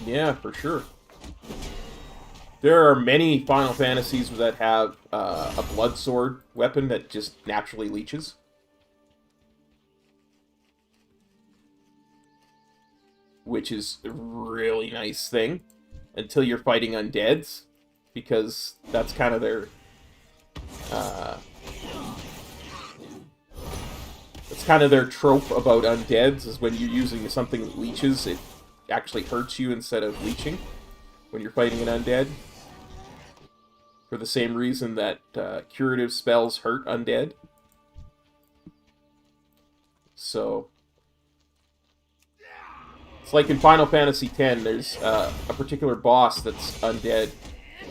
Yeah, for sure. There are many Final Fantasies that have a blood sword weapon that just naturally leeches. Which is a really nice thing. Until you're fighting undeads. Because that's kind of their... that's kind of their trope about undeads, is when you're using something that leeches, it actually hurts you instead of leeching when you're fighting an undead. For the same reason that curative spells hurt undead. So... it's like in Final Fantasy X, there's a particular boss that's undead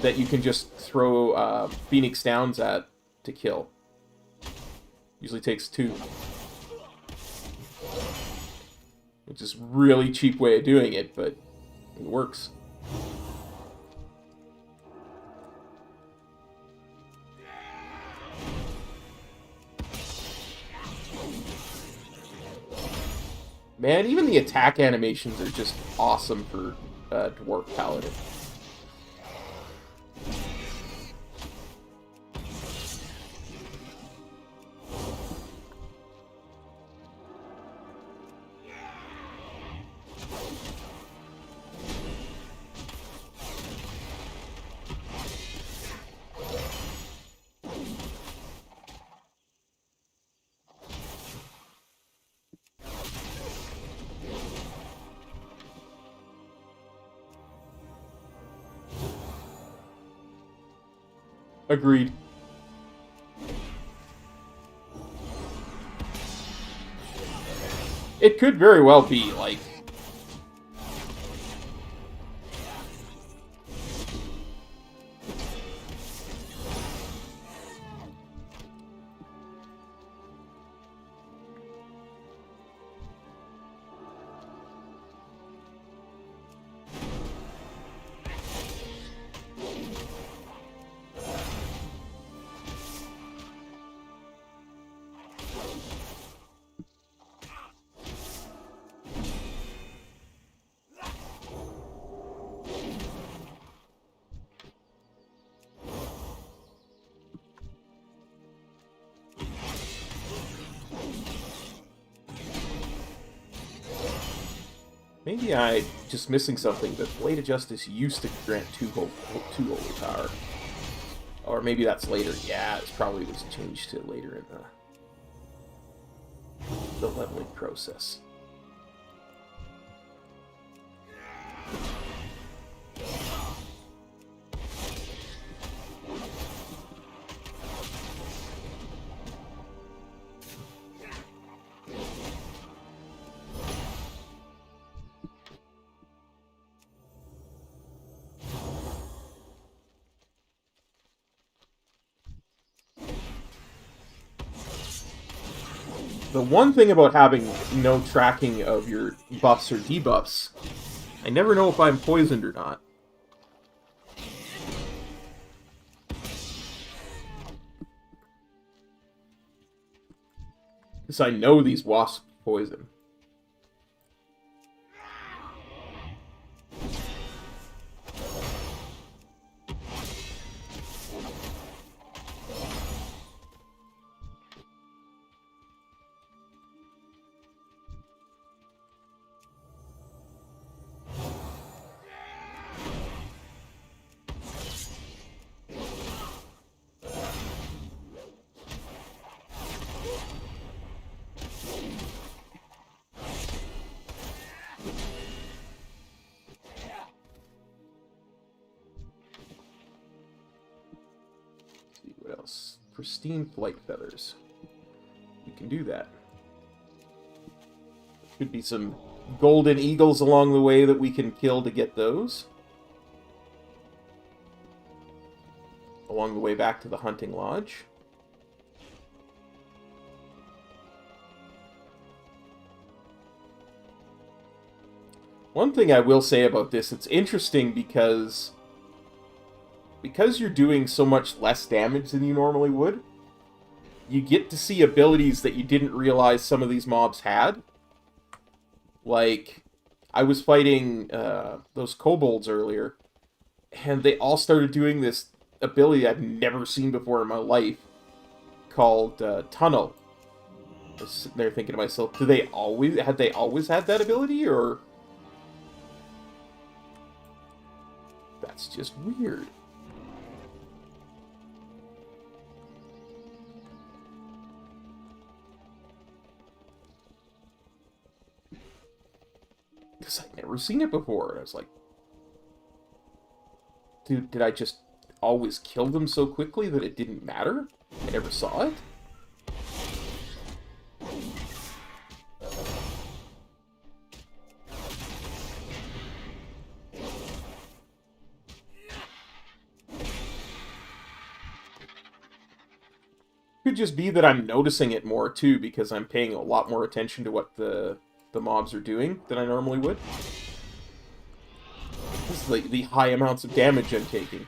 that you can just throw Phoenix Downs at to kill. Usually takes 2. Which is a really cheap way of doing it, but it works. Man, even the attack animations are just awesome for Dwarf Paladin. Agreed. It could very well be, like... Maybe I'm just missing something, but Blade of Justice used to grant 2 holy power. Or maybe that's later. Yeah, it probably was changed to later in the leveling process. The one thing about having no tracking of your buffs or debuffs, I never know if I'm poisoned or not. Because I know these wasps poison. What else? Pristine flight feathers. We can do that. Could be some golden eagles along the way that we can kill to get those. Along the way back to the hunting lodge. One thing I will say about this, it's interesting because you're doing so much less damage than you normally would, you get to see abilities that you didn't realize some of these mobs had. Like, I was fighting those kobolds earlier, and they all started doing this ability I've never seen before in my life called Tunnel. I was sitting there thinking to myself, had they always had that ability, or that's just weird. Because I'd never seen it before. And I was like, dude, did I just always kill them so quickly that it didn't matter? I never saw it? Could just be that I'm noticing it more, too, because I'm paying a lot more attention to what the mobs are doing than I normally would. This is the high amounts of damage I'm taking.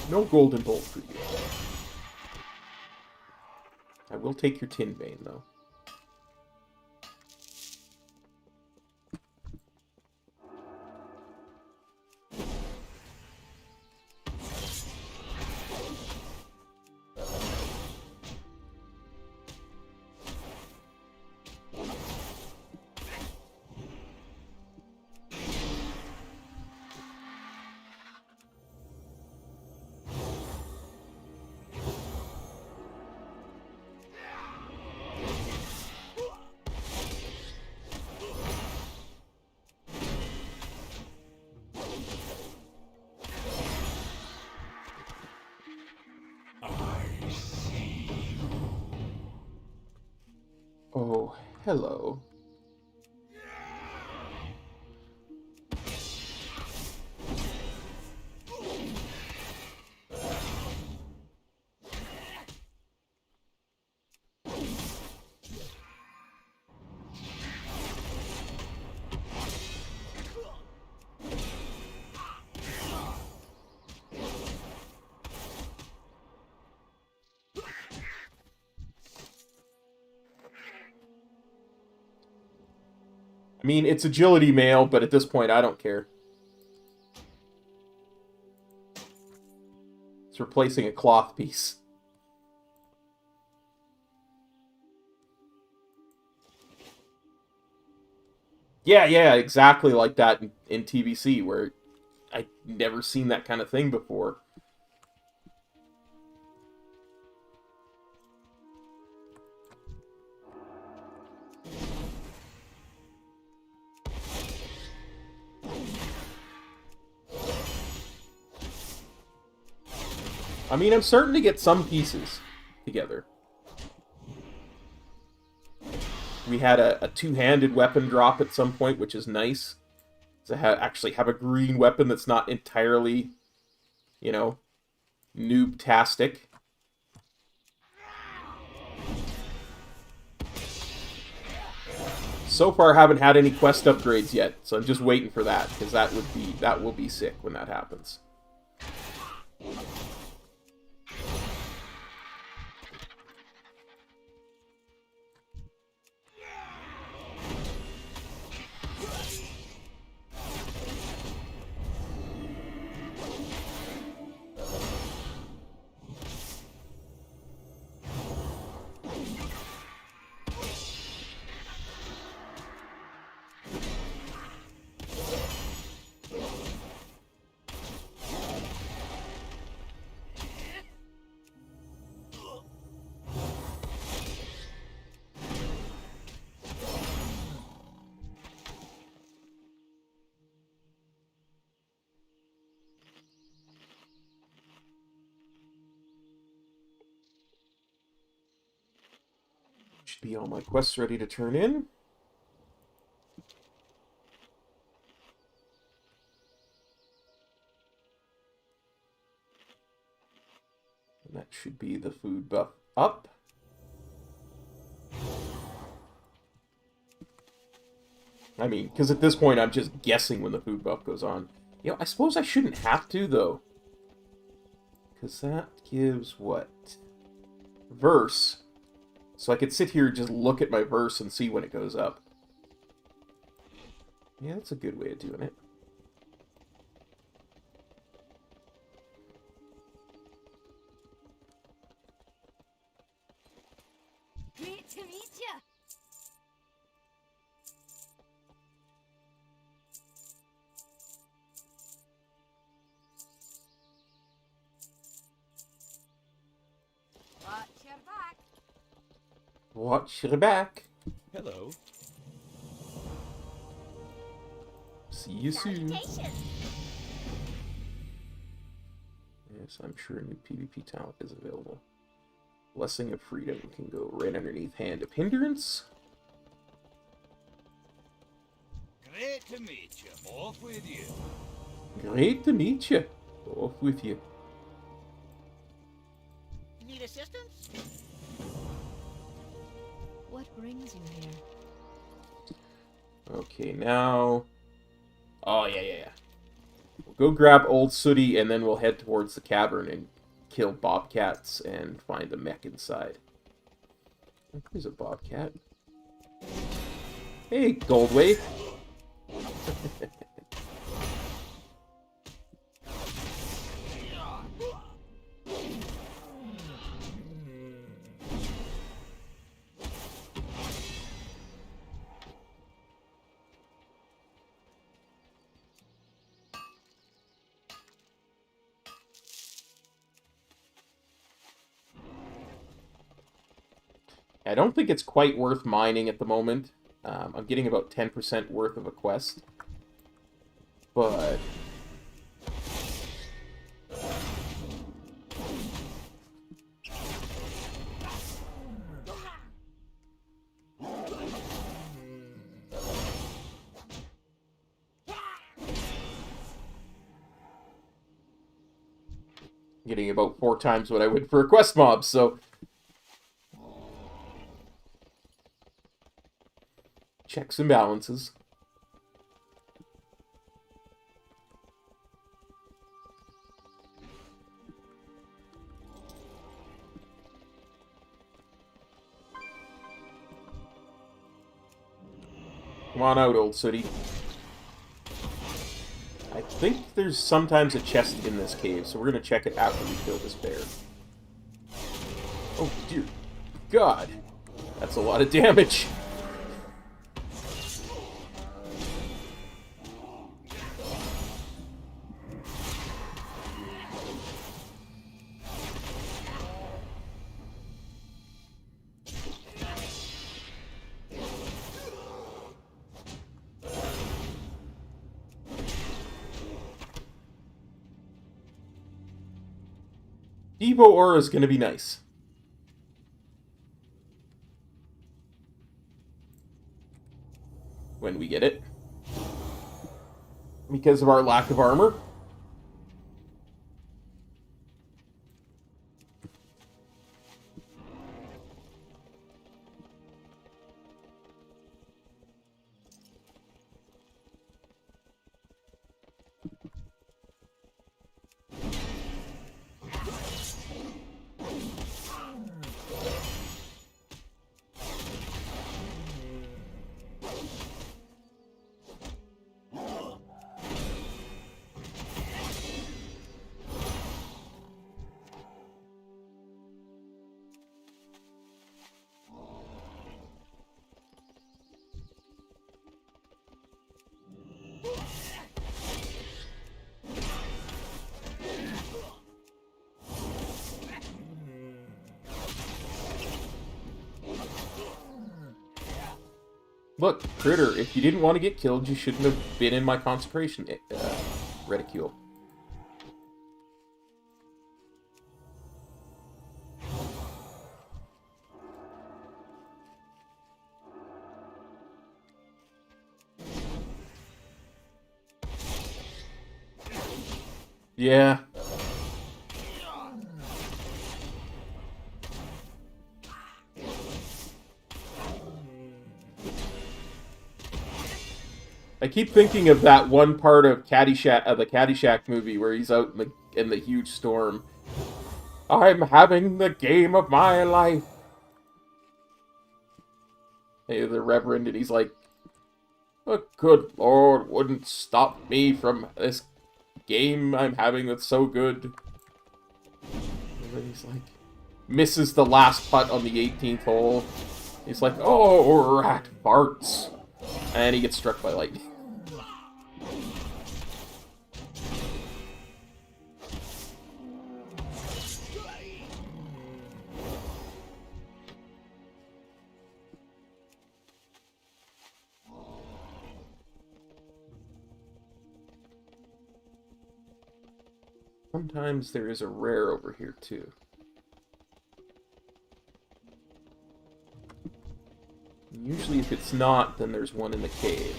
No golden bolt for you. I will take your tin vein, though. Oh, hello. I mean, it's agility mail, but at this point, I don't care. It's replacing a cloth piece. Yeah, exactly like that in TBC, where I'd never seen that kind of thing before. I mean, I'm starting to get some pieces together. We had a two-handed weapon drop at some point, which is nice. To actually have a green weapon that's not entirely, you know, noob-tastic. So far, I haven't had any quest upgrades yet, so I'm just waiting for that, because that will be sick when that happens. Should be all my quests ready to turn in. And that should be the food buff up. I mean, because at this point I'm just guessing when the food buff goes on. You know, I suppose I shouldn't have to, though. Because that gives what? Verse. So I could sit here and just look at my verse and see when it goes up. Yeah, that's a good way of doing it. Great to meet you. Watch your back. Watch your back. Hello. See you soon. Salutation. Yes, I'm sure a new PvP talent is available. Blessing of Freedom can go right underneath Hand of Hindrance. Great to meet you. Off with you. Great to meet you. Off with you. Need assistance? What brings you here? Okay, now... Oh, yeah. We'll go grab Old Sooty, and then we'll head towards the cavern and kill bobcats and find the mech inside. I think there's a bobcat. Hey, Goldwave. I don't think it's quite worth mining at the moment. I'm getting about 10% worth of a quest. But... getting about 4 times what I would for a quest mob, so... Checks and balances. Come on out, Old Sooty. I think there's sometimes a chest in this cave, so we're going to check it after we kill this bear. Oh, dear God. That's a lot of damage. Evo Aura is going to be nice. When we get it. Because of our lack of armor. Look, Critter, if you didn't want to get killed, you shouldn't have been in my consecration reticule. Yeah. I keep thinking of that one part of Caddyshack, the Caddyshack movie, where he's out in the huge storm. I'm having the game of my life. the Reverend, and he's like, "The good Lord wouldn't stop me from this game I'm having that's so good." And then he's like, misses the last putt on the 18th hole. He's like, "Oh, rat farts." And he gets struck by lightning. Sometimes there is a rare over here, too. Usually if it's not, then there's one in the cave.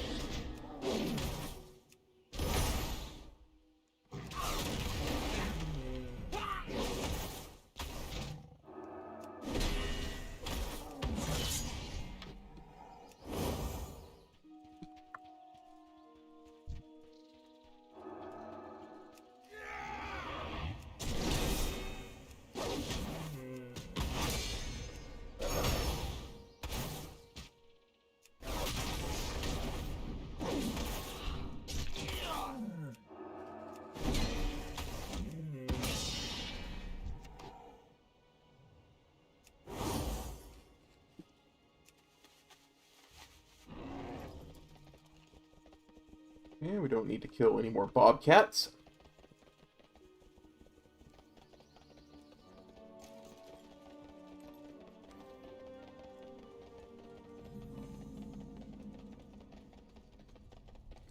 Yeah, we don't need to kill any more bobcats.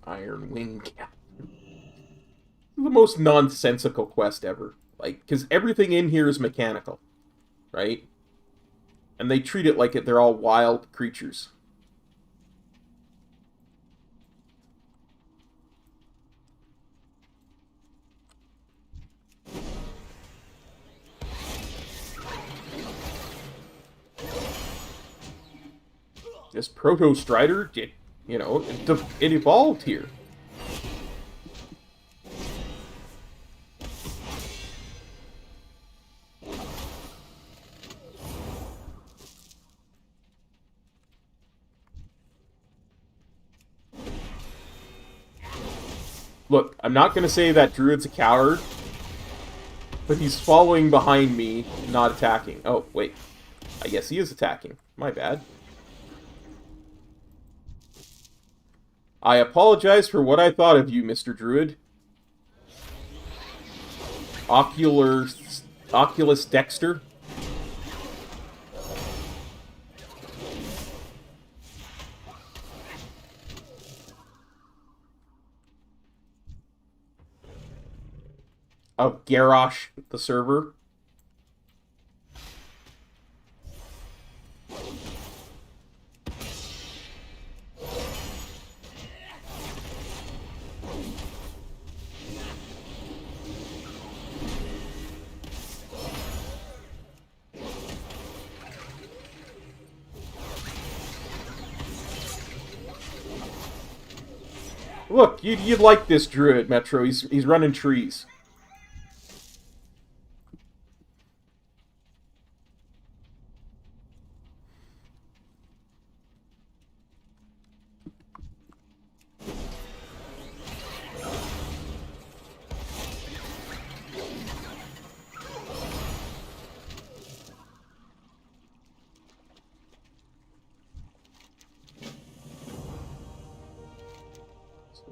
Iron Wing Cap. The most nonsensical quest ever. Like, because everything in here is mechanical, right? And they treat it like they're all wild creatures. This Proto Strider, it evolved here. Look, I'm not going to say that Druid's a coward, but he's following behind me, not attacking. Oh, wait. I guess he is attacking. My bad. I apologize for what I thought of you, Mr. Druid. Oculus Dexter. Of Garrosh, the server. Look, you'd like this Druid, Metro. He's running trees.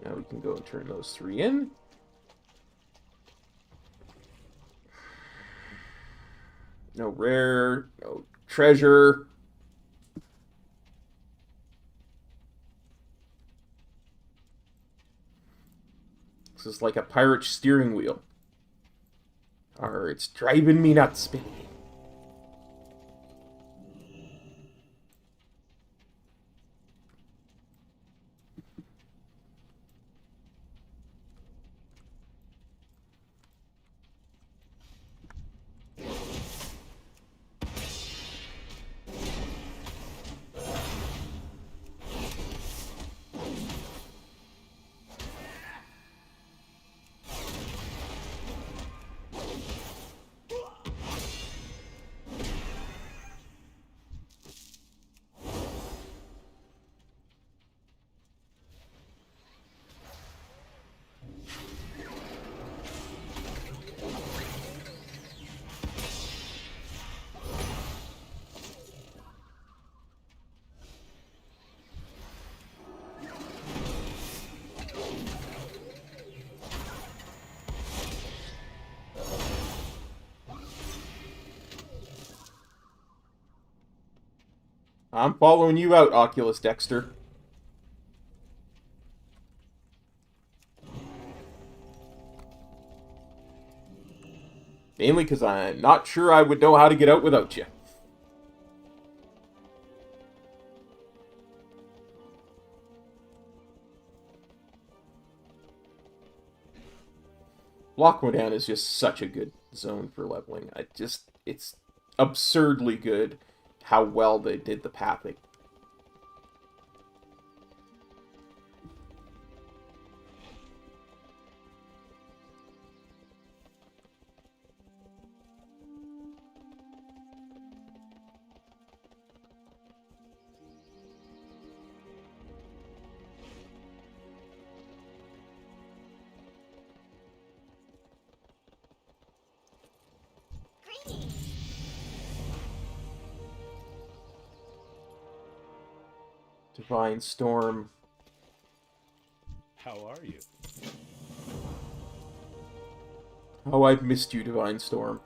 Now we can go and turn those 3 in. No rare, no treasure. This is like a pirate steering wheel. Or it's driving me nuts, baby. I'm following you out, Oculus Dexter. Mainly because I'm not sure I would know how to get out without you. Lockwoodhound is just such a good zone for leveling. It's absurdly good how well they did the pathing. Divine Storm. How are you? Oh, I've missed you, Divine Storm.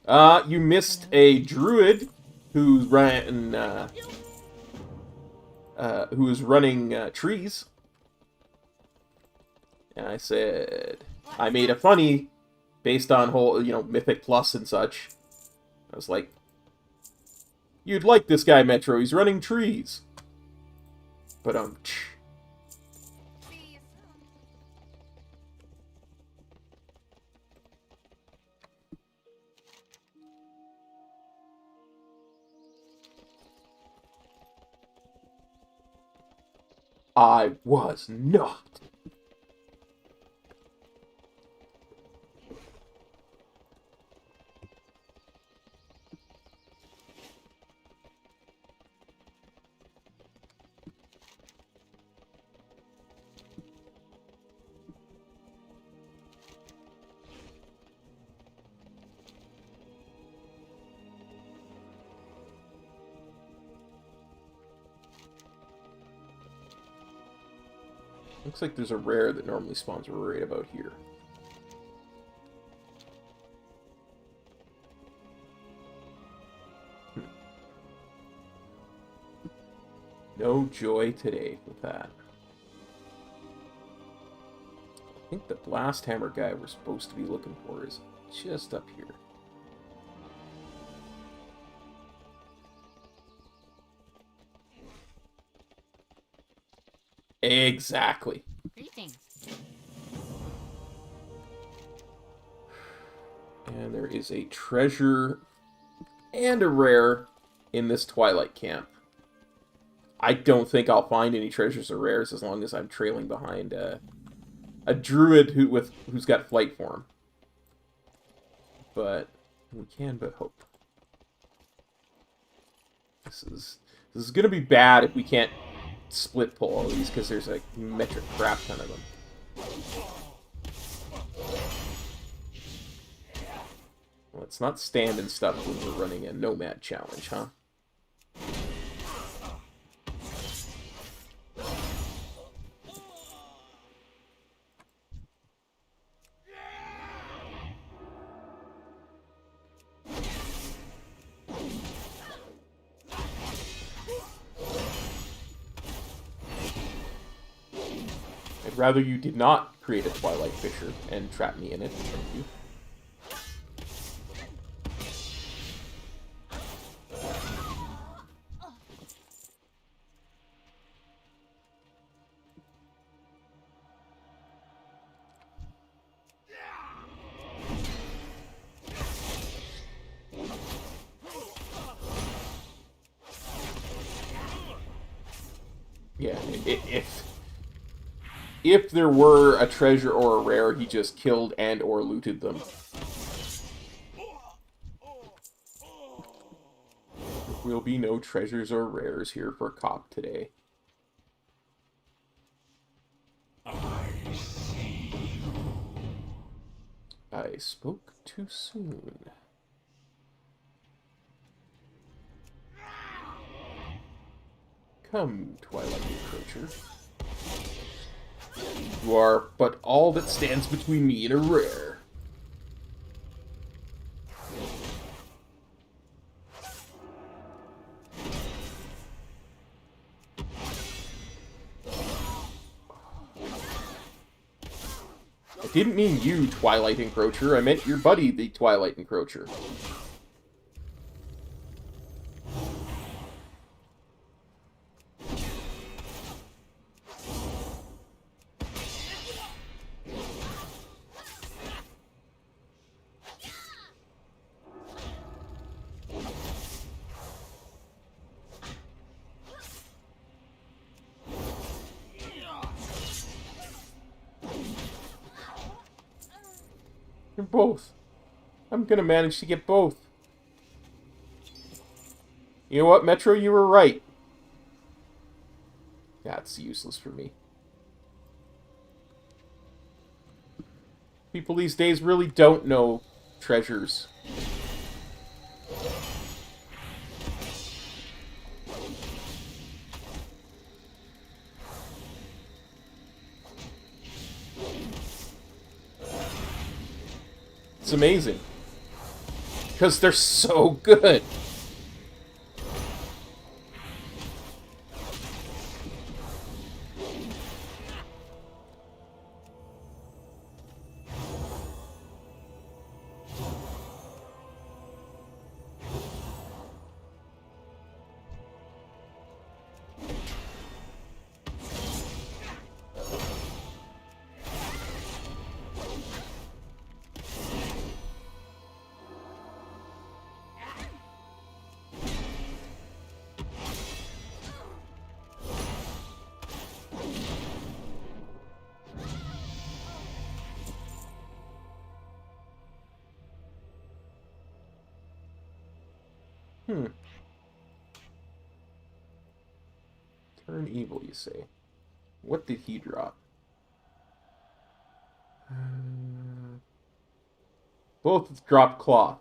You missed a druid who ran, who was running trees. And I said, I made a funny based on whole, Mythic Plus and such. I was like, you'd like this guy, Metro. He's running trees. But, I was not. Looks like there's a rare that normally spawns right about here. No joy today with that. I think the Blast Hammer guy we're supposed to be looking for is just up here. Exactly. Greetings. And there is a treasure and a rare in this Twilight camp. I don't think I'll find any treasures or rares as long as I'm trailing behind a druid who's got flight form. But we can but hope. This is gonna be bad if we can't split pull all these, because there's a metric crap ton of them. Well, it's not stand and stuff when we're running a Nomad challenge, huh? I'd rather you did not create a Twilight Fisher and trap me in it. Thank you. Yeah, if there were a treasure or a rare, he just killed and or looted them. There will be no treasures or rares here for Cop today. I spoke too soon. Come, Twilight Encroacher. You are but all that stands between me and a rare. Didn't mean you, Twilight Encroacher. I meant your buddy, the Twilight Encroacher. You're both. I'm gonna manage to get both. You know what, Metro? You were right. That's useless for me. People these days really don't know treasures. It's amazing. Because they're so good. Turn evil, you say. What did he drop? Both dropped cloth.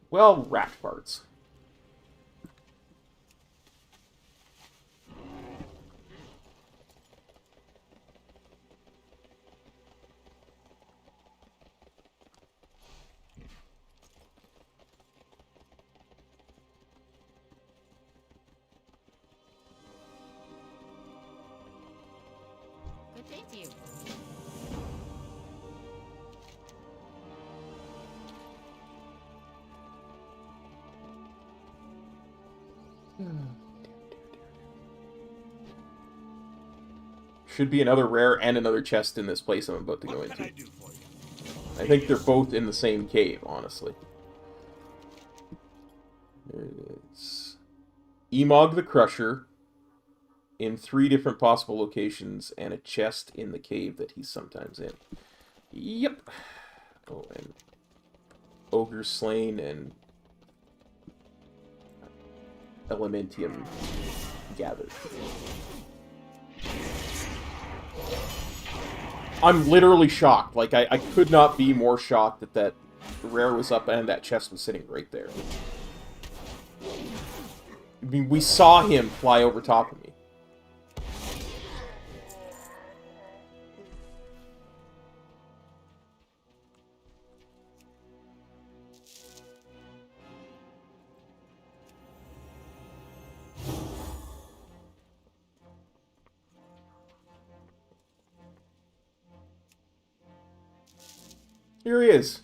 Well, rat farts. Good day to you. Should be another rare and another chest in this place I'm about to go into. I think they're both in the same cave, honestly. There it is. Emog the Crusher in 3 different possible locations and a chest in the cave that he's sometimes in. Yep. Oh, and Ogre Slain and Elementium gathered. I'm literally shocked. Like, I could not be more shocked that that rare was up and that chest was sitting right there. I mean, we saw him fly over top of me. Here he is.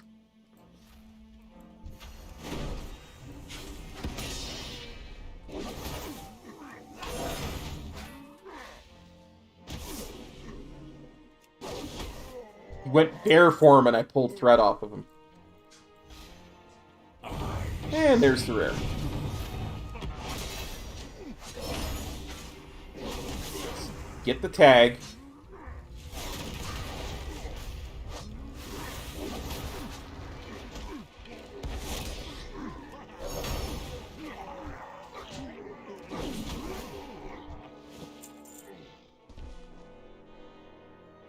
He went bare form and I pulled thread off of him. And there's the rare. Get the tag.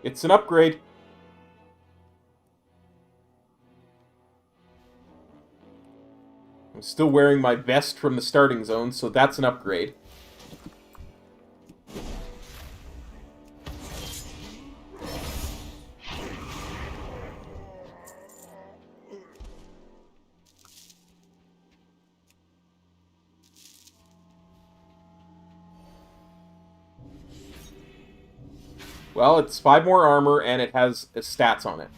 It's an upgrade. I'm still wearing my vest from the starting zone, so that's an upgrade. Well, it's 5 more armor, and it has stats on it.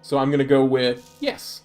So I'm going to go with yes.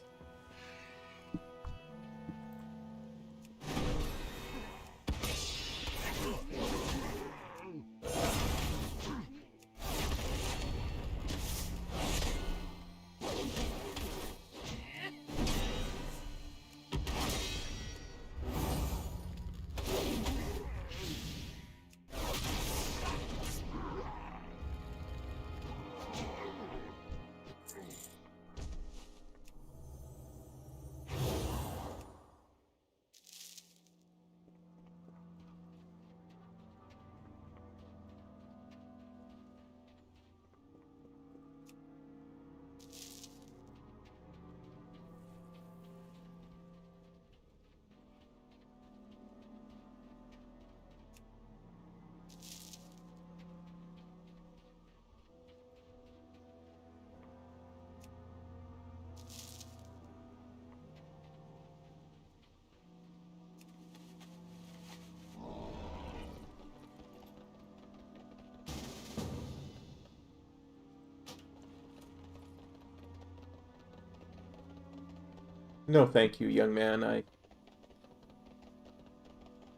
No, thank you, young man.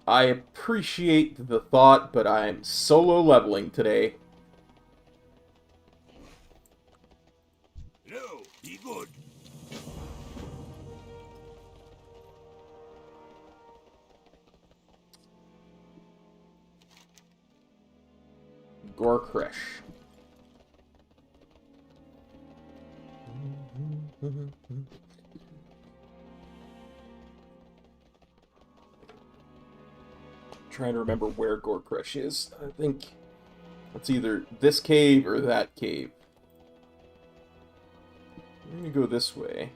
I appreciate the thought, but I'm solo leveling today. No, be good. Gorkresh. Trying to remember where Gorkresh is. I think it's either this cave or that cave. I'm gonna go this way.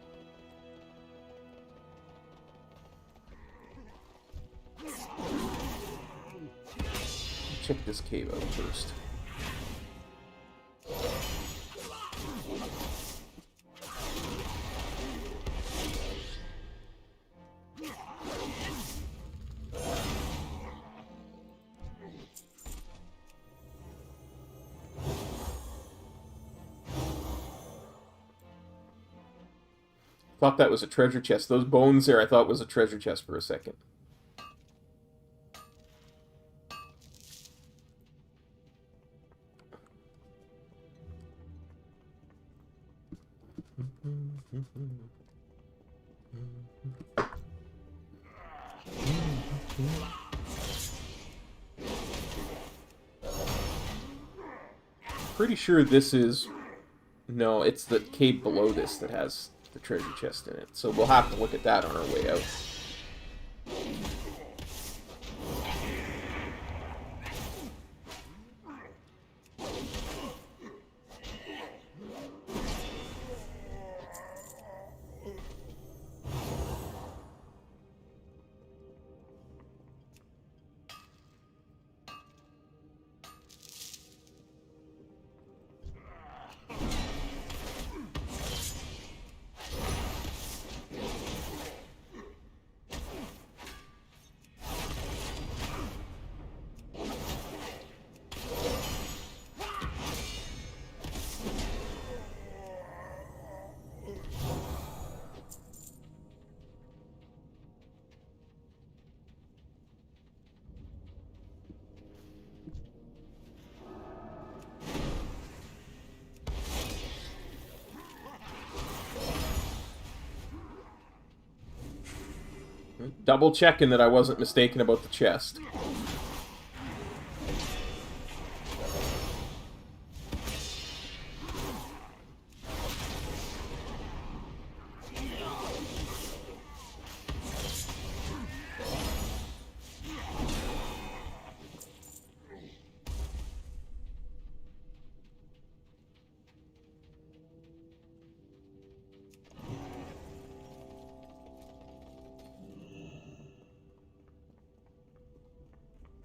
Check this cave out first. Thought that was a treasure chest. Those bones there I thought was a treasure chest for a second. Pretty sure this is... No, it's the cave below this that has the treasure chest in it. So we'll have to look at that on our way out. Double checking that I wasn't mistaken about the chest.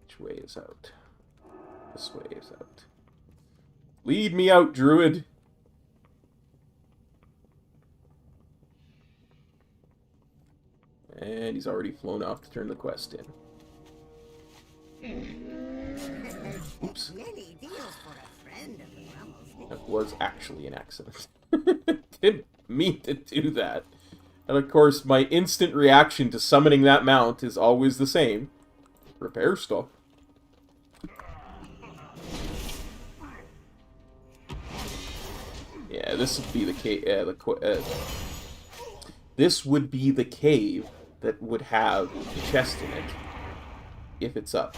Which way is out? This way is out. Lead me out, Druid. And he's already flown off to turn the quest in. Oops. That was actually an accident. Didn't mean to do that. And of course, my instant reaction to summoning that mount is always the same. Repair stuff. Yeah, this would be the cave. This would be the cave that would have the chest in it, if it's up.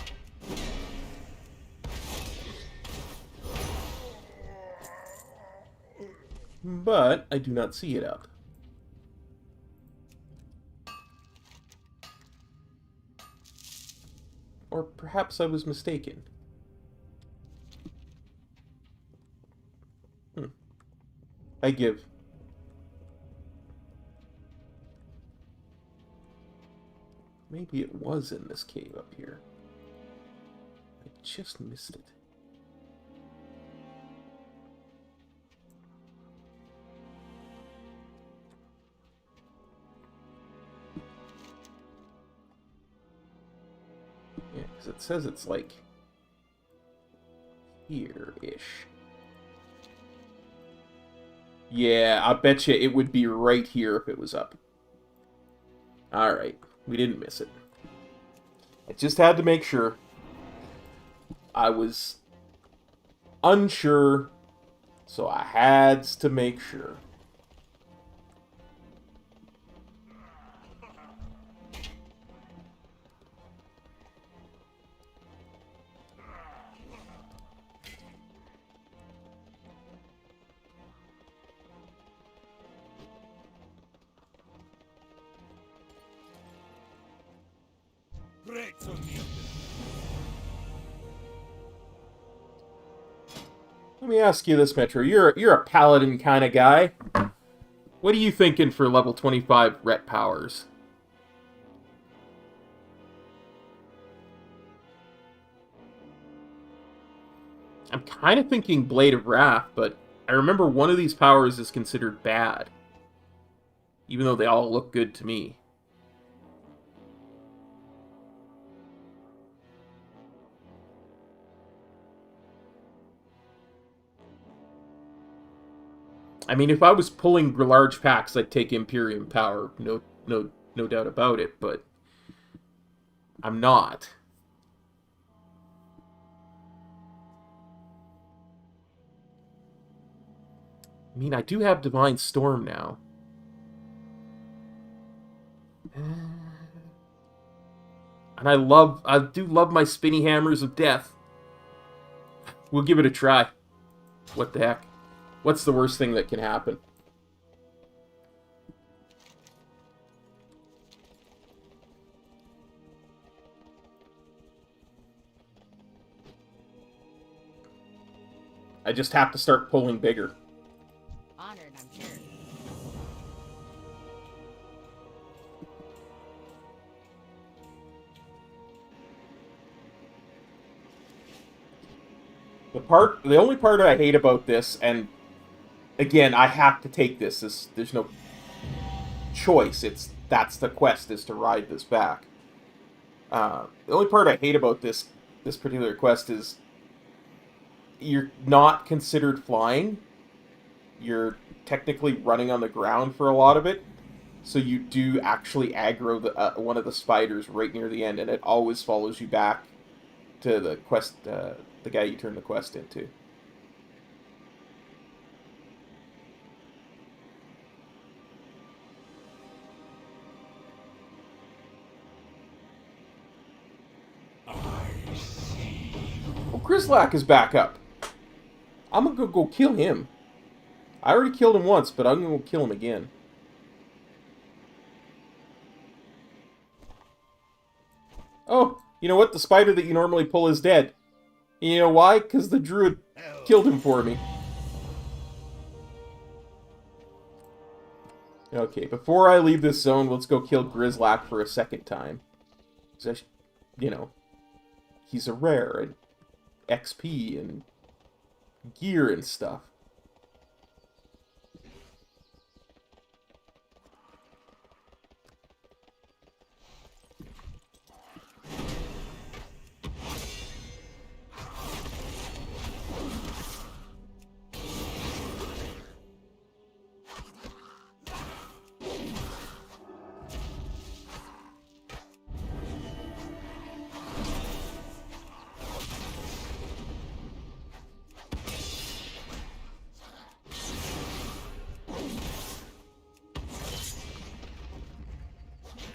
But I do not see it up. Or perhaps I was mistaken. I give. Maybe it was in this cave up here. I just missed it. Yeah, because it says it's like here-ish. Yeah, I bet you it would be right here if it was up. Alright, we didn't miss it. I just had to make sure. I was unsure, so I had to make sure. Let me ask you this, Metro. You're a Paladin kind of guy. What are you thinking for level 25 ret powers? I'm kind of thinking Blade of Wrath, but I remember one of these powers is considered bad. Even though they all look good to me. I mean, if I was pulling large packs, I'd take Imperium Power, no doubt about it, but I'm not. I mean, I do have Divine Storm now. And I do love my Spinny Hammers of Death. We'll give it a try. What the heck? What's the worst thing that can happen? I just have to start pulling bigger. Honored, I'm sure. The only part I hate about this, and again, I have to take this. There's no choice. That's the quest, is to ride this back. The only part I hate about this particular quest is you're not considered flying. You're technically running on the ground for a lot of it. So you do actually aggro one of the spiders right near the end, and it always follows you back to the quest, the guy you turn the quest into. Oh, Grizzlack is back up. I'm gonna go kill him. I already killed him once, but I'm gonna go kill him again. Oh, you know what? The spider that you normally pull is dead. And you know why? Because the druid killed him for me. Okay, before I leave this zone, let's go kill Grizzlack for a second time. You know, he's a rare, and XP, and gear and stuff.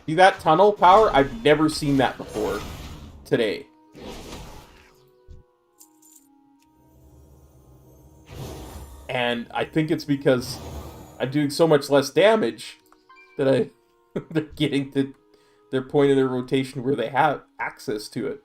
See that tunnel power? I've never seen that before today. And I think it's because I'm doing so much less damage that they're getting to their point of their rotation where they have access to it.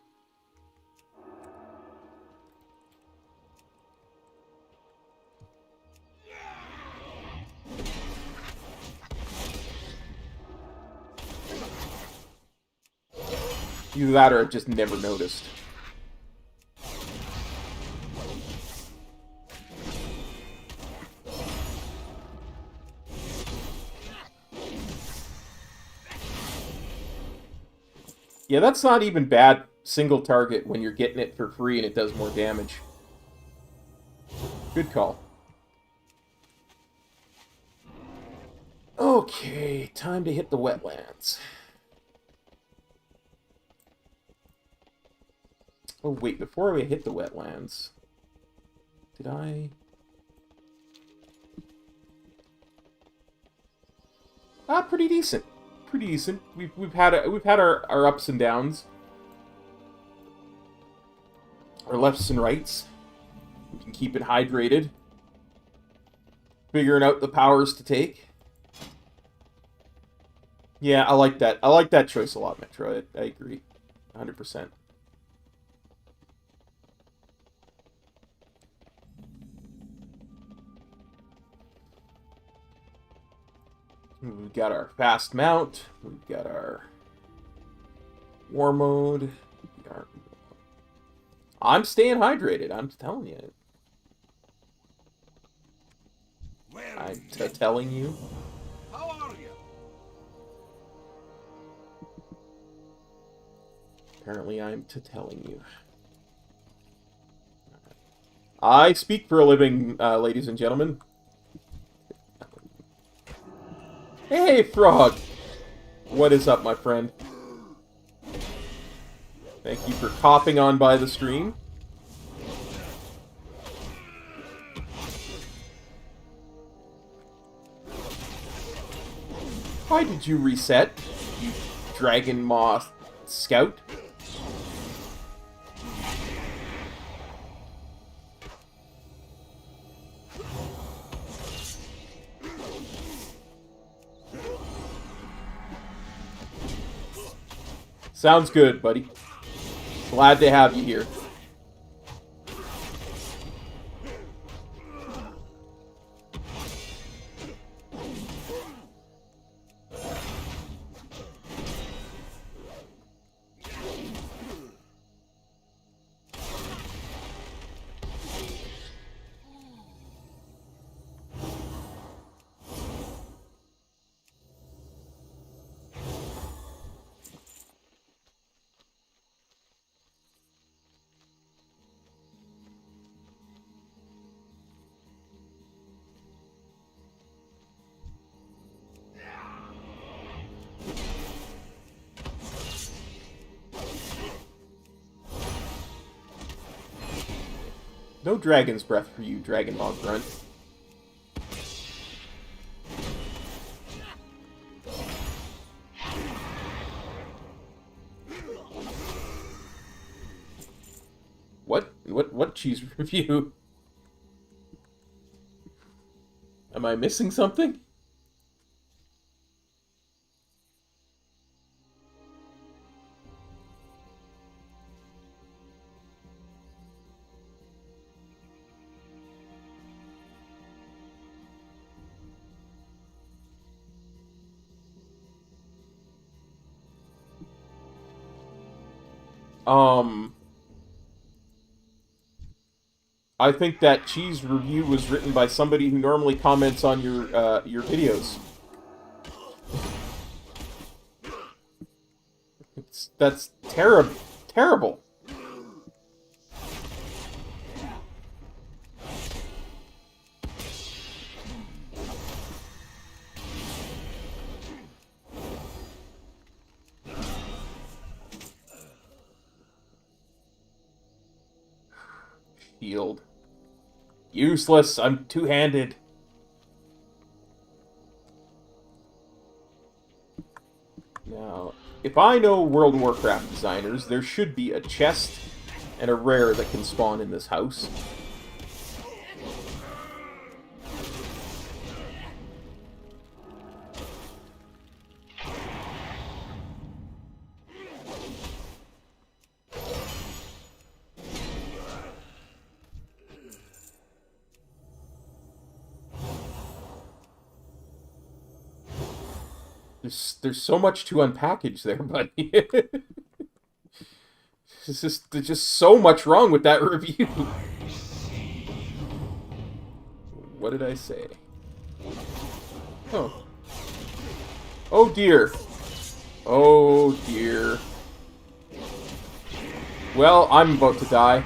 Either that or I've just never noticed. Yeah, that's not even bad single target when you're getting it for free and it does more damage. Good call. Okay, time to hit the wetlands. Oh, wait, before we hit the wetlands, did I... Ah, pretty decent. Pretty decent. We've had our ups and downs. Our lefts and rights. We can keep it hydrated. Figuring out the powers to take. Yeah, I like that. I like that choice a lot, Metro. I agree. 100%. We've got our fast mount. We've got our war mode. I'm staying hydrated. I'm telling you. I'm telling you. How are you? Apparently, I'm telling you. I speak for a living, ladies and gentlemen. Hey, Frog! What is up, my friend? Thank you for hopping on by the stream. Why did you reset, you Dragon Moth Scout? Sounds good, buddy. Glad to have you here. No Dragon's Breath for you, Dragon Ball Grunt. What cheese review? Am I missing something? I think that cheese review was written by somebody who normally comments on your videos. That's terrible. Terrible. Shield. Useless. I'm two-handed. Now, if I know World of Warcraft designers, there should be a chest and a rare that can spawn in this house. There's so much to unpackage there, buddy. There's just so much wrong with that review. What did I say? Oh. Oh dear. Oh dear. Well, I'm about to die.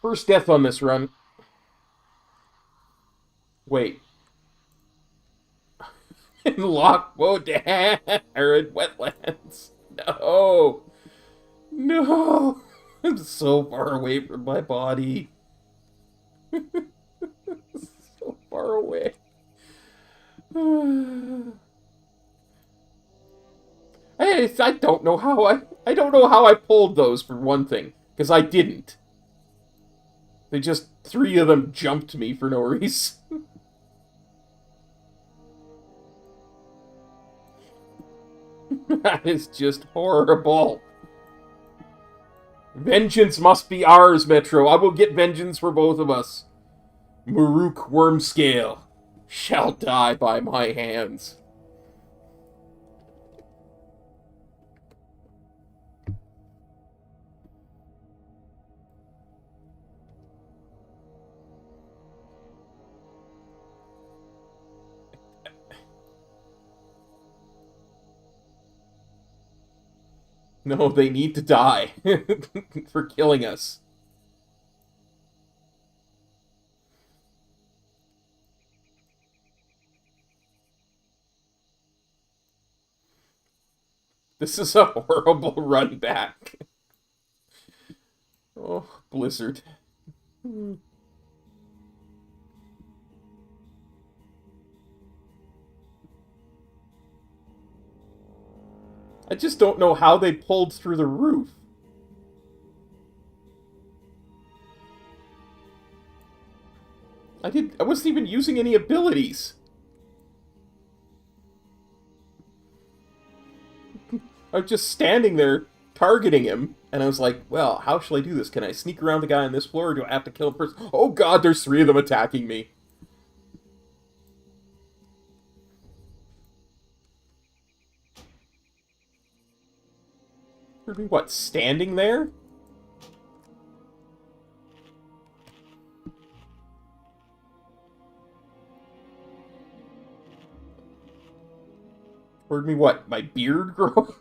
First death on this run. Wait. In Lockwood arid wetlands. No. No. I'm so far away from my body. So far away. I don't know how I don't know how I pulled those, for one thing, because I didn't. They just, 3 of them jumped me for no reason. That is just horrible. Vengeance must be ours, Metro. I will get vengeance for both of us. Maruk Wormscale shall die by my hands. No, they need to die for killing us. This is a horrible run back. Oh, Blizzard. I just don't know how they pulled through the roof. I wasn't even using any abilities. I was just standing there targeting him, and I was like, well, how shall I do this? Can I sneak around the guy on this floor, or do I have to kill him first? Oh god, there's 3 of them attacking me. What, standing there? Heard me what? My beard grow?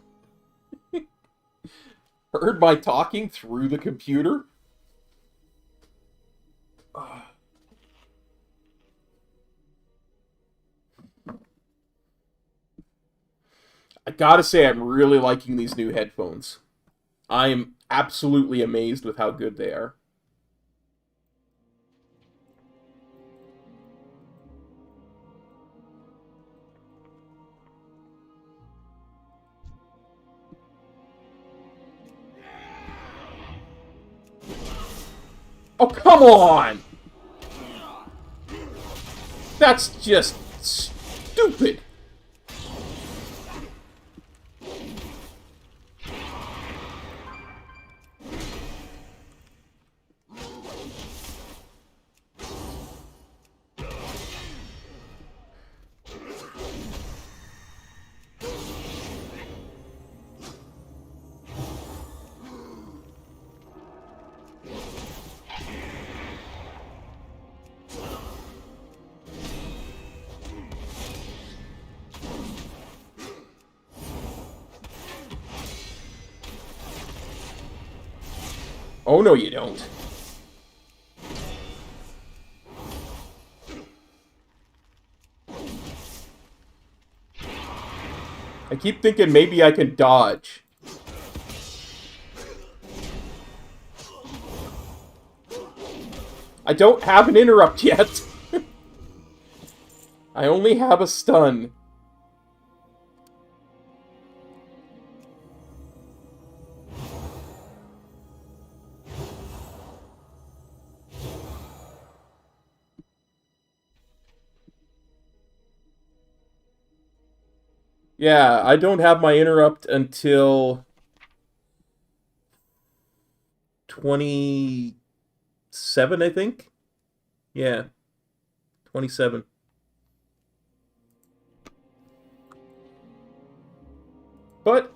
Heard my talking through the computer? I gotta say, I'm really liking these new headphones. I am absolutely amazed with how good they are. Oh, come on! That's just stupid. Oh, no, you don't. I keep thinking maybe I can dodge. I don't have an interrupt yet. I only have a stun. Yeah, I don't have my interrupt until 27, I think. Yeah, 27. But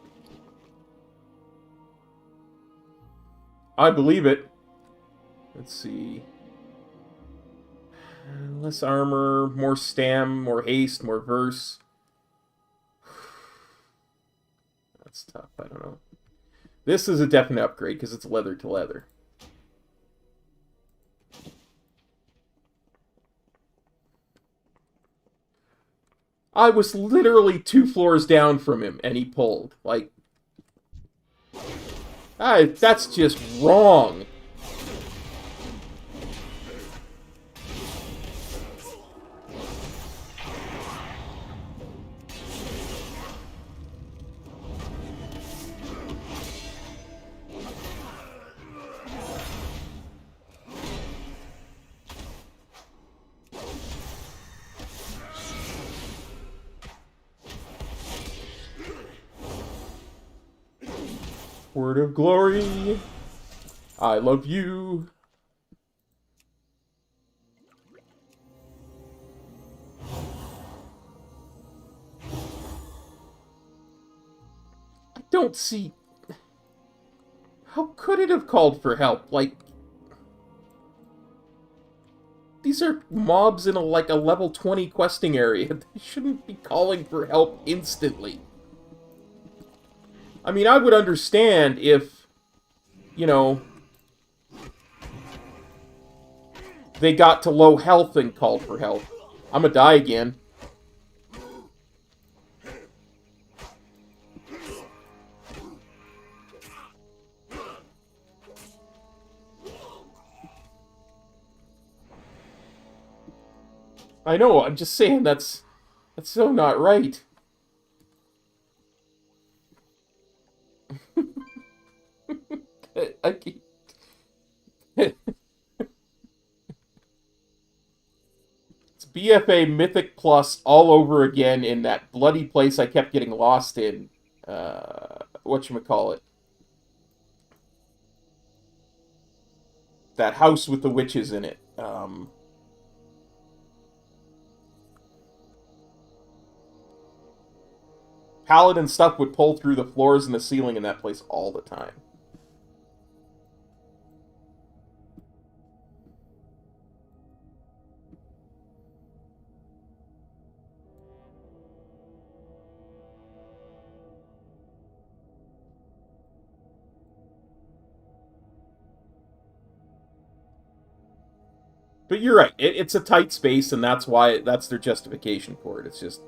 I believe it. Let's see. Less armor, more stam, more haste, more verse. That's tough, I don't know. This is a definite upgrade because it's leather to leather. I was literally 2 floors down from him and he pulled. Like, that's just wrong. Word of glory. I love you. I don't see... How could it have called for help? Like... These are mobs in a level 20 questing area. They shouldn't be calling for help instantly. I mean, I would understand if, you know, they got to low health and called for help. I'm gonna die again. I know, I'm just saying that's so not right. I keep... It's BFA Mythic Plus all over again in that bloody place I kept getting lost in. Whatchamacallit? That house with the witches in it. Paladin stuff would pull through the floors and the ceiling in that place all the time. But you're right. It's a tight space, and that's why that's their justification for it. It's just...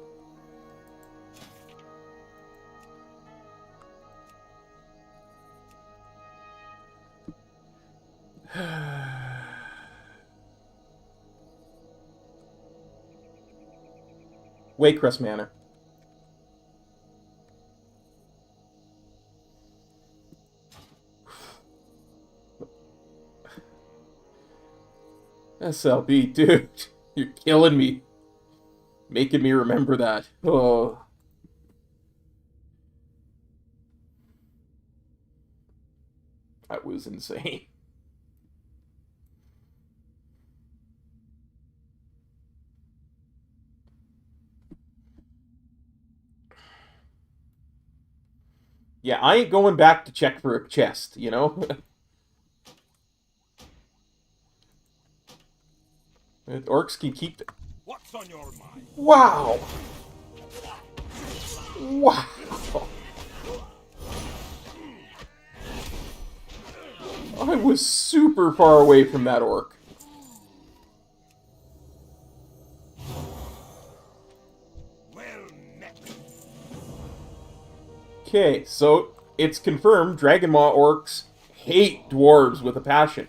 Waycrest Manor. SLB, dude. You're killing me. Making me remember that. Oh. That was insane. Yeah, I ain't going back to check for a chest, you know? Orcs can keep... What's on your mind? Wow! Wow! I was super far away from that orc. Well met. Okay, so it's confirmed Dragon Maw orcs hate dwarves with a passion.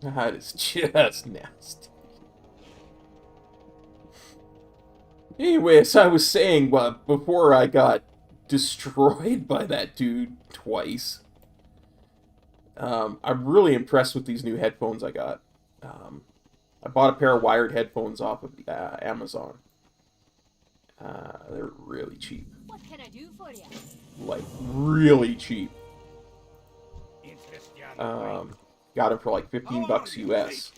That is just nasty. Anyway, as I was saying, before I got destroyed by that dude twice, I'm really impressed with these new headphones I got. I bought a pair of wired headphones off of Amazon. They're really cheap. What can I do for you? Like, really cheap. Interesting. Got them for like 15 bucks US.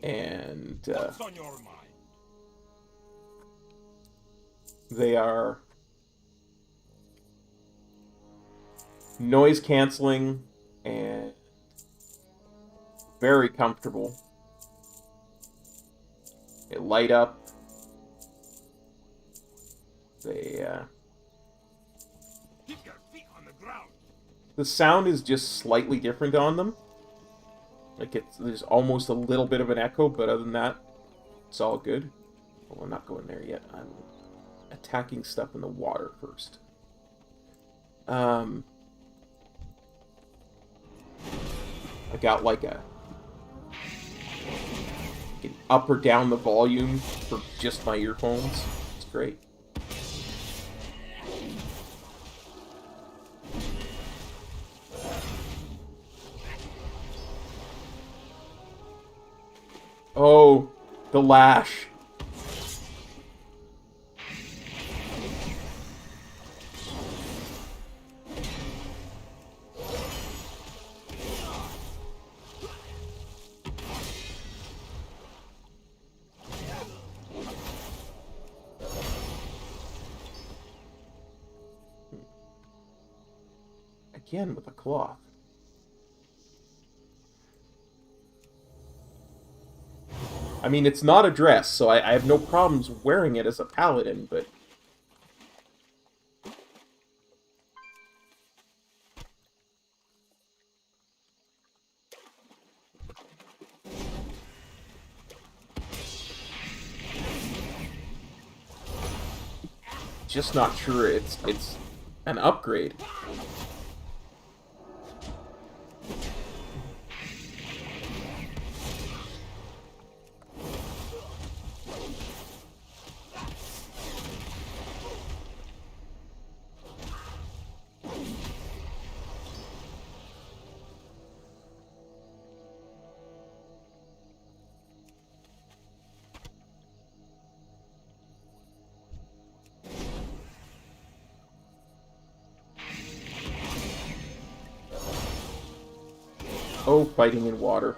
And What's on your mind? they are noise canceling and very comfortable. They light up. They Keep your feet on the ground. the sound is just slightly different on them. Like there's almost a little bit of an echo, but other than that, it's all good. Well, I'm not going there yet. I'm attacking stuff in the water first. I got like an up or down the volume for just my earphones. It's great. Oh, the lash. Again with a cloth. I mean, it's not a dress, so I have no problems wearing it as a paladin, but... just not sure it's an upgrade. Oh, fighting in water.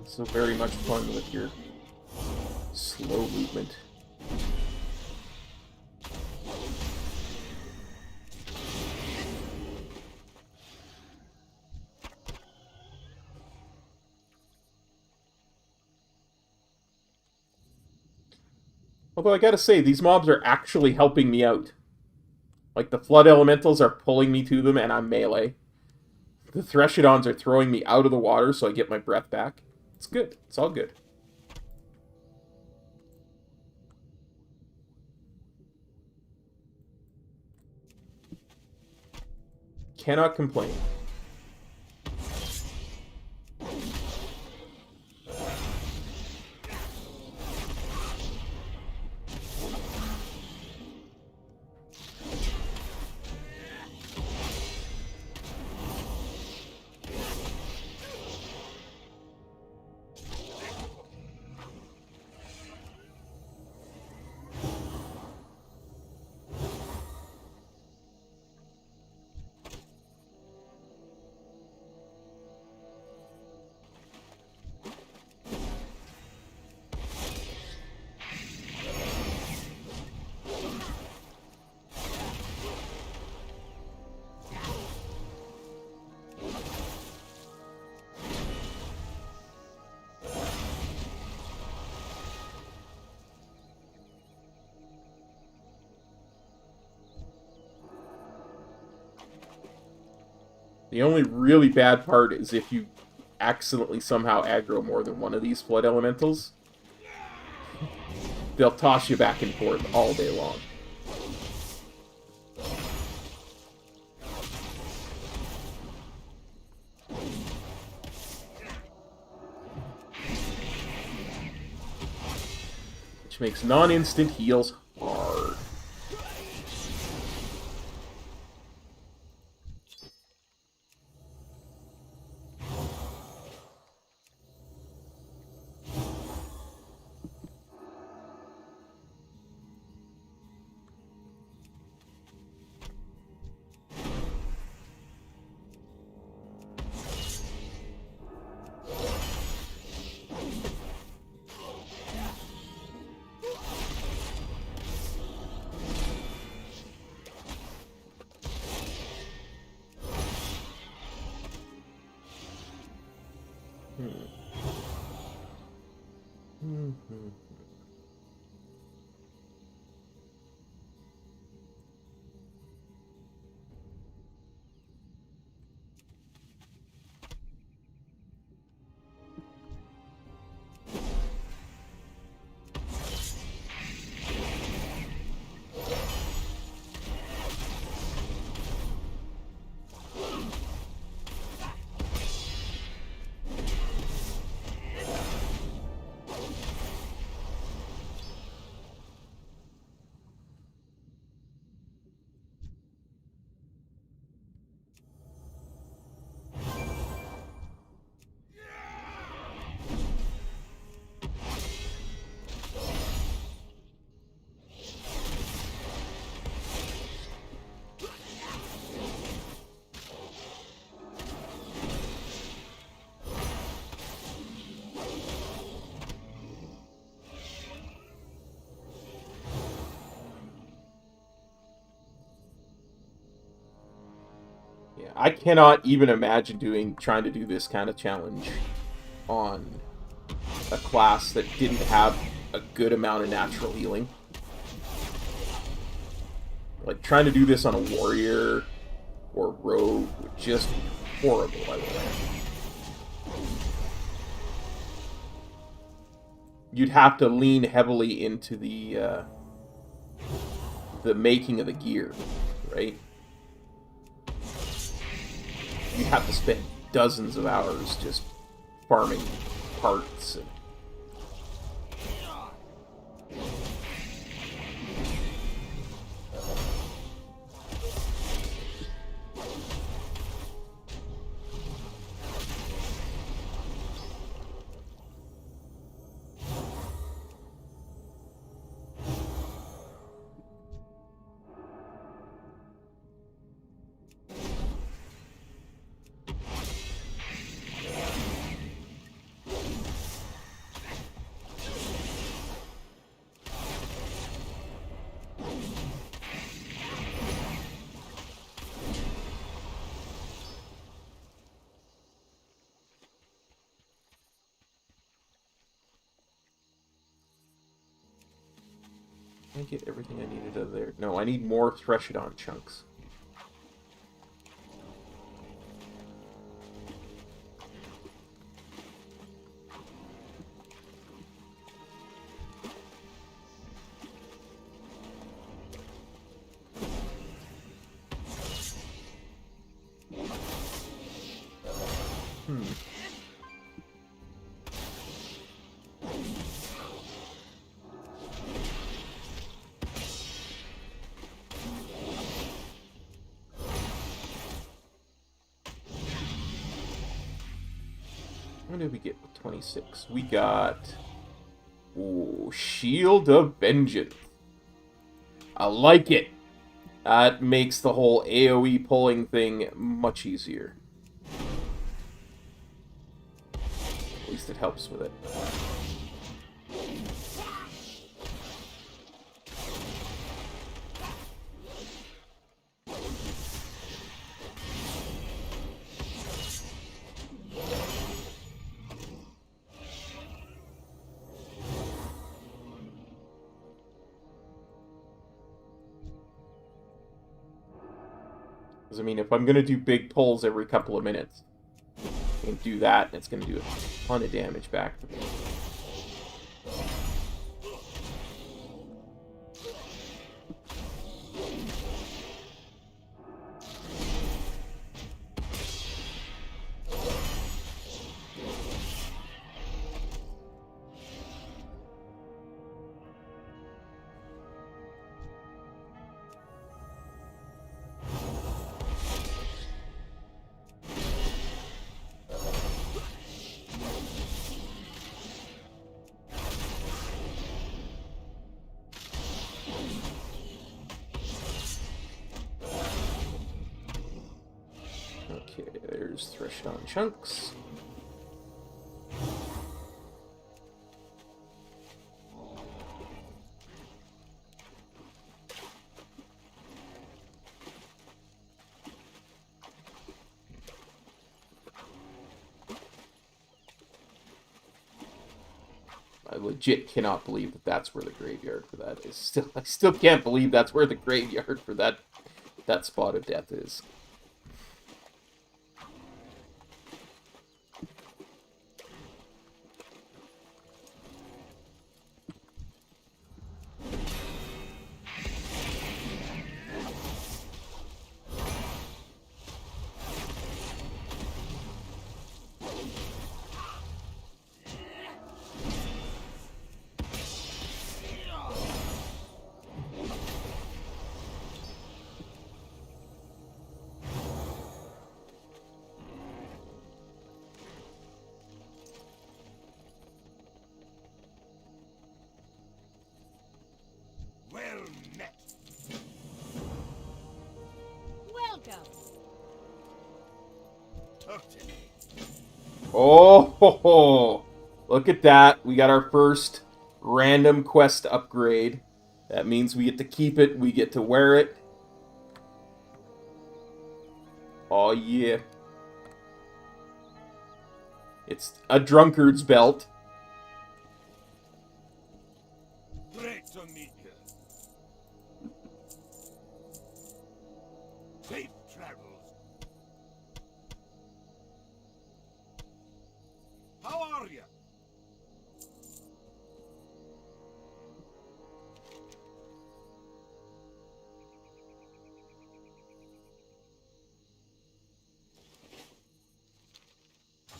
So very much fun with your slow movement. Although I gotta say, these mobs are actually helping me out. Like, the Flood Elementals are pulling me to them, and I'm melee. The Threshodons are throwing me out of the water, so I get my breath back. It's good. It's all good. Cannot complain. The only really bad part is if you accidentally somehow aggro more than one of these Flood Elementals. They'll toss you back and forth all day long. Which makes non-instant heals hard. I cannot even imagine trying to do this kind of challenge on a class that didn't have a good amount of natural healing. Like, trying to do this on a warrior or rogue would just be horrible, I would imagine. You'd have to lean heavily into the making of the gear, right? You have to spend dozens of hours just farming parts and I get everything I needed out of there. No, I need more Threshodon chunks. What did we get with 26? We got... Ooh, Shield of Vengeance. I like it. That makes the whole AoE pulling thing much easier. At least it helps with it. Because, I mean, if I'm going to do big pulls every couple of minutes, I can do that, and it's going to do a ton of damage back to me. Okay, there's Threshed on Chunks. I legit cannot believe that that's where the graveyard for that is. I still can't believe that's where the graveyard for that spot of death is. Well met. Welcome. Talk to me. Oh, ho, ho. Look at that. We got our first random quest upgrade. That means we get to keep it. We get to wear it. Oh, yeah. It's a drunkard's belt. Great to meet you. Safe travels. How are you?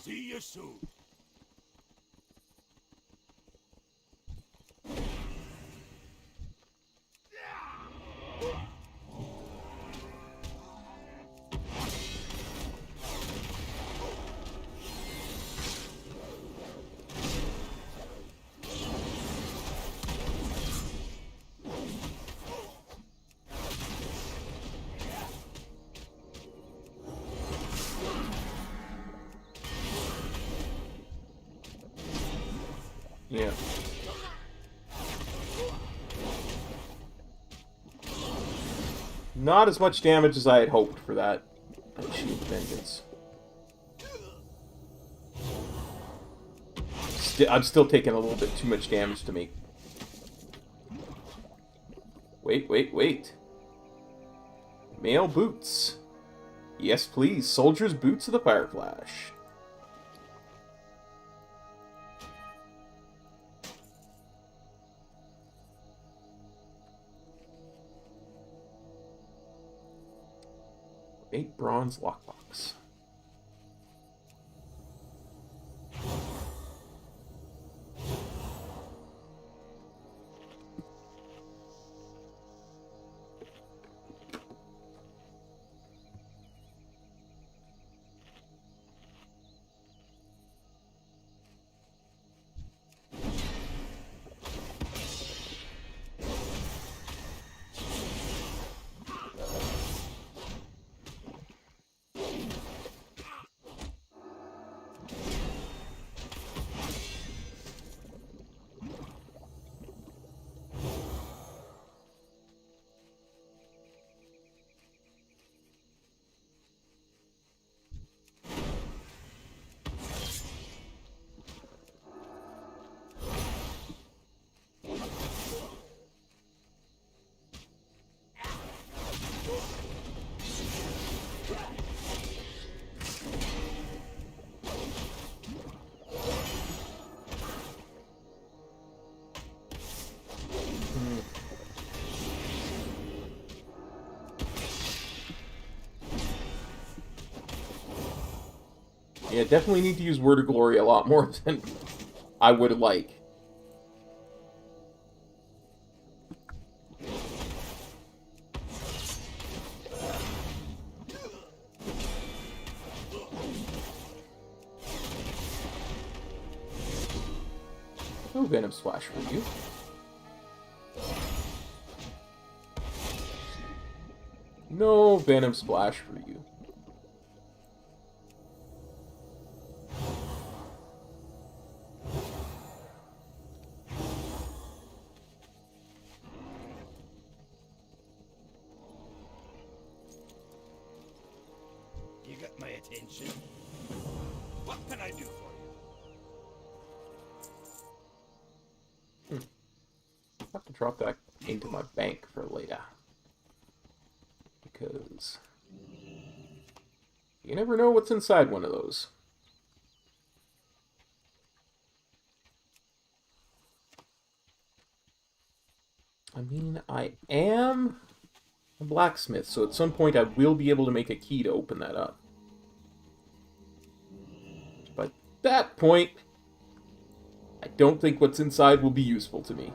See you soon. Yeah. Not as much damage as I had hoped for that Shield Vengeance. I'm still taking a little bit too much damage to make. Wait, wait, wait. Male boots. Yes, please. Soldier's boots of the Fire Flash. Eight bronze lockbox. Yeah, definitely need to use Word of Glory a lot more than I would like. No Venom Splash for you. No Venom Splash for you. You got my attention. What can I do for you? I have to drop that into my bank for later. Because you never know what's inside one of those. I mean, I am a blacksmith, so at some point I will be able to make a key to open that up. But at that point, I don't think what's inside will be useful to me.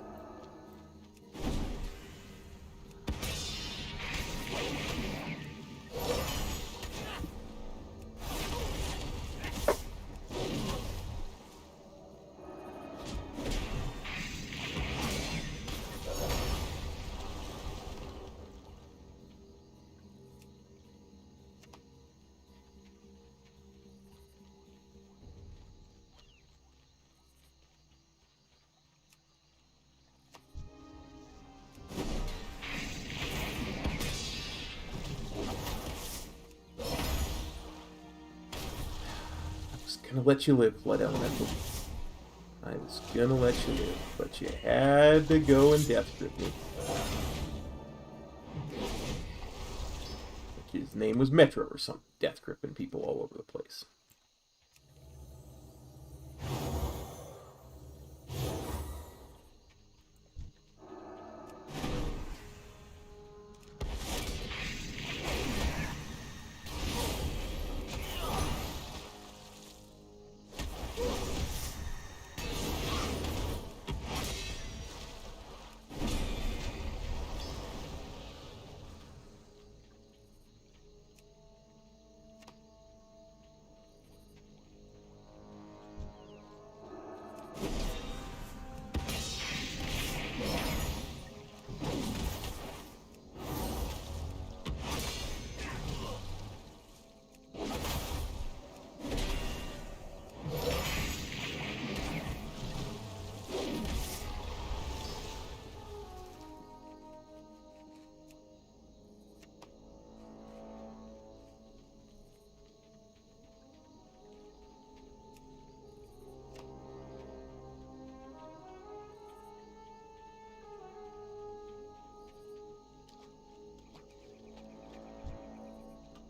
Gonna let you live, Blood Elemental. I was gonna let you live, but you had to go and death grip me. Like his name was Metro or something, death gripping people all over the place.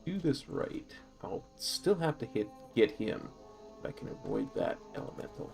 Do this right, I'll still have to get him if I can avoid that elemental.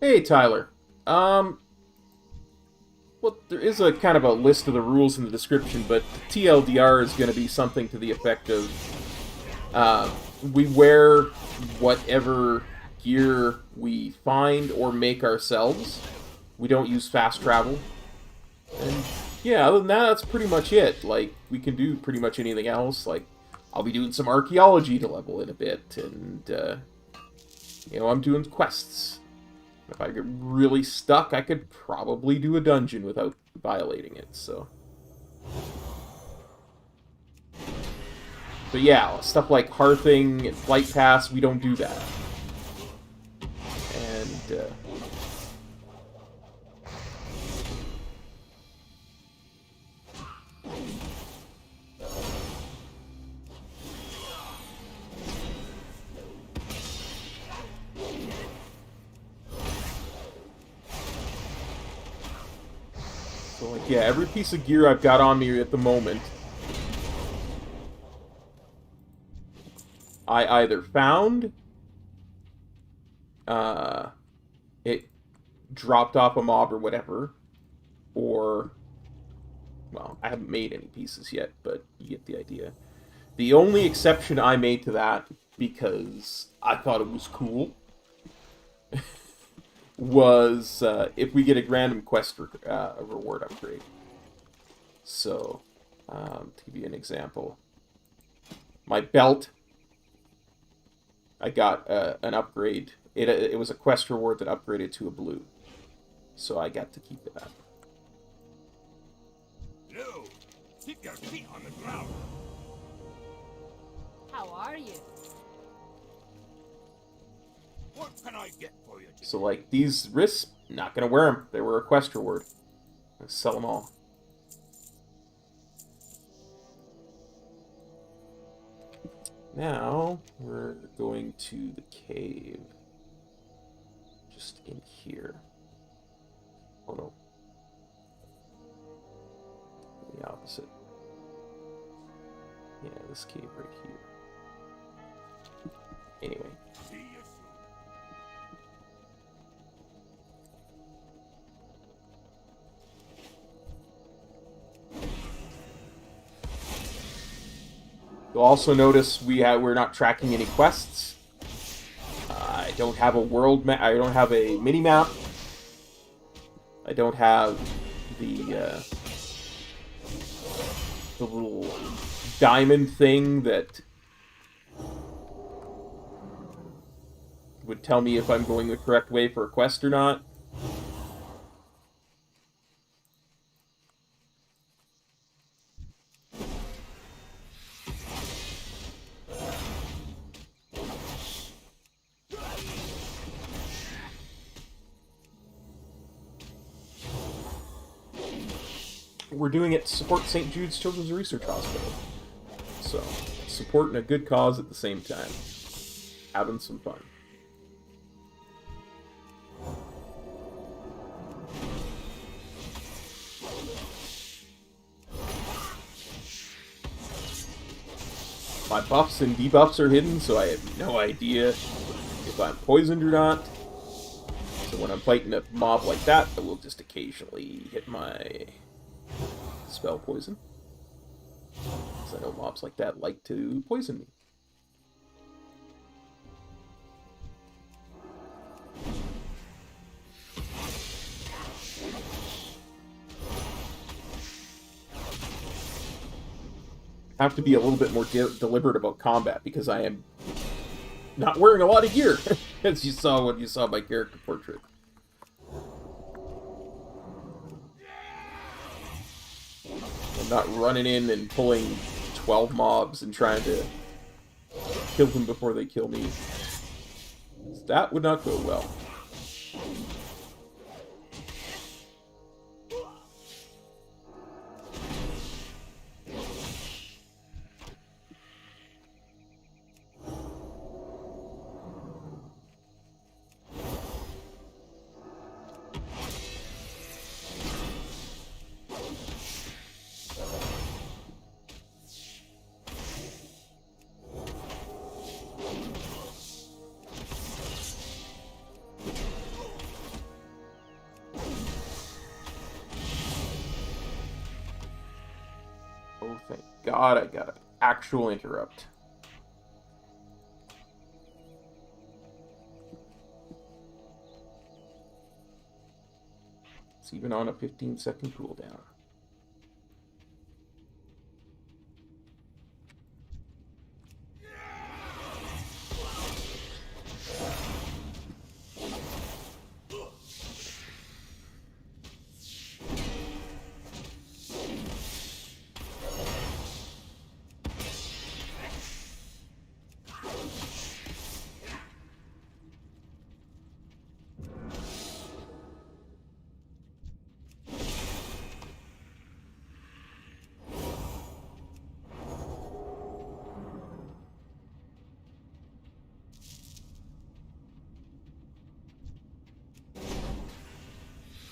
Hey, Tyler. Well, there is a kind of a list of the rules in the description, but TLDR is going to be something to the effect of we wear whatever gear we find or make ourselves. We don't use fast travel. And yeah, other than that, that's pretty much it. Like, we can do pretty much anything else. Like, I'll be doing some archaeology to level in a bit, and, you know, I'm doing quests. If I get really stuck, I could probably do a dungeon without violating it, so. But yeah, stuff like Hearthing and Flight Pass, we don't do that. And, so, like, yeah, every piece of gear I've got on me at the moment, I either found, it dropped off a mob or whatever, or, well, I haven't made any pieces yet, but you get the idea. The only exception I made to that, because I thought it was cool, was if we get a random quest reward upgrade. So, to give you an example, my belt, I got an upgrade. It was a quest reward that upgraded to a blue. So I got to keep that. No! Keep your feet on the ground! How are you? What can I get for you today? So, like, these wrists, not gonna wear them. They were a quest reward. Let's sell them all. Now, we're going to the cave. Just in here. Oh no. The opposite. Yeah, this cave right here. Anyway. See you soon. You'll also notice we're not tracking any quests. I don't have a world map. I don't have a mini map. I don't have the little diamond thing that would tell me if I'm going the correct way for a quest or not. We're doing it to support St. Jude's Children's Research Hospital. So, supporting a good cause at the same time. Having some fun. My buffs and debuffs are hidden, so I have no idea if I'm poisoned or not. So when I'm fighting a mob like that, I will just occasionally hit my spell poison. Because I know mobs like that like to poison me. I have to be a little bit more deliberate about combat because I am not wearing a lot of gear, as you saw when you saw my character portrait. I'm not running in and pulling 12 mobs and trying to kill them before they kill me. That would not go well. Oh, thank God I got an actual interrupt. It's even on a 15-second cooldown.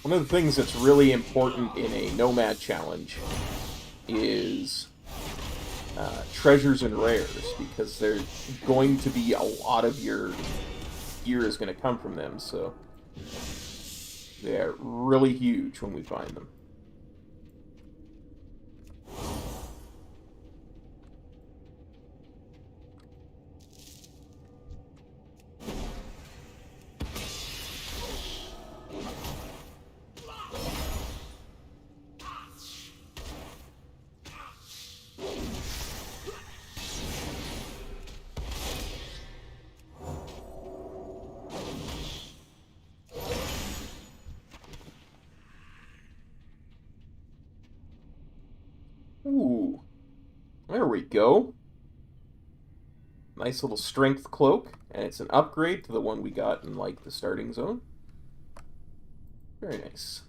One of the things that's really important in a Nomad challenge is treasures and rares, because there's going to be a lot of your gear is going to come from them, so they're really huge when we find them. Ooh, there we go. Nice little strength cloak, and it's an upgrade to the one we got in, like, the starting zone. Very nice.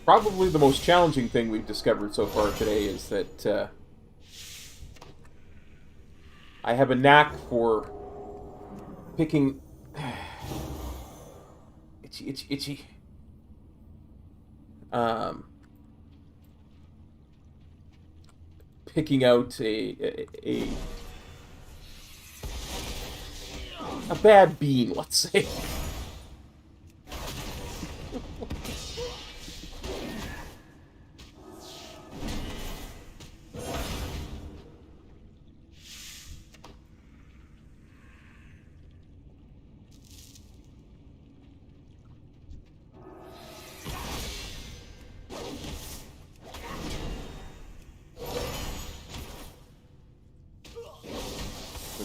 Probably the most challenging thing we've discovered so far today is that I have a knack for picking... itchy, itchy, itchy. Picking out a bad bean, let's say.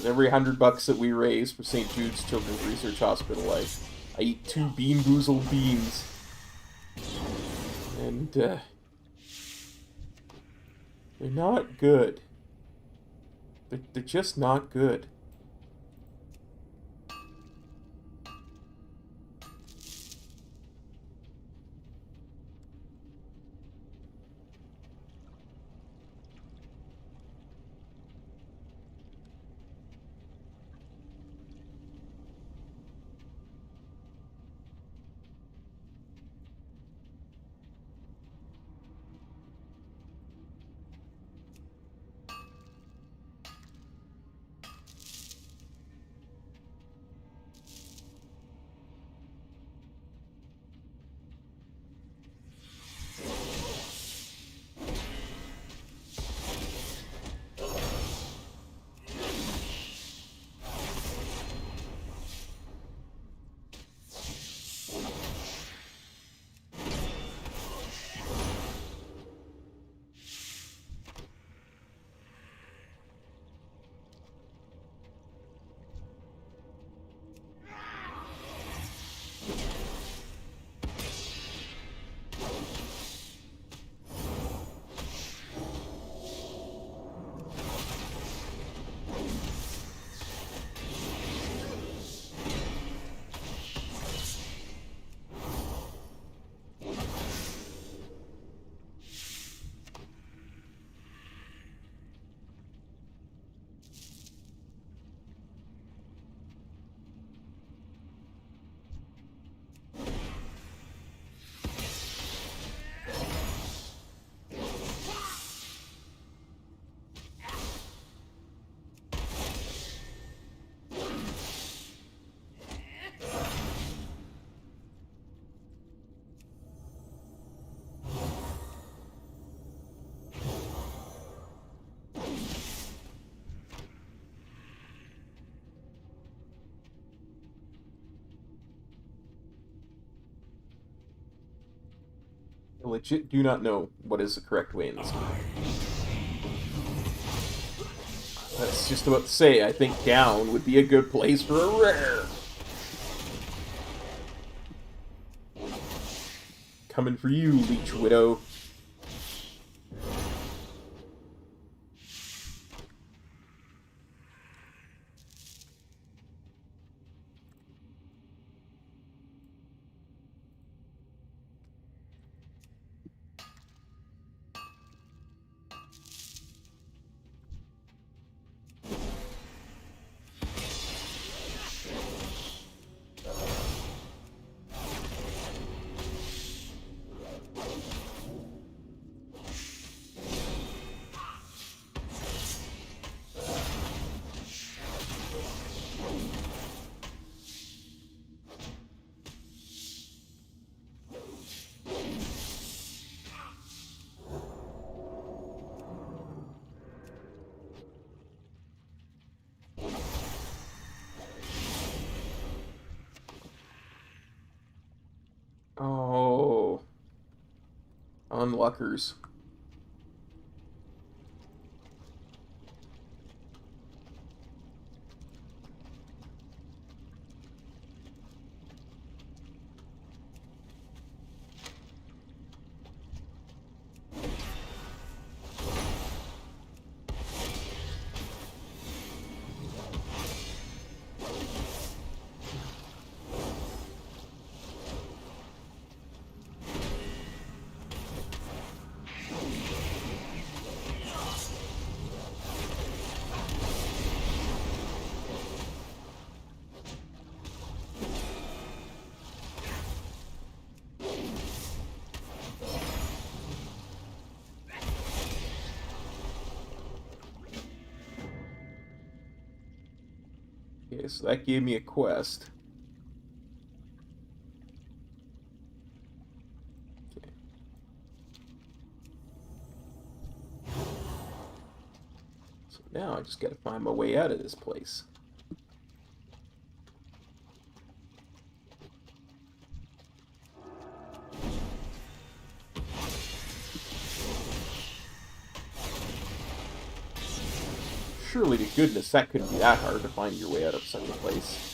Every $100 that we raise for St. Jude's Children's Research Hospital, I eat 2 Bean Boozled beans. And, they're not good. They're just not good. I legit do not know what is the correct way in this game. That's just about to say, I think down would be a good place for a rare. Coming for you, Leech Widow. Oh. Unluckers. Okay, so that gave me a quest. Okay. So now I just gotta find my way out of this place. Surely to goodness that couldn't be that hard to find your way out of such a place.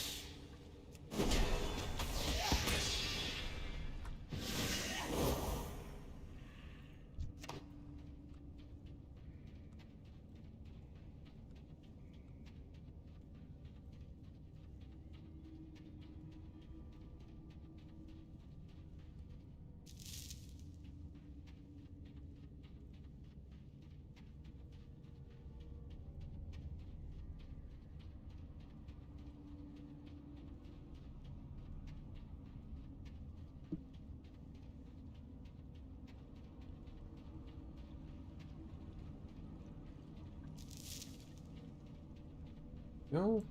No.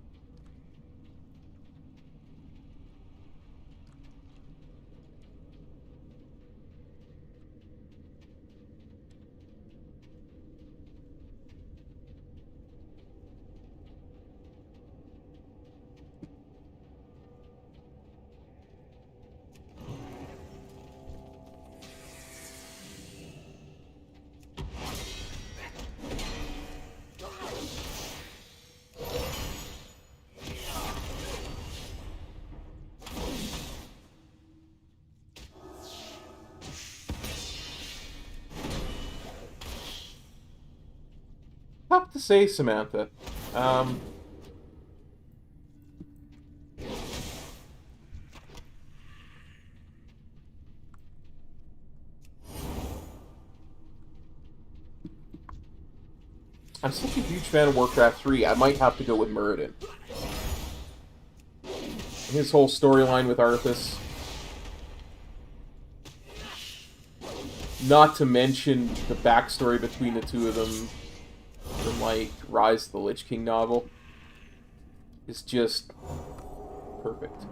Tough to say, Samantha. I'm such a huge fan of Warcraft 3, I might have to go with Muradin. His whole storyline with Arthas. Not to mention the backstory between the two of them from, like, Rise of the Lich King novel. Is just perfect.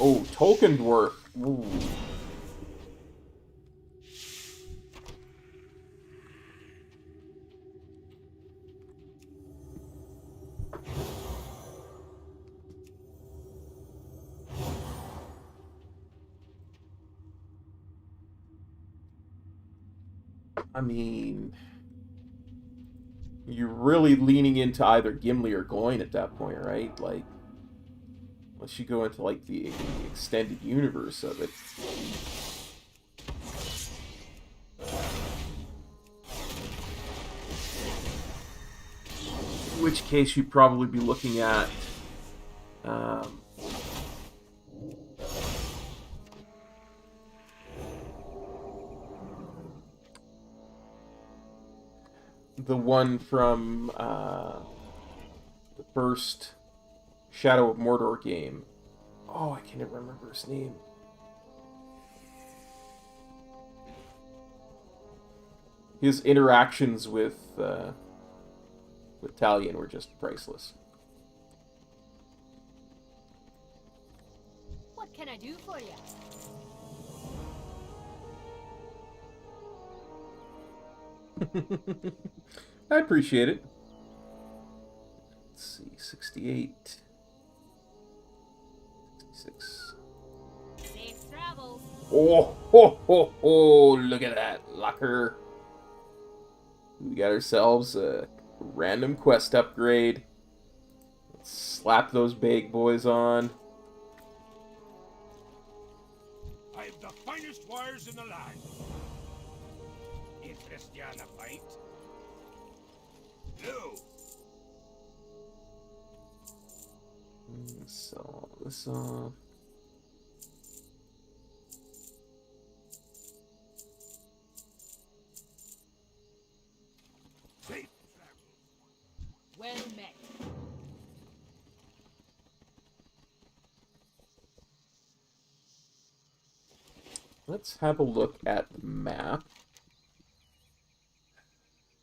Oh, Tolkien Dwarf. Ooh. I mean, you're really leaning into either Gimli or Gloin at that point, right? Like, unless you go into, like, the extended universe of it. In which case, you'd probably be looking at... the one from the first Shadow of Mordor game. Oh, I can't even remember his name. His interactions with Talion were just priceless. What can I do for you? I appreciate it. Let's see, 68. 66. Safe travels. Oh, ho, ho, ho, look at that. Locker. We got ourselves a random quest upgrade. Let's slap those big boys on. I have the finest wires in the land. Interest you in a fight? No. So, this off. Safe. Well met. Let's have a look at the map.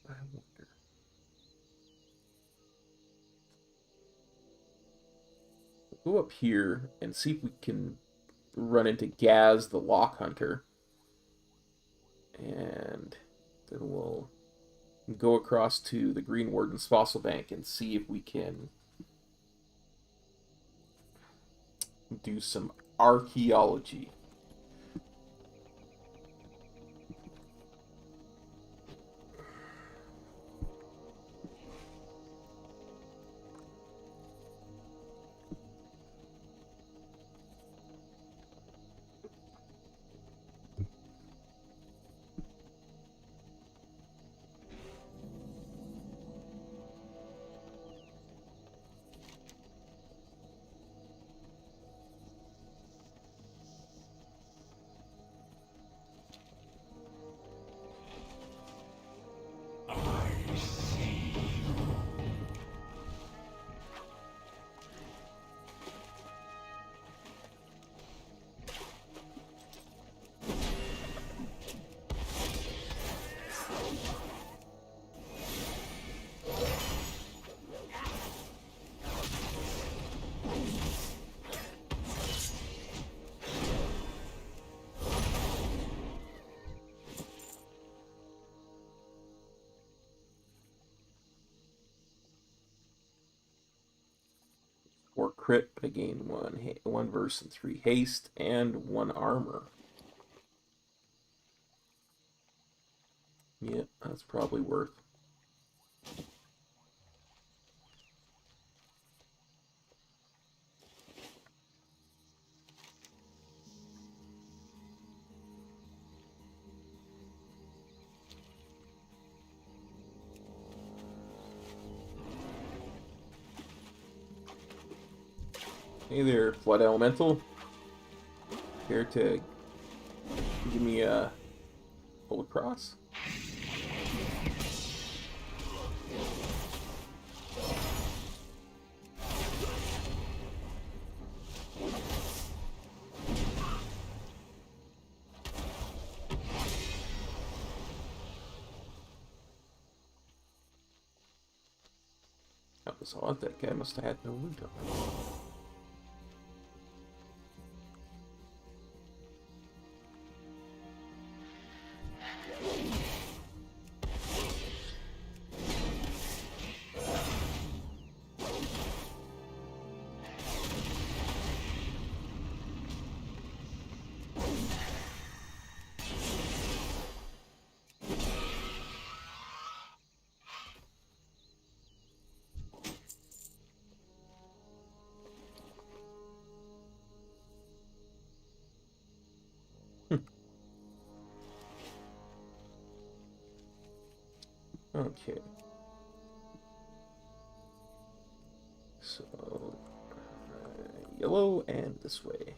I wonder. We'll go up here and see if we can run into Gaz the Lock Hunter. And then we'll go across to the Green Warden's Fossil Bank and see if we can do some archaeology. Or crit, but I gain one verse and 3 haste and 1 armor. Yeah, that's probably worth. Hey there, Flood Elemental. Care to give me a pull across? That was odd. That guy must have had no loot on him. Okay. So, yellow and this way.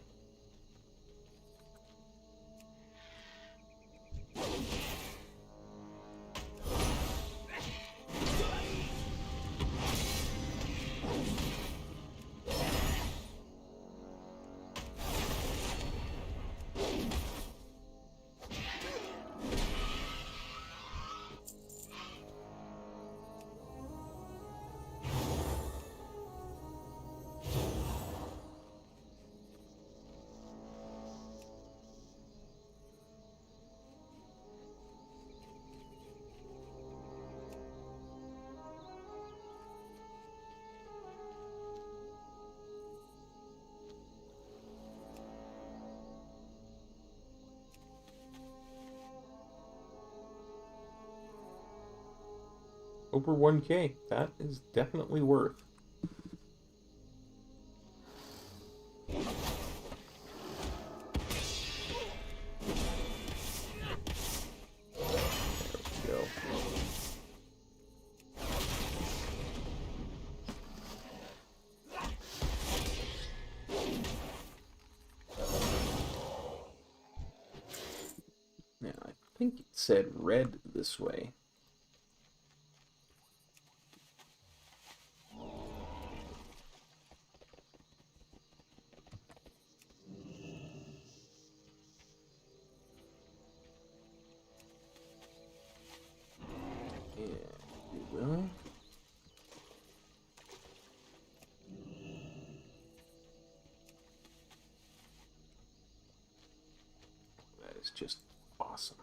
Over 1K. That is definitely worth. There we go. Now, I think it said red this way. Well, that is just awesome.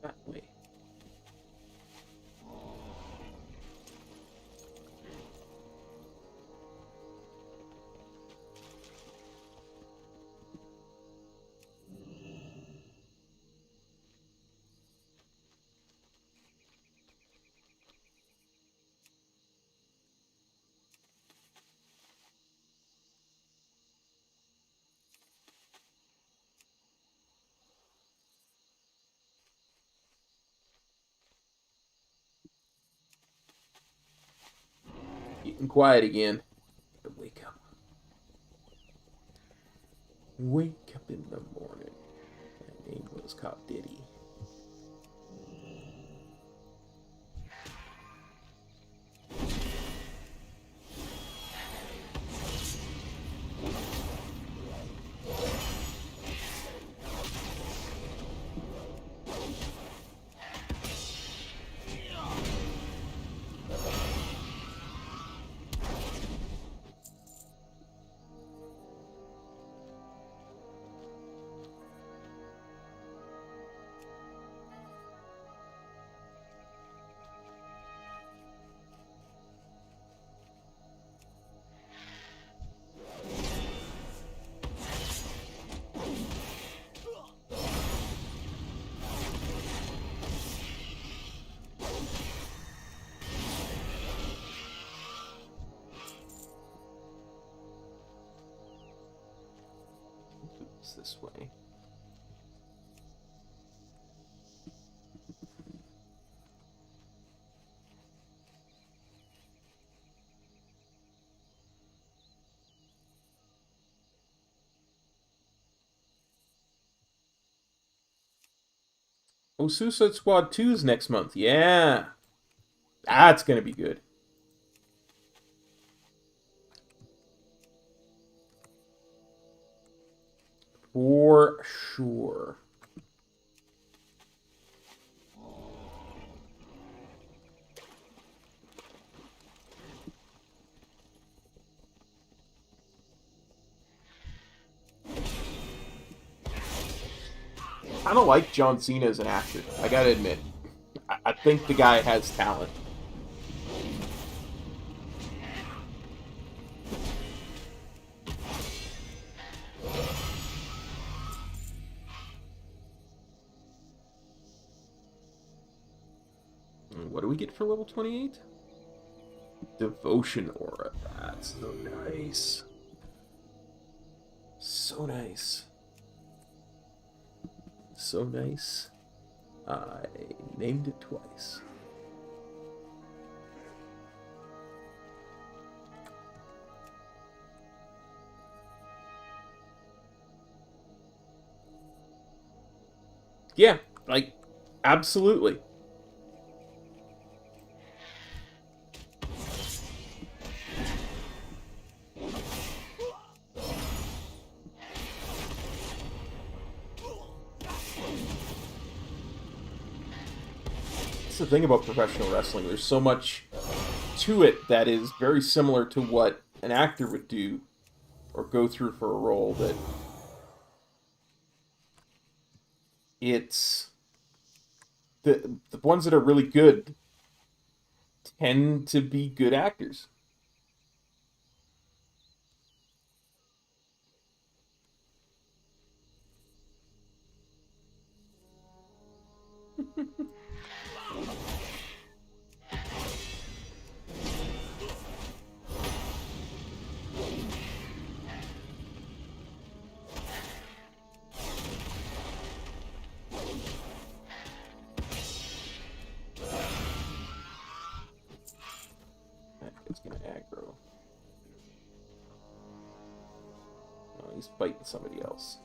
That way. Getting quiet again. Gotta wake up. Wake up in the morning. My name was Cop Diddy. It's this way. Oh, Suicide Squad 2 is next month. Yeah. That's going to be good. For sure. I don't like John Cena as an actor. I gotta admit. I think the guy has talent. What do we get for level 28? Devotion aura. That's so nice. So nice. So nice. I named it twice. Yeah, like, absolutely. That's the thing about professional wrestling. There's so much to it that is very similar to what an actor would do or go through for a role that it's the ones that are really good tend to be good actors. It's gonna aggro. Oh, he's fighting somebody else.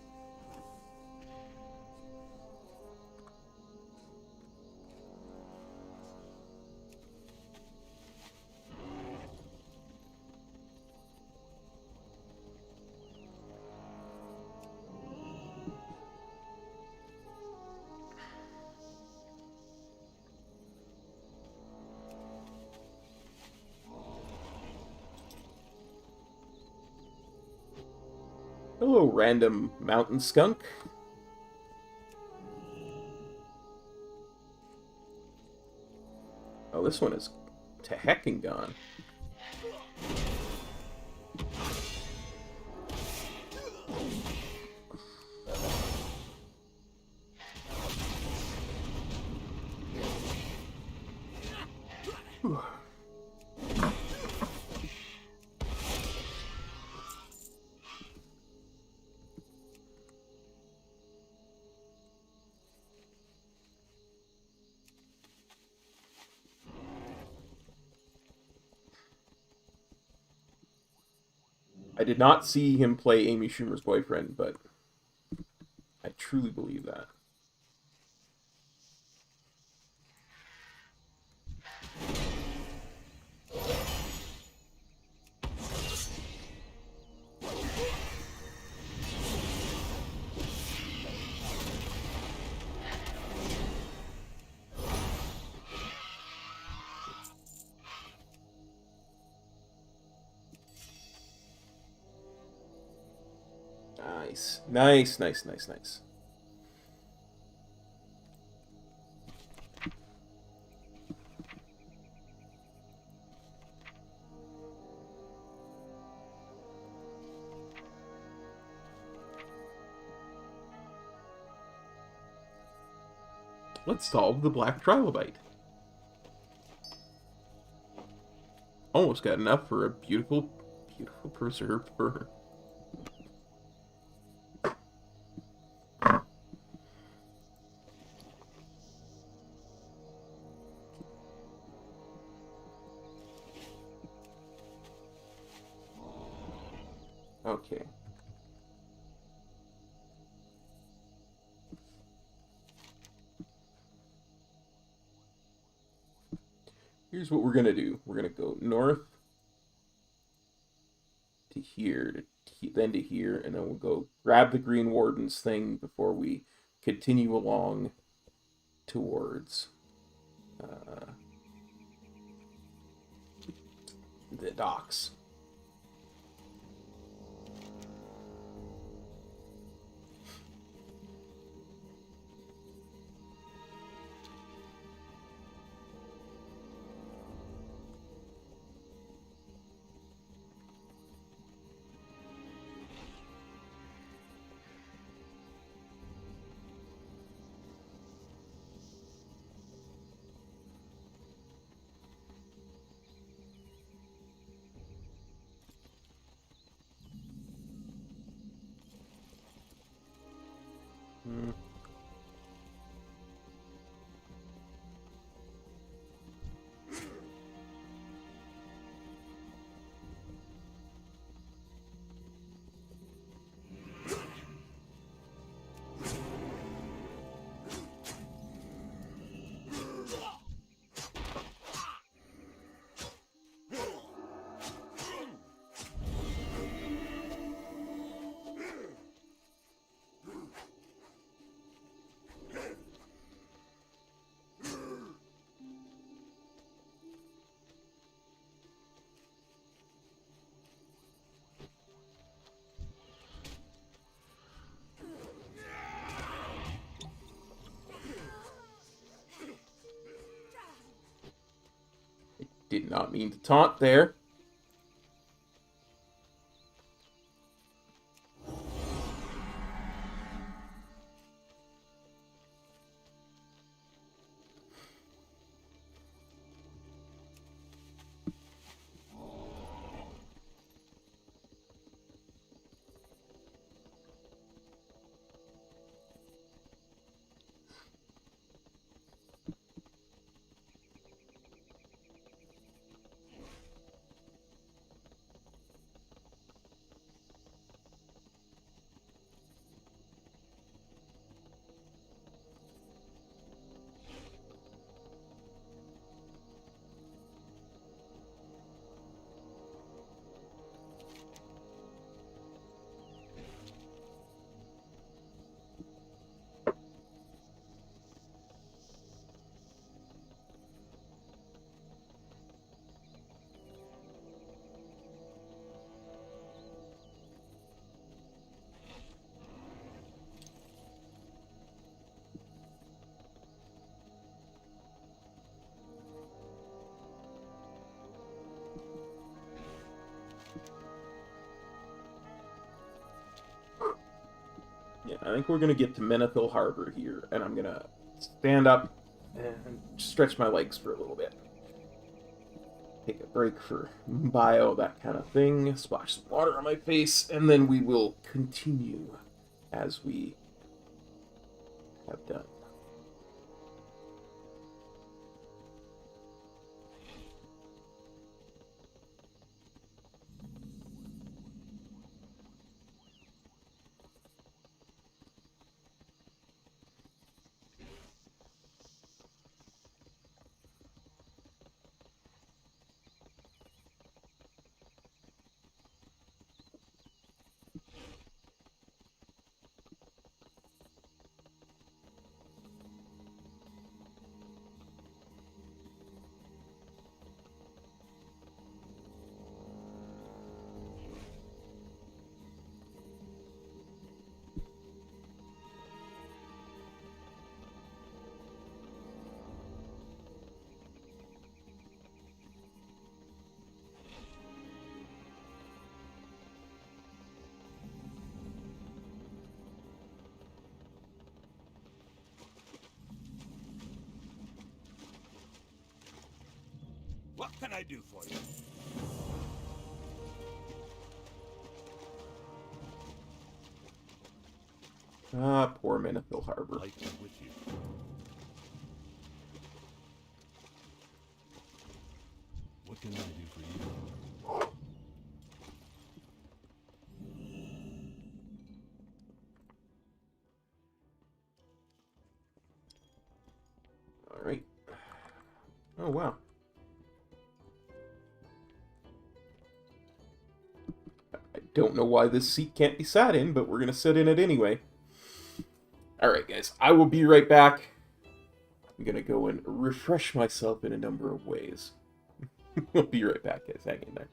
Hello, random mountain skunk. Oh, this one is to hecking gone. Whew. I did not see him play Amy Schumer's boyfriend, but I truly believe that. Nice. Nice, nice, nice, nice. Let's solve the black trilobite. Almost got enough for a beautiful, beautiful preserved fur. Okay. Here's what we're gonna do. We're gonna go north to here, then to here, and then we'll go grab the Green Warden's thing before we continue along towards the docks. Did not mean to taunt there. Yeah, I think we're going to get to Menethil Harbor here, and I'm going to stand up and stretch my legs for a little bit. Take a break for bio, that kind of thing. Splash some water on my face, and then we will continue as we have done. What can I do for you? Ah, poor Menethil Harbor. Light is with you. What can I do for you? All right. Oh, wow. Don't know why this seat can't be sat in, but we're going to sit in it anyway. Alright, guys. I will be right back. I'm going to go and refresh myself in a number of ways. I'll be right back, guys. Hang in there.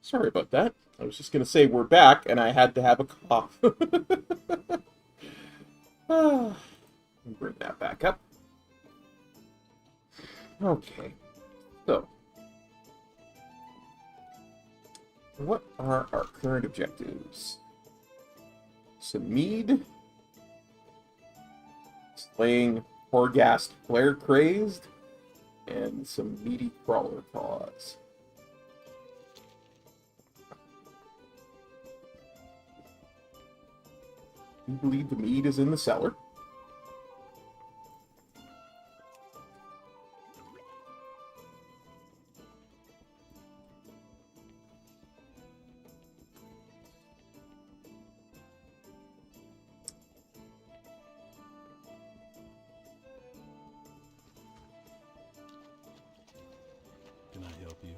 Sorry about that. I was just going to say we're back, and I had to have a cough. Bring that back up. Okay. So, what are our current objectives? Some mead. Slaying Horghast Flare Crazed. And some meaty crawler paws. You believe the mead is in the cellar? Can I help you?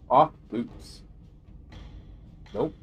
Off boots. Nope.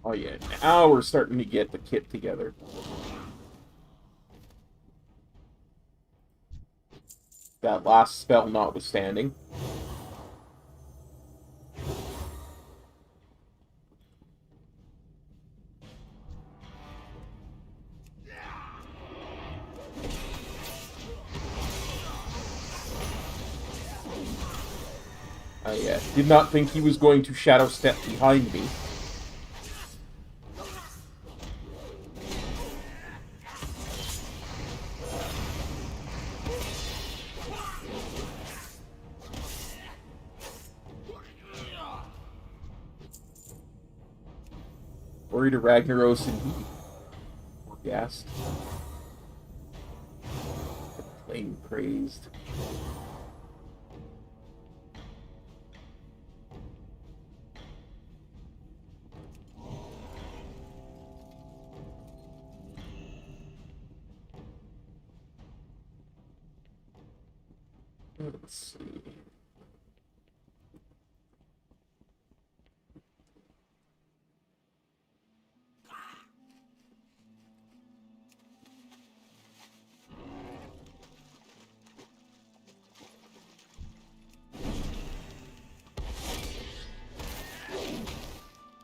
Oh yeah, now we're starting to get the kit together. That last spell notwithstanding. I did not think he was going to shadow step behind me. Worried to Ragnaros and he. Or gassed. Flame crazed. Let's see.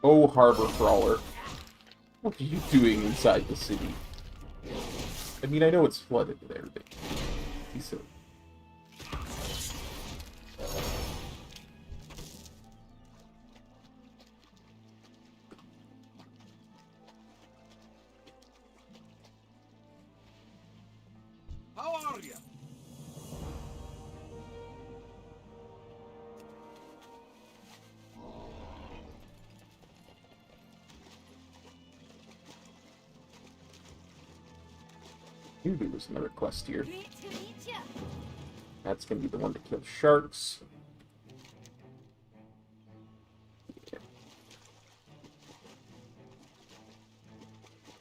Oh, Harbor Crawler. What are you doing inside the city? I mean, I know it's flooded there, but... are you? Ooh, there's another quest here. Great to meet you. That's gonna be the one to kill sharks.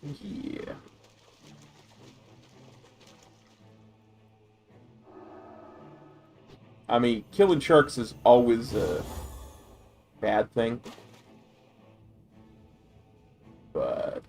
Yeah. I mean, killing sharks is always a bad thing. But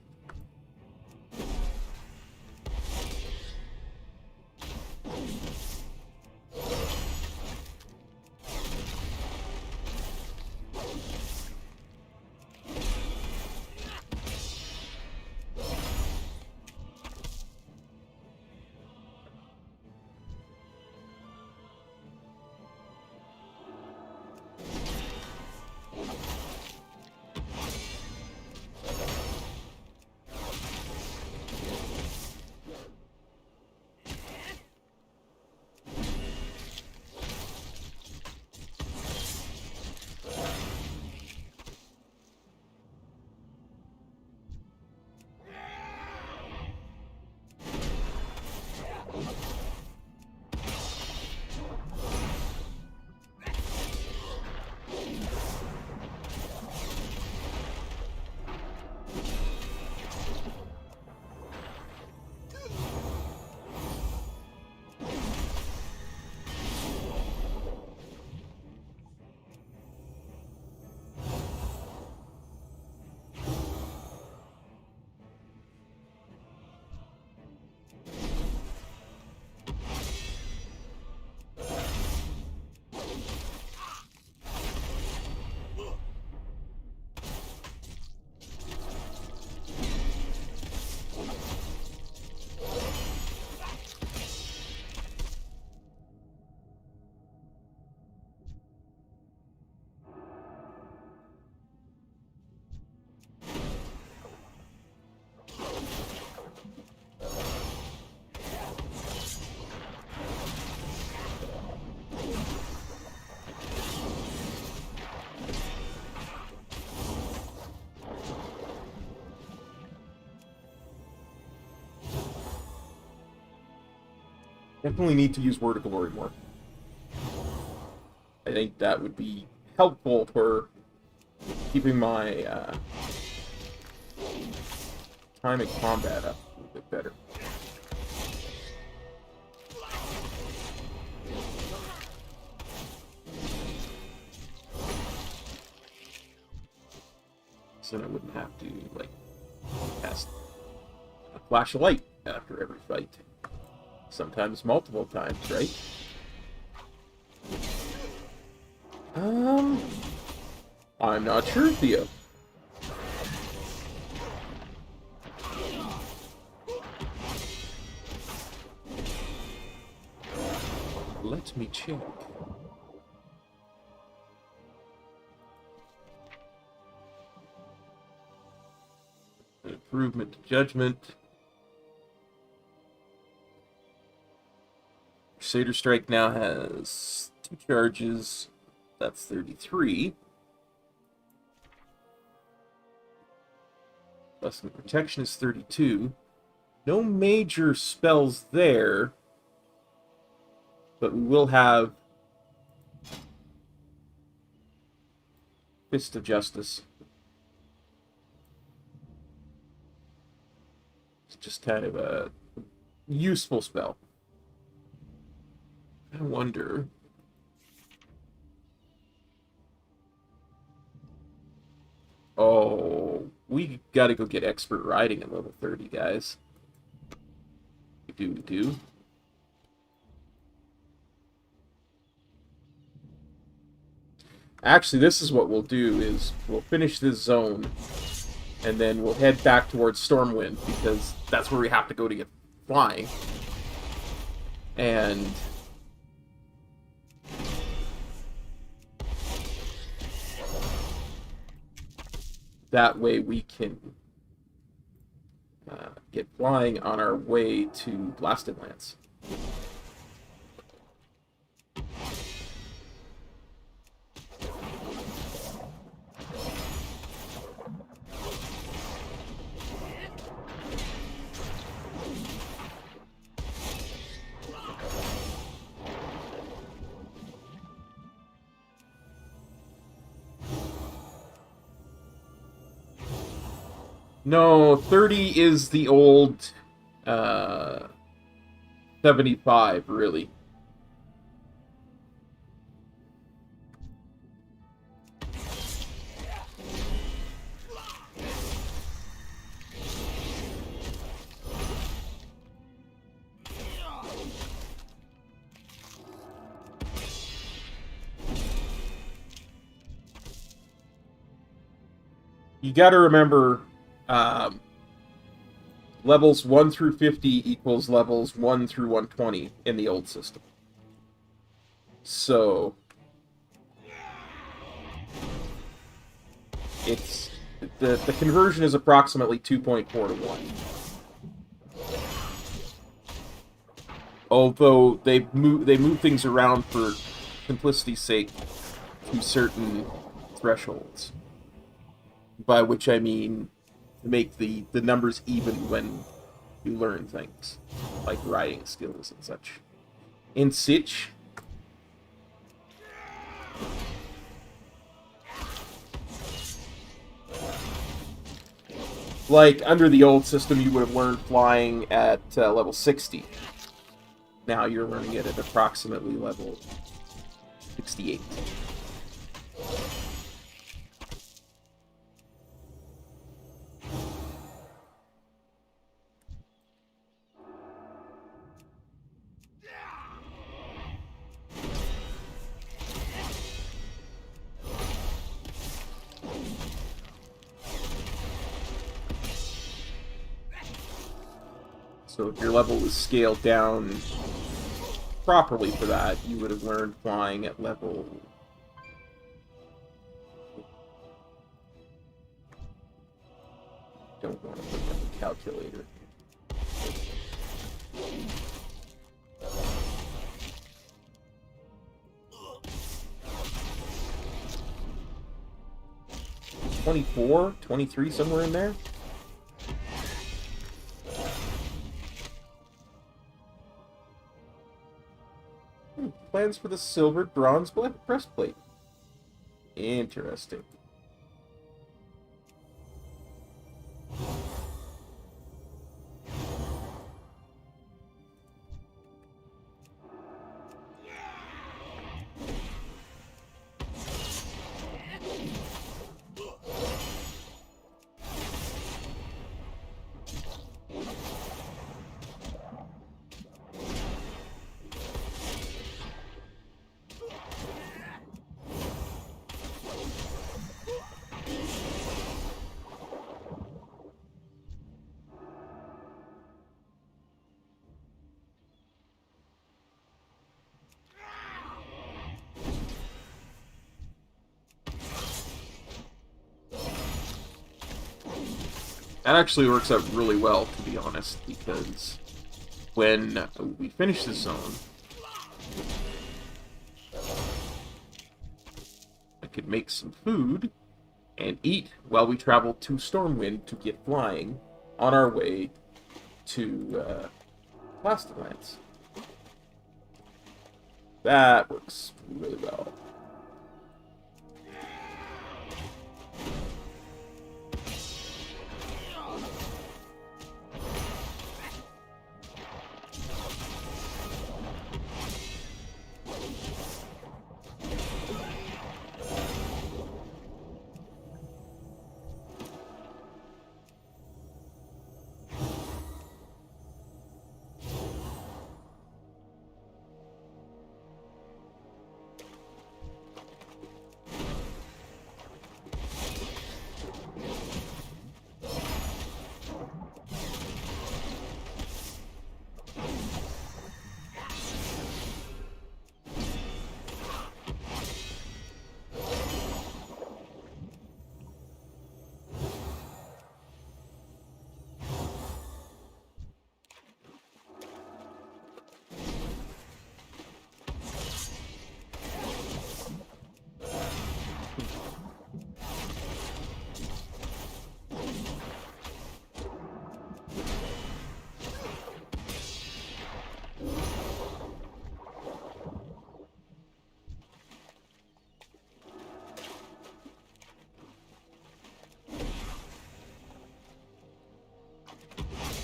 definitely need to use Word of Glory more. I think that would be helpful for keeping my time in combat up a little bit better. So then I wouldn't have to, like, cast a flash of light after every fight. Sometimes multiple times, right? I'm not sure, Theo. Let me check. An improvement to judgment. Crusader Strike now has 2 charges. That's 33. Lesson of Protection is 32. No major spells there. But we will have Fist of Justice. It's just kind of a useful spell. I wonder. Oh, we gotta go get expert riding at level 30, guys. We do. Actually, this is what we'll do, is we'll finish this zone, and then we'll head back towards Stormwind, because that's where we have to go to get flying. And that way we can get flying on our way to Blasted Lance. No, 30 is the old 75, really. You got to remember, levels 1 through 50 equals levels 1 through 120 in the old system. So, it's the conversion is approximately 2.4 to 1. Although they move things around for simplicity's sake to certain thresholds. By which I mean to make the numbers even when you learn things, like riding skills and such. In Sitch, like under the old system, you would have learned flying at level 60. Now you're learning it at approximately level 68. So if your level was scaled down properly for that, you would have learned flying at level... Don't want to look at the calculator. $24, $23, somewhere in there. Plans for the silver bronze breastplate. Interesting. That actually works out really well, to be honest, because when we finish this zone, I could make some food and eat while we travel to Stormwind to get flying on our way to Plasterlands. That works really well.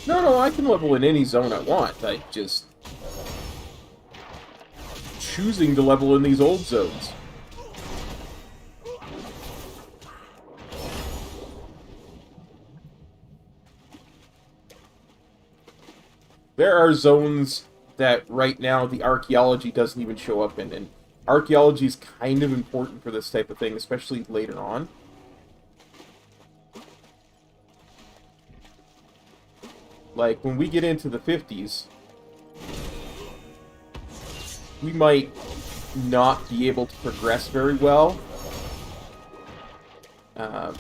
No, I can level in any zone I want. I just... choosing to level in these old zones. There are zones that right now the archaeology doesn't even show up in, and archaeology is kind of important for this type of thing, especially later on. Like, when we get into the 50s, we might not be able to progress very well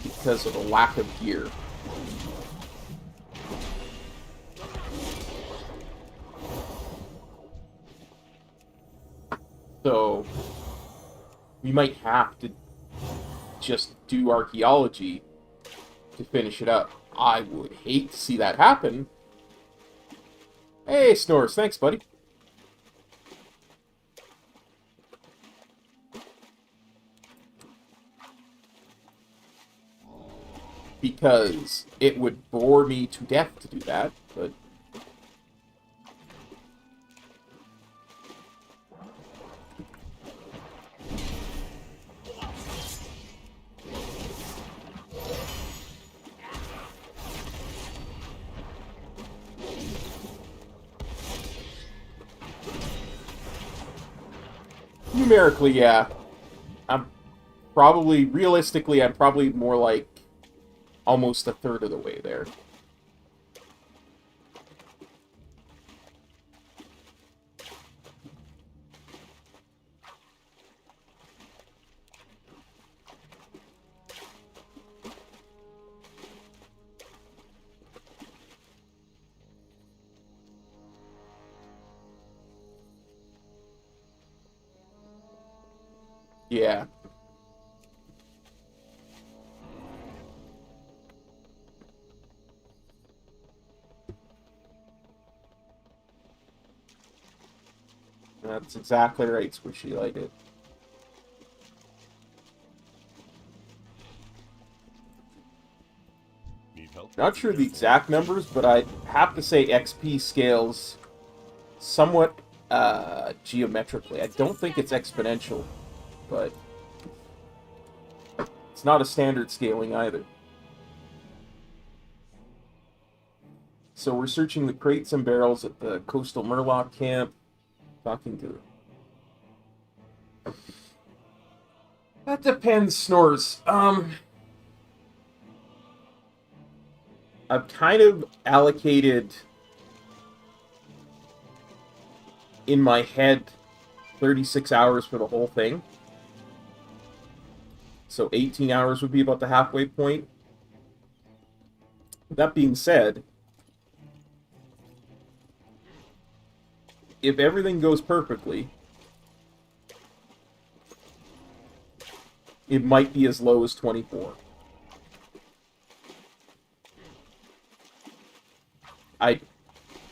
because of a lack of gear. So, we might have to just do archaeology to finish it up. I would hate to see that happen. Hey, Snores, thanks, buddy. Because it would bore me to death to do that, but... numerically, yeah. Realistically, I'm probably more like almost a third of the way there. Yeah. That's exactly right, Squishy, like it. Need help? Not sure the exact numbers, but I'd have to say XP scales somewhat geometrically. I don't think it's exponential, but it's not a standard scaling either. So we're searching the crates and barrels at the Coastal Murloc camp. Talking to them. That depends, Snores. I've kind of allocated in my head 36 hours for the whole thing. So 18 hours would be about the halfway point. That being said, if everything goes perfectly, it might be as low as 24.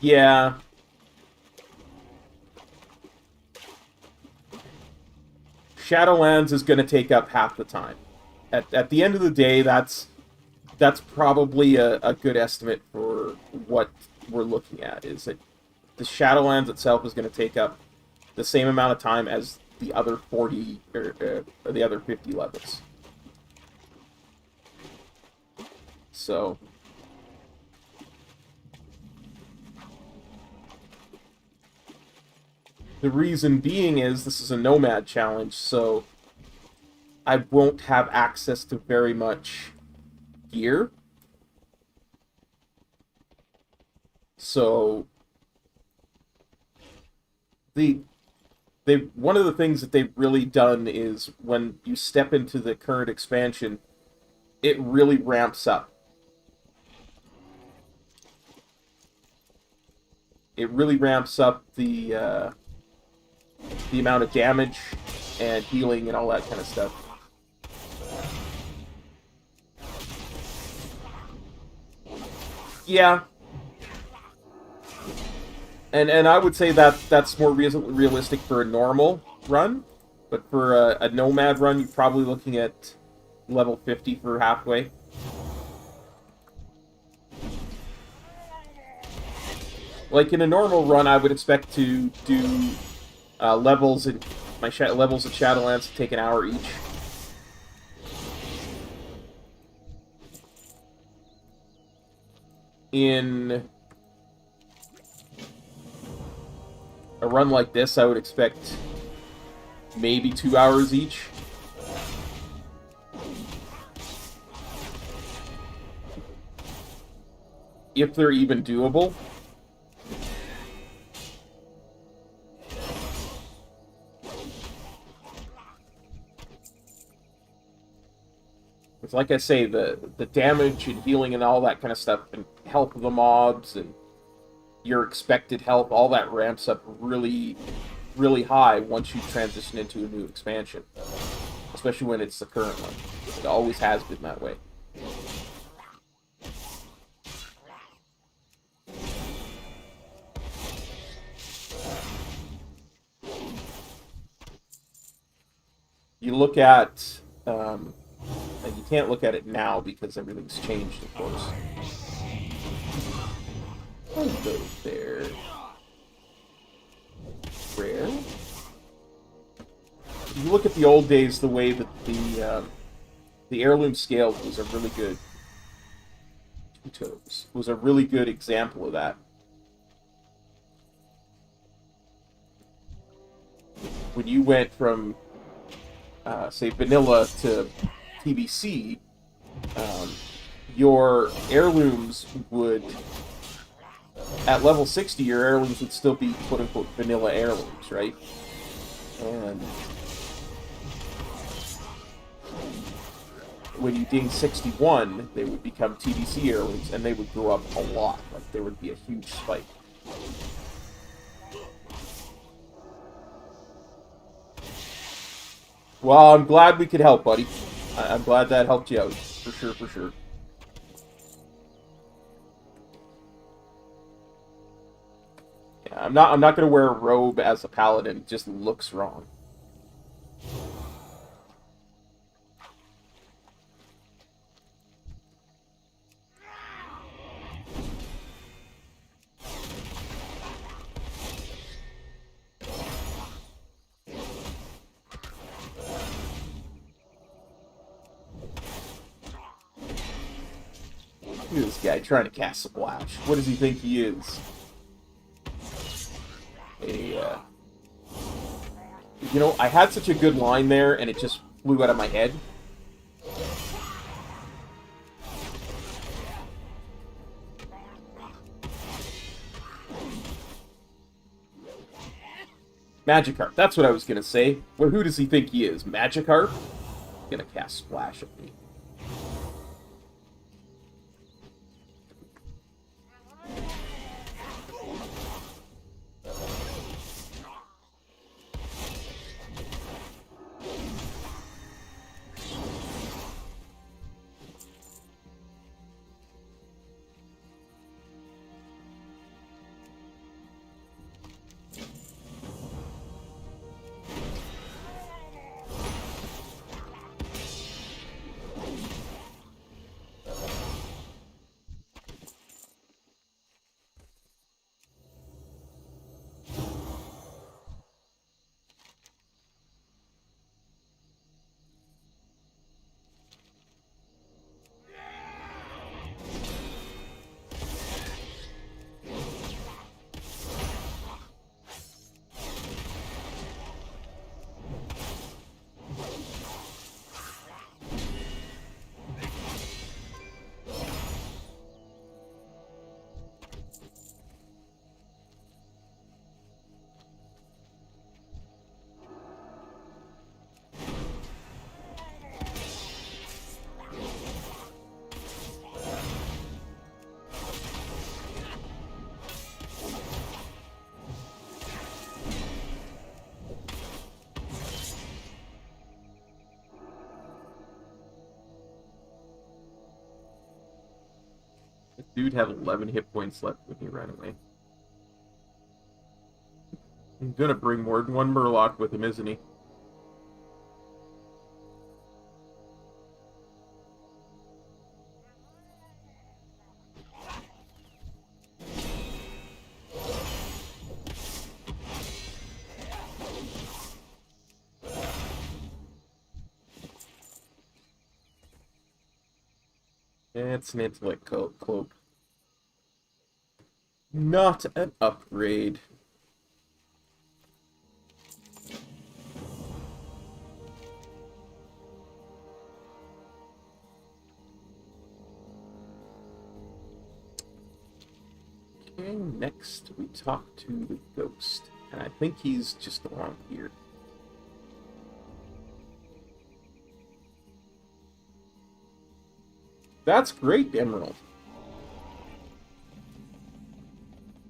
Yeah. Shadowlands is going to take up half the time. At the end of the day, that's probably a good estimate for what we're looking at, is that the Shadowlands itself is going to take up the same amount of time as the other 40 or the other 50 levels. So the reason being is this is a Nomad challenge, so I won't have access to very much gear. So one of the things that they've really done is when you step into the current expansion, it really ramps up. It really ramps up the amount of damage and healing and all that kind of stuff. Yeah. And I would say that that's more realistic for a normal run, but for a Nomad run, you're probably looking at level 50 for halfway. Like in a normal run, I would expect to do levels in levels of Shadowlands to take an hour each. In a run like this, I would expect maybe 2 hours each. If they're even doable. It's like I say, the damage and healing and all that kind of stuff, and health of the mobs, and your expected health, all that ramps up really, really high once you transition into a new expansion. Especially when it's the current one. It always has been that way. You look at... and you can't look at it now because everything's changed, of course. Hello there. Rare. You look at the old days, the way that the heirloom scales was a really good... Two toes. Was a really good example of that. When you went from, say, vanilla to TBC, your heirlooms would, at level 60, your heirlooms would still be quote-unquote vanilla heirlooms, right? And when you ding 61, they would become TBC heirlooms, and they would go up a lot. Like, there would be a huge spike. Well, I'm glad we could help, buddy. I'm glad that helped you out. For sure, for sure. Yeah, I'm not gonna wear a robe as a paladin. It just looks wrong. Look at this guy trying to cast Splash. What does he think he is? You know, I had such a good line there, and it just flew out of my head. Magikarp, that's what I was gonna say. Well, who does he think he is? Magikarp? Gonna cast Splash at me. Dude had 11 hit points left when he ran away. He's gonna bring more than one Murloc with him, isn't he? It's an intellect cloak. Not an upgrade. Okay, next we talk to the ghost. And I think he's just along here. That's great, Emerald.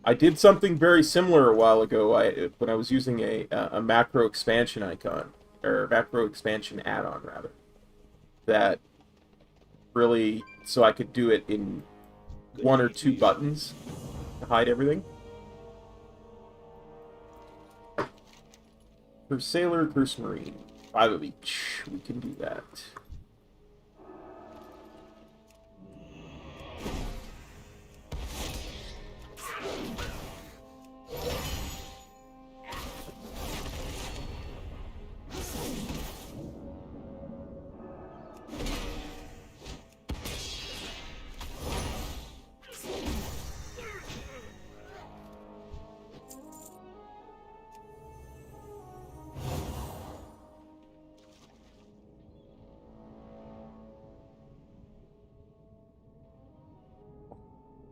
I did something very similar a while ago when I was using a macro expansion icon, or macro expansion add-on, rather. That really, so I could do it in one or two buttons to hide everything. Curse Sailor, Curse Marine. 5 of each. We can do that.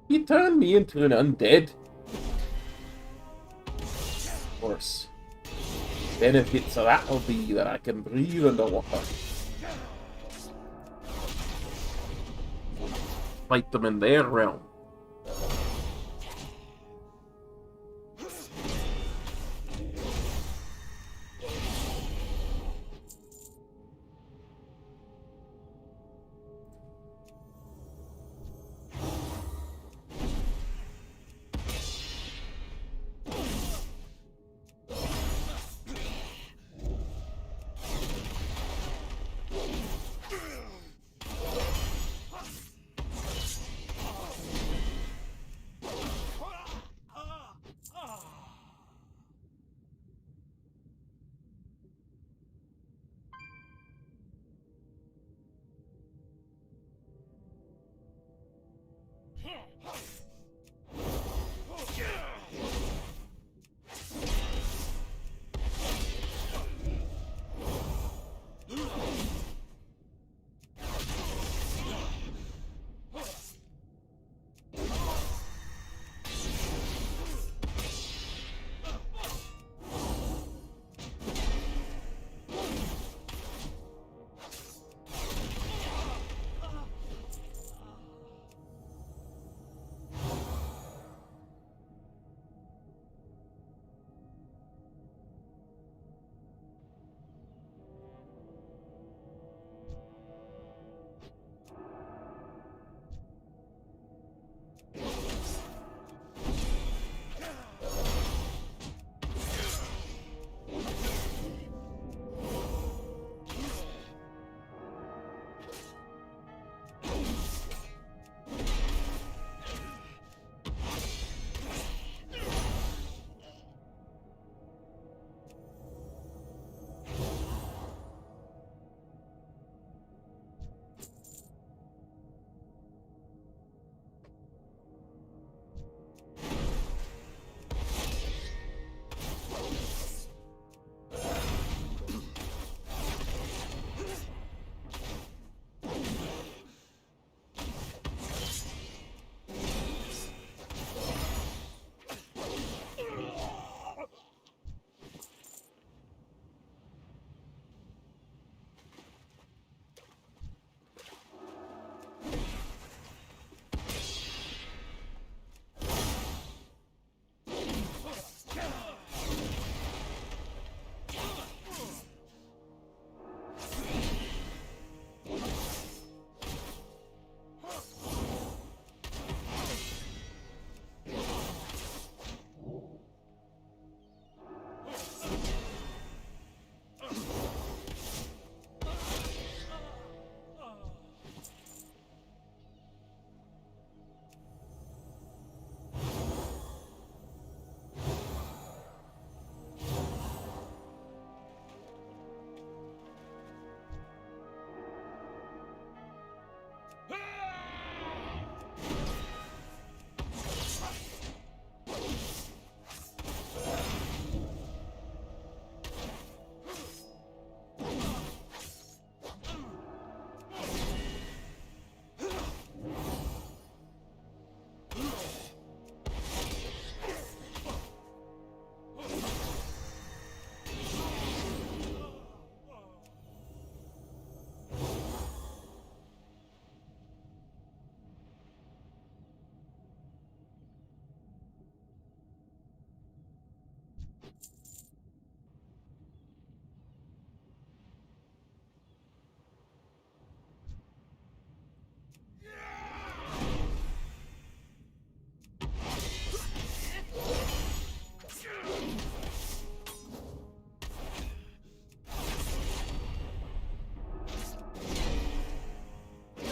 He turned me into an undead. Of course. Benefits of that will be that I can breathe underwater. Fight them in their realm.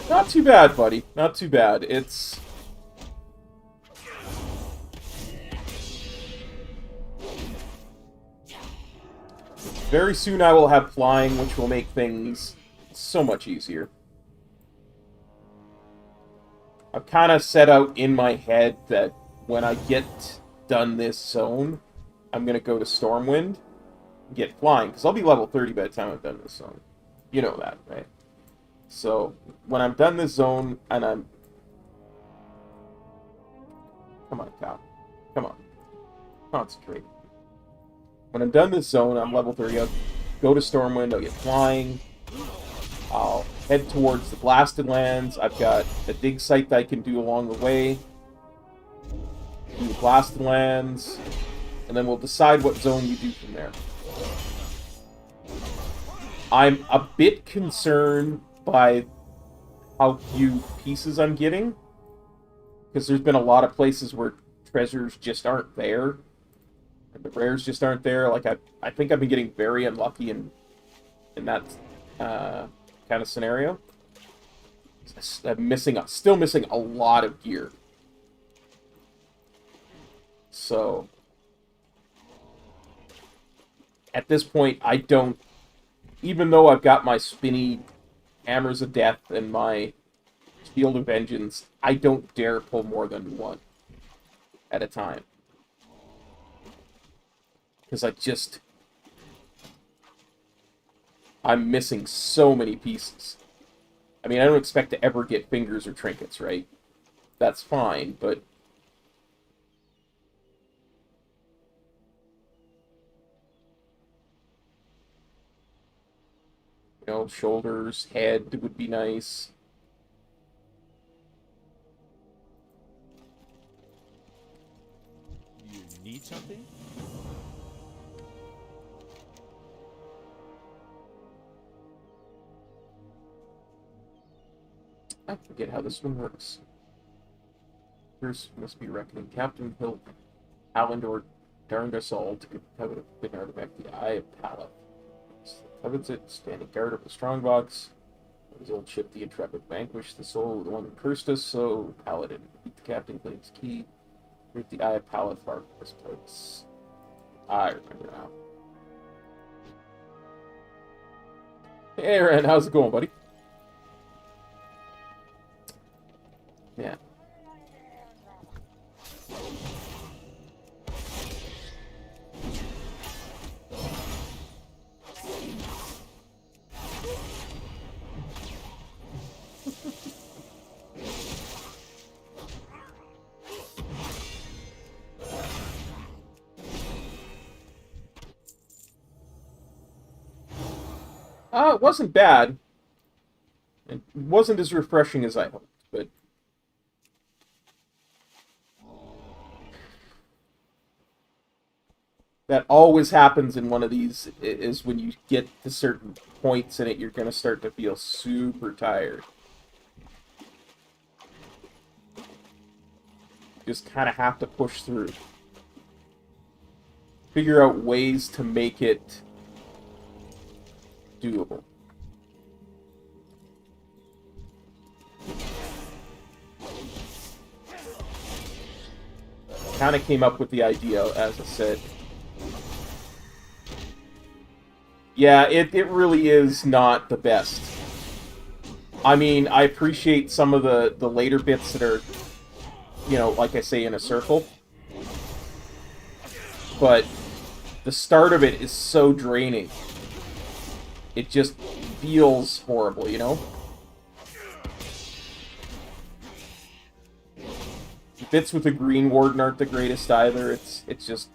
Not too bad, buddy. Not too bad. It's... Very soon I will have flying, which will make things so much easier. I've kind of set out in my head that when I get done this zone, I'm going to go to Stormwind and get flying, because I'll be level 30 by the time I've done this zone. You know that, right? So, when I'm done this zone, and I'm... Come on, Kyle. Come on. Concentrate. When I'm done this zone, I'm level 30. I'll go to Stormwind, I'll get flying. I'll head towards the Blasted Lands. I've got a dig site that I can do along the way. Do the Blasted Lands. And then we'll decide what zone you do from there. I'm a bit concerned by how few pieces I'm getting. Because there's been a lot of places where treasures just aren't there. And the rares just aren't there. Like, I think I've been getting very unlucky in that kind of scenario. I'm still missing a lot of gear. So, at this point, I don't... Even though I've got my spinny Hammers of Death and my Shield of Vengeance, I don't dare pull more than one at a time. Because I'm missing so many pieces. I mean, I don't expect to ever get fingers or trinkets, right? That's fine, but... You know, shoulders, head would be nice. You need something? I forget how this one works. First must be reckoning. Captain Hill, Alendor darned us all to covet of the artifact, the Eye of Paleth. Covets it, standing guard of the strongbox. His old ship, the Intrepid, vanquished the soul of the one who cursed us, so Paladin. Beat the captain, claims key. Root the Eye of Paleth, far from this place. I remember now. Hey, Ren, how's it going, buddy? Yeah. It wasn't bad. It wasn't as refreshing as I hoped, but... That always happens in one of these, is when you get to certain points in it, you're going to start to feel super tired. Just kind of have to push through. Figure out ways to make it doable. Kind of came up with the idea, as I said. Yeah, it really is not the best. I mean, I appreciate some of the later bits that are, you know, like I say, in a circle. But the start of it is so draining. It just feels horrible, you know? The bits with the Green Warden aren't the greatest either. It's just...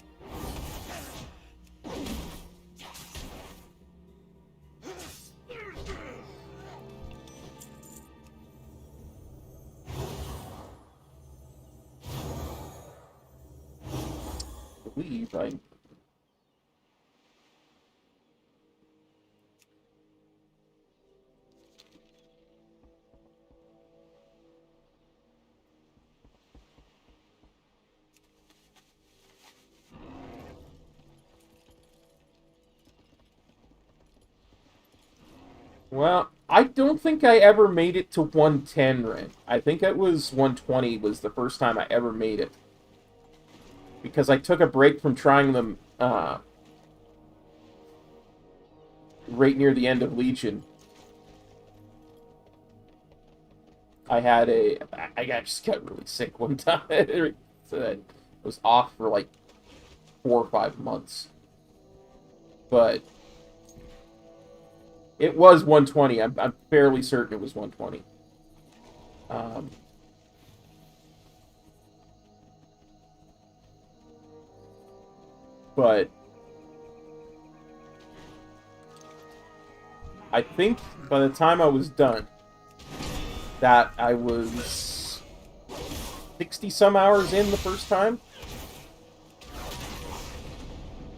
I believe I... Well, I don't think I ever made it to 110 rank. I think it was 120 was the first time I ever made it. Because I took a break from trying them right near the end of Legion. I just got really sick one time. I was off for like 4 or 5 months. But it was 120. I'm fairly certain it was 120. But I think by the time I was done, that I was 60 some hours in the first time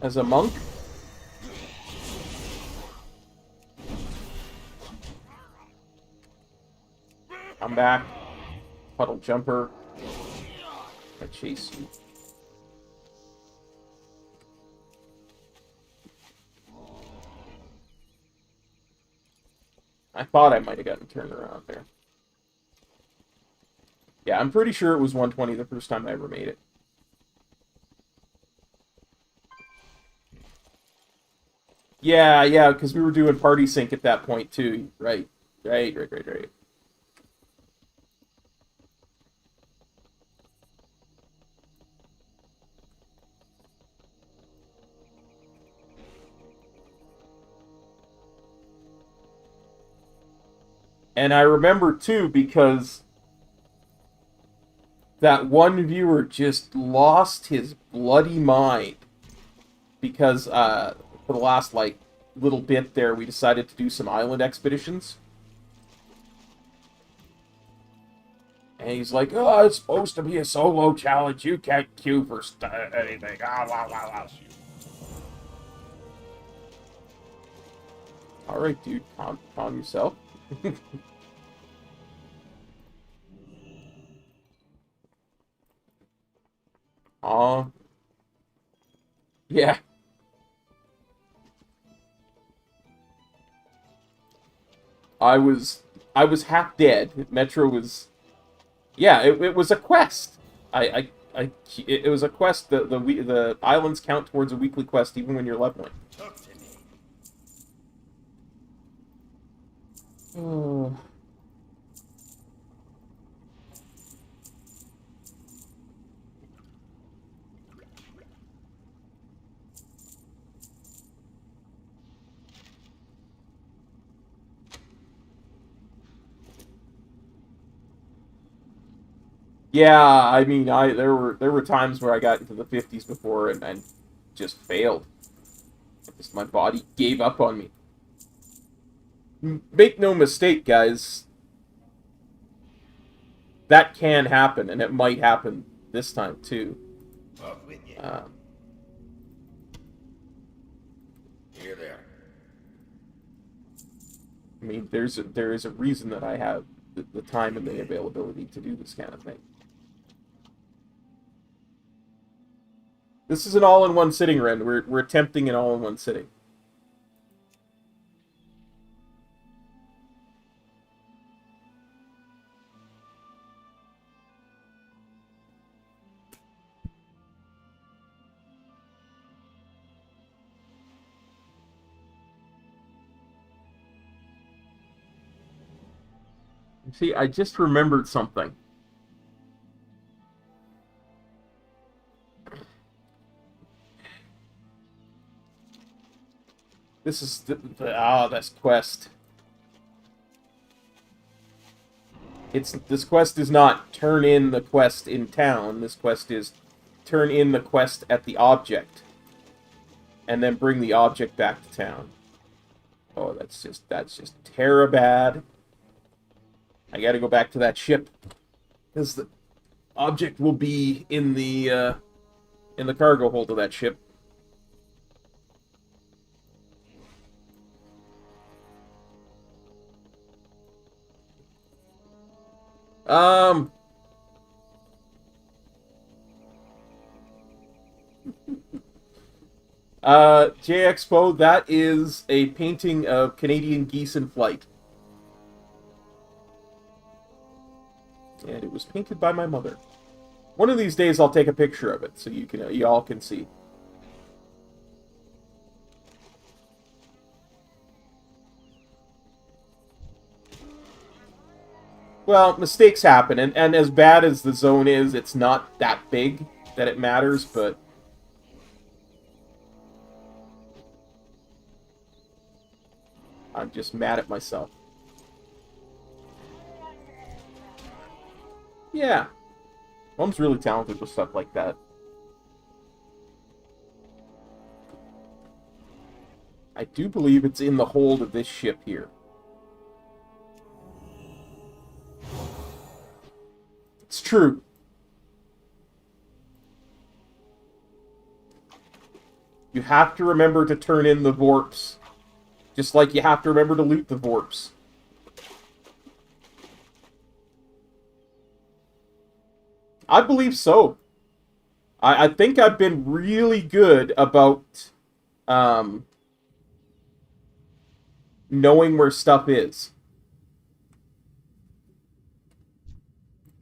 as a monk. Come back, puddle jumper, I chase you. I thought I might have gotten turned around there. Yeah, I'm pretty sure it was 120 the first time I ever made it. Yeah, because we were doing party sync at that point too. Right. And I remember too because that one viewer just lost his bloody mind because for the last like little bit there we decided to do some island expeditions. And he's like, "Oh, it's supposed to be a solo challenge. You can't queue for anything." All right, dude, calm yourself. Yeah. I was half dead. Metro was, yeah. It was a quest. It was a quest. The islands count towards a weekly quest even when you're leveling. Oh. Yeah, I mean, there were times where I got into the 50s before and just failed. Just my body gave up on me. Make no mistake, guys. That can happen, and it might happen this time too. Here there. I mean, there is a reason that I have the time and the availability to do this kind of thing. This is an all-in-one sitting, Ren. We're attempting an all-in-one sitting. See, I just remembered something. This is this quest. This quest is not turn in the quest in town. This quest is turn in the quest at the object, and then bring the object back to town. Oh, that's just terra bad. I gotta go back to that ship because the object will be in the cargo hold of that ship. J Expo, that is a painting of Canadian geese in flight. And it was painted by my mother. One of these days I'll take a picture of it so you all can see. Well, mistakes happen, and as bad as the zone is, it's not that big that it matters, but... I'm just mad at myself. Yeah. Mom's really talented with stuff like that. I do believe it's in the hold of this ship here. It's true. You have to remember to turn in the Dwarfs. Just like you have to remember to loot the Dwarfs. I believe so. I think I've been really good about knowing where stuff is.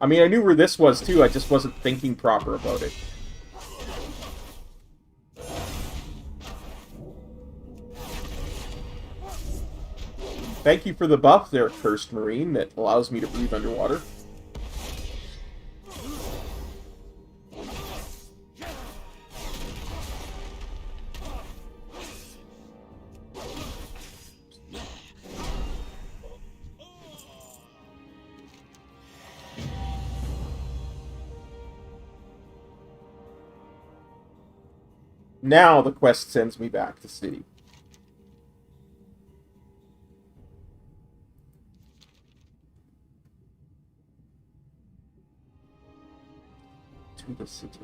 I mean, I knew where this was too, I just wasn't thinking proper about it. Thank you for the buff there, Cursed Marine, that allows me to breathe underwater. Now the quest sends me back to city. To the city.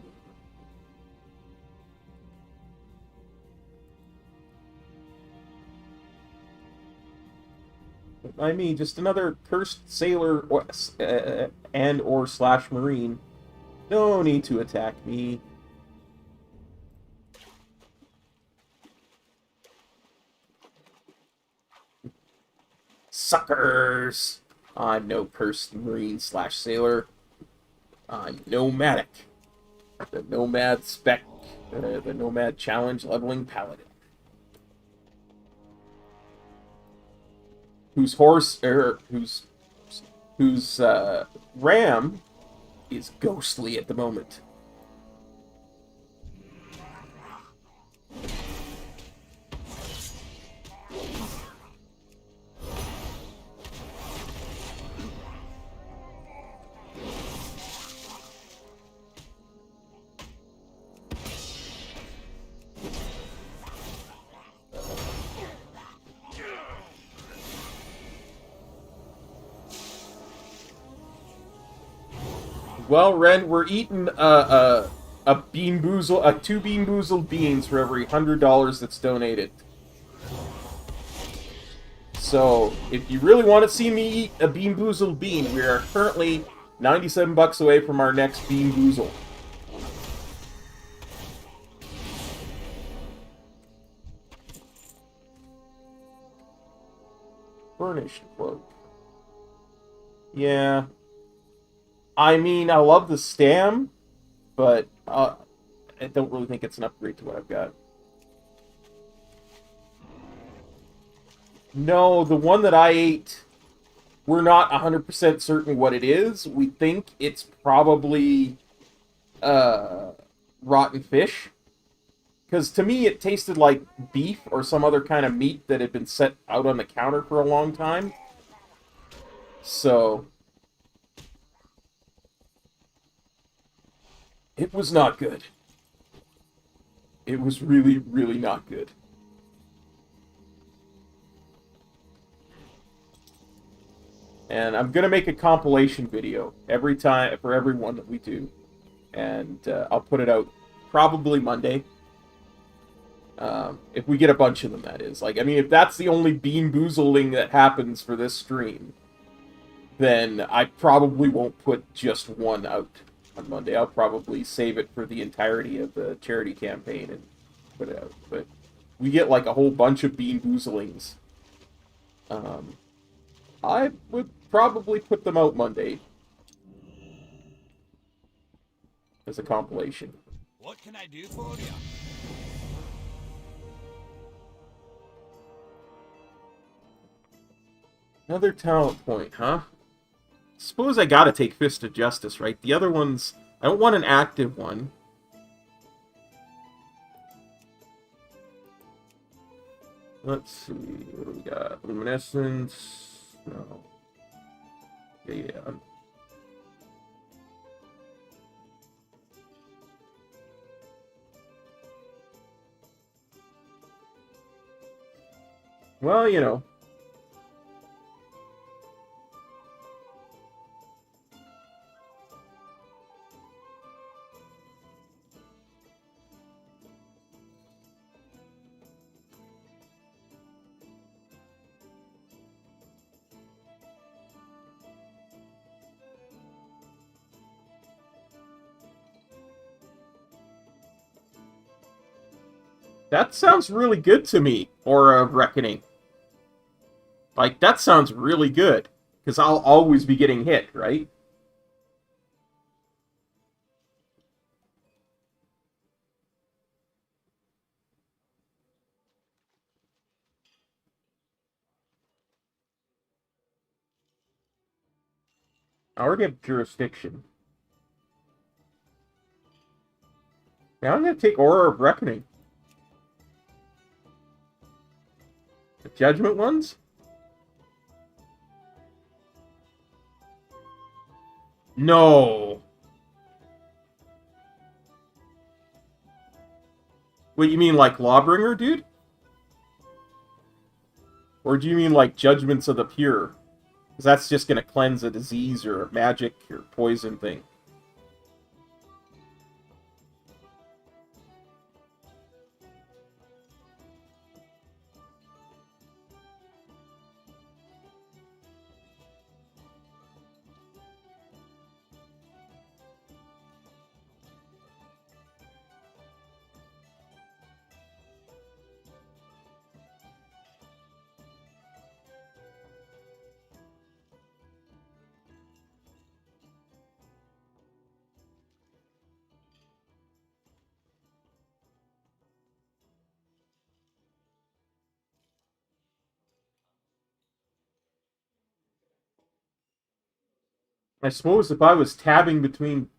I mean, just another cursed sailor or, and/or slash marine. No need to attack me. Suckers! I'm no cursed marine slash sailor. I'm nomadic. The nomad spec, the nomad challenge leveling paladin. Whose ram is ghostly at the moment. Well, Ren, we're eating two Bean Boozled beans for every $100 that's donated. So, if you really want to see me eat a Bean Boozled bean, we are currently 97 bucks away from our next Bean Boozle. Burnished cloak. Yeah. I mean, I love the stam, but I don't really think it's an upgrade to what I've got. No, the one that I ate, we're not 100% certain what it is. We think it's probably rotten fish. Because to me, it tasted like beef or some other kind of meat that had been set out on the counter for a long time. So... it was not good. It was really, really not good. And I'm gonna make a compilation video every time for every one that we do, and I'll put it out probably Monday. If we get a bunch of them, that is. Like, I mean, if that's the only bean boozling that happens for this stream, then I probably won't put just one out on Monday. I'll probably save it for the entirety of the charity campaign and put it out. But we get like a whole bunch of bean boozlings. I would probably put them out Monday. as a compilation. What can I do for you? Another talent point, huh? Suppose I gotta take Fist of Justice, right? The other ones, I don't want an active one. Let's see, what do we got? Luminescence? No. Yeah. Well, you know. That sounds really good to me, Aura of Reckoning. Like, that sounds really good. Because I'll always be getting hit, right? I already have Jurisdiction. Now I'm going to take Aura of Reckoning. The Judgment ones? No. What, you mean like Lawbringer, dude? Or do you mean like Judgments of the Pure? Because that's just going to cleanse a disease or a magic or poison thing. I suppose if I was tabbing between...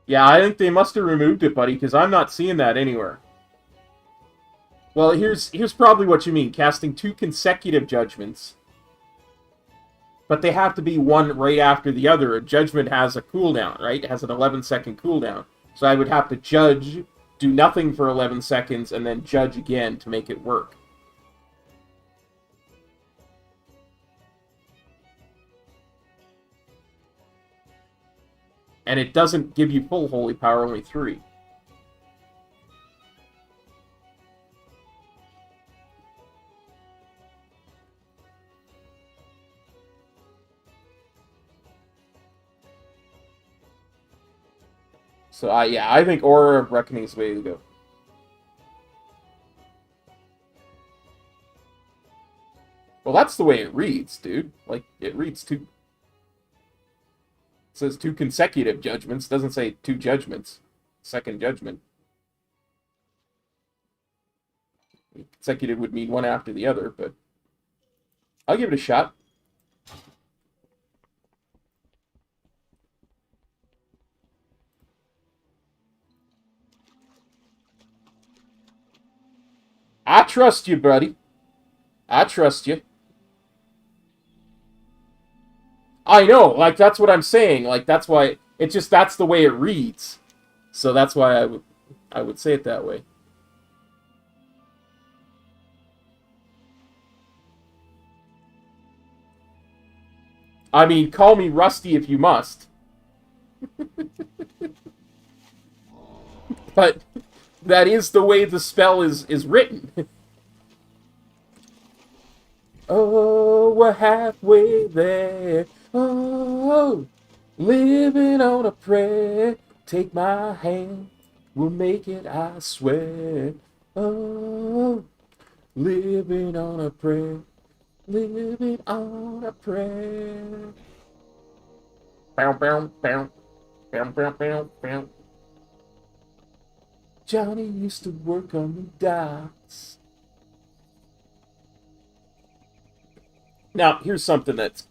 Yeah, I think they must have removed it, buddy, because I'm not seeing that anywhere. Well, here's probably what you mean. Casting 2 consecutive judgments. But they have to be one right after the other. A judgment has a cooldown, right? It has an 11-second cooldown. So I would have to judge, do nothing for 11 seconds, and then judge again to make it work. And it doesn't give you full holy power, only 3. So, yeah, I think Aura of Reckoning is the way to go. Well, that's the way it reads, dude. Like, it reads 2... It says 2 consecutive judgments. Doesn't say 2 judgments. Second judgment. Consecutive would mean one after the other, but... I'll give it a shot. I trust you, buddy. I trust you. I know, like, that's what I'm saying. Like, that's why, that's the way it reads. So that's why I would say it that way. I mean, call me rusty if you must. But that is the way the spell is written. Oh, we're halfway there. Oh, living on a prayer. Take my hand, we'll make it, I swear. Oh, living on a prayer. Living on a prayer. Bow, bow, bow. Bow, bow, bow, bow. Johnny used to work on the docks. Now, here's something that's...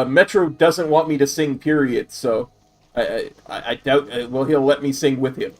Metro doesn't want me to sing, period, so I doubt, well, he'll let me sing with him.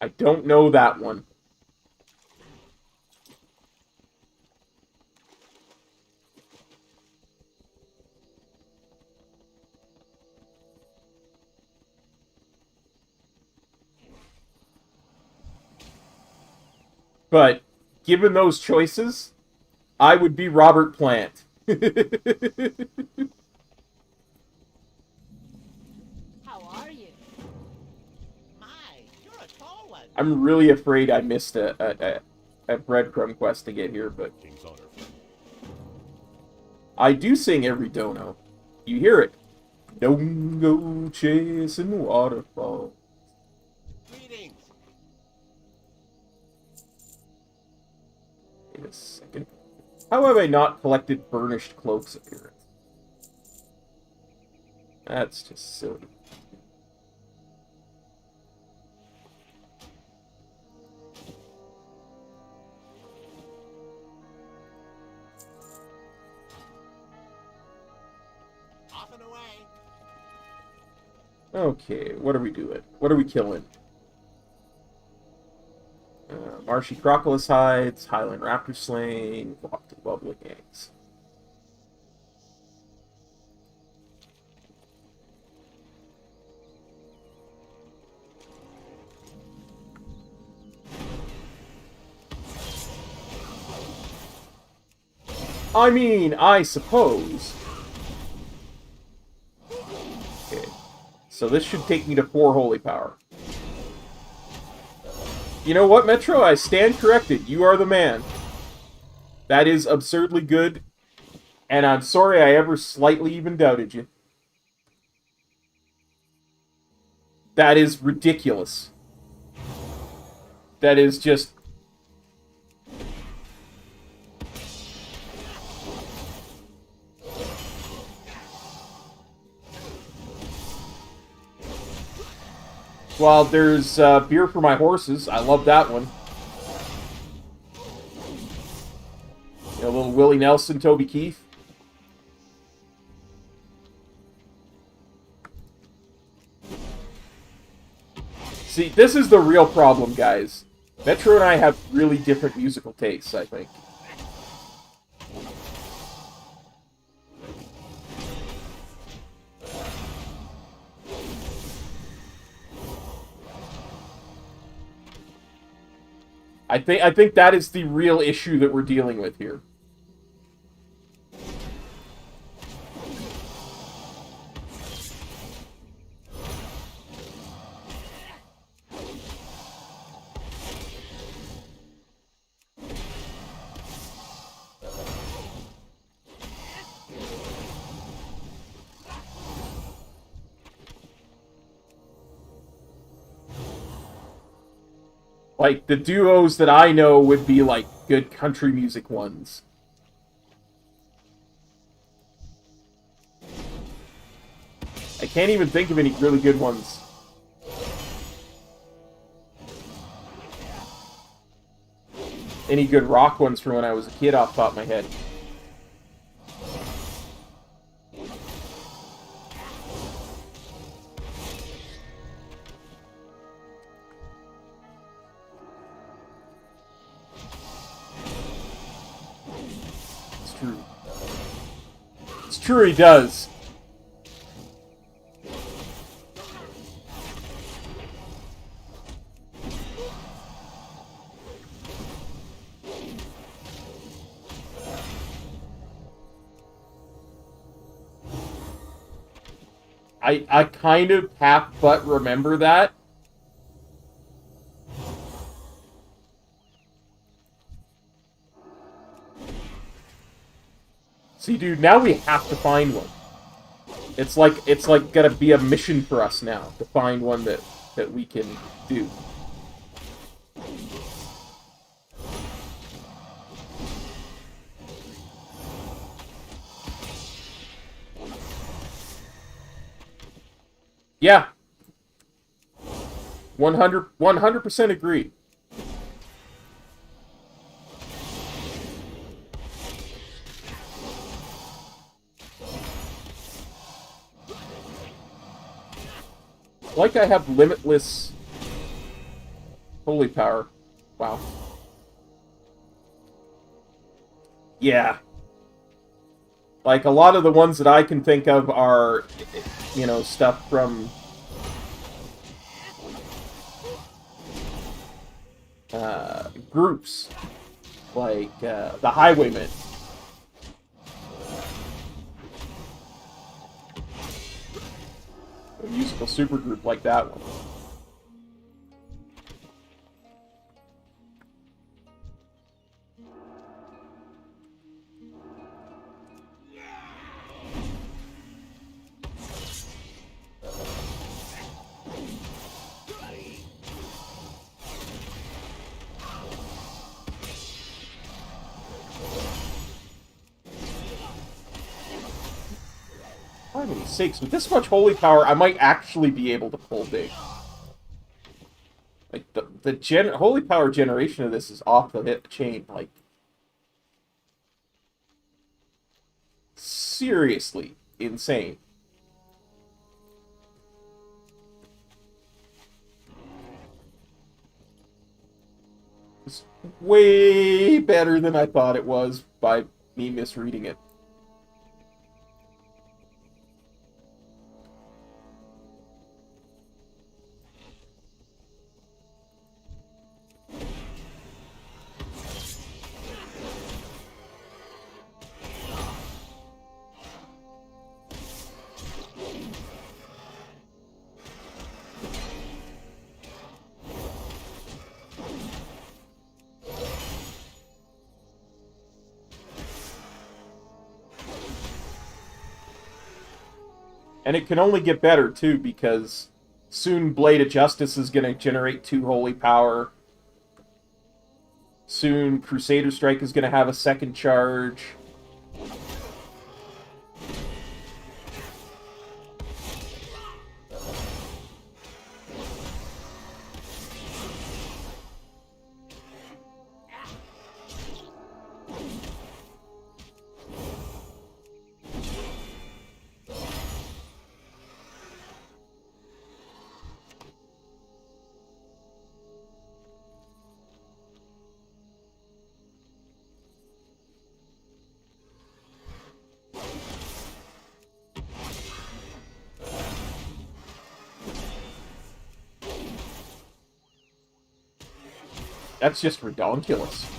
I don't know that one. But, given those choices, I would be Robert Plant. How are you? My, you're a tall one. I'm really afraid I missed a breadcrumb quest to get here, but... I do sing every dono. You hear it. Don't go chasing waterfalls. Greetings. Wait a second. How have I not collected Burnished Cloak's appearance? That's just silly. Off and away. Okay, what are we doing? What are we killing? Marshy Crocodilus Hides, Highland Raptor Slain, Walk to Bubbling Eggs. I mean, I suppose. Okay, so this should take me to 4 Holy Power. You know what, Metro? I stand corrected. You are the man. That is absurdly good, and I'm sorry I ever slightly even doubted you. That is ridiculous. That is just... Well, there's beer for my horses. I love that one. A little Willie Nelson, Toby Keith. See, this is the real problem, guys. Metro and I have really different musical tastes, I think. I think that is the real issue that we're dealing with here. Like, the duos that I know would be, like, good country music ones. I can't even think of any really good ones. Any good rock ones from when I was a kid off the top of my head. It's true. It's true he does. I kind of half but remember that. See, dude, now we have to find one. It's like gonna be a mission for us now to find one that we can do. Yeah. 100% agree. Like I have limitless holy power. Wow. Yeah. Like, a lot of the ones that I can think of are, you know, stuff from groups. Like, the Highwaymen. A musical supergroup like that one. For many sakes, with this much holy power, I might actually be able to pull big. Like, the holy power generation of this is off the chain. Like, seriously insane. It's way better than I thought it was by me misreading it. And it can only get better, too, because soon Blade of Justice is going to generate 2 holy power. Soon Crusader Strike is going to have a second charge. That's just redonkulous.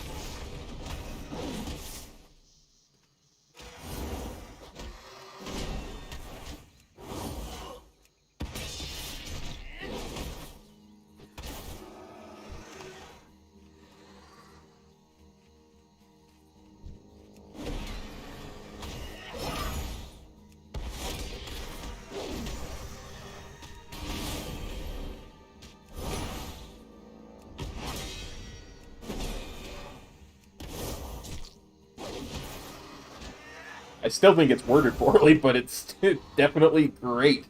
I still think it's worded poorly, but it's definitely great.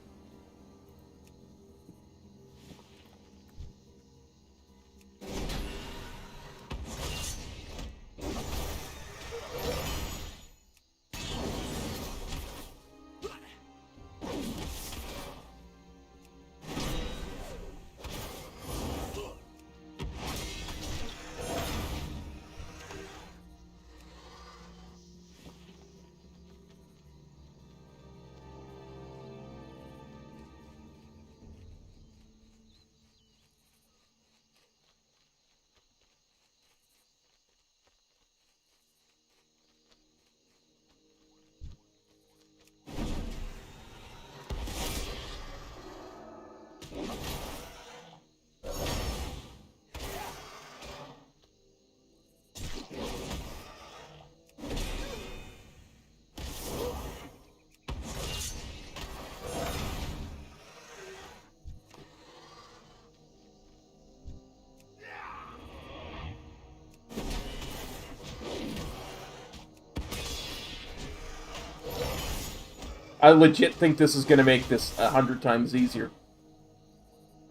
I legit think this is going to make this 100 times easier.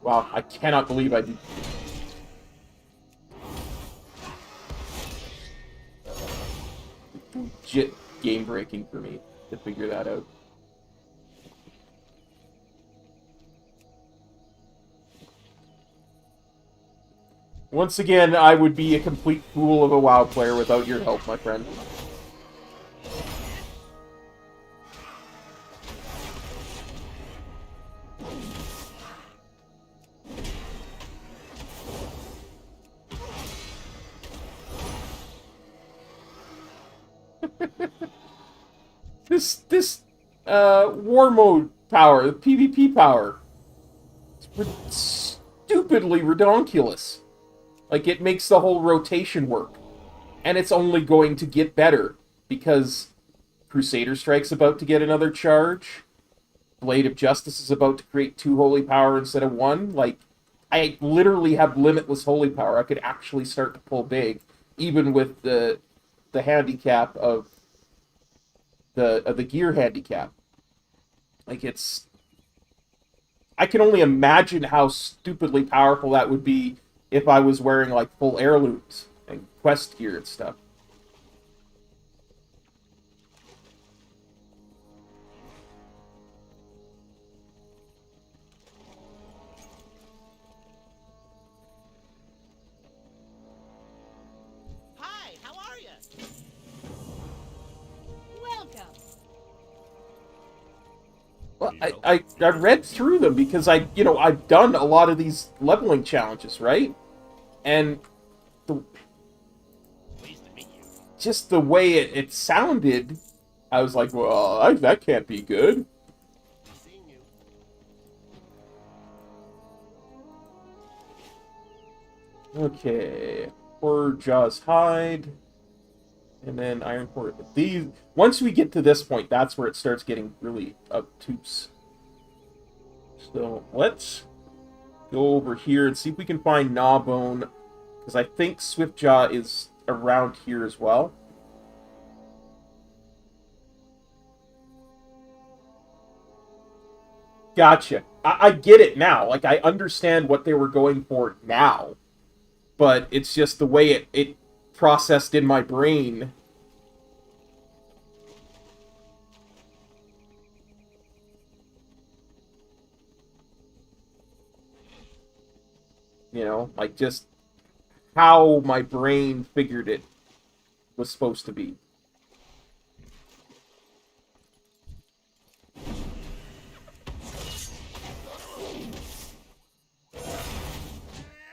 Wow, I cannot believe I did. Legit game breaking for me to figure that out. Once again, I would be a complete fool of a WoW player without your help, my friend. This war mode power, the PvP power, it's stupidly redonkulous. Like, it makes the whole rotation work. And it's only going to get better, because Crusader Strike's about to get another charge. Blade of Justice is about to create 2 holy power instead of 1. Like, I literally have limitless holy power. I could actually start to pull big, even with the handicap of the gear handicap. Like, it's... I can only imagine how stupidly powerful that would be if I was wearing, like, full heirlooms and quest gear and stuff. Hi, how are you? Welcome. Well, I read through them because I've done a lot of these leveling challenges, right? And Pleased to meet you. just the way it sounded, I was like, well, that can't be good. Seeing you. Okay, Horror Jaws Hide, and then Iron Horde. These, once we get to this point, that's where it starts getting really obtuse. So let's go over here and see if we can find Gnawbone, because I think Swiftjaw is around here as well. Gotcha. I get it now. Like, I understand what they were going for now. But it's just the way it processed in my brain. You know, like, just how my brain figured it was supposed to be.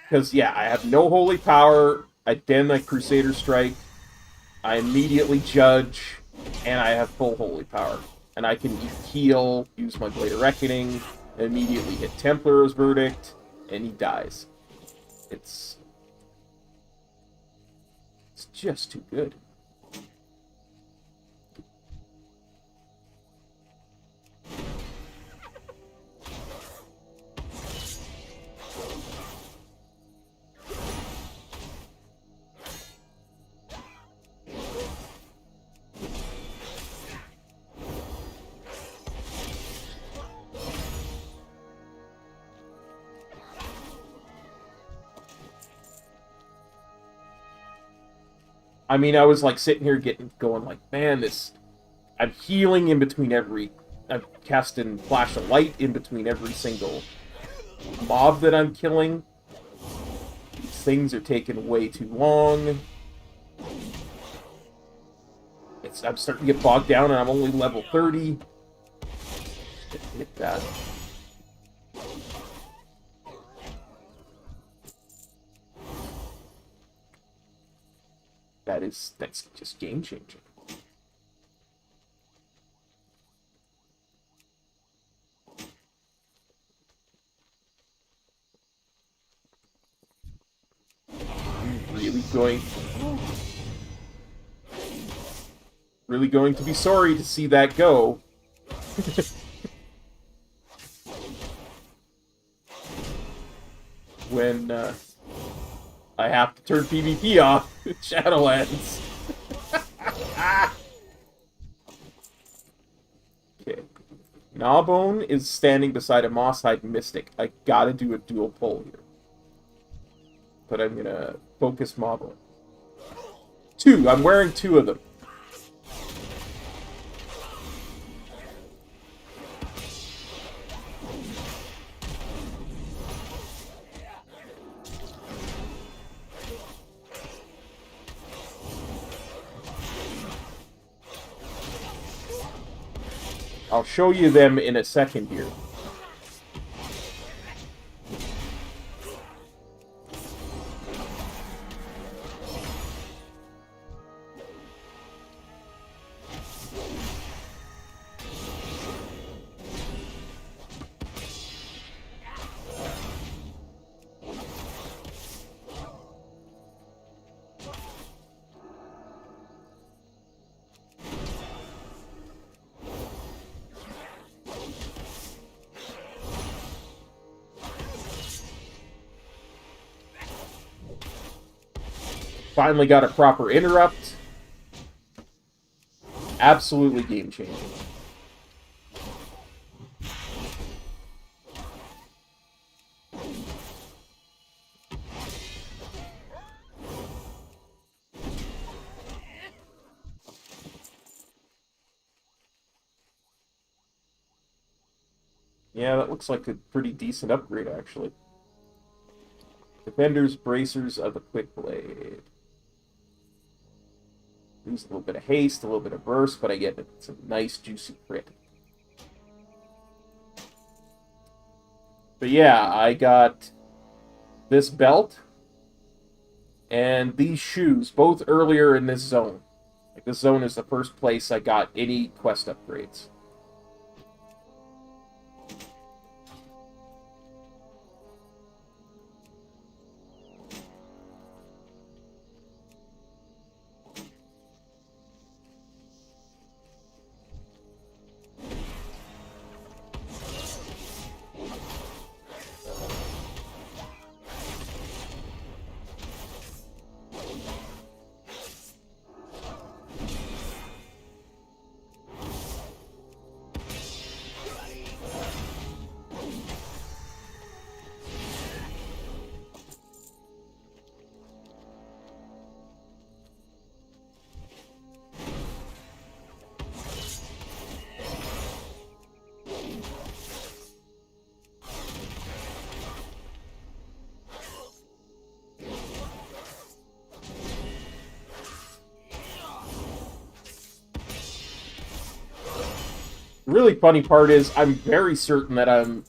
Because, yeah, I have no holy power, I then I Crusader Strike, I immediately judge, and I have full holy power. And I can heal, use my Blade of Reckoning, and immediately hit Templar's Verdict, and he dies. It's just too good. I mean, I was like sitting here going like, man, I'm healing in between I'm casting Flash of Light in between every single mob that I'm killing. These things are taking way too long. I'm starting to get bogged down and I'm only level 30. Hit that. That's just game changing. Really going to be sorry to see that go. When I have to turn PvP off with Shadowlands. Okay. Gnawbone is standing beside a Mosshide Mystic. I gotta do a dual pull here. But I'm gonna focus Moblin. 2. I'm wearing 2 of them. I'll show you them in a second here. Finally got a proper interrupt. Absolutely game changing. Yeah, that looks like a pretty decent upgrade, actually. Defender's Bracers of the Quick Blade. Lose a little bit of haste, a little bit of burst, but I get some nice, juicy crit. But yeah, I got this belt and these shoes, both earlier in this zone. Like, this zone is the first place I got any quest upgrades. The really funny part is I'm very certain that I'm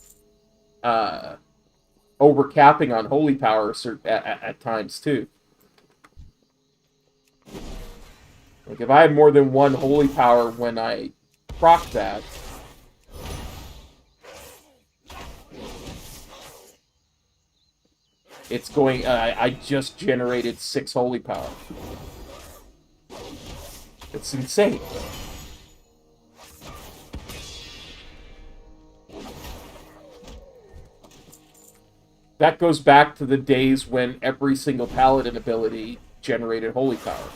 overcapping on holy power at times too. Like, if I have more than one holy power when I proc that, it's going. I just generated 6 holy power. It's insane. That goes back to the days when every single Paladin ability generated holy power.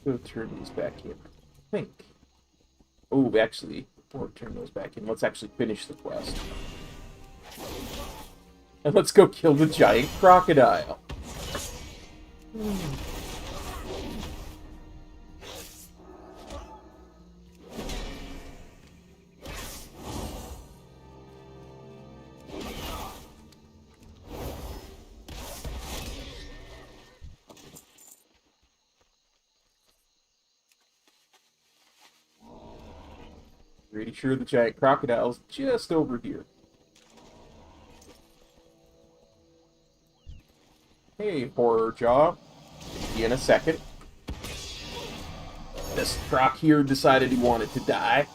So turn these back in. I think. Oh, actually, before I turn those back in, let's actually finish the quest. And let's go kill the giant crocodile. Pretty sure the giant crocodile's just over here. Hey, Horror Jaw. See you in a second. This croc here decided he wanted to die.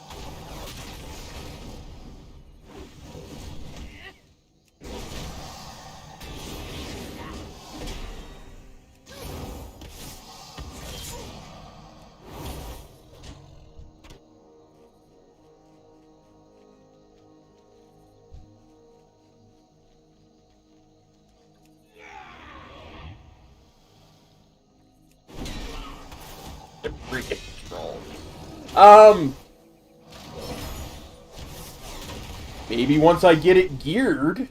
Freaking troll. Maybe once I get it geared.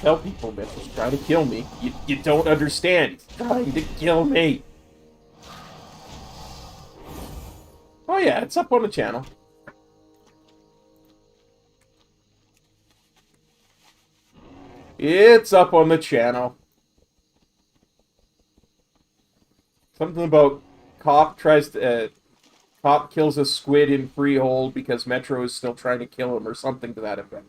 Tell people that he's trying to kill me. You don't understand. He's trying to kill me. Oh yeah, it's up on the channel. It's up on the channel. Something about cop kills a squid in freehold because Metro is still trying to kill him or something to that effect.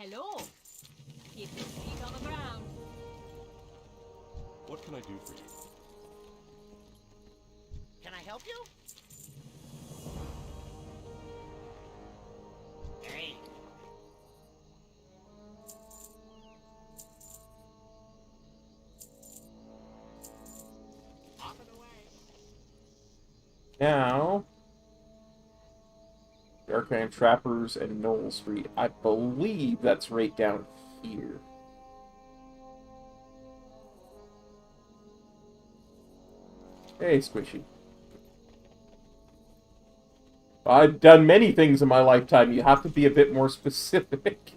Hello. Keep your feet on the ground. What can I do for you? Can I help you? Hey. Off and away. Now, Arcane Trappers and Knoll Street. I believe that's right down here. Hey, Squishy. I've done many things in my lifetime. You have to be a bit more specific.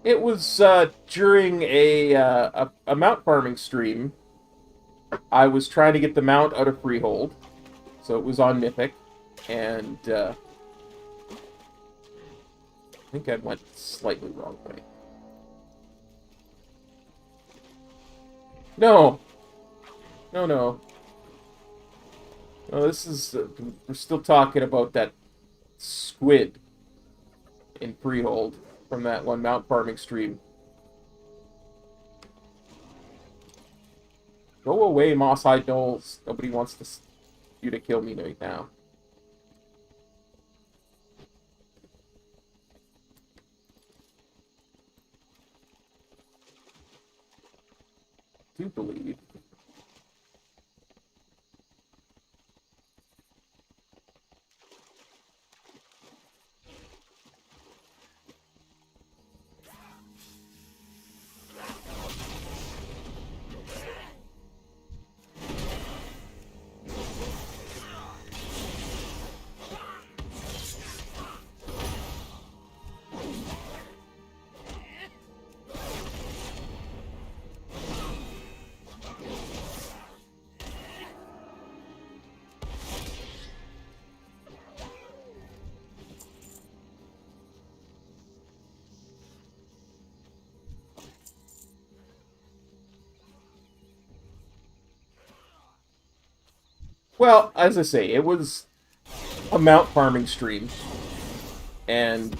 It was during a mount farming stream. I was trying to get the mount out of freehold, so it was on Mythic, and I think I went slightly wrong way. No, no, no. No, this is we're still talking about that squid in freehold. From that one mount farming stream. Go away, Moss-Eyed Knolls. Nobody wants you to kill me right now. I do believe. Well, as I say, it was a mount farming stream, and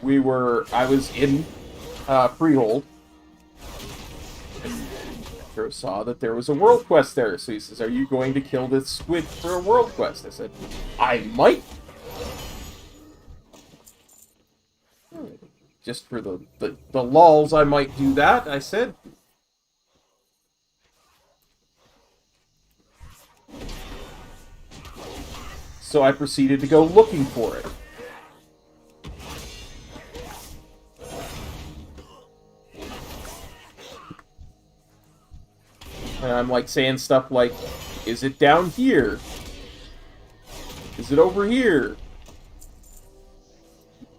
I was in Freehold, and Metro saw that there was a world quest there, so he says, "Are you going to kill this squid for a world quest?" I said, "I might." Just for the lulz, I might do that, I said. So I proceeded to go looking for it. And I'm like saying stuff like, is it down here? Is it over here?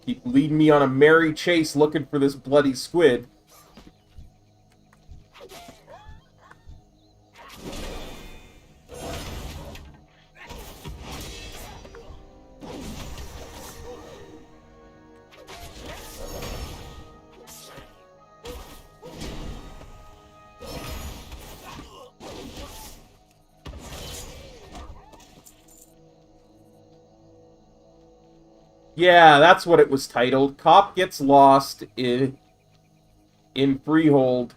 Keep leading me on a merry chase looking for this bloody squid. Yeah, that's what it was titled. Cop gets lost in Freehold,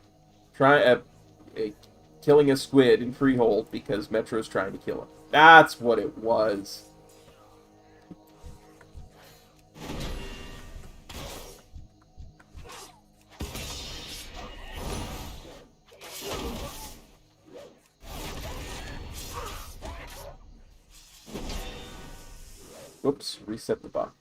killing a squid in Freehold because Metro's trying to kill him. That's what it was. Whoops, reset the button.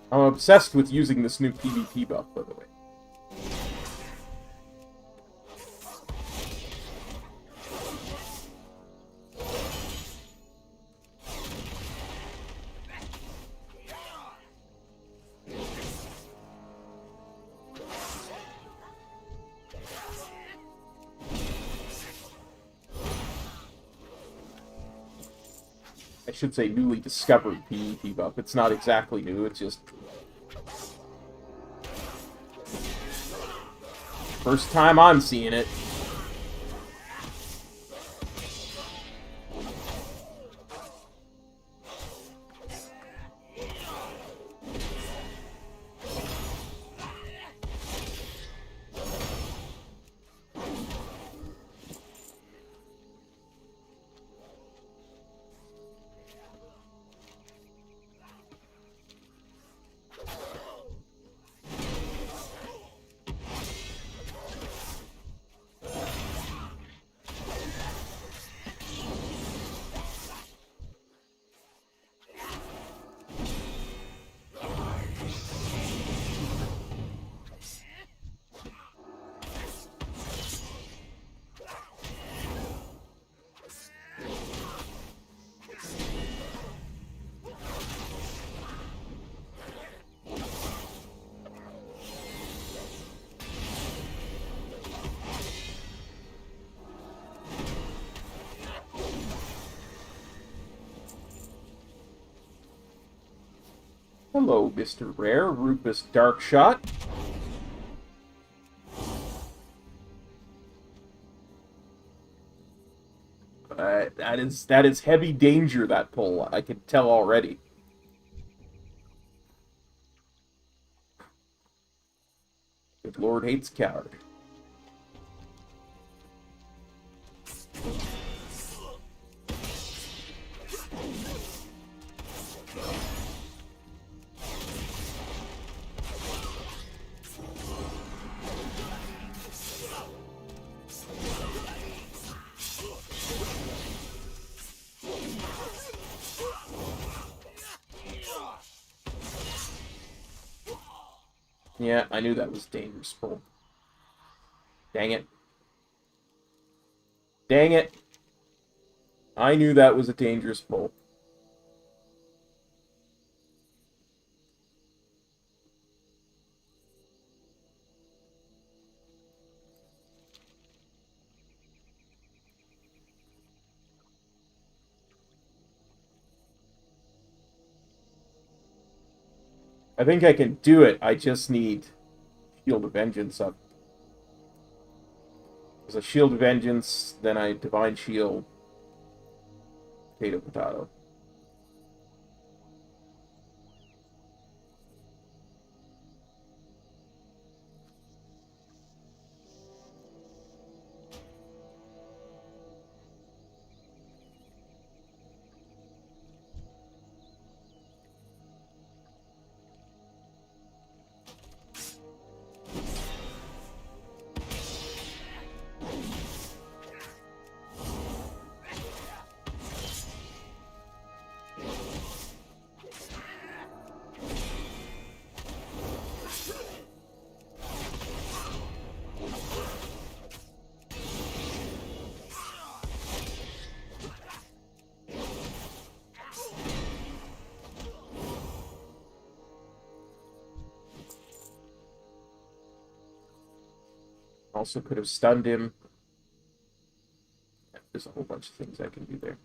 I'm obsessed with using this new PvP buff, by the way. I should say newly discovered PvP buff. It's not exactly new, it's just first time I'm seeing it. Hello, Mr. Rare, Rufus Darkshot. That is heavy danger, that pull. I can tell already. Good Lord hates coward. Yeah, I knew that was a dangerous pull. Dang it. Dang it. I knew that was a dangerous pull. I think I can do it. I just need Shield of Vengeance up. There's a Shield of Vengeance, then I Divine Shield. Potato, potato. Also could have stunned him. There's a whole bunch of things I can do there.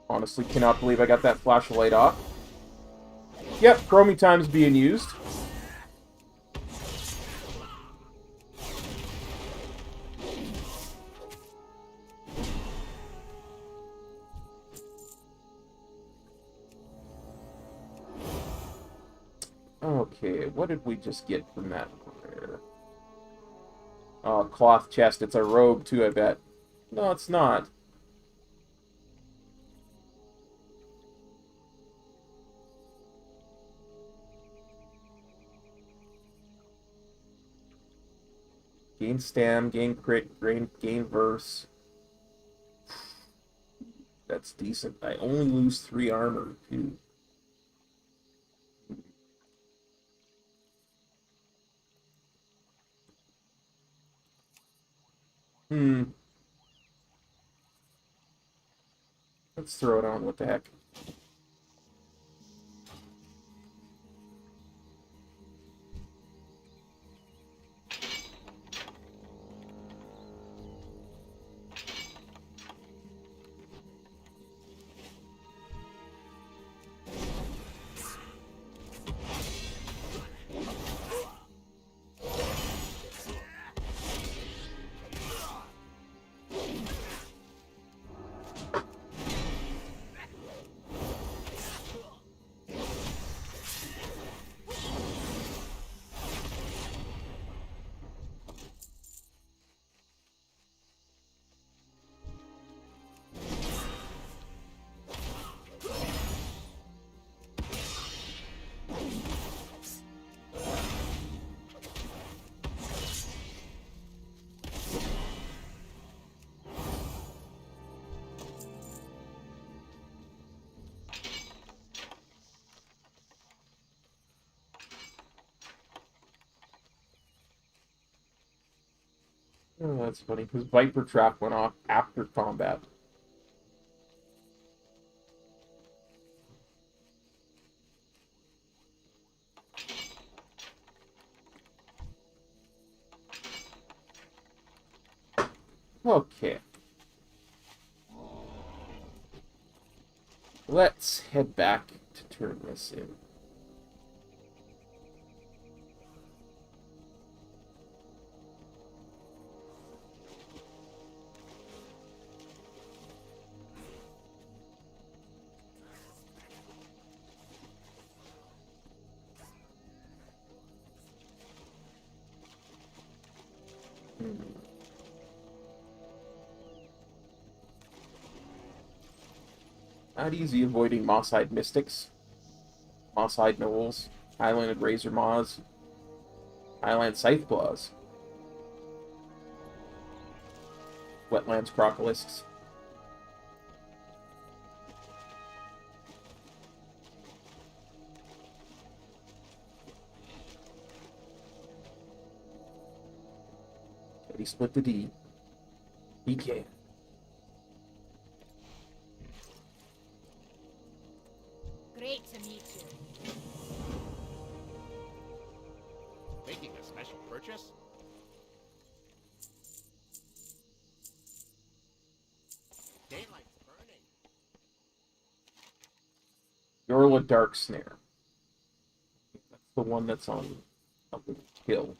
Honestly, cannot believe I got that flashlight off. Yep, Chromie time's being used. Okay, what did we just get from that prayer? Oh, cloth chest. It's a robe, too, I bet. No, it's not. Gain stam, gain crit, gain verse. That's decent. I only lose 3 armor, too. Let's throw it on. What the heck? Oh, that's funny, because Viper Trap went off after combat. Okay. Let's head back to turn this in. Not easy avoiding Moss-eyed Mystics, Moss-eyed Gnolls, Highlanded Razor Maws, Highland Scytheclaws, Wetlands Crocolisks. But he split the D. He can. Great to meet you. Making a special purchase? Daylight's burning. Yorla Dark Snare. That's the one that's on a little hill.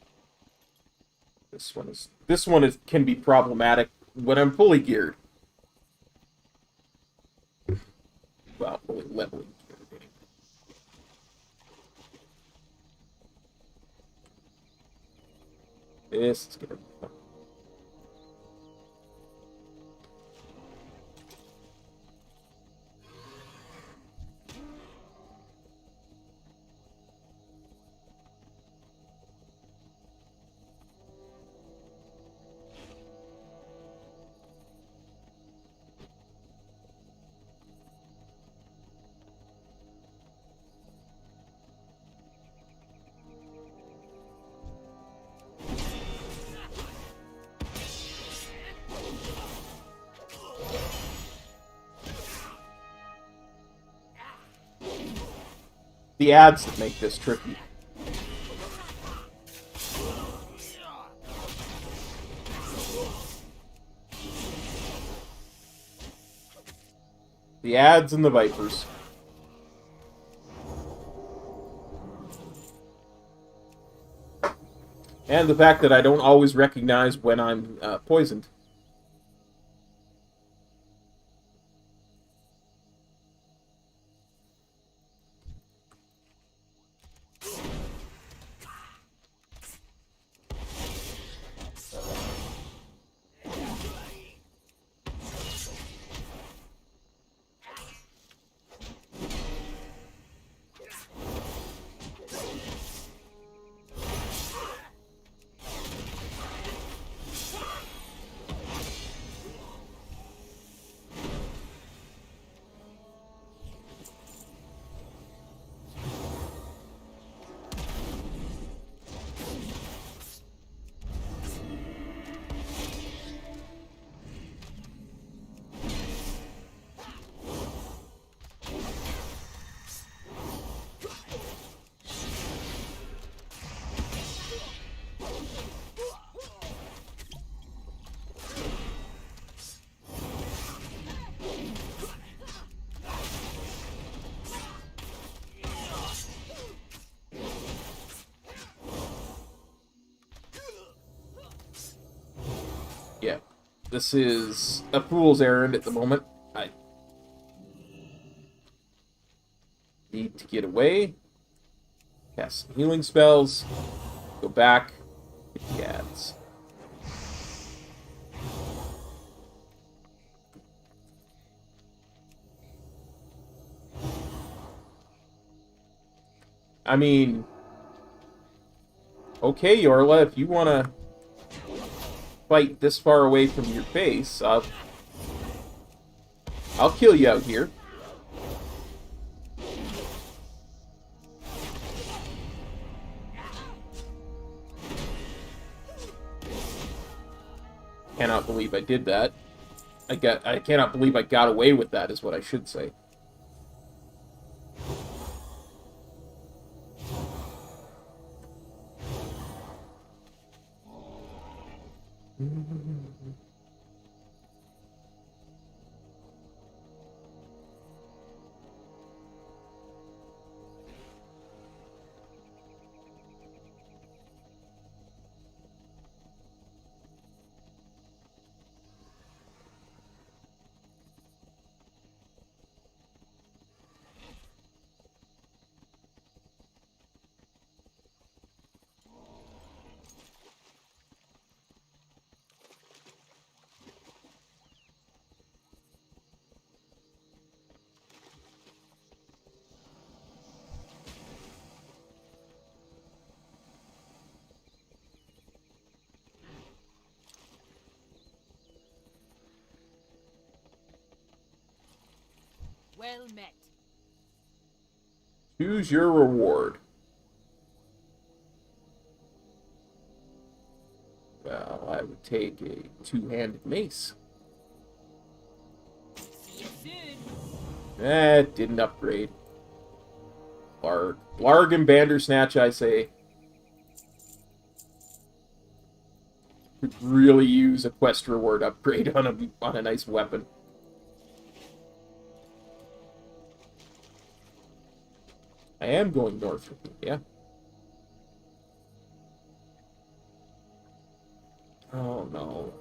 This one is can be problematic when I'm fully geared. Well, fully leveling geared. This is gonna be fun. The ads that make this tricky. The ads and the Vipers. And the fact that I don't always recognize when I'm poisoned. Yeah. This is a fool's errand at the moment. I need to get away. Cast some healing spells. Go back. Hit the ads. I mean, okay, Yorla, if you want to fight this far away from your base, I'll kill you out here. Cannot believe I did that. I cannot believe I got away with that, is what I should say. Well met. Choose your reward. Well, I would take a two-handed mace. See you soon. It didn't upgrade. Blarg. Blarg and Bandersnatch, I say. Could really use a quest reward upgrade on a nice weapon. I am going north from here, yeah. Oh no.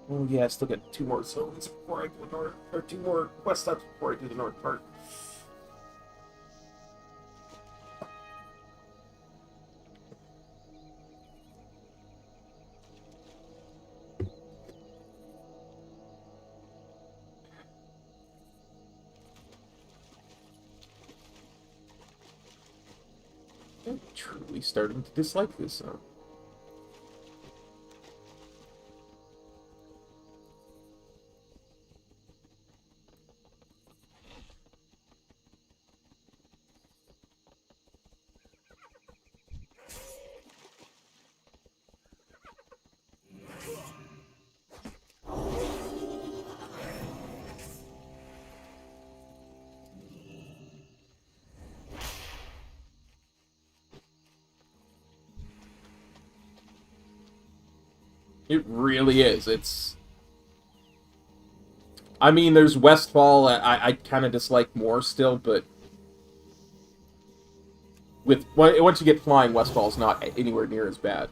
Oh yeah, I still got 2 more zones before I go north, or 2 more quest steps before I do the north part. I'm truly starting to dislike this zone. It really is. It's... I mean, there's Westfall I kind of dislike more still, but... once you get flying, Westfall's not anywhere near as bad.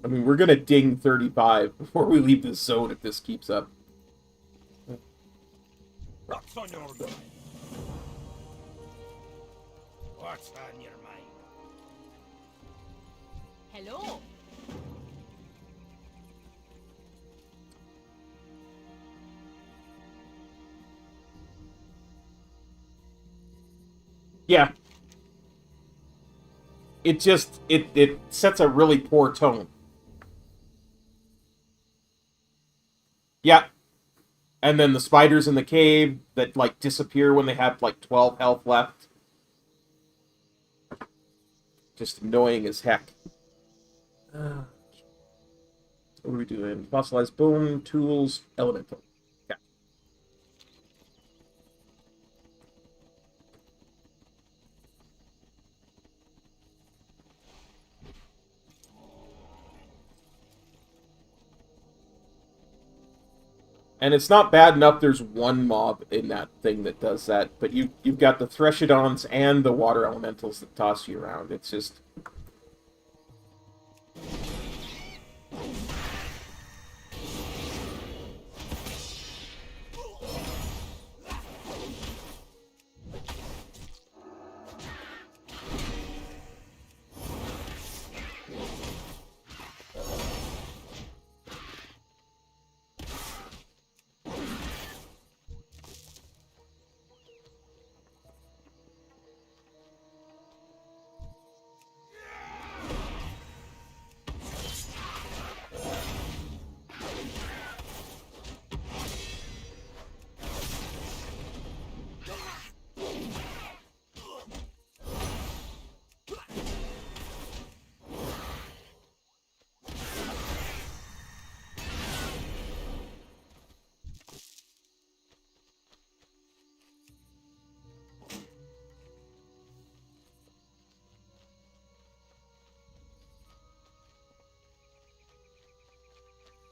I mean, we're gonna ding 35 before we leave this zone if this keeps up. What's on your mind? What's on your mind? Hello. Yeah. It just, it sets a really poor tone. Yeah. And then the spiders in the cave that, like, disappear when they have, like, 12 health left. Just annoying as heck. What are we doing? Fossilized bone, tools, elemental. Yeah. And it's not bad enough there's one mob in that thing that does that, but you've got the Threshadons and the water elementals that toss you around. It's just...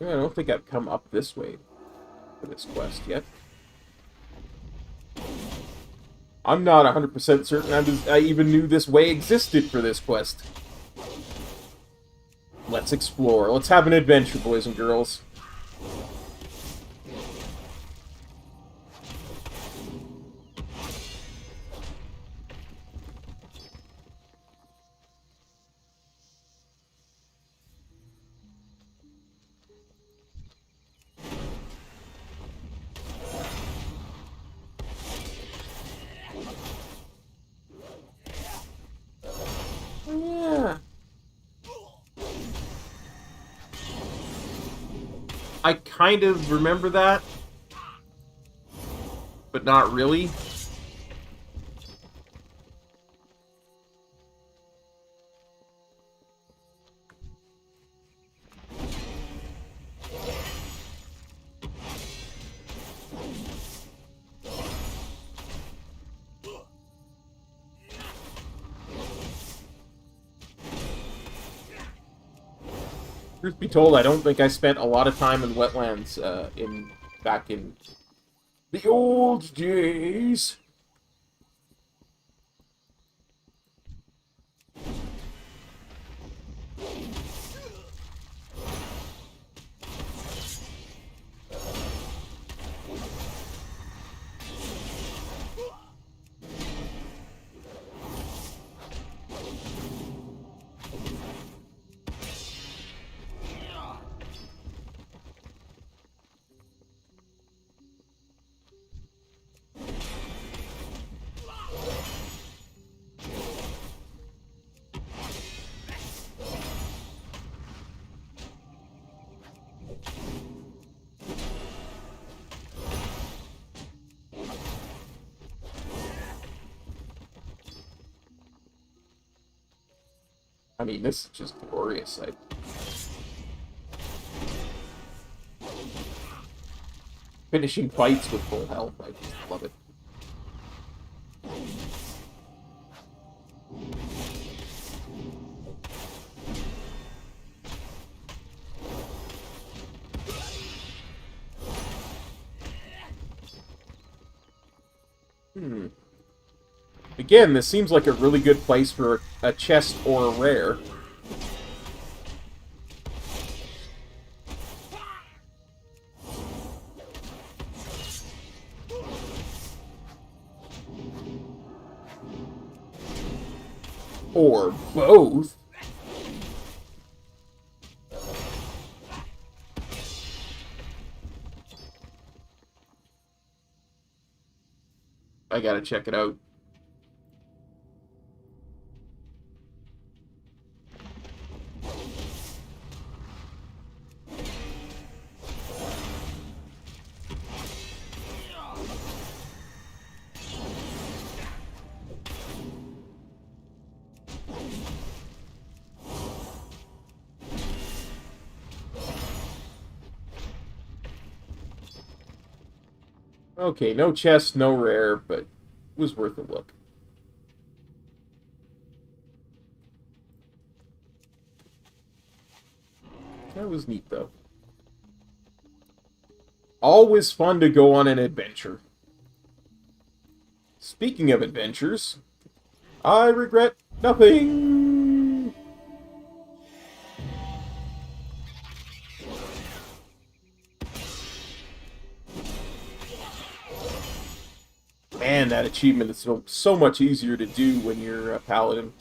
I don't think I've come up this way for this quest yet. I'm not 100% certain I even knew this way existed for this quest. Let's explore. Let's have an adventure, boys and girls. I kind of remember that, but not really. Truth be told, I don't think I spent a lot of time in wetlands back in the old days. I mean, this is just glorious. Finishing fights with full health, I just love it. Again, this seems like a really good place for a chest or a rare. Or both. I gotta check it out. Okay, no chest, no rare, but it was worth a look. That was neat, though. Always fun to go on an adventure. Speaking of adventures, I regret nothing! Man, that achievement is so much easier to do when you're a Paladin.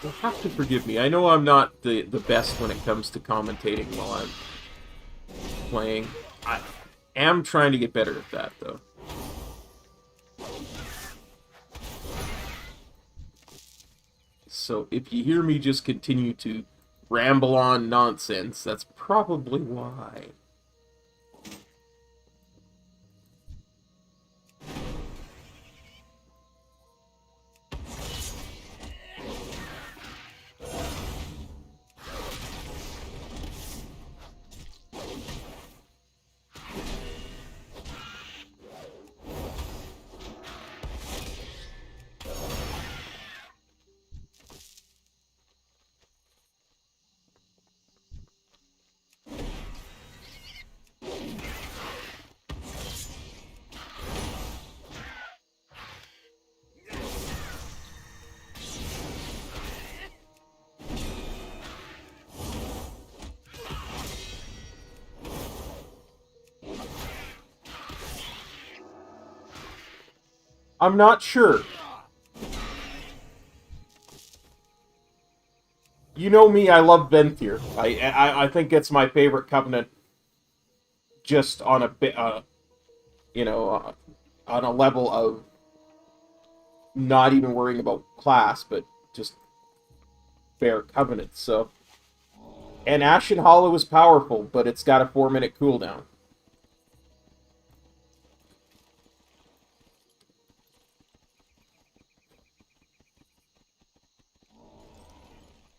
You'll have to forgive me. I know I'm not the best when it comes to commentating while I'm playing. I am trying to get better at that, though. So if you hear me just continue to ramble on nonsense, that's probably why. I'm not sure. You know me, I love Venthyr. I think it's my favorite covenant. Just on a bit, you know, on a level of not even worrying about class, but just bare covenant. So, and Ashen Hollow is powerful, but it's got a 4-minute cooldown.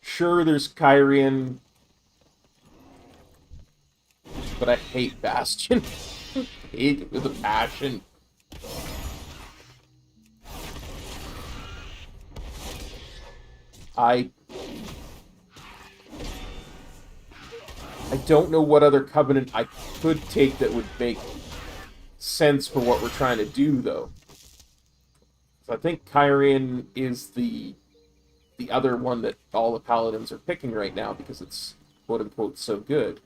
Sure, there's Kyrian, but I hate Bastion. Hate it with a passion. I don't know what other covenant I could take that would make sense for what we're trying to do, though. So I think Kyrian is the other one that all the paladins are picking right now because it's quote-unquote so good.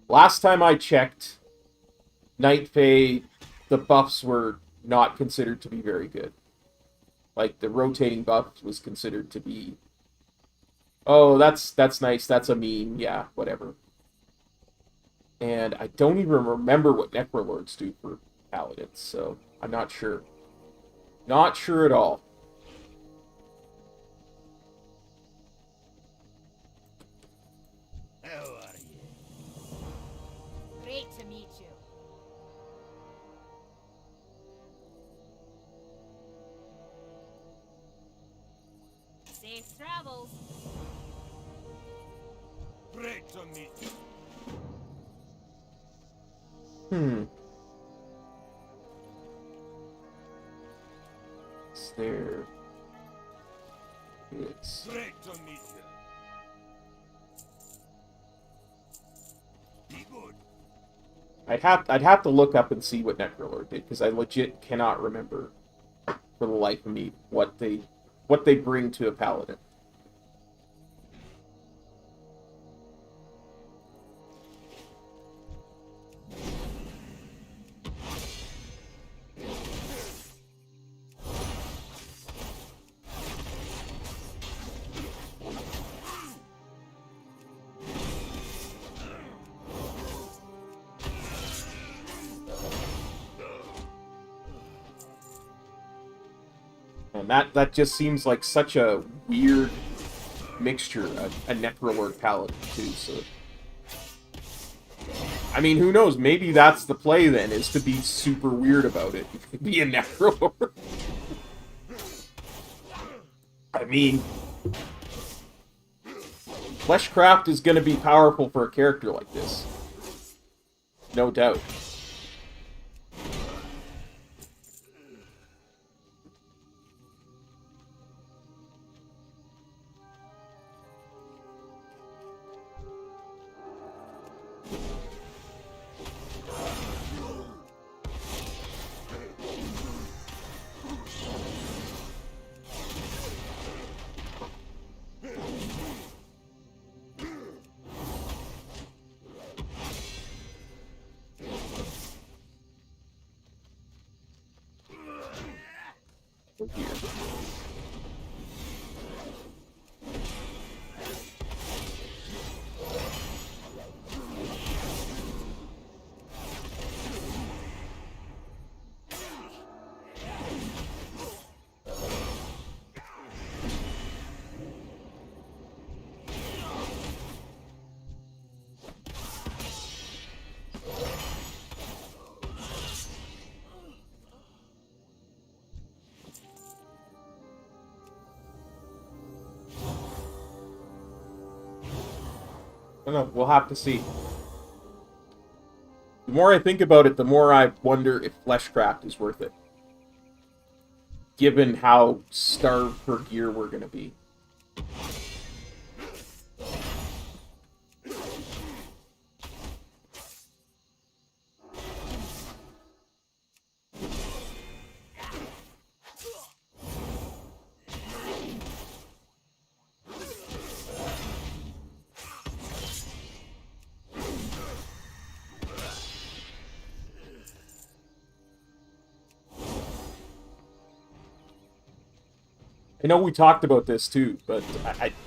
Last time I checked, Night Fae, the buffs were not considered to be very good. Like, the rotating buff was considered to be, oh, that's nice, that's a meme, yeah, whatever. And I don't even remember what Necrolords do for paladins, so I'm not sure. Not sure at all. How are you? Great to meet you. Safe travels. Great to meet you. There is. Great to meet you. Be good. I'd have to look up and see what Necrolord did because I legit cannot remember for the life of me what they bring to a paladin. And that just seems like such a weird mixture, a Necrolord paladin too, so... I mean, who knows, maybe that's the play then, is to be super weird about it. Be a Necrolord. I mean... Fleshcraft is gonna be powerful for a character like this. No doubt. here. I don't know, we'll have to see. The more I think about it, the more I wonder if Fleshcraft is worth it. Given how starved for gear we're going to be. I know we talked about this too, but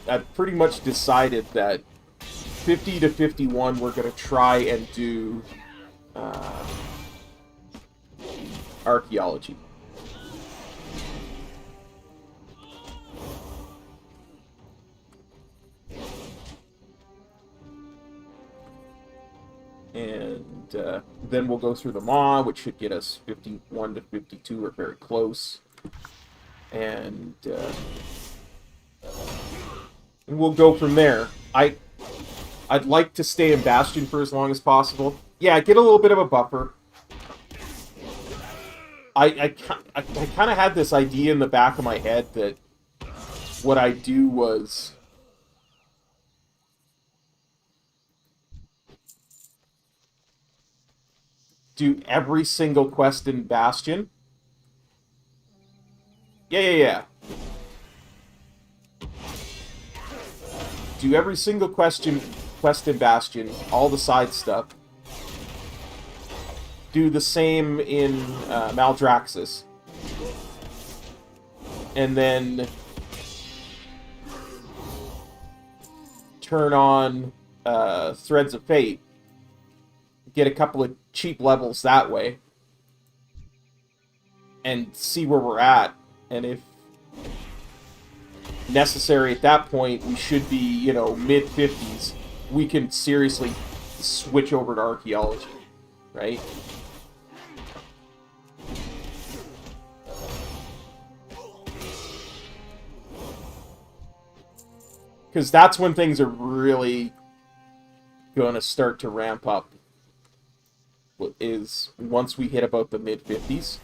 I pretty much decided that 50 to 51 we're going to try and do archaeology. And then we'll go through the Maw, which should get us 51 to 52 or very close. And we'll go from there. I'd like to stay in Bastion for as long as possible. Yeah, get a little bit of a buffer. I kind of had this idea in the back of my head that what I'd do was do every single quest in Bastion. Yeah. Do every single quest in Bastion, all the side stuff. Do the same in Maldraxxus. And then turn on Threads of Fate. Get a couple of cheap levels that way. And see where we're at. And if necessary at that point, we should be, mid-50s. We can seriously switch over to archaeology, right? Because that's when things are really going to start to ramp up. Is once we hit about the mid-50s.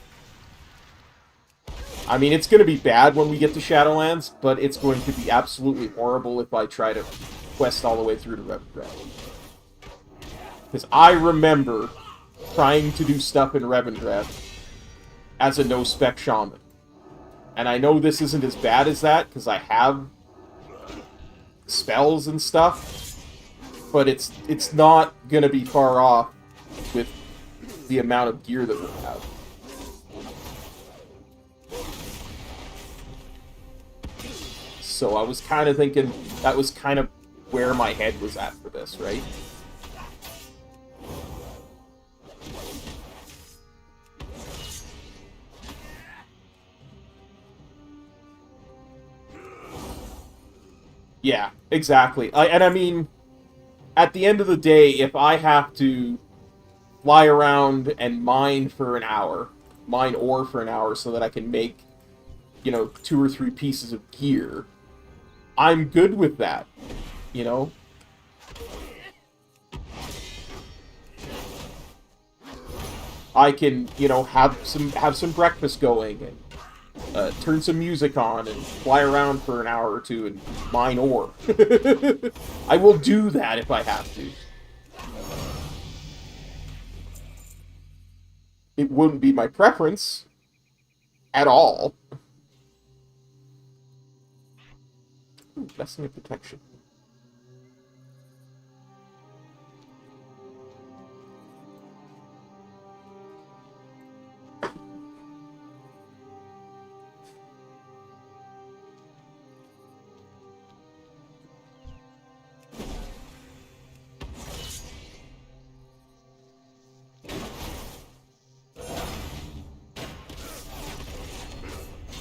I mean, it's going to be bad when we get to Shadowlands, but it's going to be absolutely horrible if I try to quest all the way through to Revendreth. Because I remember trying to do stuff in Revendreth as a no-spec shaman. And I know this isn't as bad as that, because I have spells and stuff, but it's not going to be far off with the amount of gear that we have. So I was kind of thinking that was kind of where my head was at for this, right? Yeah, exactly. And I mean, at the end of the day, if I have to fly around and mine for an hour, mine ore for an hour so that I can make, 2 or 3 pieces of gear, I'm good with that, I can, have some breakfast going and turn some music on and fly around for an hour or two and mine ore. I will do that if I have to. It wouldn't be my preference at all. Ooh, blessing of protection.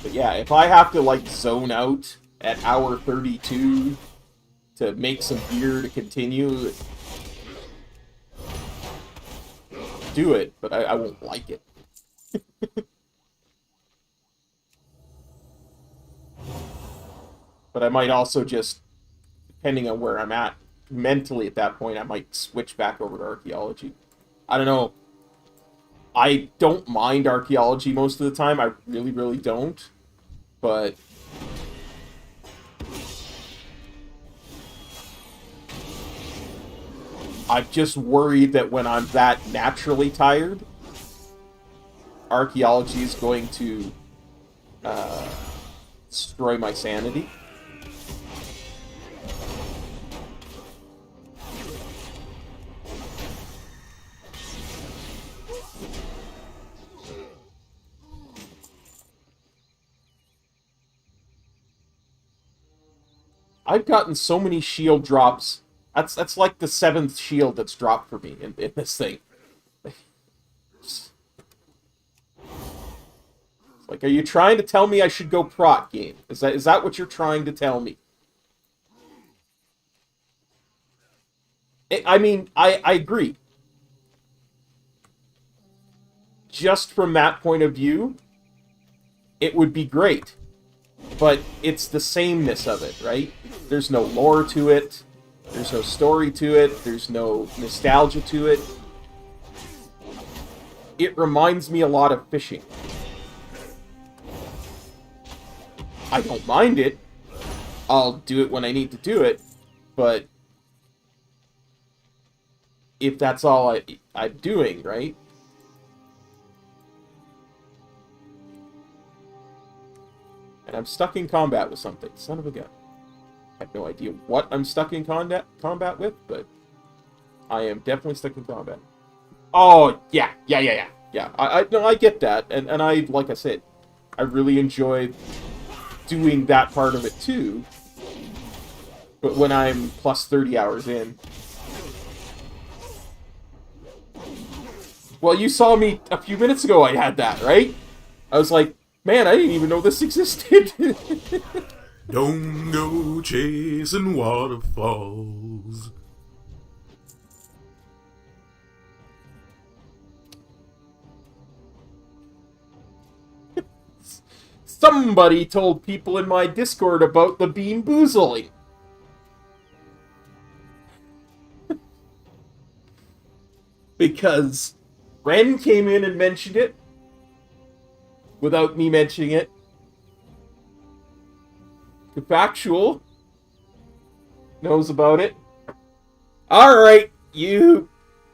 But yeah, if I have to, like, zone out at hour 32 to make some gear to continue, do it, but I won't like it. But I might also just, depending on where I'm at mentally at that point, I might switch back over to archaeology. I don't know. I don't mind archaeology most of the time. I really, really don't. But I'm just worried that when I'm that naturally tired, archaeology is going to destroy my sanity. I've gotten so many shield drops. That's like the 7th shield that's dropped for me in this thing. It's like, are you trying to tell me I should go proc, game? Is that what you're trying to tell me? I mean, I agree. Just from that point of view, it would be great. But it's the sameness of it, right? There's no lore to it. There's no story to it. There's no nostalgia to it. It reminds me a lot of fishing. I don't mind it. I'll do it when I need to do it. But if that's all I'm doing, right? And I'm stuck in combat with something. Son of a gun. I have no idea what I'm stuck in combat with, but I am definitely stuck in combat. Oh, yeah. I get that. And I, like I said, I really enjoy doing that part of it too. But when I'm plus 30 hours in... Well, you saw me a few minutes ago, I had that, right? I was like, man, I didn't even know this existed. Don't go chasing waterfalls. Somebody told people in my Discord about the bean boozling. Because Ren came in and mentioned it without me mentioning it. Factual knows about it. Alright, you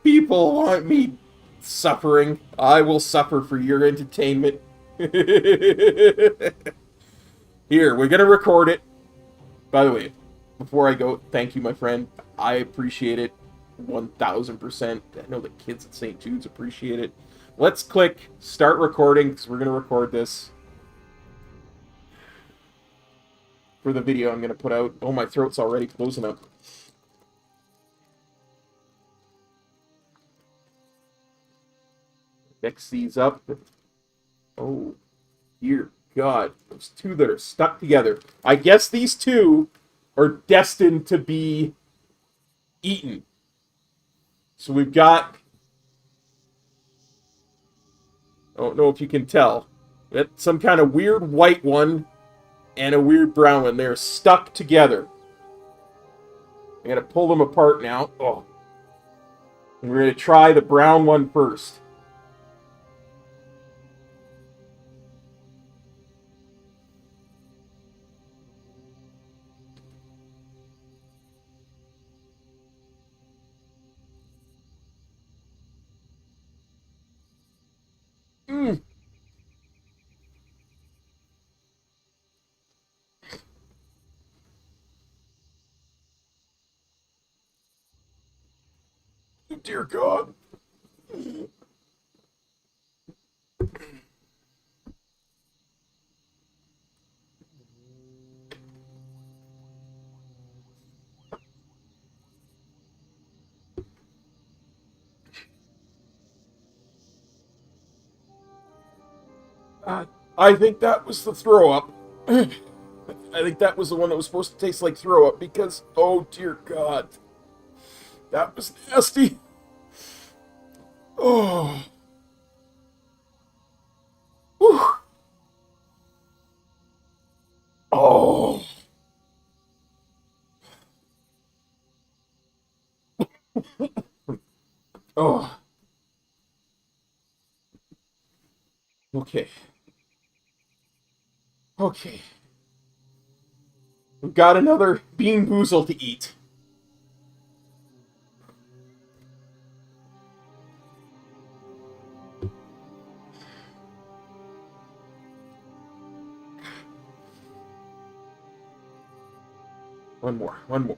people want me suffering. I will suffer for your entertainment. Here, we're gonna record it. By the way, before I go, thank you, my friend. I appreciate it 1000%. I know the kids at St. Jude's appreciate it. Let's click start recording, because we're gonna record this for the video I'm going to put out. Oh, my throat's already closing up. Mix these up. Oh, dear God. Those two that are stuck together. I guess these two are destined to be eaten. So we've got... I don't know if you can tell. That's some kind of weird white one and a weird brown one. They're stuck together. I'm going to pull them apart now. Oh. And we're going to try the brown one first. Mmm. Dear God. I think that was the throw up. I think that was the one that was supposed to taste like throw up because, oh dear God, that was nasty. Oh. Whew. Oh. Oh. Okay. Okay. We've got another bean boozle to eat. One more, one more.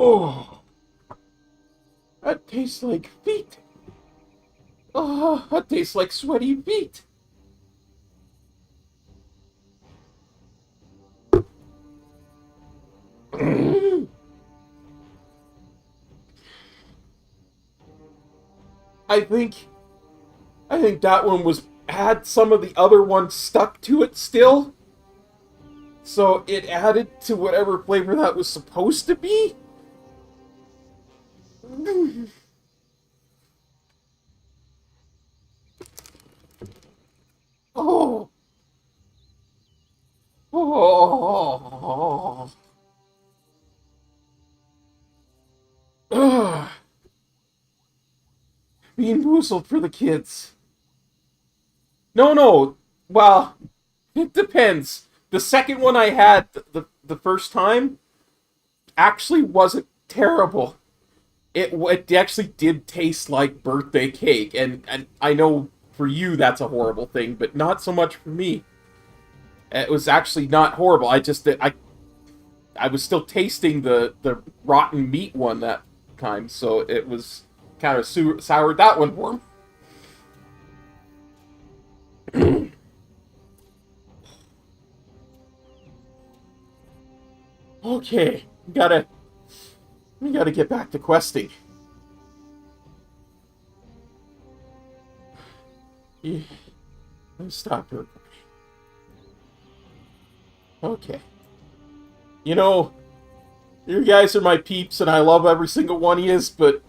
Oh, that tastes like feet. Oh, that tastes like sweaty feet. I think that one had some of the other ones stuck to it still. So it added to whatever flavor that was supposed to be. Oh. Oh. Ugh. Bean boozled for the kids. No, no. Well, it depends. The second one I had the first time actually wasn't terrible. It actually did taste like birthday cake, and I know for you that's a horrible thing, but not so much for me. It was actually not horrible. I was still tasting the rotten meat one that time, so it was kind of soured that one for me. Okay, we gotta get back to questing. Yeah, let me stop here. Okay. You know, you guys are my peeps, and I love every single one of yous, but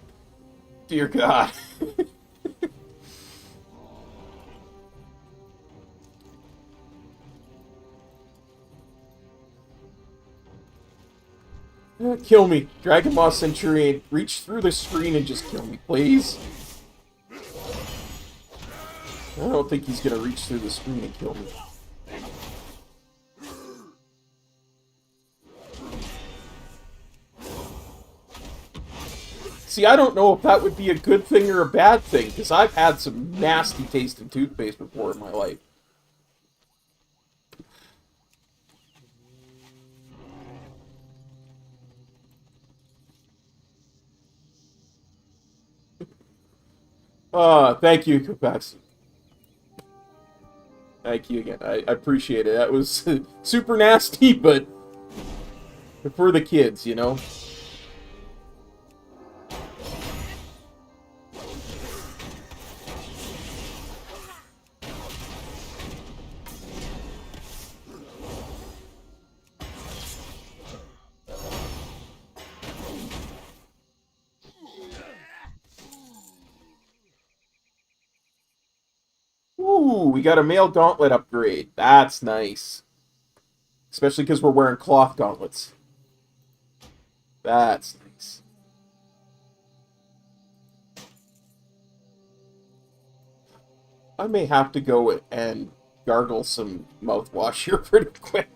dear God. Kill me. Dragon Ball Centurion, reach through the screen and just kill me, please. I don't think he's gonna reach through the screen and kill me. See, I don't know if that would be a good thing or a bad thing, because I've had some nasty tasting toothpaste before in my life. Thank you, Kapax. Thank you again. I appreciate it. That was super nasty, but for the kids, you know? Ooh, we got a male gauntlet upgrade. That's nice. Especially because we're wearing cloth gauntlets. That's nice. I may have to go and gargle some mouthwash here pretty quick.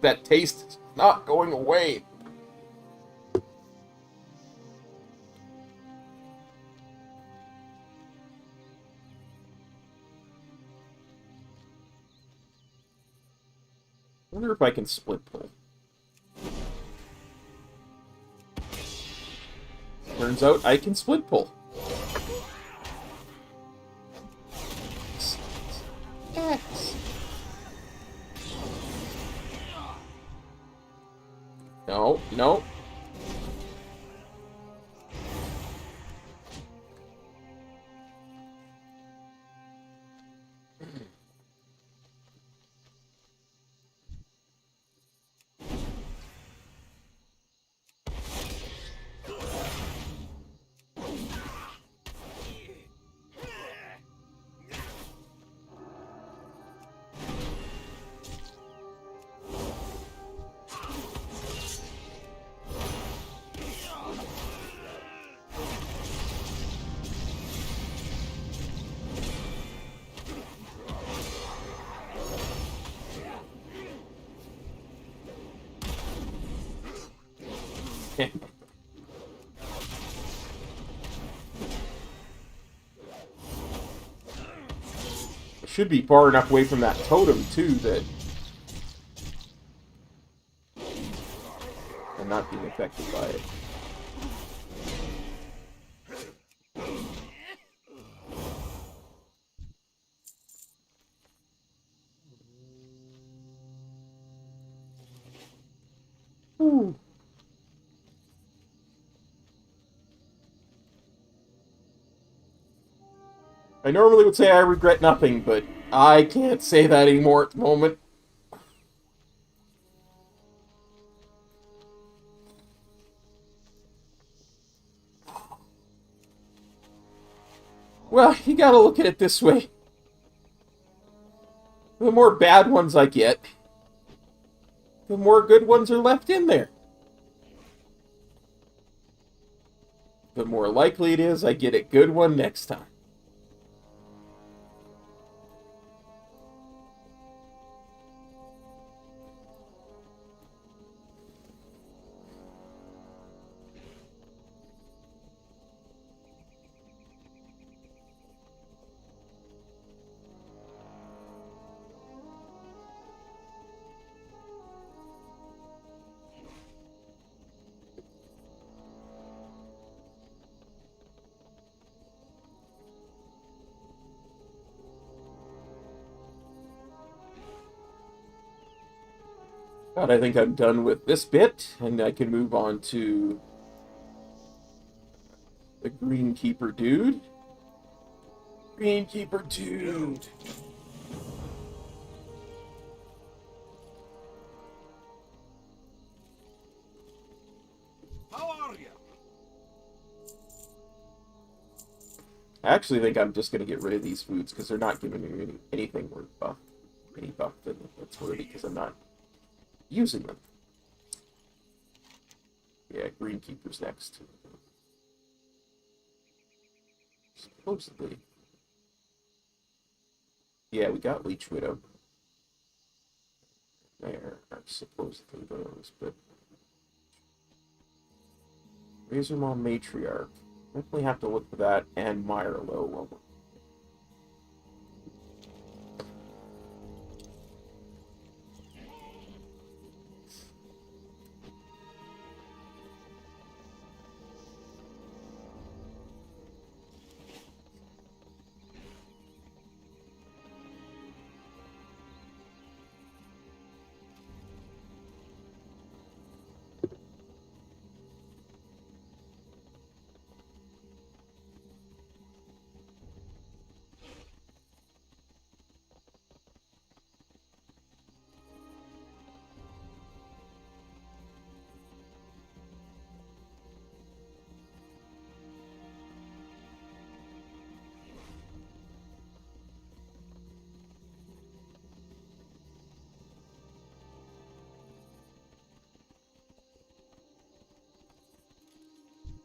That taste is not going away. wonder if I can split pull. Turns out I can split pull. Yes. No, no. Should be far enough away from that totem, too, that I'm not being affected by it. Ooh. I normally would say I regret nothing, but I can't say that anymore at the moment. Well, you gotta look at it this way. The more bad ones I get, the more good ones are left in there. The more likely it is I get a good one next time. But I think I'm done with this bit, and I can move on to the Greenkeeper dude. Greenkeeper dude! How are you? I actually think I'm just going to get rid of these foods, because they're not giving me anything worth buff. Any buff that's worthy, because I'm not using them. Yeah, Greenkeeper's next. Supposedly. Yeah, we got Leech Widow. There are supposedly those, but Razor Maw Matriarch. Definitely have to look for that, and Mirelo. Well,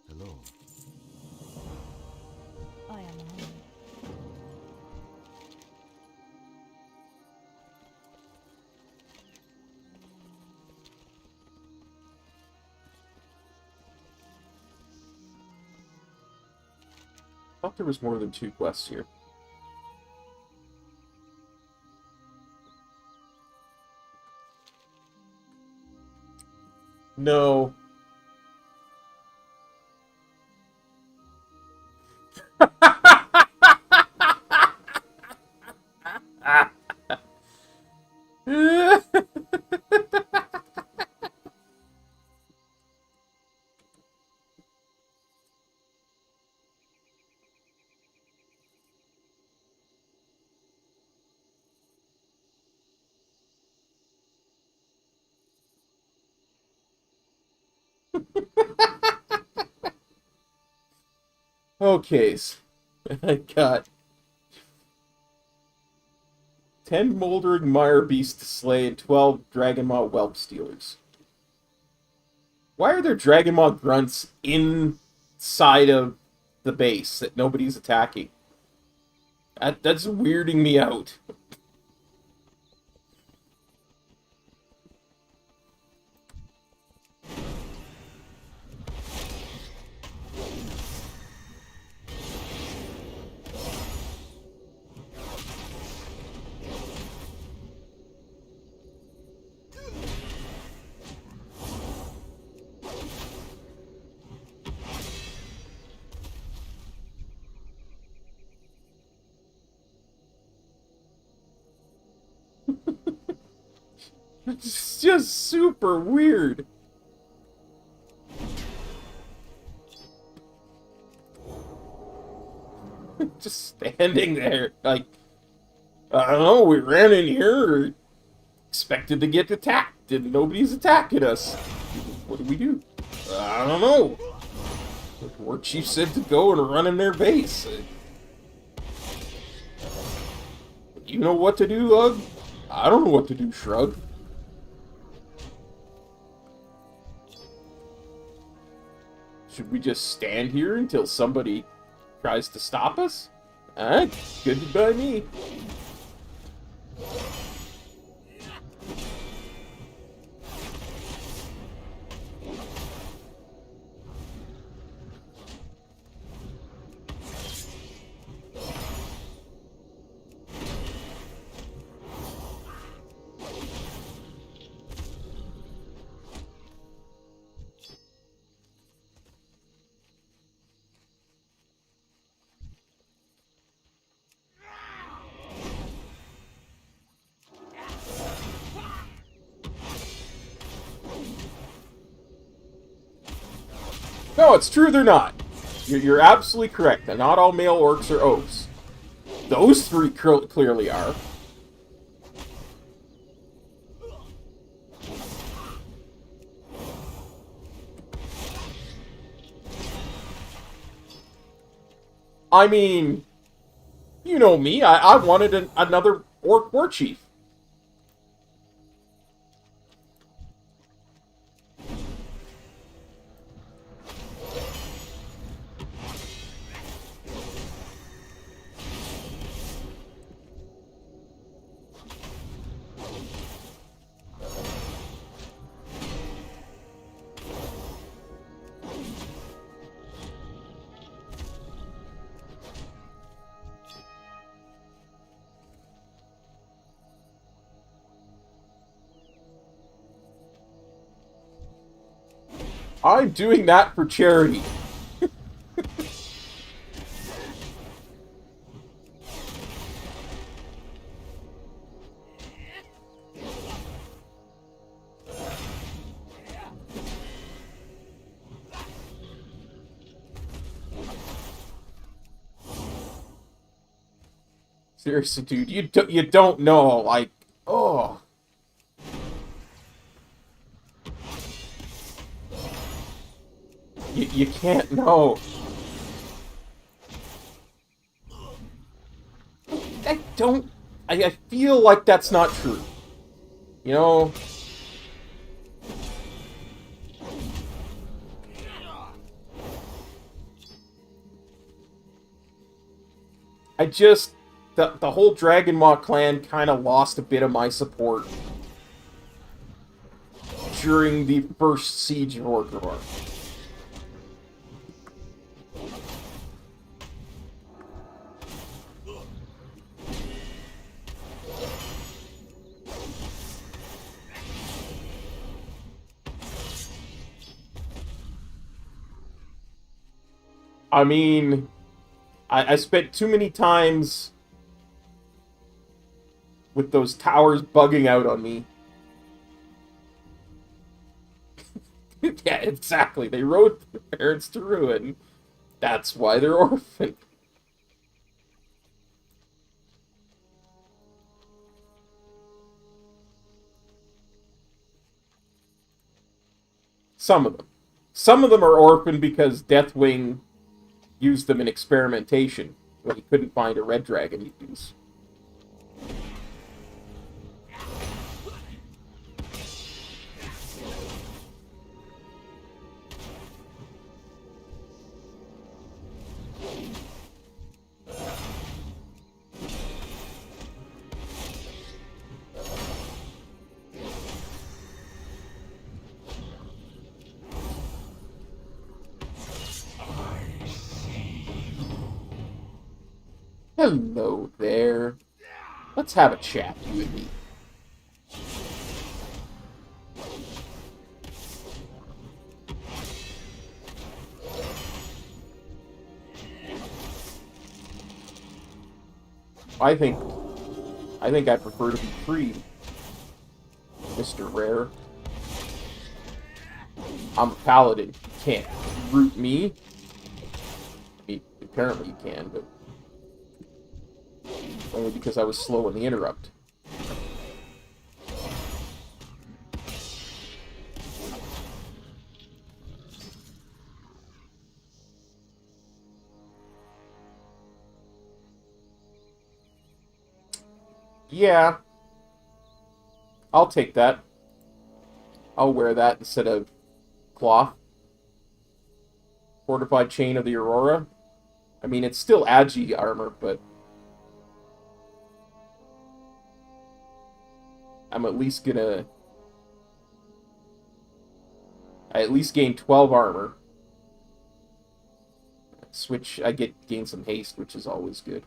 Hello. I am hungry. I thought there was more than 2 quests here. No. Okay, so I got 10 Moldering Mire Beasts to slay and 12 Dragonmaw Whelp Stealers. Why are there Dragonmaw Grunts inside of the base that nobody's attacking? That's weirding me out. It's just super weird. Just standing there, like, I don't know, we ran in here, expected to get attacked, and nobody's attacking us. What do we do? I don't know. The war chief said to go and run in their base. You know what to do, Ugg? I don't know what to do, Shrug. Should we just stand here until somebody tries to stop us? Good by me. No, it's true they're not. You're absolutely correct. Not all male orcs are oaks. Those three clearly are. I mean, you know me. I wanted another orc war chief. I'm doing that for charity. Seriously, dude, you don't know, like, oh. You can't know. I feel like that's not true. You know? The whole Dragonmaw clan kind of lost a bit of my support during the first siege of Orgrimmar. I mean, I spent too many times with those towers bugging out on me. Yeah, exactly. They rode their parents to ruin. That's why they're orphaned. Some of them. Some of them are orphaned because Deathwing used them in experimentation when he couldn't find a red dragon to use. Hello there. Let's have a chat, you and me. I think I prefer to be free, Mr. Rare. I'm a Paladin. You can't root me. I mean, apparently you can, but only because I was slow in the interrupt. Yeah. I'll take that. I'll wear that instead of cloth. Fortified Chain of the Aurora. I mean, it's still Agi armor, but I'm at least gonna... I at least gain 12 armor. Switch, I gain some haste, which is always good.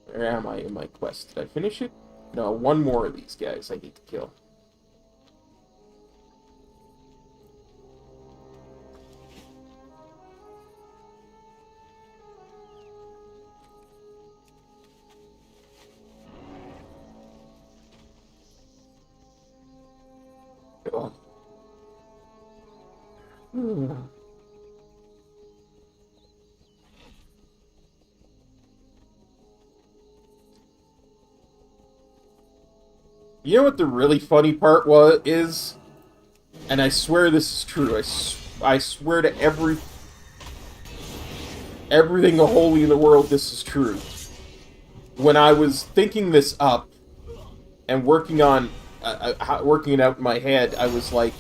Where am I in my quest? Did I finish it? No, one more of these guys I need to kill. Oh. You know what the really funny part is? And I swear this is true. I swear to everything holy in the world this is true. When I was thinking this up and working on working it out in my head, I was like,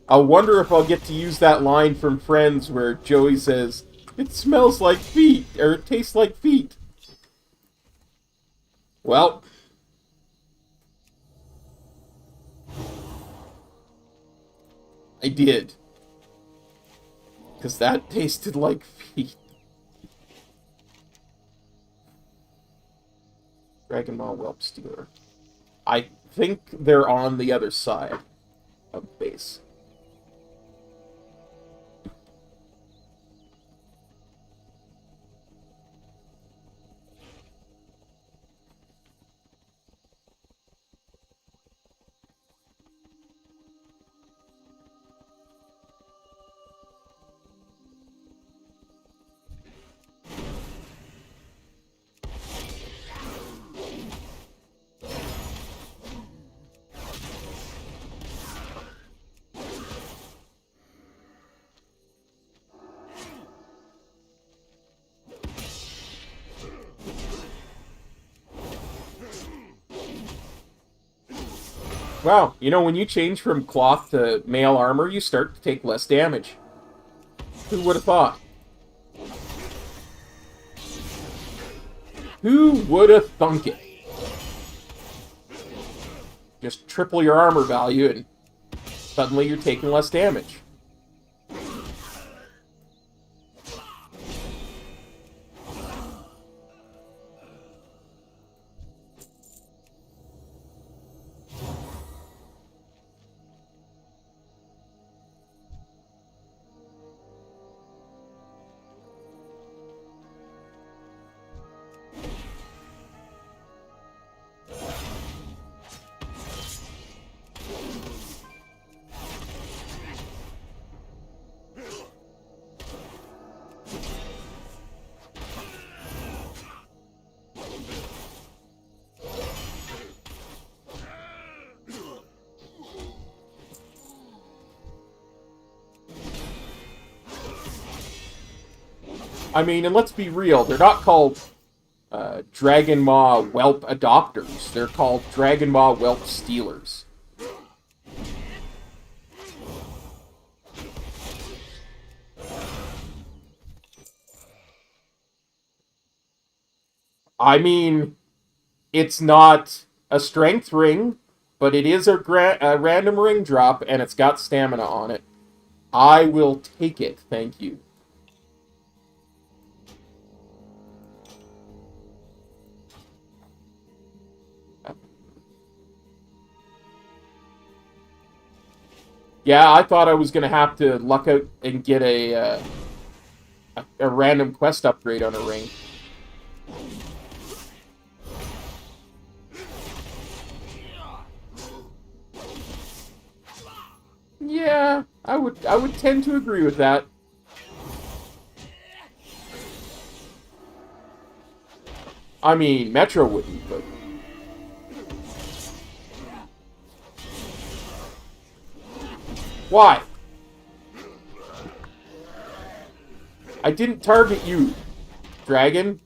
I wonder if I'll get to use that line from Friends where Joey says, "It smells like feet," or "It tastes like feet." Well, I did. Because that tasted like feet. Dragon Ball Whelp Stealer. I think they're on the other side of the base. Wow, you know, when you change from cloth to mail armor, you start to take less damage. Who would have thought? Who would have thunk it? Just triple your armor value and suddenly you're taking less damage. I mean, and let's be real, they're not called Dragon Maw Whelp Adopters. They're called Dragon Maw Whelp Stealers. I mean, it's not a strength ring, but it is a random ring drop, and it's got stamina on it. I will take it, thank you. Yeah, I thought I was going to have to luck out and get a random quest upgrade on a ring. Yeah, I would tend to agree with that. I mean, Metro wouldn't, but... Why? I didn't target you, dragon.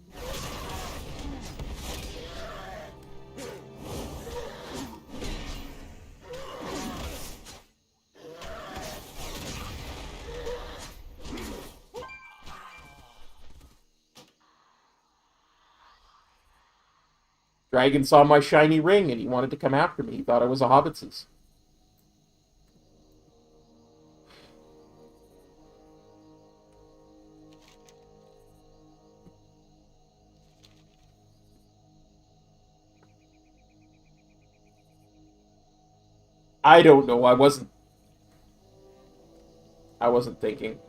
Dragon saw my shiny ring and he wanted to come after me. He thought I was a hobbitses. I don't know. I wasn't thinking.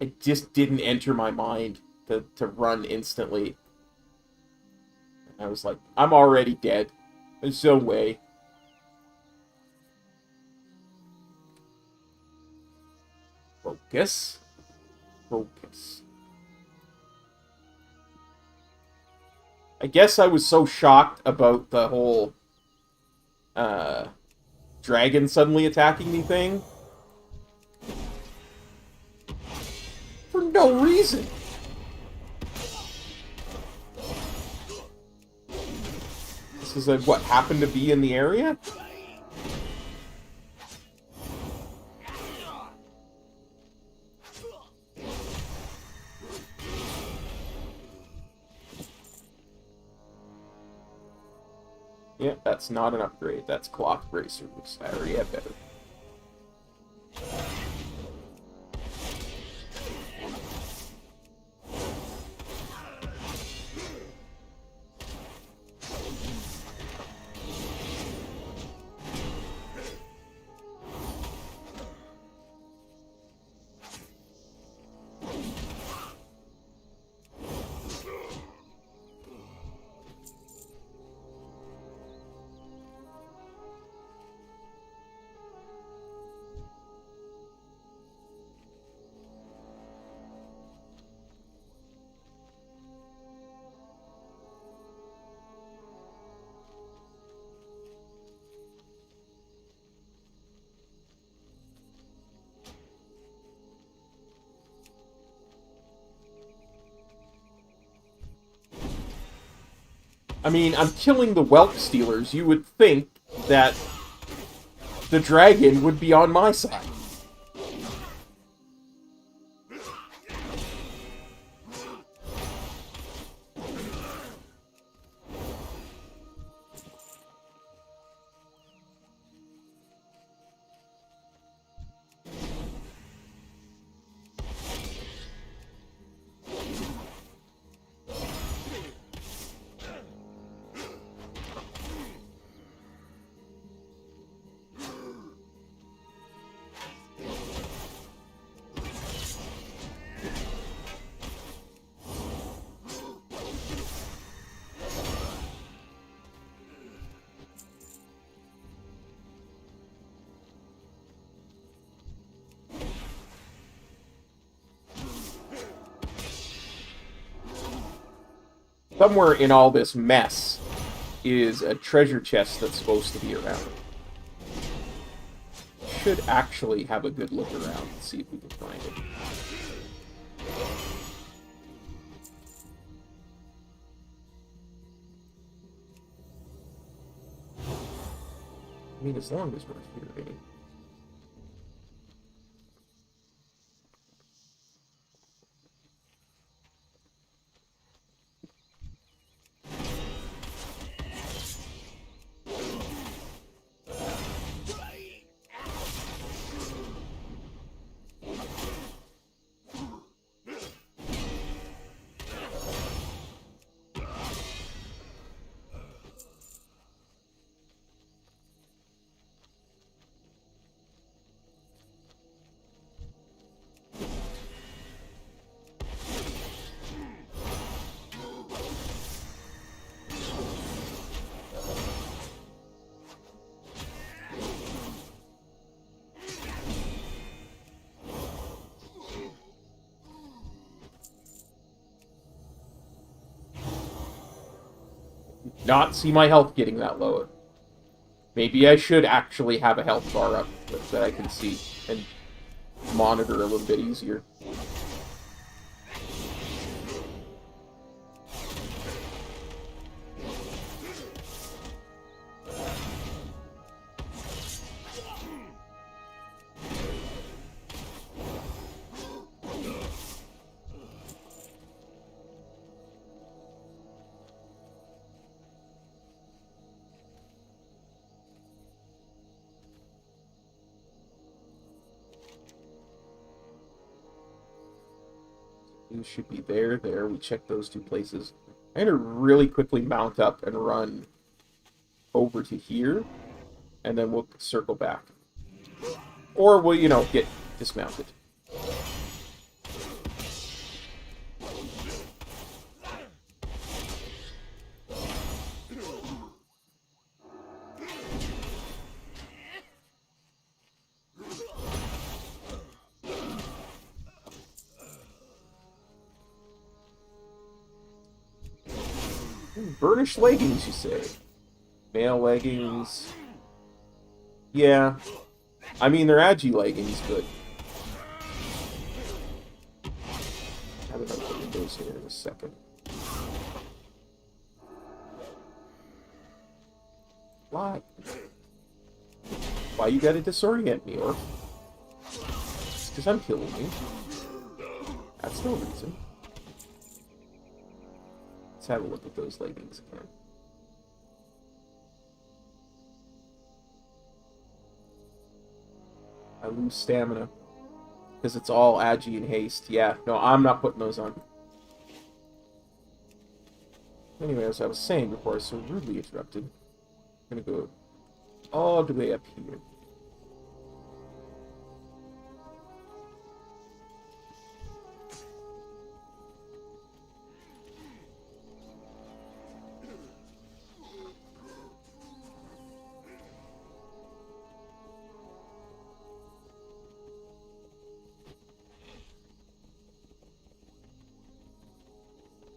It just didn't enter my mind to run instantly. I was like, I'm already dead. There's no way. Focus. Focus. I guess I was so shocked about the whole dragon suddenly attacking me thing. For no reason. This is like what happened to be in the area? Yeah, that's not an upgrade. That's cloth bracers. I already have better. I mean, I'm killing the Whelp Stealers. You would think that the dragon would be on my side. Somewhere in all this mess is a treasure chest that's supposed to be around. should actually have a good look around and see if we can find it. I mean, as long as we're here, eh? Not see my health getting that low. Maybe I should actually have a health bar up that I can see and monitor a little bit easier. You should be there. We check those two places. I'm going to really quickly mount up and run over to here, and then we'll circle back. Or we'll, you know, get dismounted. Burnished leggings, you say? Male leggings. Yeah. I mean, they're agi leggings, but... I don't know what windows here in a second. Why? Why you gotta disorient me, or? Because I'm killing you. That's no reason. Let's have a look at those leggings again. I lose stamina. Because it's all agi and haste. Yeah, no, I'm not putting those on. Anyway, as I was saying before I was so rudely interrupted, I'm gonna go all the way up here.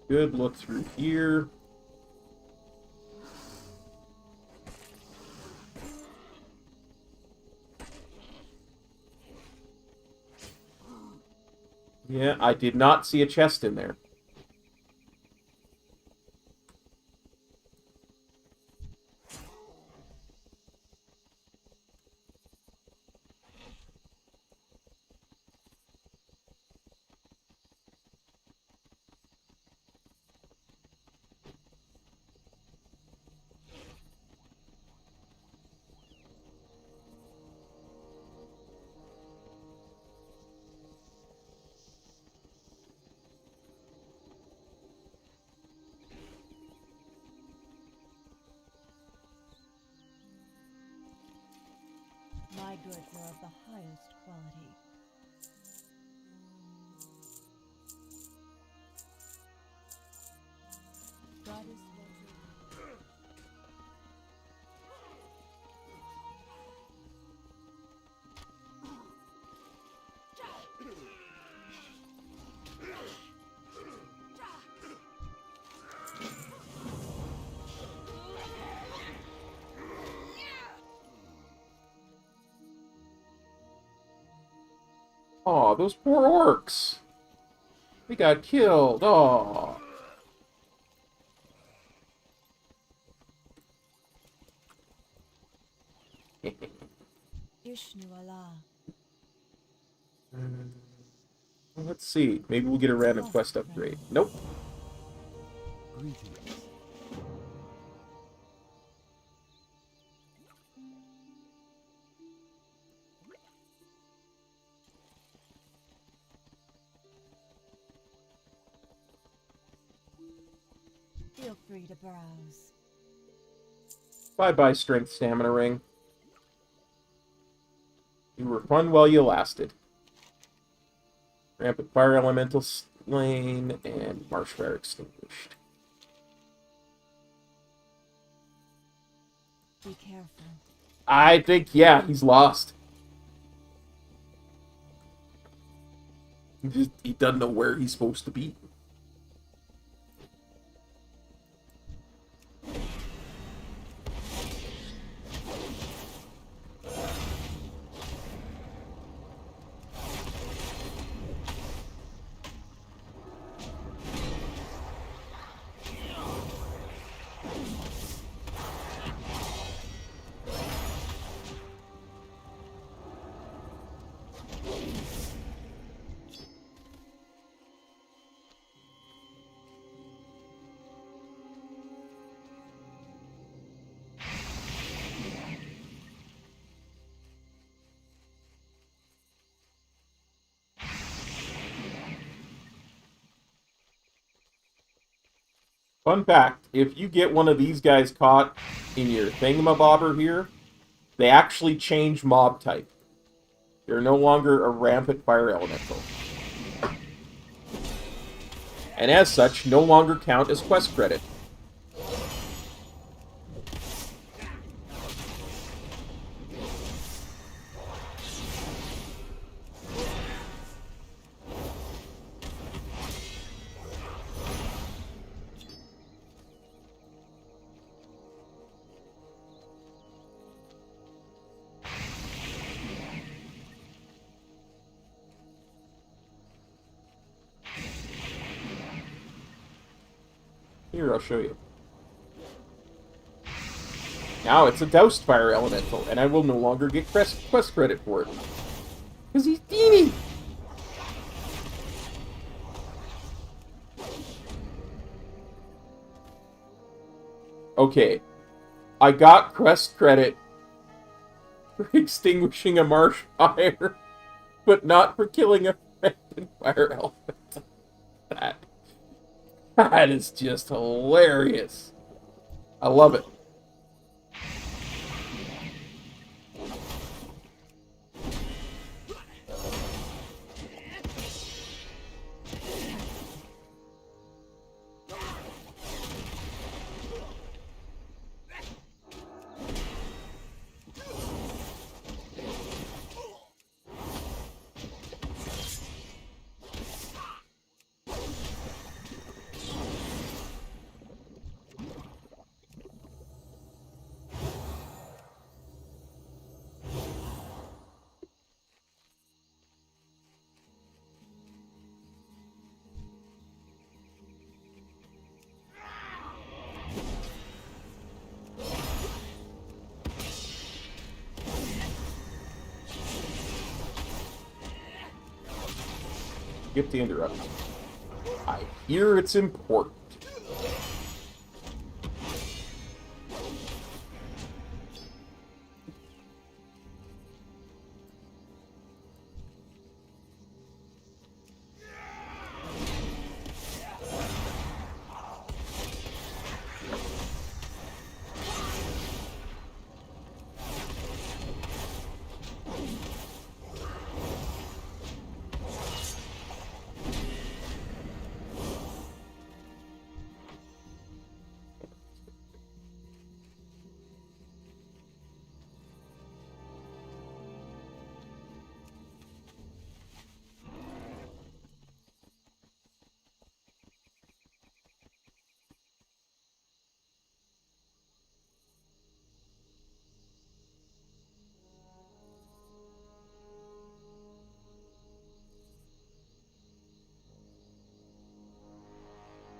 Good look through here. Yeah, I did not see a chest in there. My goods are of the highest quality. God is Aw, those poor orcs. They got killed. Aw. Ishnu Allah. Let's see. Maybe we'll get a random quest upgrade. Nope. Feel free to browse. Bye-bye, strength stamina ring. You were fun while you lasted. Rampant fire elemental slain and marsh fire extinguished. Be careful. I think, yeah, he's lost. He doesn't know where he's supposed to be. Fun fact, if you get one of these guys caught in your thingamabobber here, they actually change mob type. They're no longer a rampant fire elemental. And as such, no longer count as quest credit. Here, I'll show you. Now it's a doused fire elemental, and I will no longer get quest credit for it. Because he's teeny! Okay. I got quest credit for extinguishing a marsh fire, but not for killing a rampant fire elemental. That is just hilarious. I love it. Skip the interrupt. I hear it's important.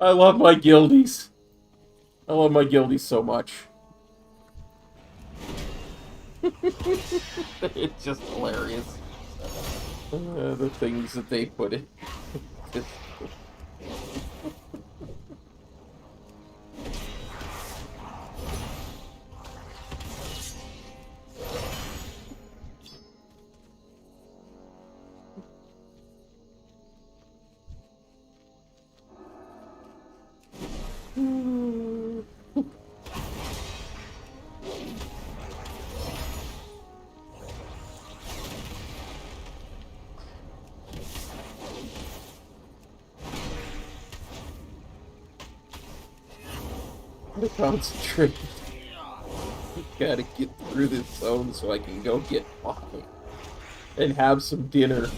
I love my guildies. I love my guildies so much. It's just hilarious. The things that they put in. Gotta concentrate. Gotta get through this zone so I can go get coffee and have some dinner.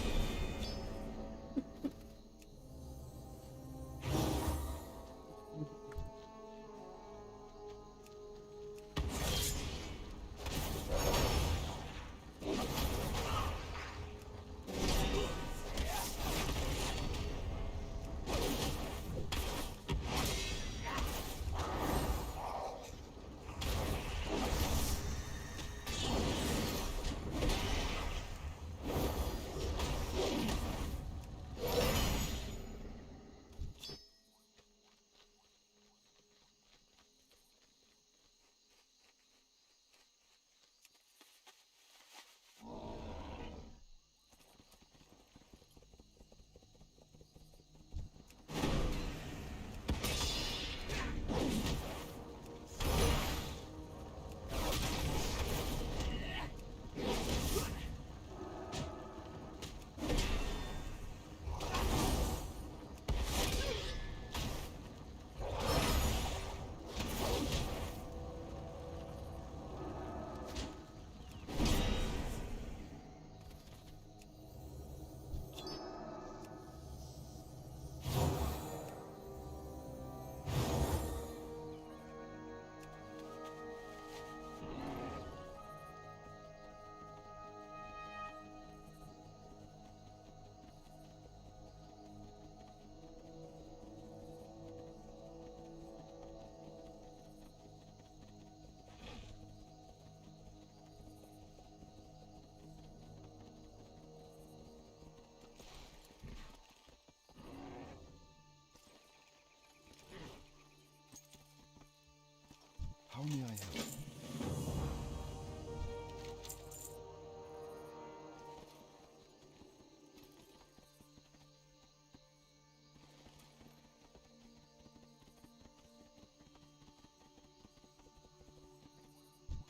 How may I help?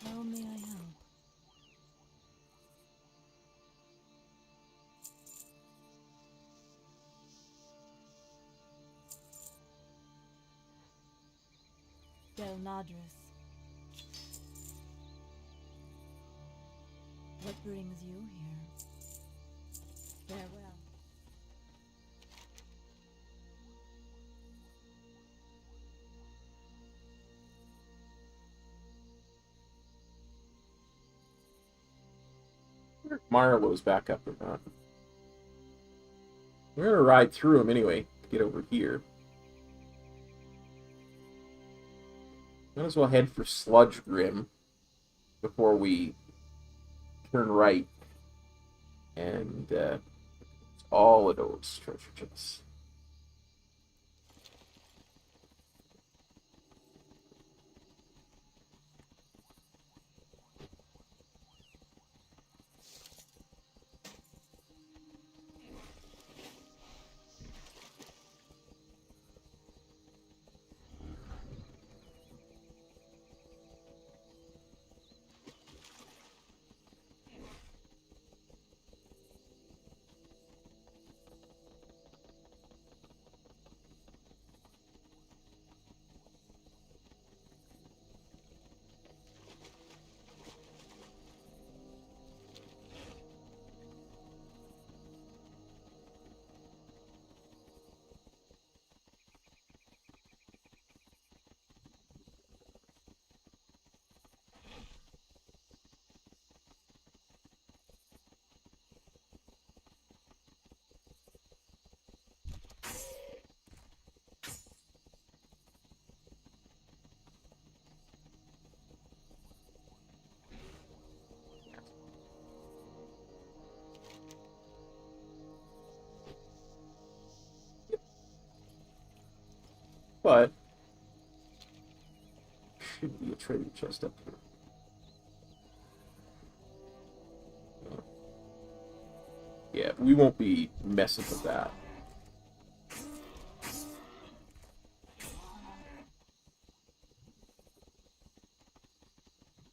How may I help? Del Nadris. What brings you here? Farewell. Marlowe's back up or not. We're gonna ride through him anyway to get over here. Might as well head for Sludge Grim before we turn right and all of those treasure chests. but should be a treasure chest up here. Yeah, we won't be messing with that.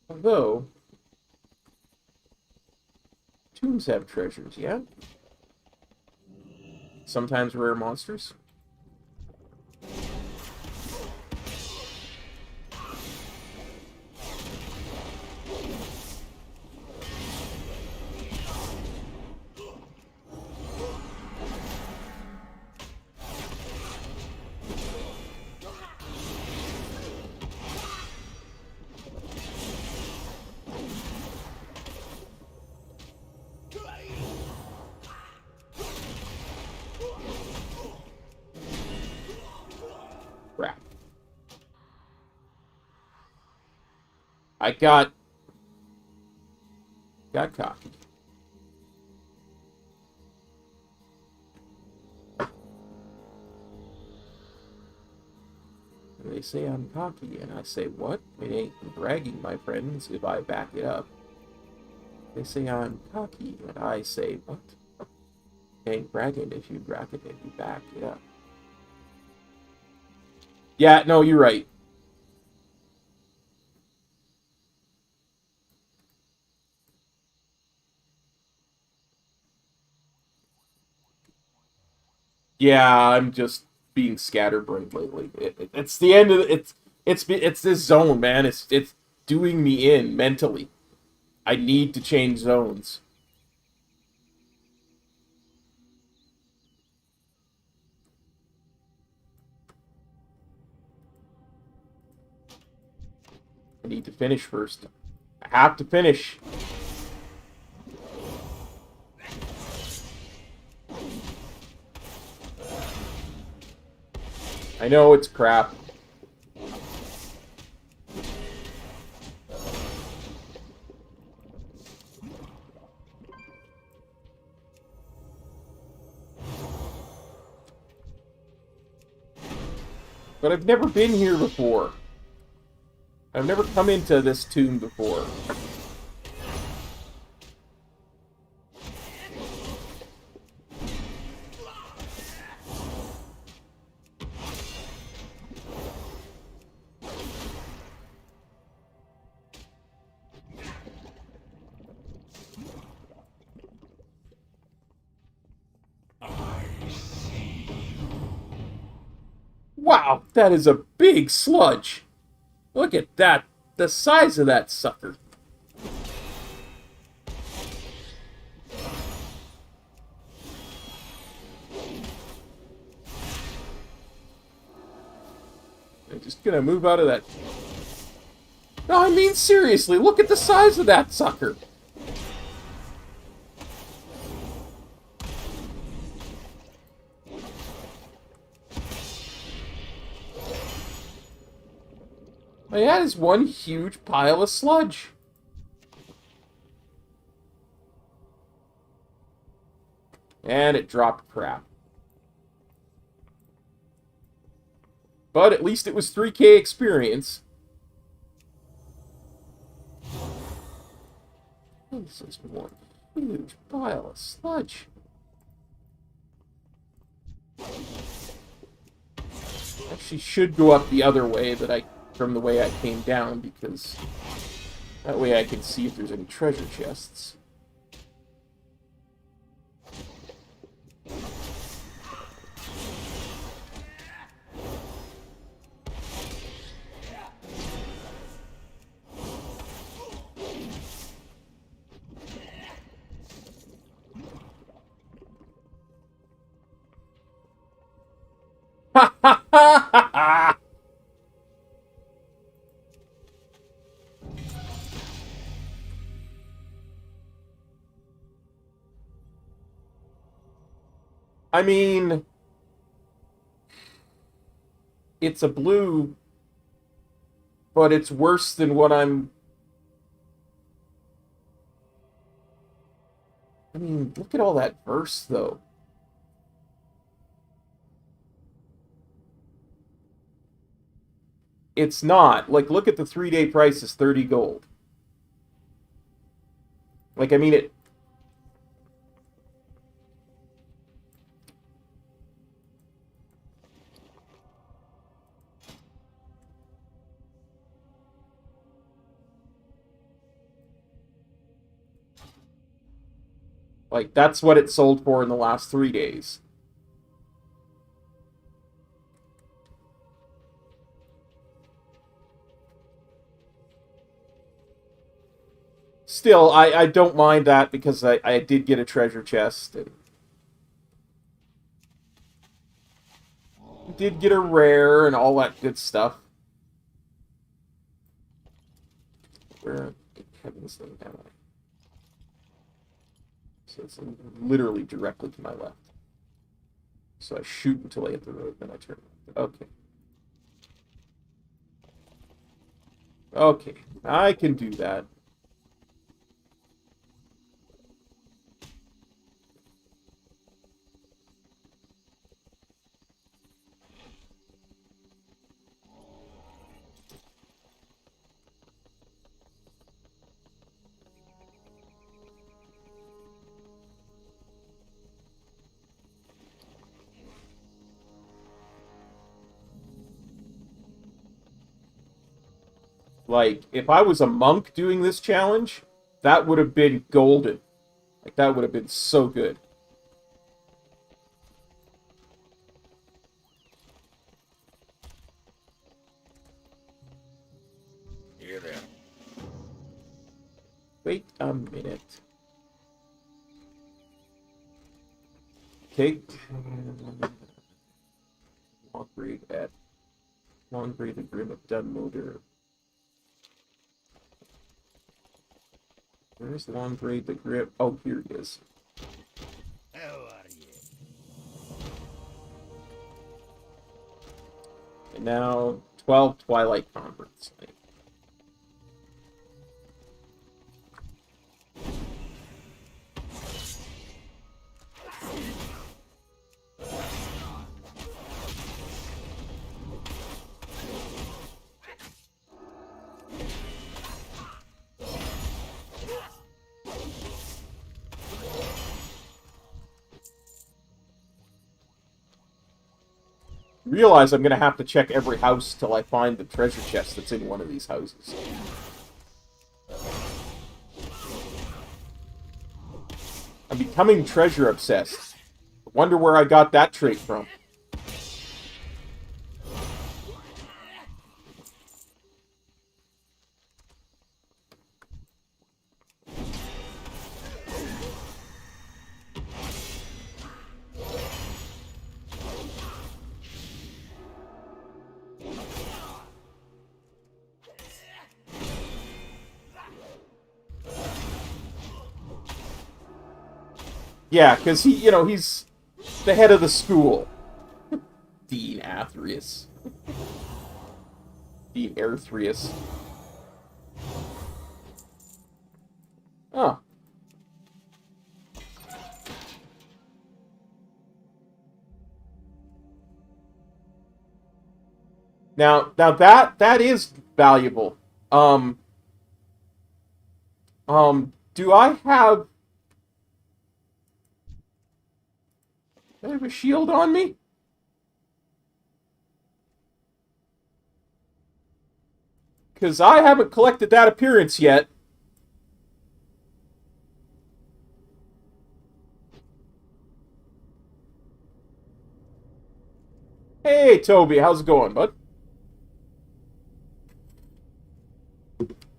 Although, tombs have treasures, yeah? Sometimes rare monsters. Crap. I got cocky. They say I'm cocky, and I say, what? It ain't bragging, my friends, if I back it up. They say I'm cocky, and I say, what? It ain't bragging if you back it and you back it up. Yeah, no, you're right. Yeah, I'm just being scatterbrained lately. It's the end of the, it's this zone, man. It's doing me in mentally. I need to change zones. I need to finish first. I have to finish. I know it's crap. But I've never been here before. I've never come into this tomb before. Wow, that is a big sludge. Look at that. The size of that sucker. I'm just gonna move out of that. No, I mean seriously, look at the size of that sucker. That is one huge pile of sludge. And it dropped crap. But at least it was 3K experience. This is one huge pile of sludge. Actually should go up the other way from the way I came down, because that way I can see if there's any treasure chests. Ha ha ha ha ha! I mean, it's a blue, but it's worse than what I'm... I mean, look at all that verse, though. it's not. Like, look at the 3-day price is 30 gold. Like, I mean, it... Like, that's what it sold for in the last 3 days. Still, I don't mind that because I did get a treasure chest. And did get a rare and all that good stuff. Where in heaven's name am I? So it's literally directly to my left. So I shoot until I hit the road, then I turn. Okay. Okay, I can do that. Like, if I was a monk doing this challenge, that would have been golden. Like, that would have been so good. Here there. Wait a minute. Okay. Long breathe at Grim of Dunmoder. Where's the long braid the grip? Oh, here it is. How are you? And now 12 Twilight Converts. Realize I'm going to have to check every house till I find the treasure chest that's in one of these houses. I'm becoming treasure obsessed. I wonder where I got that trait from. Yeah, because he's the head of the school. Dean Athreus. Dean Airthreus. Oh. Now that is valuable. Do I have a shield on me? Because I haven't collected that appearance yet. Hey, Toby, how's it going, bud?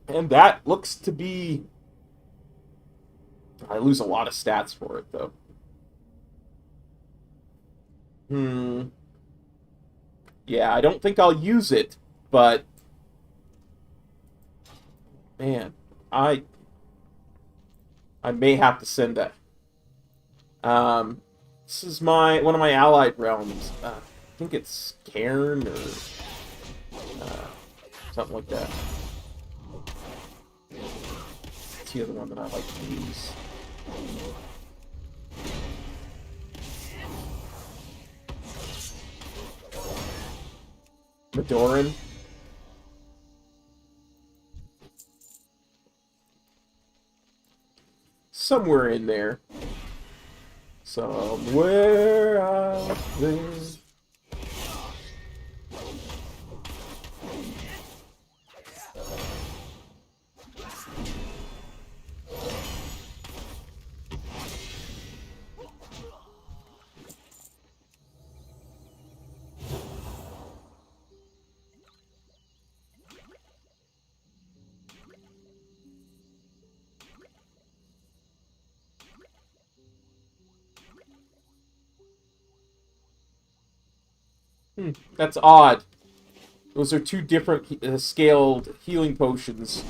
And that looks to be... I lose a lot of stats for it, though. Yeah, I don't think I'll use it, but... Man, I may have to send that. This is one of my allied realms. I think it's Cairn or something like that. It's the other one that I like to use. Madoran. somewhere in there. Somewhere out there. That's odd. Those are two different scaled healing potions.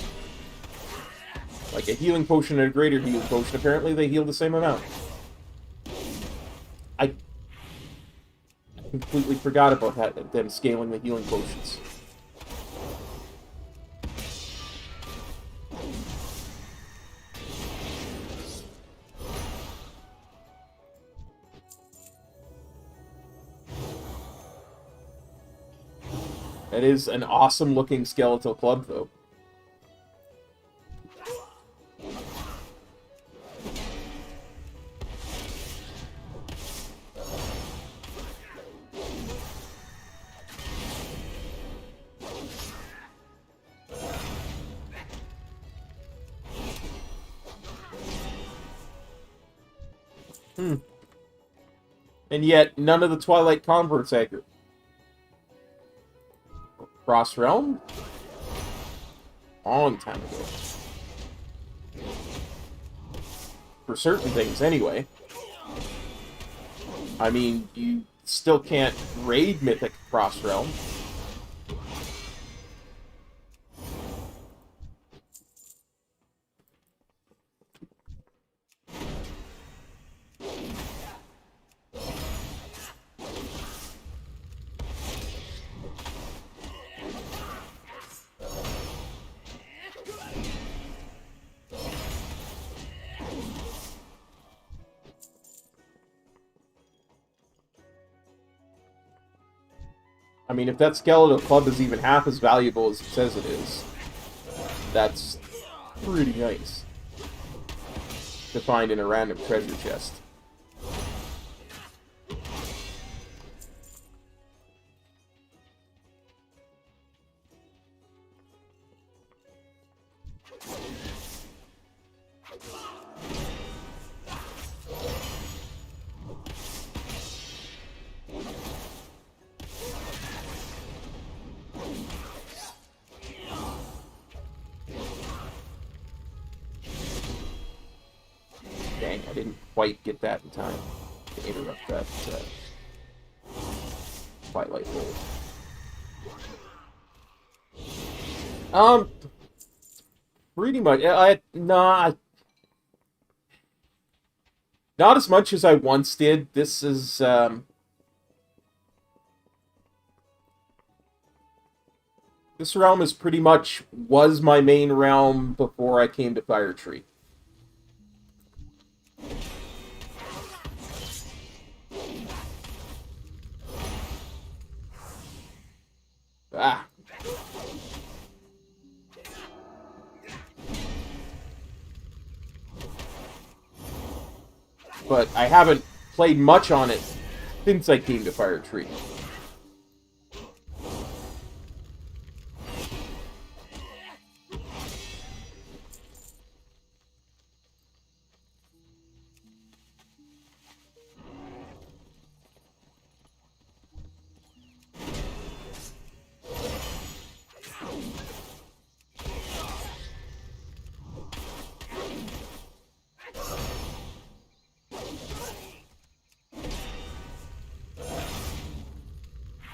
Like a healing potion and a greater healing potion. Apparently they heal the same amount. I completely forgot about that, them scaling the healing potions. That is an awesome looking skeletal club, though. And yet, none of the Twilight converts aggro. Cross Realm? Long time ago. For certain things, anyway. I mean, you still can't raid Mythic Cross Realm. I mean, if that skeletal club is even half as valuable as it says it is, that's pretty nice to find in a random treasure chest. Dang, I didn't quite get that in time to interrupt that Twilight Bolt. Pretty much. Not as much as I once did. This is, this realm is pretty much was my main realm before I came to Fire Tree. Ah. But I haven't played much on it since I came to Fire Tree.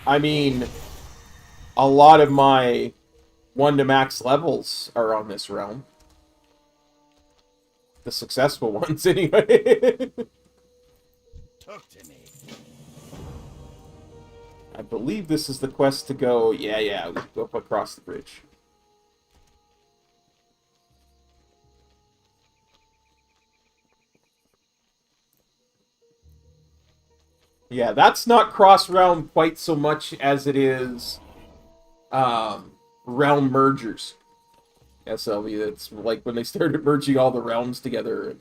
I mean, a lot of my 1 to max levels are on this realm. The successful ones, anyway. Talk to me. I believe this is the quest to go... Yeah, we go up across the bridge. Yeah, that's not cross-realm quite so much as it is realm mergers. SLV, that's like when they started merging all the realms together.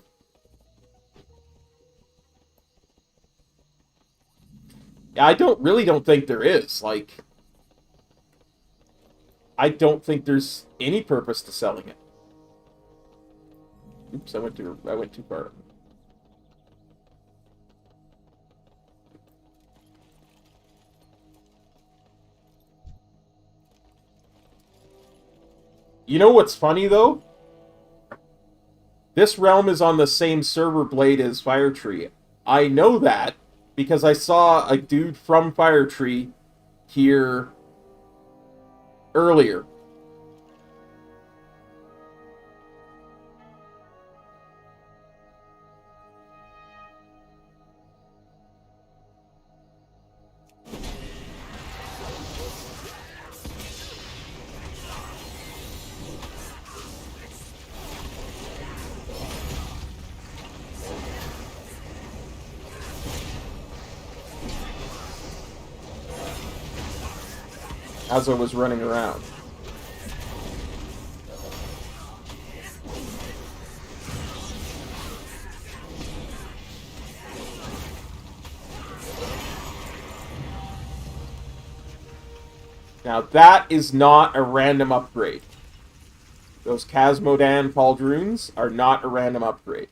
I don't think there is. Like, I don't think there's any purpose to selling it. Oops, I went too far. You know what's funny, though? This realm is on the same server blade as Firetree. I know that because I saw a dude from Firetree here earlier. As I was running around. Now that is not a random upgrade. Those Casmodan Pauldroons are not a random upgrade.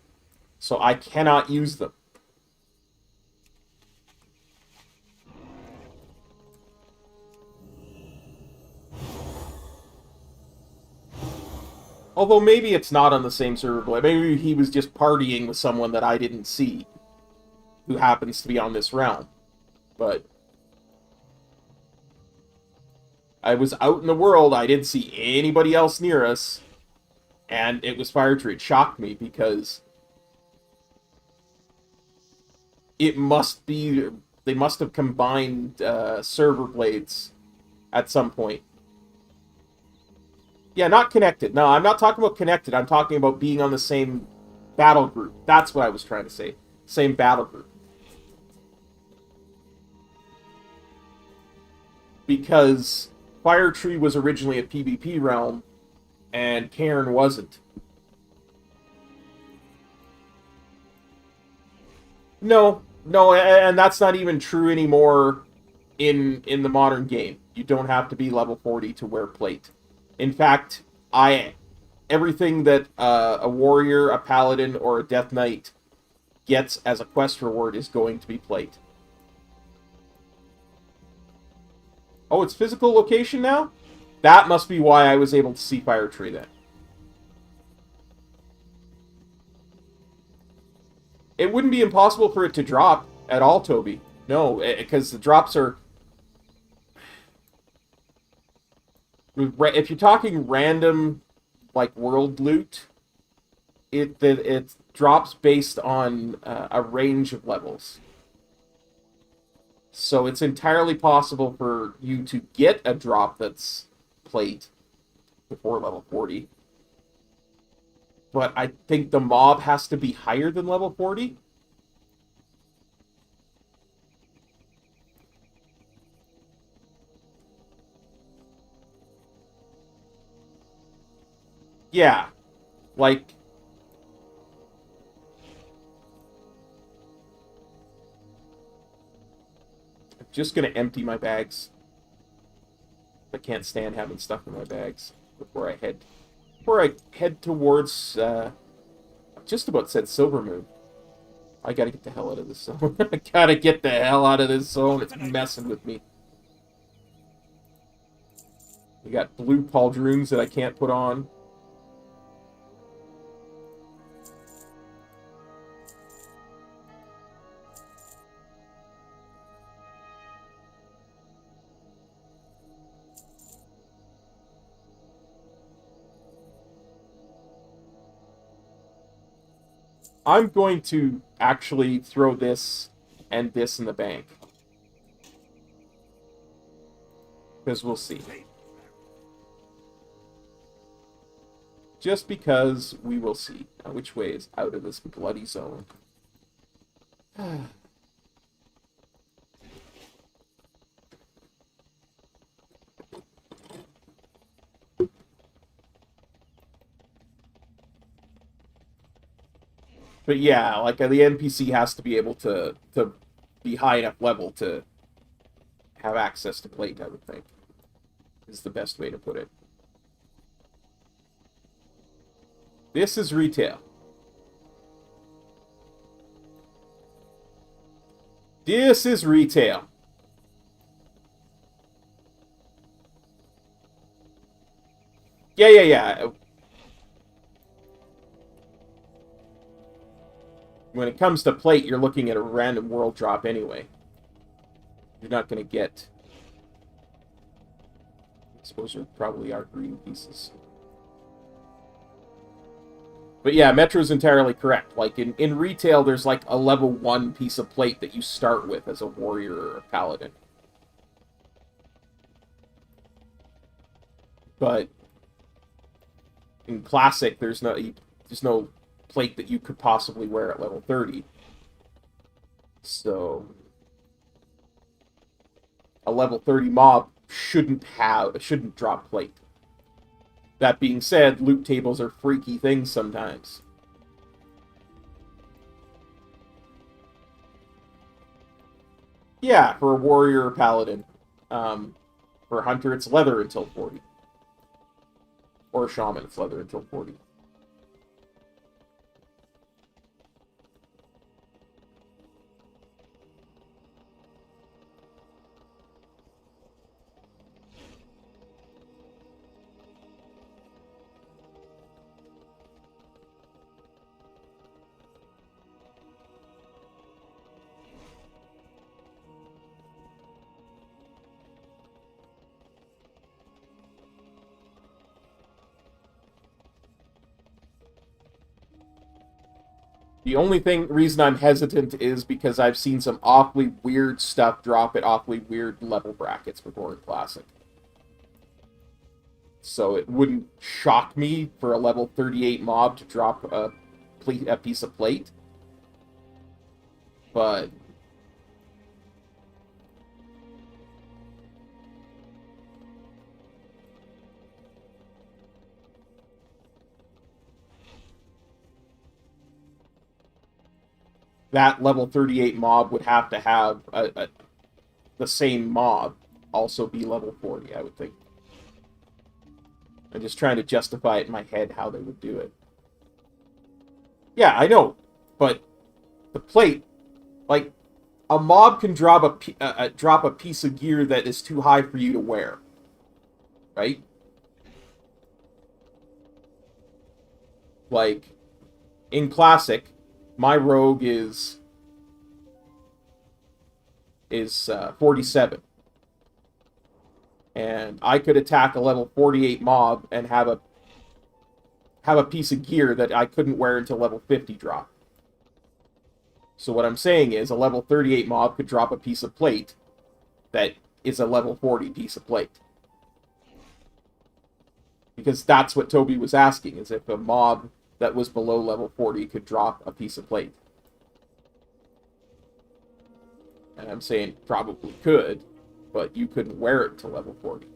So I cannot use them. Although maybe it's not on the same server blade. Maybe he was just partying with someone that I didn't see, who happens to be on this realm. But I was out in the world, I didn't see anybody else near us, and it was Firetree. It shocked me because it must be, they must have combined server blades at some point. Yeah, not connected. No, I'm not talking about connected. I'm talking about being on the same battle group. That's what I was trying to say. Same battle group. Because Firetree was originally a PvP realm, and Cairn wasn't. No, and that's not even true anymore in the modern game. You don't have to be level 40 to wear plate. In fact, everything that a warrior, a paladin, or a death knight gets as a quest reward is going to be plate. Oh, it's physical location now? That must be why I was able to see Firetree then. It wouldn't be impossible for it to drop at all, Toby. No, because the drops are... If you're talking random, like, world loot, it drops based on a range of levels. So it's entirely possible for you to get a drop that's plate before level 40. But I think the mob has to be higher than level 40. Yeah, like... I'm just gonna empty my bags. I can't stand having stuff in my bags before I head towards, I just about said Silvermoon. I gotta get the hell out of this zone. I gotta get the hell out of this zone. It's messing with me. We got blue pauldroons that I can't put on. I'm going to actually throw this and this in the bank. Because we'll see. Just because we will see. Now, which way is out of this bloody zone? But yeah, like the NPC has to be able to be high enough level to have access to plate, I would think, is the best way to put it. This is retail. This is retail. Yeah. When it comes to plate, you're looking at a random world drop anyway. You're not going to get... I suppose there probably are green pieces. But yeah, Metro's entirely correct. Like, in retail, there's like a level 1 piece of plate that you start with as a warrior or a paladin. But in Classic, there's no plate that you could possibly wear at level 30. So a level 30 mob shouldn't drop plate. That being said, loot tables are freaky things sometimes. Yeah, for a warrior or paladin. For a hunter, it's leather until 40. Or a shaman, it's leather until 40. The only reason I'm hesitant is because I've seen some awfully weird stuff drop at awfully weird level brackets before in Classic. So it wouldn't shock me for a level 38 mob to drop a piece of plate. But that level 38 mob would have to have the same mob also be level 40, I would think. I'm just trying to justify it in my head how they would do it. Yeah, I know, but the plate, like, a mob can drop a piece of gear that is too high for you to wear, right? Like, in Classic, my rogue is 47. And I could attack a level 48 mob and have a piece of gear that I couldn't wear until level 50 drop. So what I'm saying is a level 38 mob could drop a piece of plate that is a level 40 piece of plate. Because that's what Toby was asking, is if a mob that was below level 40 could drop a piece of plate. And I'm saying probably could, but you couldn't wear it to level 40.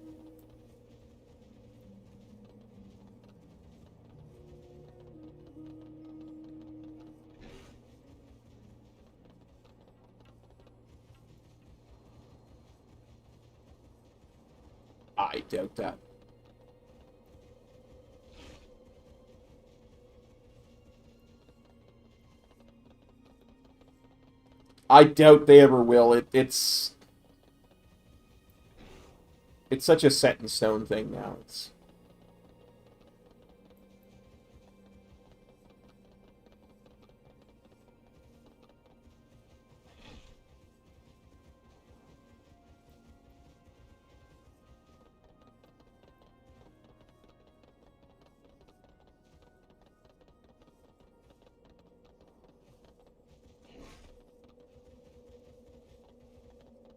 I doubt that. I doubt they ever will. It's such a set in stone thing now.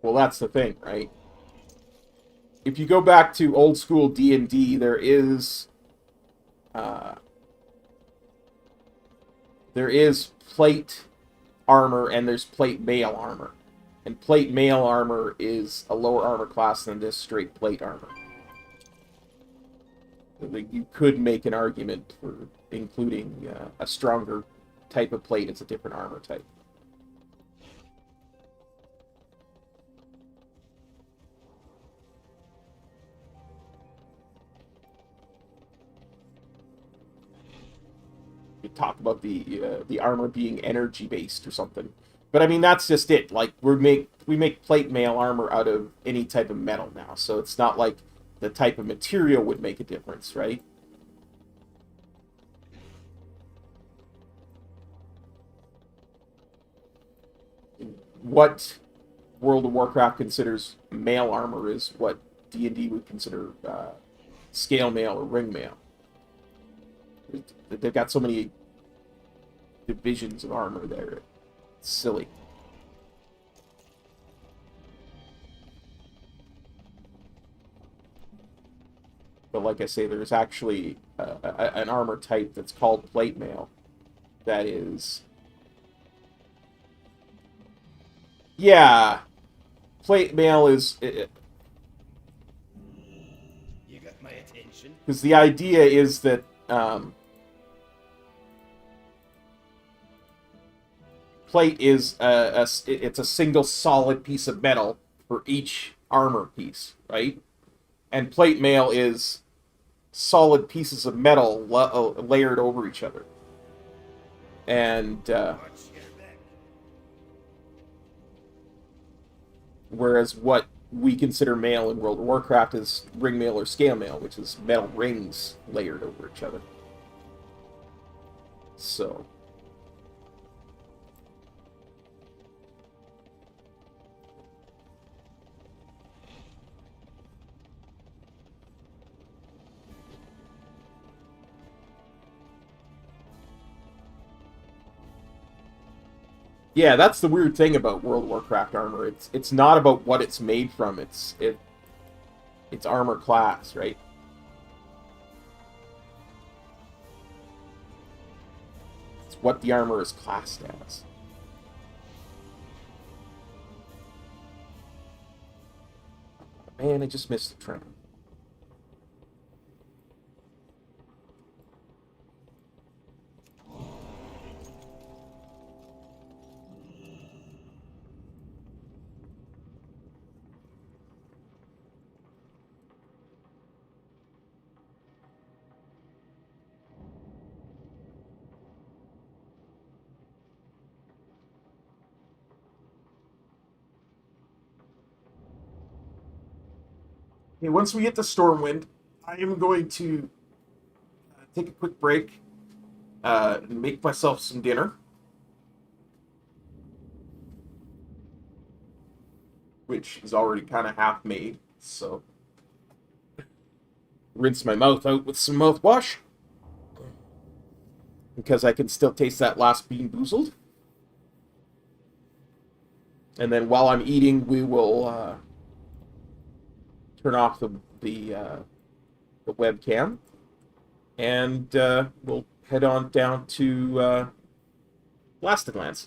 Well, that's the thing, right? If you go back to old school D&D, there is plate armor and there's plate mail armor. And plate mail armor is a lower armor class than this straight plate armor. You could make an argument for including a stronger type of plate as a different armor type. You talk about the armor being energy based or something. But I mean, that's just it. Like we make plate mail armor out of any type of metal now, so it's not like the type of material would make a difference, right? What World of Warcraft considers mail armor is what D&D would consider scale mail or ring mail. They've got so many divisions of armor there. It's silly. But like I say, there's actually an armor type that's called plate mail that is... Yeah, plate mail is... You got my attention. Because the idea is that plate is it's a single solid piece of metal for each armor piece, right? And plate mail is solid pieces of metal layered over each other. And whereas what we consider mail in World of Warcraft is ring mail or scale mail, which is metal rings layered over each other. So... Yeah, that's the weird thing about World of Warcraft armor. It's not about what it's made from. It's armor class, right? It's what the armor is classed as. Man, I just missed the train. Okay, once we get to Stormwind, I am going to take a quick break and make myself some dinner. Which is already kind of half made, so... Rinse my mouth out with some mouthwash. Because I can still taste that last Bean Boozled. And then while I'm eating, we will... turn off the webcam, and we'll head on down to Blastinglands.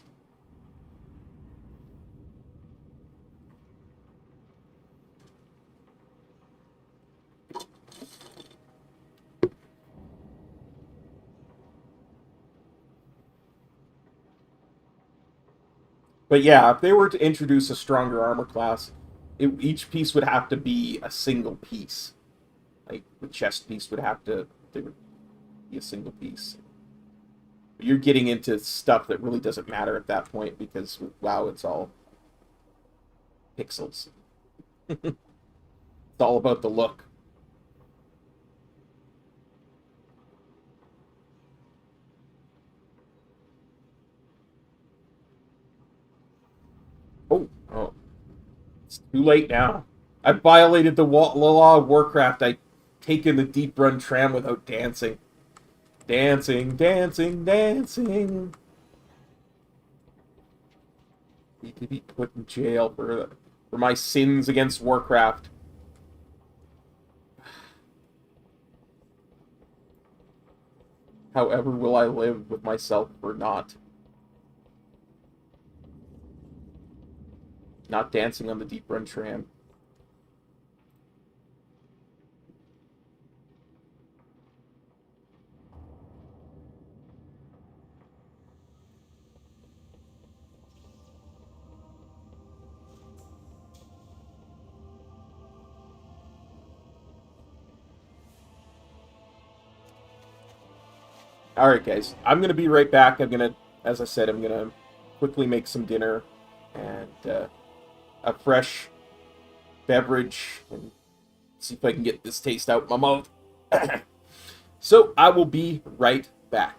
But yeah, if they were to introduce a stronger armor class, each piece would have to be a single piece. Like, the chest piece would be a single piece. But you're getting into stuff that really doesn't matter at that point, because, wow, it's all pixels. It's all about the look. Oh. It's too late now. I violated the law of Warcraft. I taken the deep run tram without dancing. Dancing, dancing, dancing. Need to be put in jail for my sins against Warcraft. However will I live with myself or not? Not dancing on the deep run tram. Alright, guys. I'm going to be right back. As I said, I'm going to quickly make some dinner and a fresh beverage and see if I can get this taste out my mouth. So I will be right back.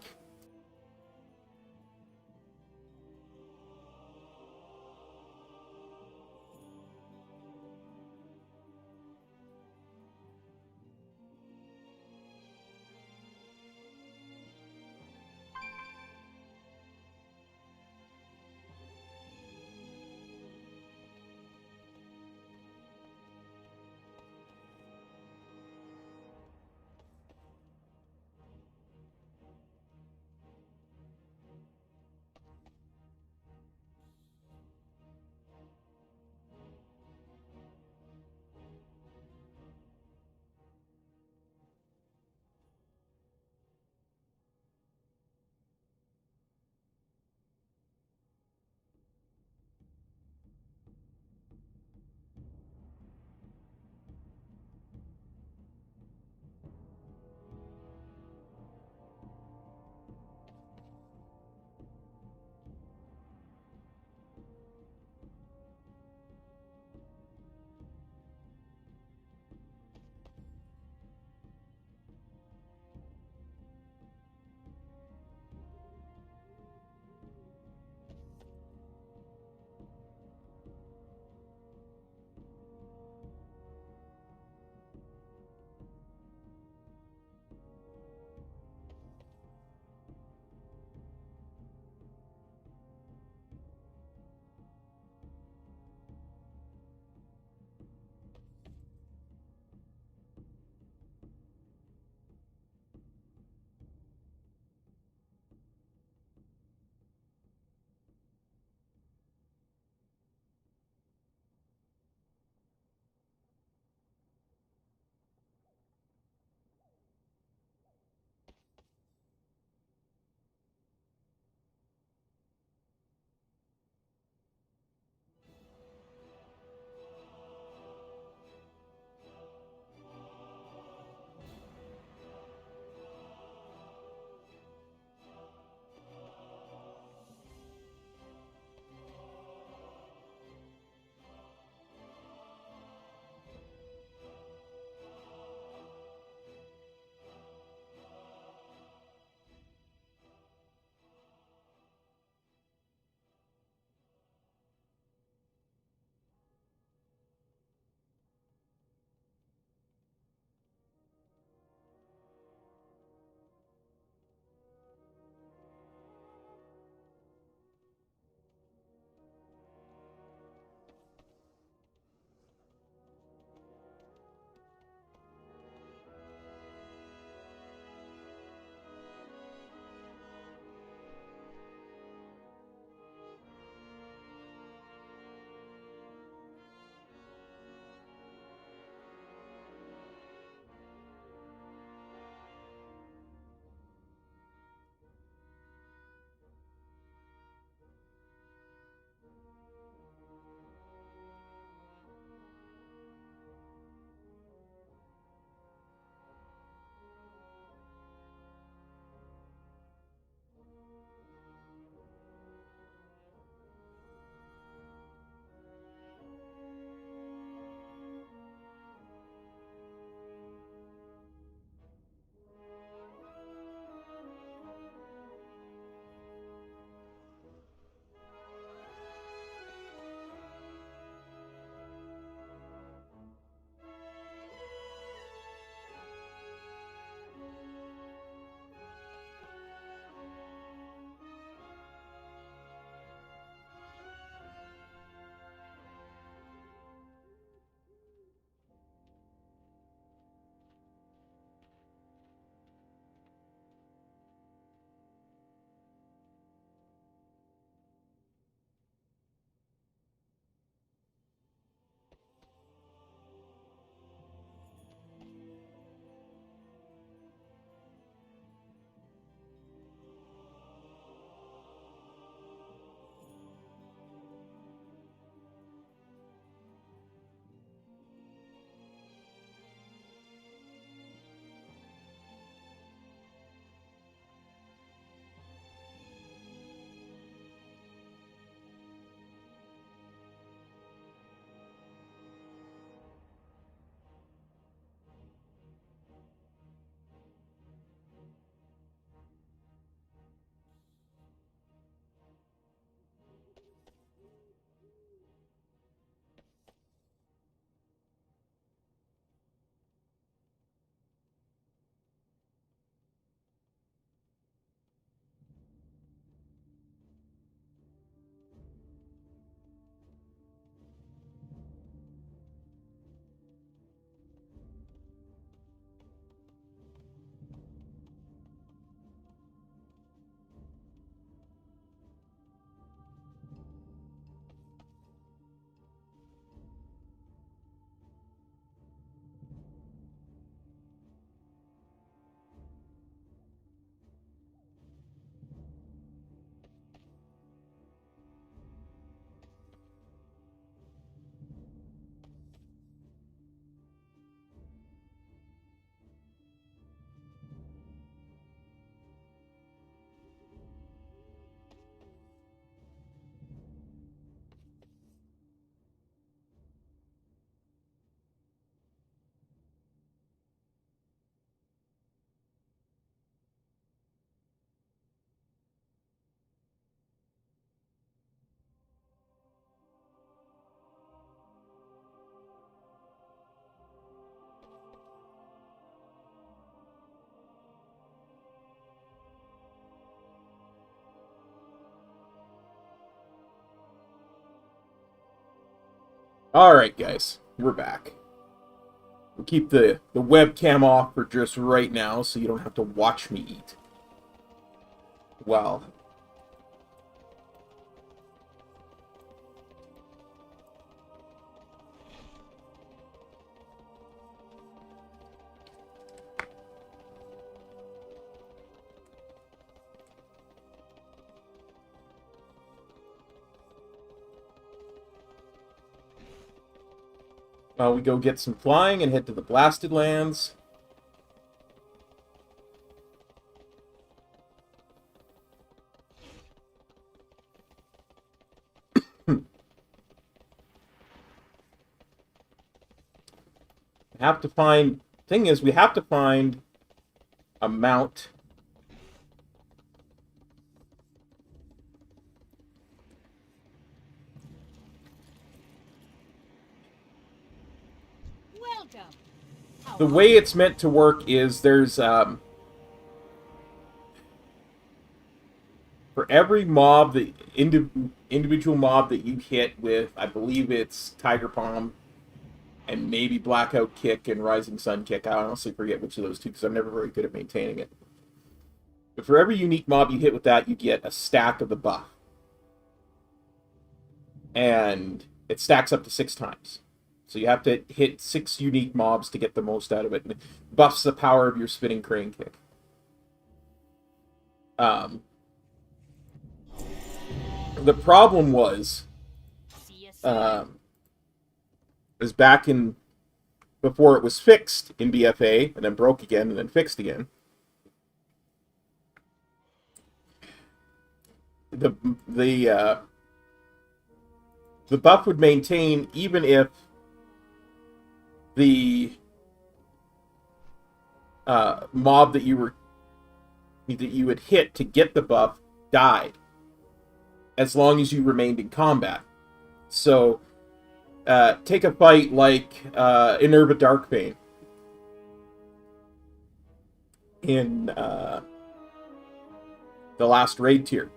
Alright, guys. We're back. We'll keep the webcam off for just right now so you don't have to watch me eat. Well. We go get some flying and head to the Blasted Lands. Have to find... Thing is, we have to find a mount. Welcome. The way it's meant to work is there's, for every mob, the individual mob that you hit with, I believe it's Tiger Palm and maybe Blackout Kick and Rising Sun Kick. I honestly forget which of those two because I'm never very good at maintaining it. But for every unique mob you hit with that, you get a stack of the buff. And it stacks up to 6 times. So you have to hit 6 unique mobs to get the most out of it. And it buffs the power of your Spinning Crane Kick. The problem was back in... before it was fixed in BFA, and then broke again, and then fixed again. The buff would maintain even if the mob that you had hit to get the buff died, as long as you remained in combat. So, take a fight like Inerva Darkbane in the last raid tier.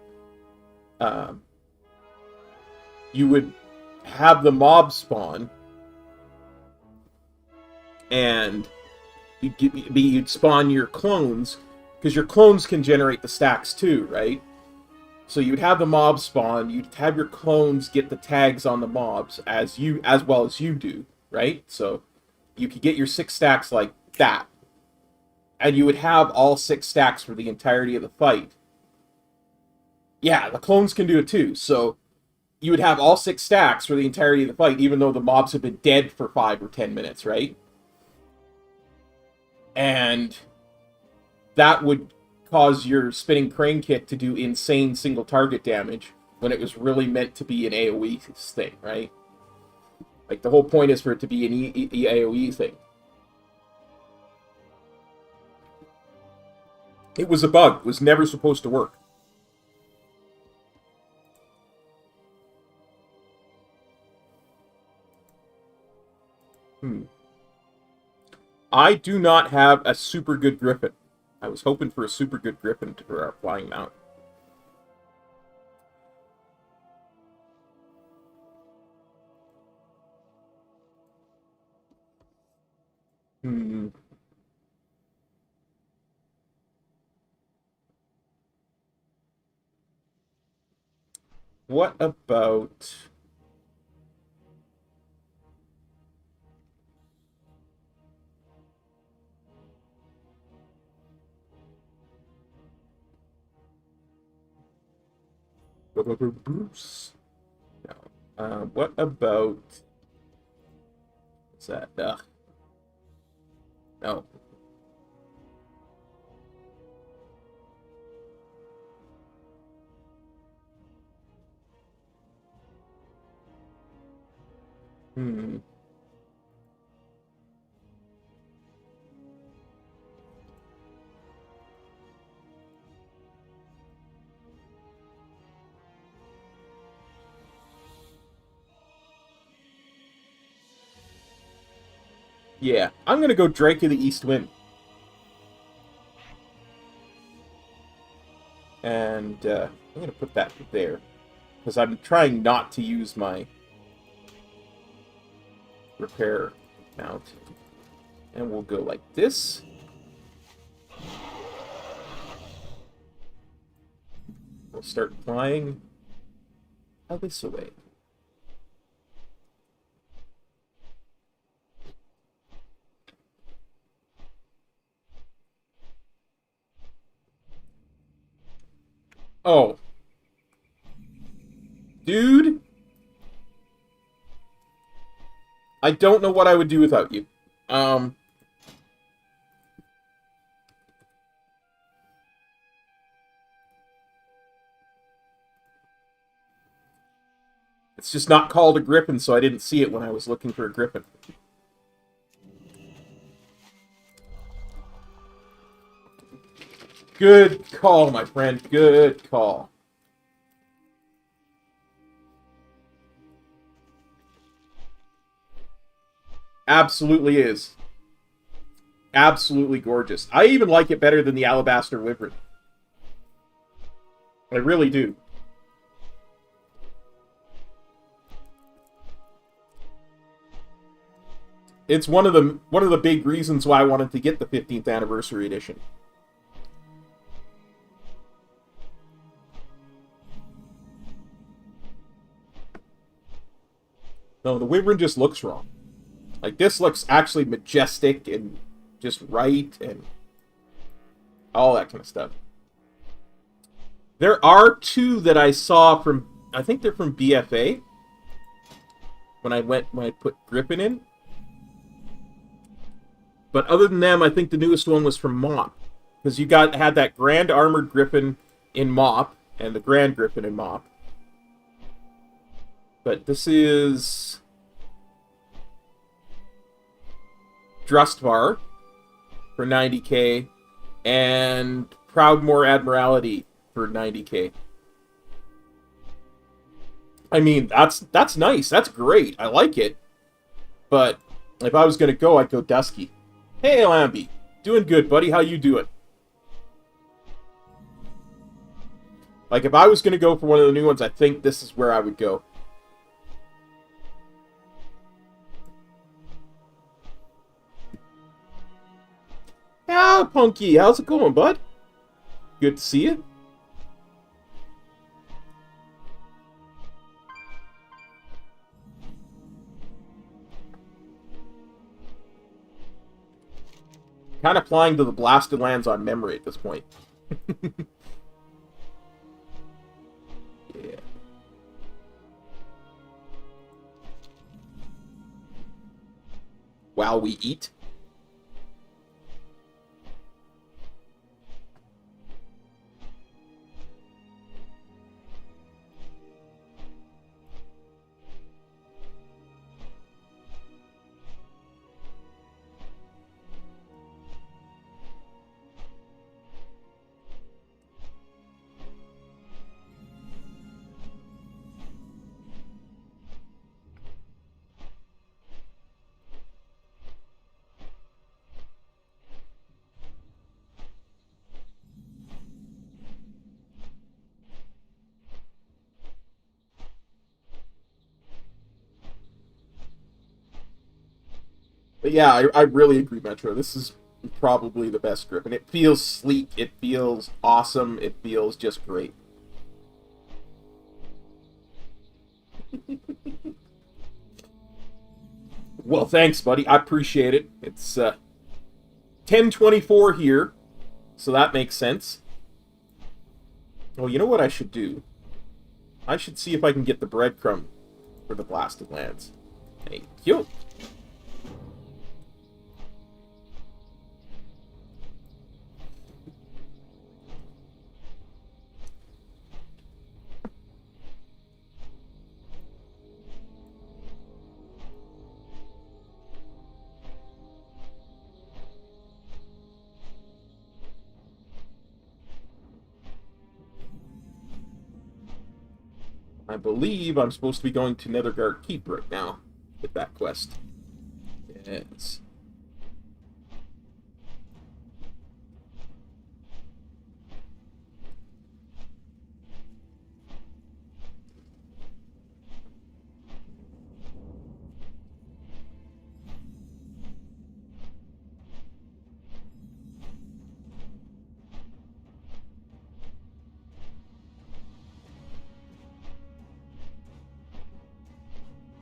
You would have the mob spawn, and you'd spawn your clones, because your clones can generate the stacks too, right? So you'd have the mob spawn, you'd have your clones get the tags on the mobs as well as you do, right? So you could get your 6 stacks like that. And you would have all 6 stacks for the entirety of the fight. Yeah, the clones can do it too. So you would have all 6 stacks for the entirety of the fight, even though the mobs have been dead for 5 or 10 minutes, right? And that would cause your Spinning Crane Kick to do insane single target damage when it was really meant to be an AoE thing, right? Like, the whole point is for it to be an AoE thing. It was a bug. It was never supposed to work. I do not have a super good Griffin. I was hoping for a super good Griffin for our flying mount. What about... Bruce? No. What about... What's that? No. Yeah, I'm gonna go Drake of the East Wind. And I'm gonna put that there, because I'm trying not to use my repair mount. And we'll go like this. We'll start flying this away. Oh. Dude. I don't know what I would do without you. It's just not called a griffin, so I didn't see it when I was looking for a griffin. Good call, my friend. Good call. Absolutely is. Absolutely gorgeous. I even like it better than the Alabaster Wyvern. I really do. It's one of the big reasons why I wanted to get the 15th anniversary edition. No, the Wyvern just looks wrong. Like, this looks actually majestic and just right and all that kind of stuff. There are two that I saw from, I think they're from BFA. When I put Griffin in. But other than them, I think the newest one was from Mop. Because you had that Grand Armored Griffin in Mop, and the Grand Griffin in Mop. But this is Drustvar for 90k, and Proudmoore Admiralty for 90k. I mean, that's nice. That's great. I like it. But if I was going to go, I'd go Dusky. Hey, Lambie. Doing good, buddy. How you doing? Like, if I was going to go for one of the new ones, I think this is where I would go. Ah, Punky. How's it going, bud? Good to see you. Kind of flying to the blasted lands on memory at this point. Yeah. While we eat. But yeah, I really agree, Metro. This is probably the best Griffin. It feels sleek. It feels awesome. It feels just great. Well, thanks, buddy. I appreciate it. It's 10:24 here, so that makes sense. Well, you know what I should do? I should see if I can get the breadcrumb for the Blasted Lands. Thank you. I believe I'm supposed to be going to Nethergard Keep right now with that quest. Yes.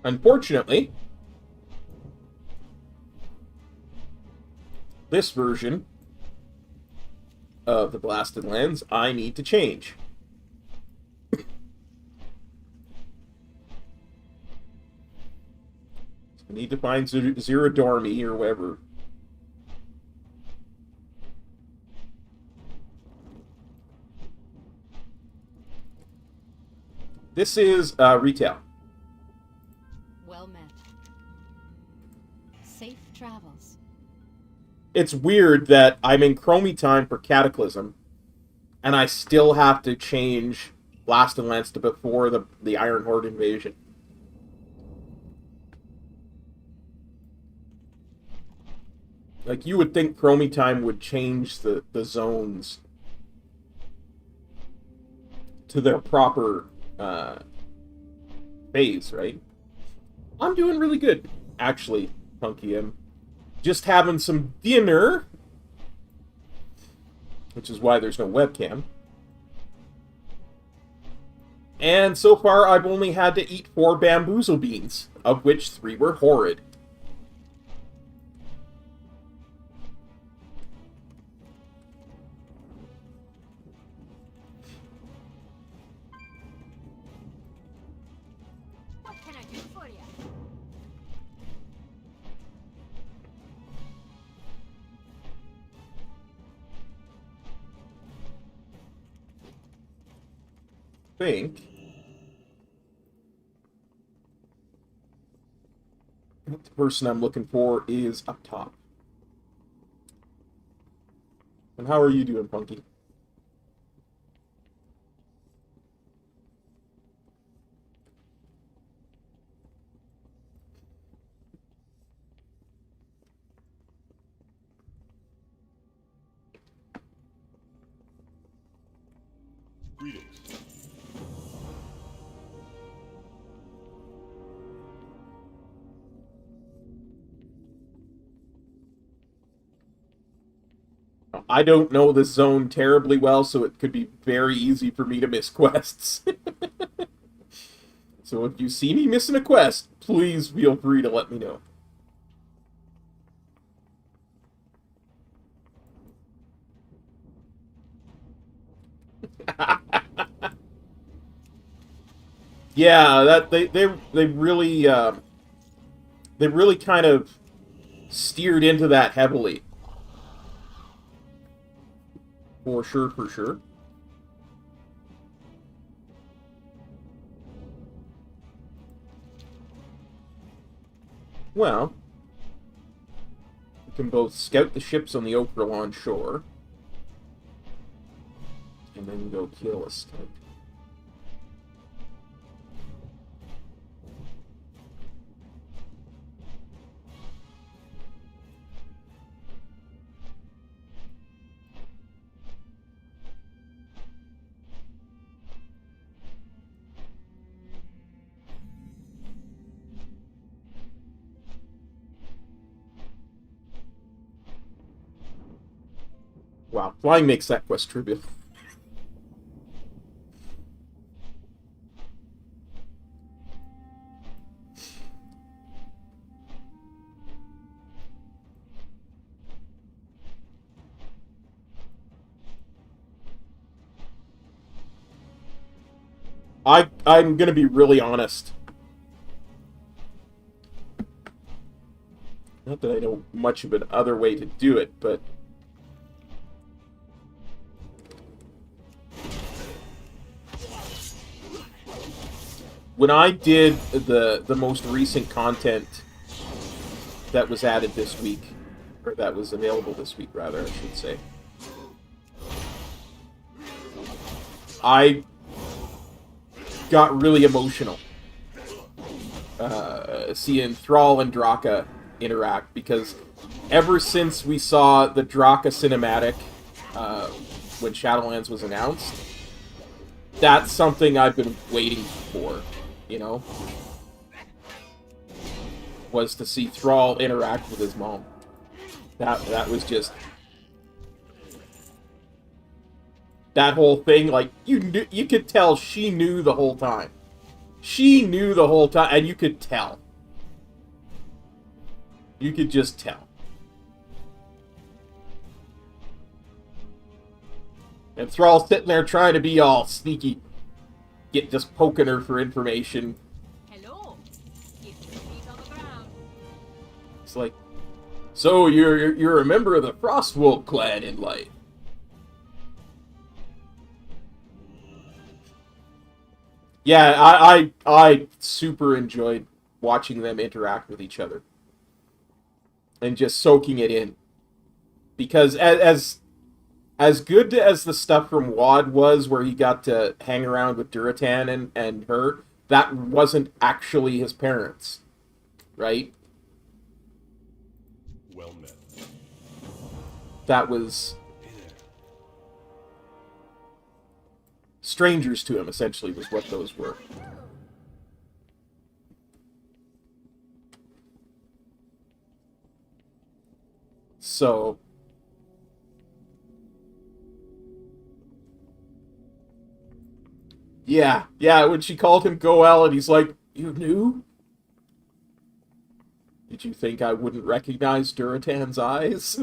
Unfortunately, this version of the Blasted Lands, I need to change. I need to find Zero Dormy or whatever. This is retail. Well met. Safe travels. It's weird that I'm in Chromie time for Cataclysm, and I still have to change Blasted Lance to before the Iron Horde invasion. Like, you would think Chromie time would change the zones to their proper phase, right? I'm doing really good, actually, Punky. I'm just having some dinner, which is why there's no webcam. And so far, I've only had to eat 4 bamboozle beans, of which 3 were horrid. What can I do for you? Think the person I'm looking for is up top. And how are you doing, Punky? Greetings. I don't know this zone terribly well, so it could be very easy for me to miss quests. So if you see me missing a quest, please feel free to let me know. Yeah, that they really kind of steered into that heavily. For sure, for sure. Well, we can both scout the ships on the Okralon shore, and then go kill a scout. Wow, flying makes that quest trivial. I'm gonna be really honest. Not that I know much of another way to do it, but when I did the most recent content that was added this week, or that was available this week, rather, I should say, I got really emotional seeing Thrall and Draka interact, because ever since we saw the Draka cinematic when Shadowlands was announced, that's something I've been waiting for, you know? Was to see Thrall interact with his mom. That was just... That whole thing, like, you could tell she knew the whole time. She knew the whole time, and you could tell. You could just tell. And Thrall's sitting there trying to be all sneaky, just poking her for information. Hello. Keep your feet on the ground. It's like, so you're a member of the Frostwolf clan in life. Yeah, I super enjoyed watching them interact with each other. And just soaking it in. Because as good as the stuff from WoD was, where he got to hang around with Duratan and her, that wasn't actually his parents. Right? Well met. That was strangers to him, essentially, was what those were. So, yeah, when she called him Goel, and he's like, you knew? Did you think I wouldn't recognize Duratan's eyes?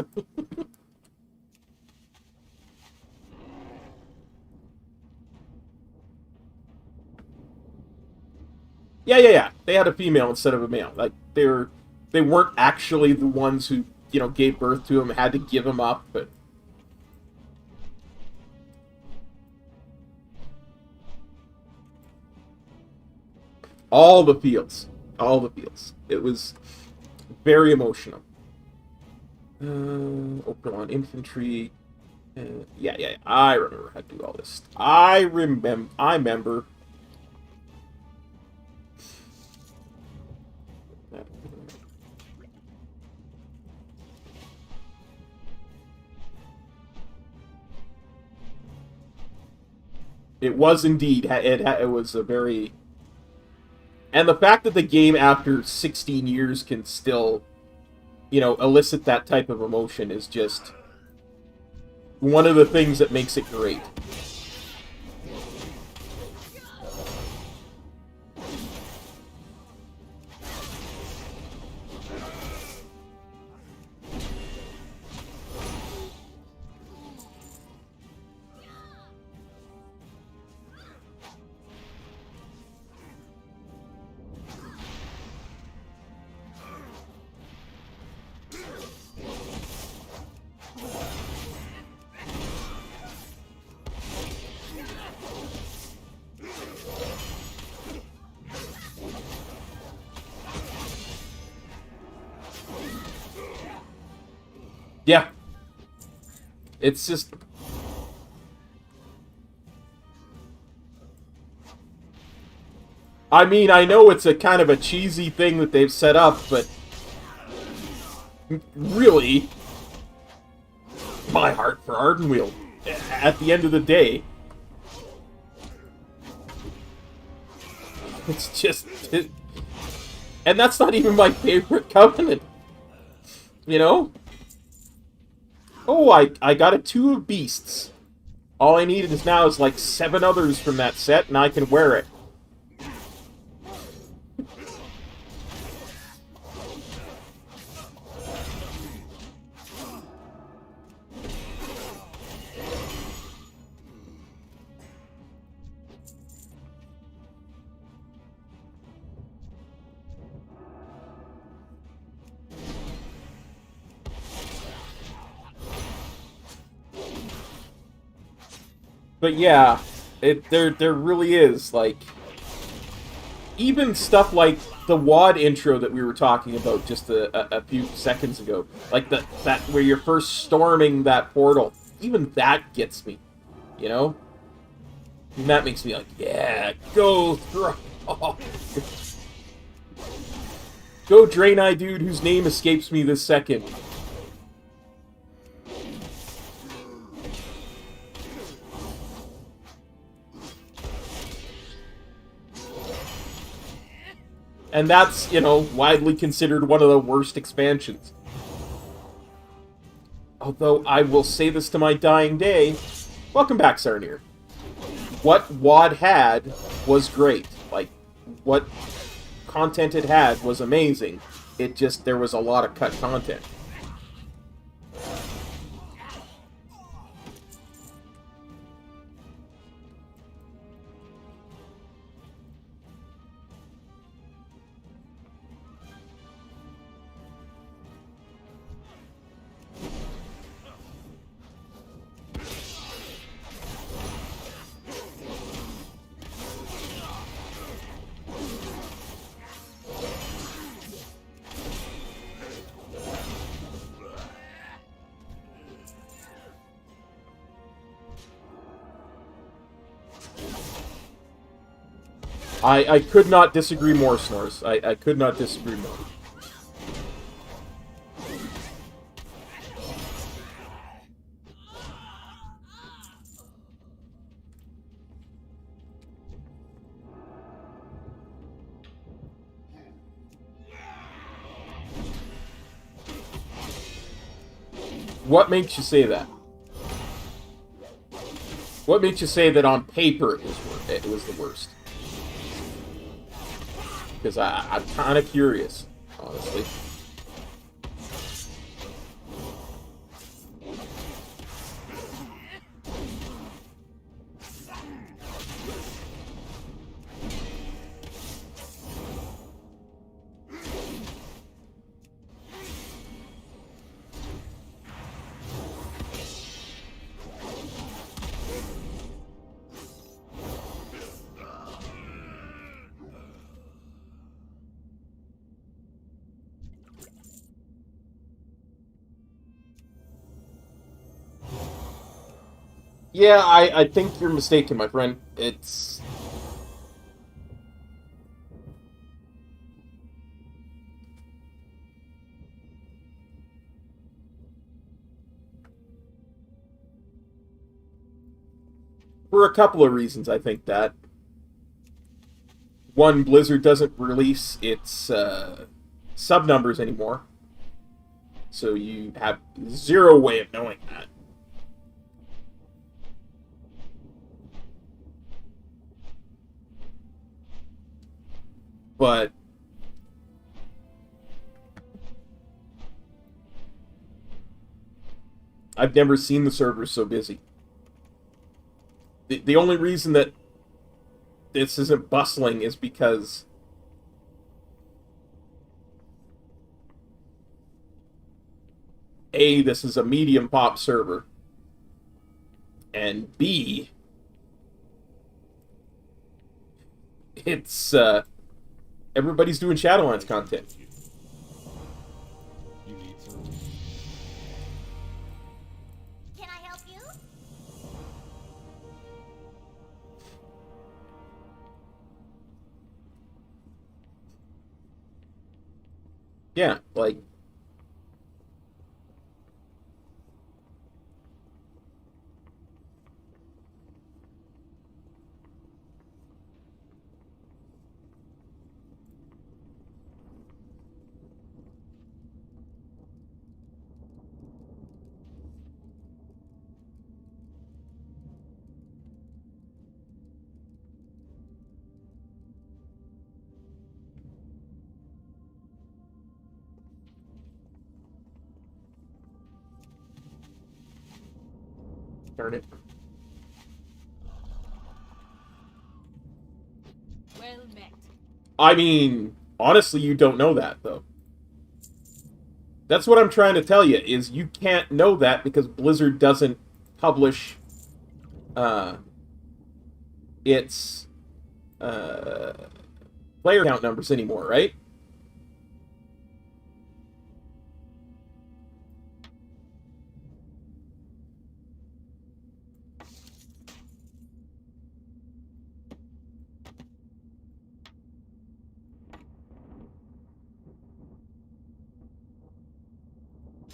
Yeah. They had a female instead of a male. Like, they weren't actually the ones who, gave birth to him, had to give him up, but... All the feels. It was very emotional. Open on infantry. Yeah. I remember how to do all this. I remember. It was indeed. It was a very... And the fact that the game, after 16 years, can still, elicit that type of emotion is just one of the things that makes it great. Yeah. It's just... I mean, I know it's a kind of a cheesy thing that they've set up, but... Really... My heart for Ardenweald. At the end of the day... It's just... And that's not even my favorite covenant. Oh, I got a 2 of beasts. All I needed now is like 7 others from that set, and I can wear it. But yeah, there really is, like, even stuff like the WoD intro that we were talking about just a few seconds ago, like that where you're first storming that portal, even that gets me, And that makes me like, yeah, go through. Oh. Go Draenei dude whose name escapes me this second. And that's, widely considered one of the worst expansions. Although, I will say this to my dying day. Welcome back, Sarnir. What WoD had was great. Like, what content it had was amazing. It just, there was a lot of cut content. I could not disagree more, Snores. I could not disagree more. What makes you say that? What makes you say that on paper it was the worst? Because I'm kind of curious, honestly. Yeah, I think you're mistaken, my friend. It's... For a couple of reasons, I think that. One, Blizzard doesn't release its sub-numbers anymore. So you have zero way of knowing that. But I've never seen the servers so busy. The only reason that this isn't bustling is because A, this is a medium pop server, and B, it's everybody's doing Shadowlands content. You need some. Can I help you? Yeah, like... Darn it. Well met. I mean, honestly, you don't know that, though. That's what I'm trying to tell you, is you can't know that because Blizzard doesn't publish its player count numbers anymore, right?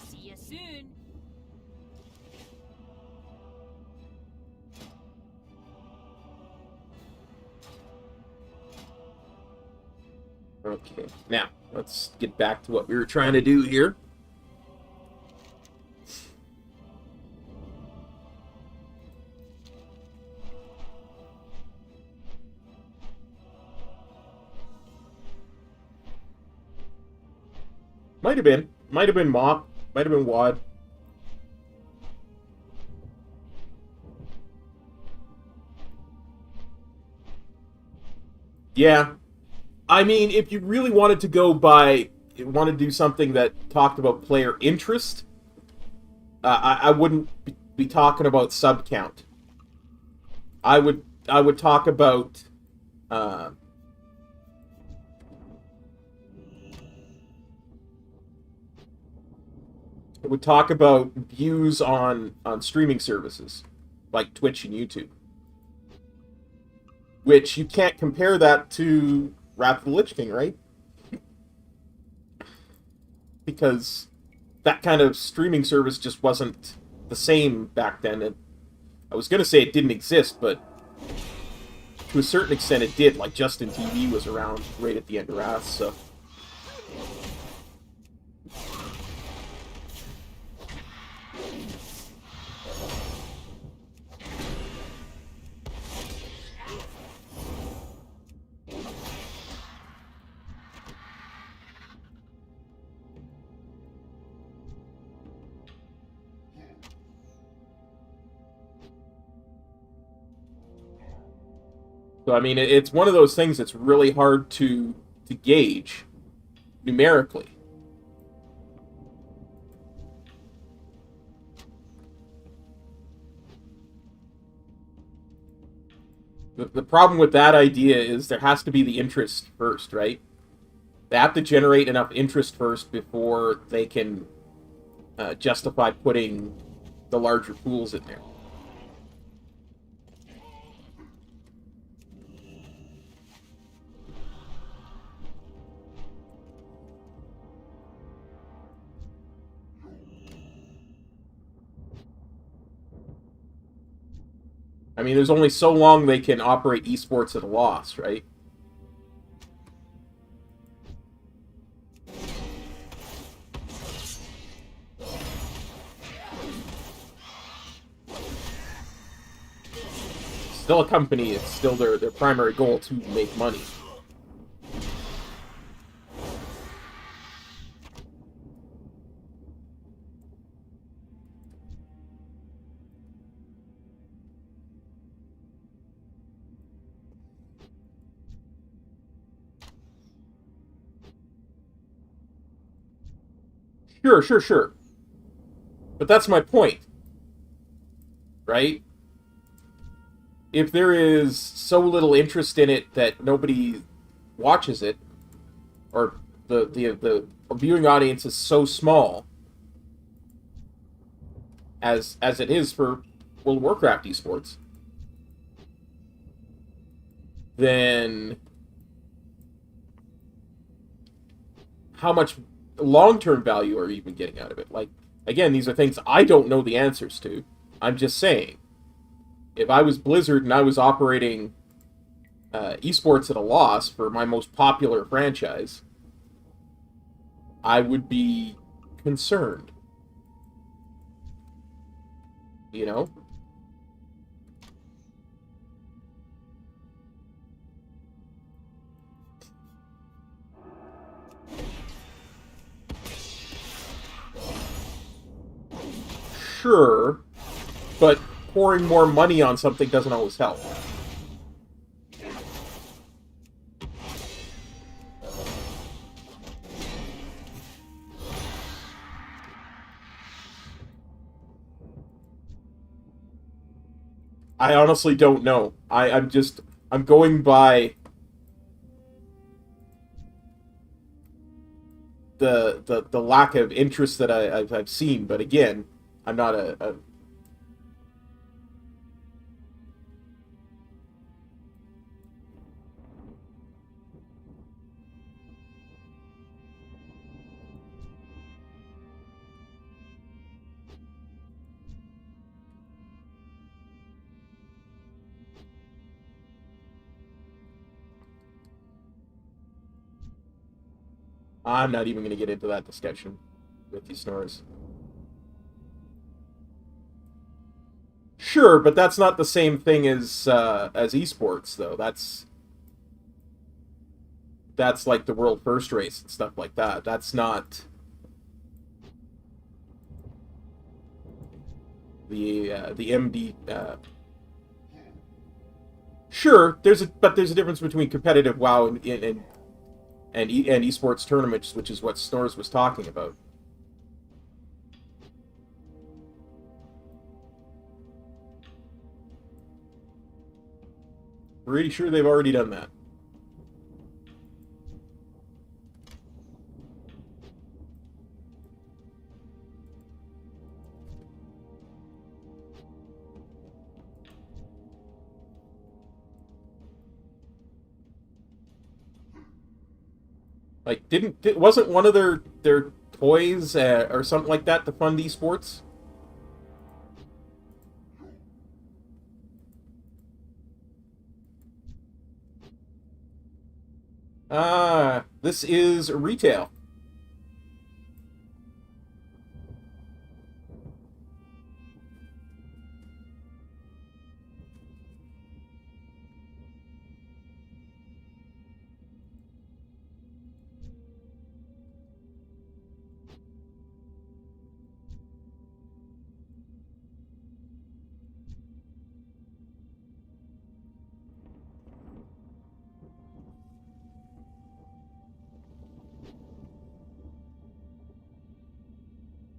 See you soon. Okay, now, let's get back to what we were trying to do here. Might have been. Might have been Mop. Might have been Wad. Yeah. I mean, if you really wanted to go by... want to do something that talked about player interest, I wouldn't be talking about sub count. I would talk about I would talk about views on streaming services like Twitch and YouTube, which you can't compare that to Wrath of the Lich King, right? Because that kind of streaming service just wasn't the same back then. And I was going to say it didn't exist, but to a certain extent it did. Like, Justin TV was around right at the end of Wrath, so... So, I mean, it's one of those things that's really hard to gauge numerically. The problem with that idea is there has to be the interest first, right? They have to generate enough interest first before they can justify putting the larger pools in there. I mean, there's only so long they can operate esports at a loss, right? Still a company, it's still their primary goal to make money. Sure. But that's my point. Right? If there is so little interest in it that nobody watches it, or the viewing audience is so small, as it is for World of Warcraft esports, then how much long-term value are you even getting out of it? Like, again, these are things I don't know the answers to. I'm just saying, if I was Blizzard and I was operating esports at a loss for my most popular franchise, I would be concerned. You know? Sure, but pouring more money on something doesn't always help. I honestly don't know. I'm going by the lack of interest that I've seen, but again, I'm not a I'm not even going to get into that discussion with you, Snorris. Sure, but that's not the same thing as esports, though. That's like the world first race and stuff like that. That's not the MD. Sure, there's a difference between competitive WoW and esports tournaments, which is what Snores was talking about. Pretty sure they've already done that. Like, wasn't one of their toys or something like that to fund esports? This is retail.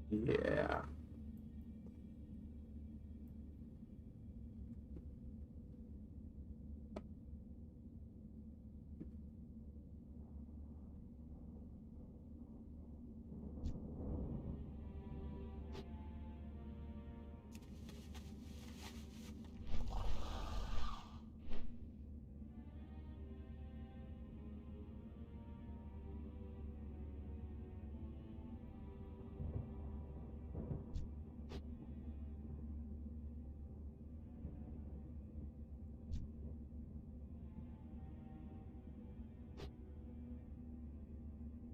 Yeah.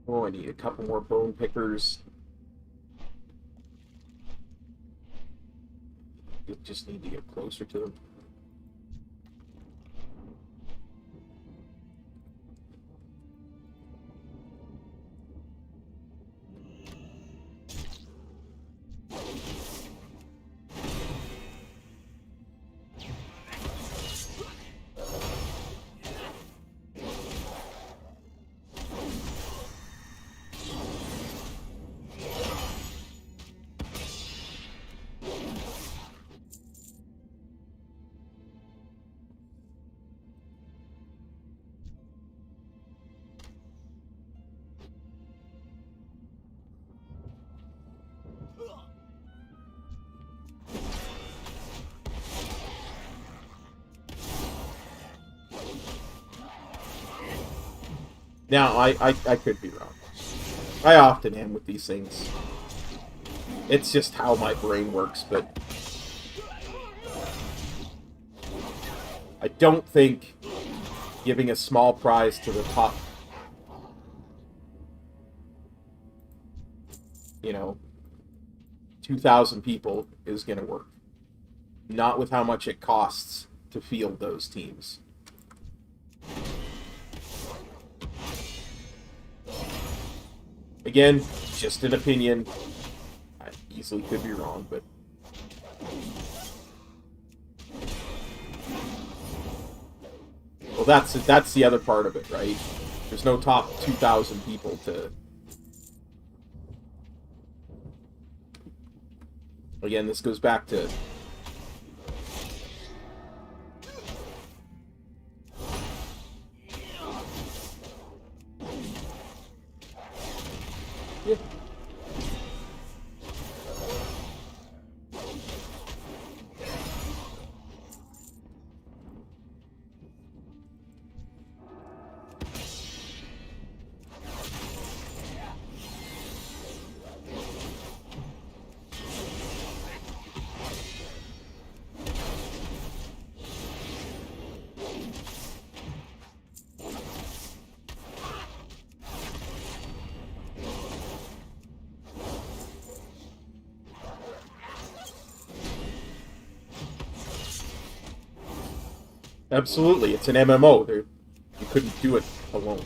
Oh, I need a couple more bone pickers. You just need to get closer to them. Now, I could be wrong. I often am with these things. It's just how my brain works, but I don't think giving a small prize to the top, 2,000 people is going to work. Not with how much it costs to field those teams. Again, just an opinion. I easily could be wrong, but... Well, that's the other part of it, right? There's no top 2,000 people to... Again, this goes back to... Yeah. Absolutely, it's an MMO. You couldn't do it alone.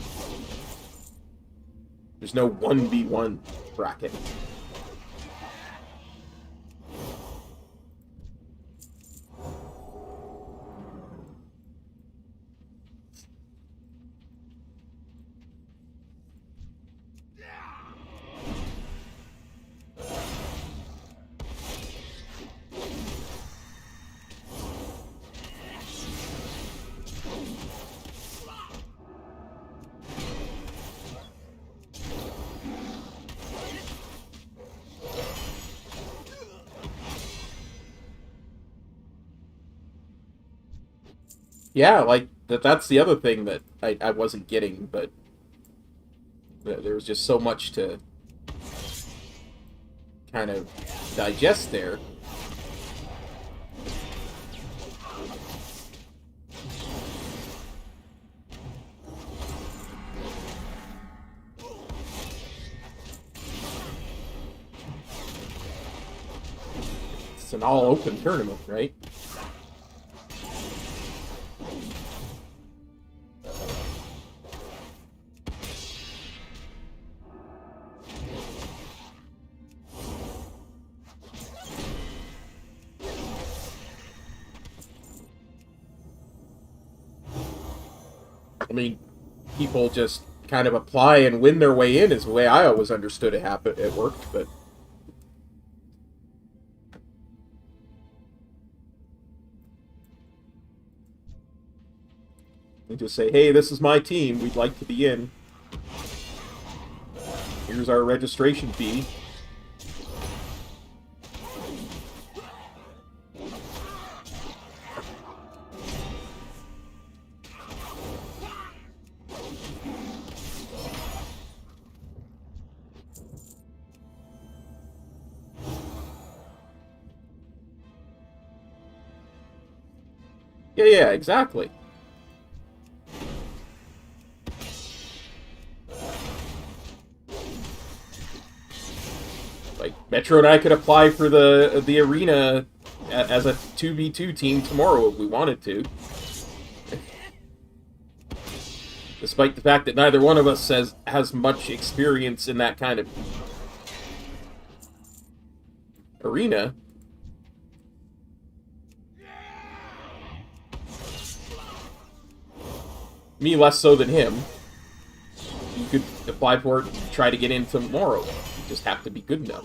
There's no 1v1 bracket. Yeah, like, that's the other thing that I wasn't getting, but there was just so much to kind of digest there. It's an all-open tournament, right? I mean, people just kind of apply and win their way in is the way I always understood it worked, but... You just say, hey, this is my team, we'd like to be in. Here's our registration fee. Yeah, exactly. Like, Metro and I could apply for the arena as a 2v2 team tomorrow if we wanted to. Despite the fact that neither one of us has much experience in that kind of arena. Me less so than him. You could apply for it and try to get in tomorrow. You just have to be good enough.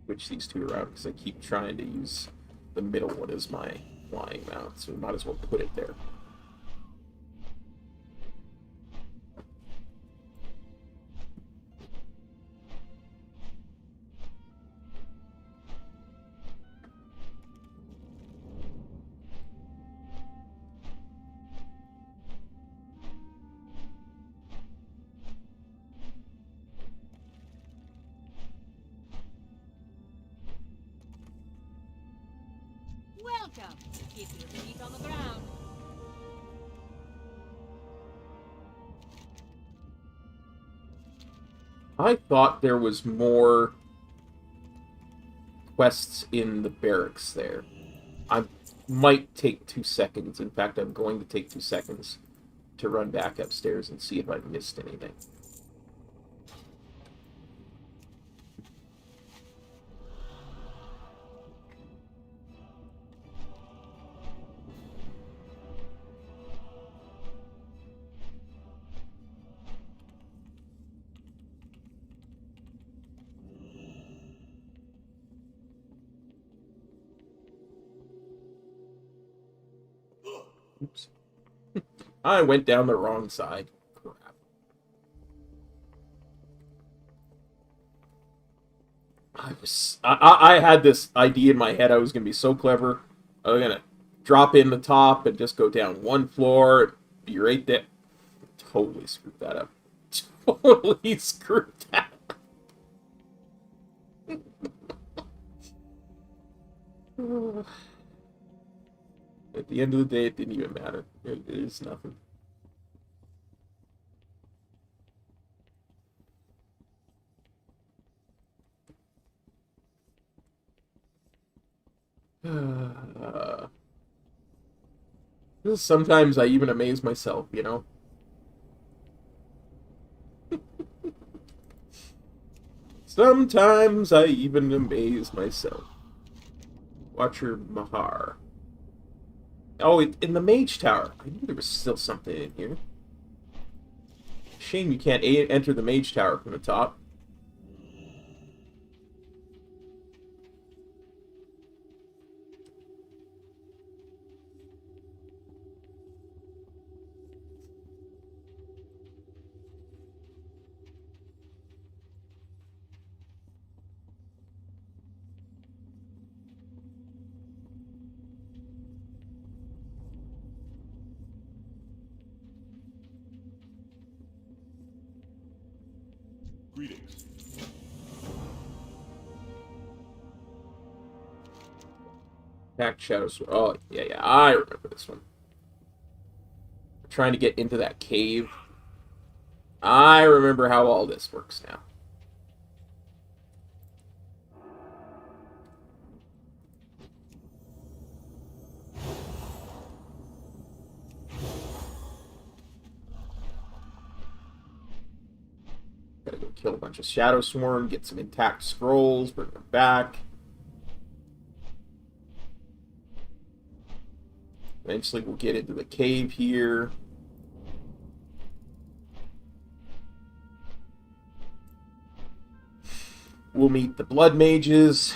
Switch these two around because I keep trying to use the middle one as my flying mount, so we might as well put it there. Welcome. Keep your feet on the ground. I thought there was more quests in the barracks there. I might take 2 seconds. In fact, I'm going to take 2 seconds to run back upstairs and see if I missed anything. Oops. I went down the wrong side. Crap. I had this idea in my head. I was going to be so clever. I was going to drop in the top and just go down one floor and be right there. Totally screwed that up. Totally screwed that up. At the end of the day, it didn't even matter. It is nothing. Sometimes I even amaze myself, you know? Sometimes I even amaze myself. Watcher Mahar. Oh, in the Mage Tower. I knew there was still something in here. Shame you can't enter the Mage Tower from the top. Greetings. Attack Shadows. Oh, yeah, I remember this one. Trying to get into that cave. I remember how all this works now. Gotta go kill a bunch of Shadow Sworn, get some intact scrolls, bring them back. Eventually we'll get into the cave here. We'll meet the Blood Mages.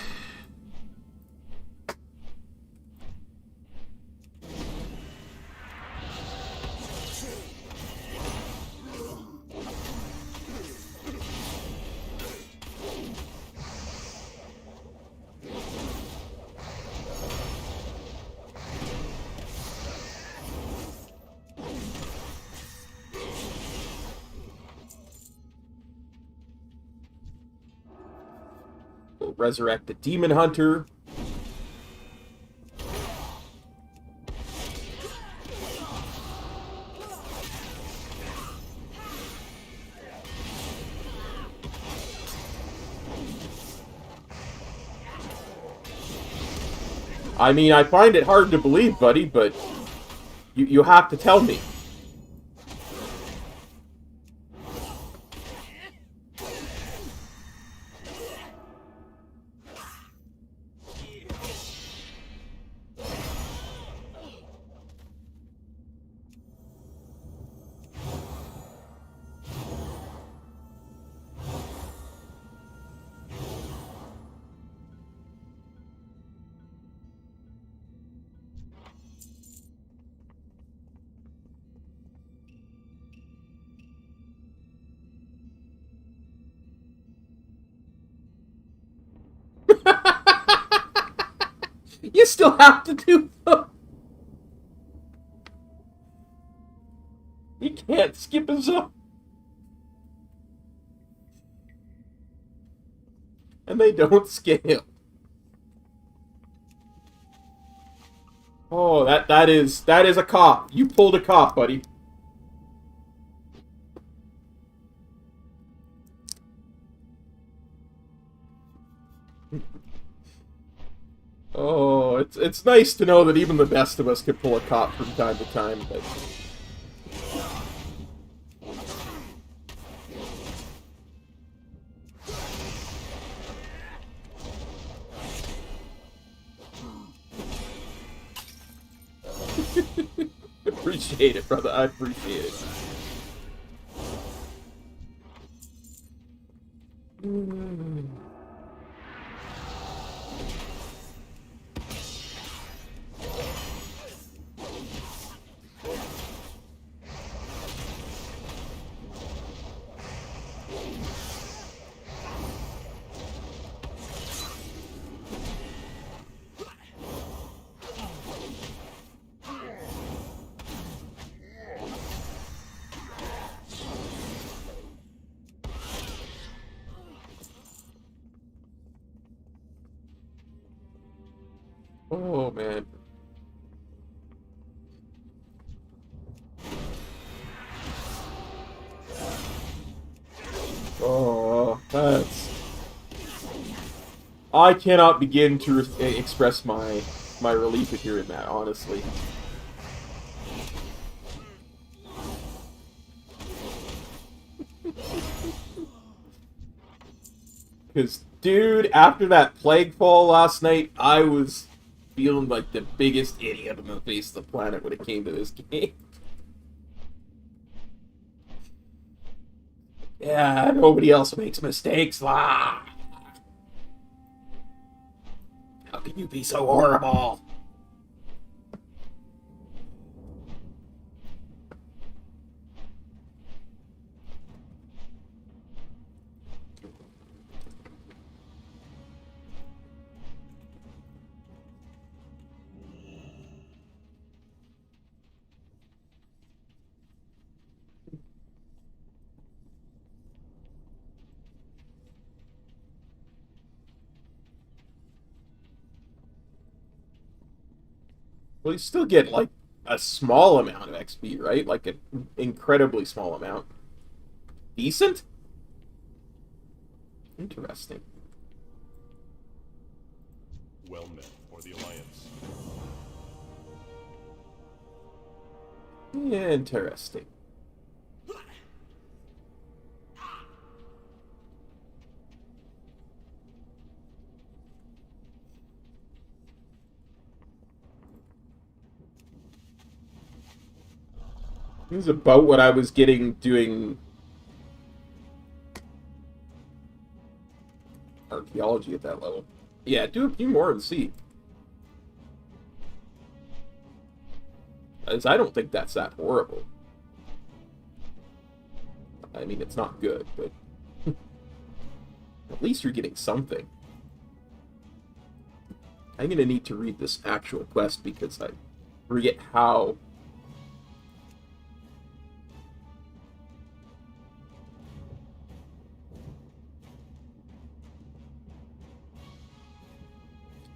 We'll resurrect the Demon Hunter. I mean, I find it hard to believe, buddy, but you have to tell me. You still have to do them. You can't skip a zone. And they don't scale. Oh, that is a cop. You pulled a cop, buddy. Oh, it's nice to know that even the best of us can pull a cop from time to time, but... Appreciate it, brother. I appreciate it. Oh, man. Oh, that's... I cannot begin to express my relief at hearing that, honestly. Because, dude, after that plague fall last night, I was feeling like the biggest idiot on the face of the planet when it came to this game. Yeah, nobody else makes mistakes. How can you be so horrible? Well, you still get, like, a small amount of XP, right? Like, an incredibly small amount. Decent? Interesting. Well met for the Alliance. Interesting. This is about what I was getting doing archaeology at that level. Yeah, do a few more and see. As I don't think that's that horrible. I mean, it's not good, but at least you're getting something. I'm going to need to read this actual quest because I forget how...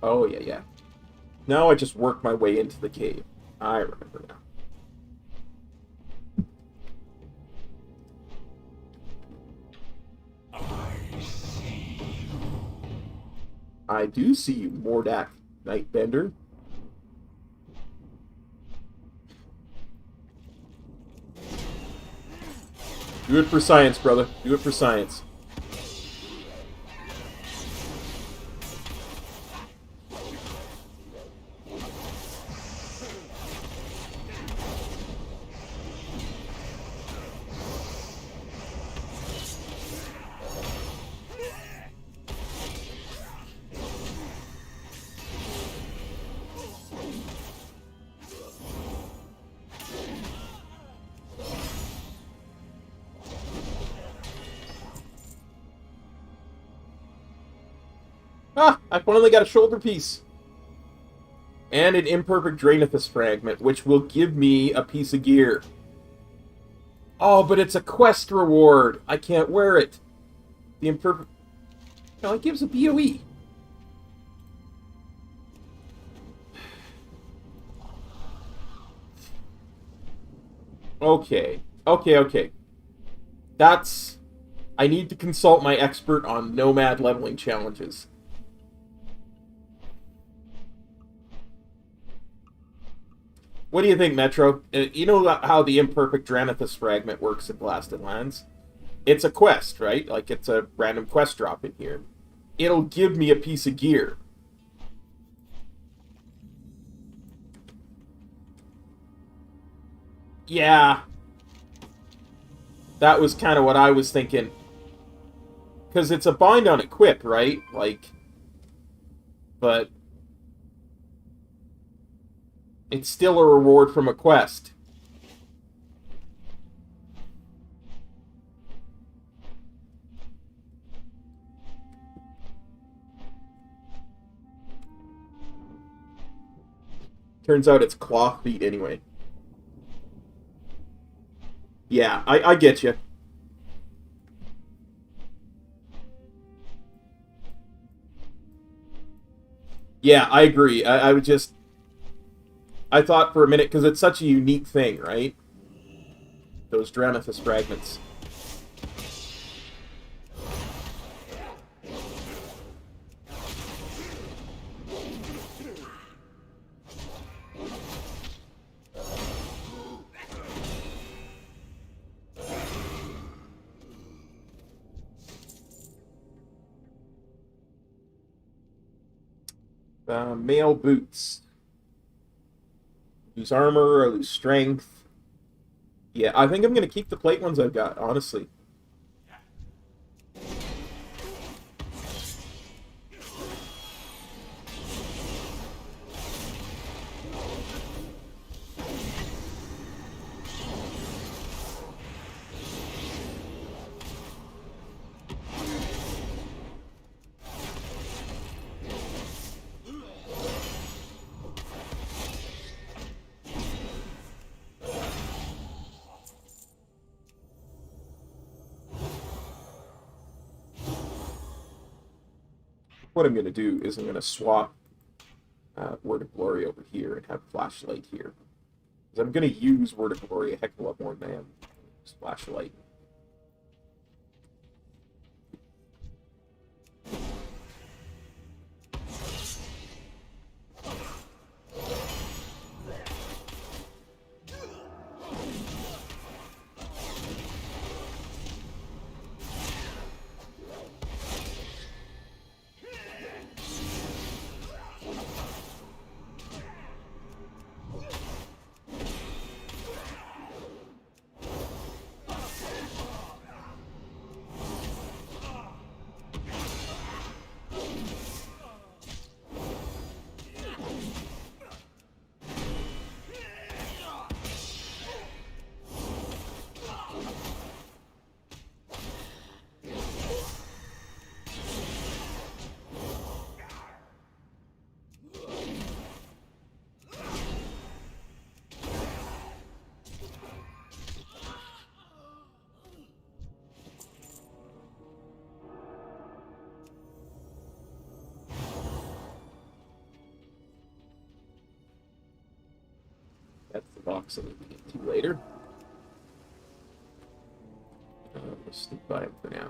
Oh, yeah. Now I just work my way into the cave. I remember now. I do see you, Mordak Nightbender. Do it for science, brother. Do it for science. Ah, I finally got a shoulder piece. And an imperfect Draenithus fragment, which will give me a piece of gear. Oh, but it's a quest reward. I can't wear it. The imperfect... No, it gives a BOE. Okay. That's... I need to consult my expert on Nomad leveling challenges. What do you think, Metro? You know how the imperfect Draenithus fragment works in Blasted Lands? It's a quest, right? Like, it's a random quest drop in here. It'll give me a piece of gear. Yeah. That was kind of what I was thinking. Because it's a bind on equip, right? Like, but... it's still a reward from a quest. Turns out it's cloth feet anyway. Yeah, I get you. Yeah, I agree. I would just... I thought for a minute, because it's such a unique thing, right? Those Draenithus fragments. Male boots. Lose armor, I lose strength. Yeah, I think I'm going to keep the plate ones I've got, honestly. What I'm going to do is I'm going to swap Word of Glory over here and have Flashlight here. Because I'm going to use Word of Glory a heck of a lot more than I am Flashlight. That's the box I need to get to later. Let's sneak by him for now.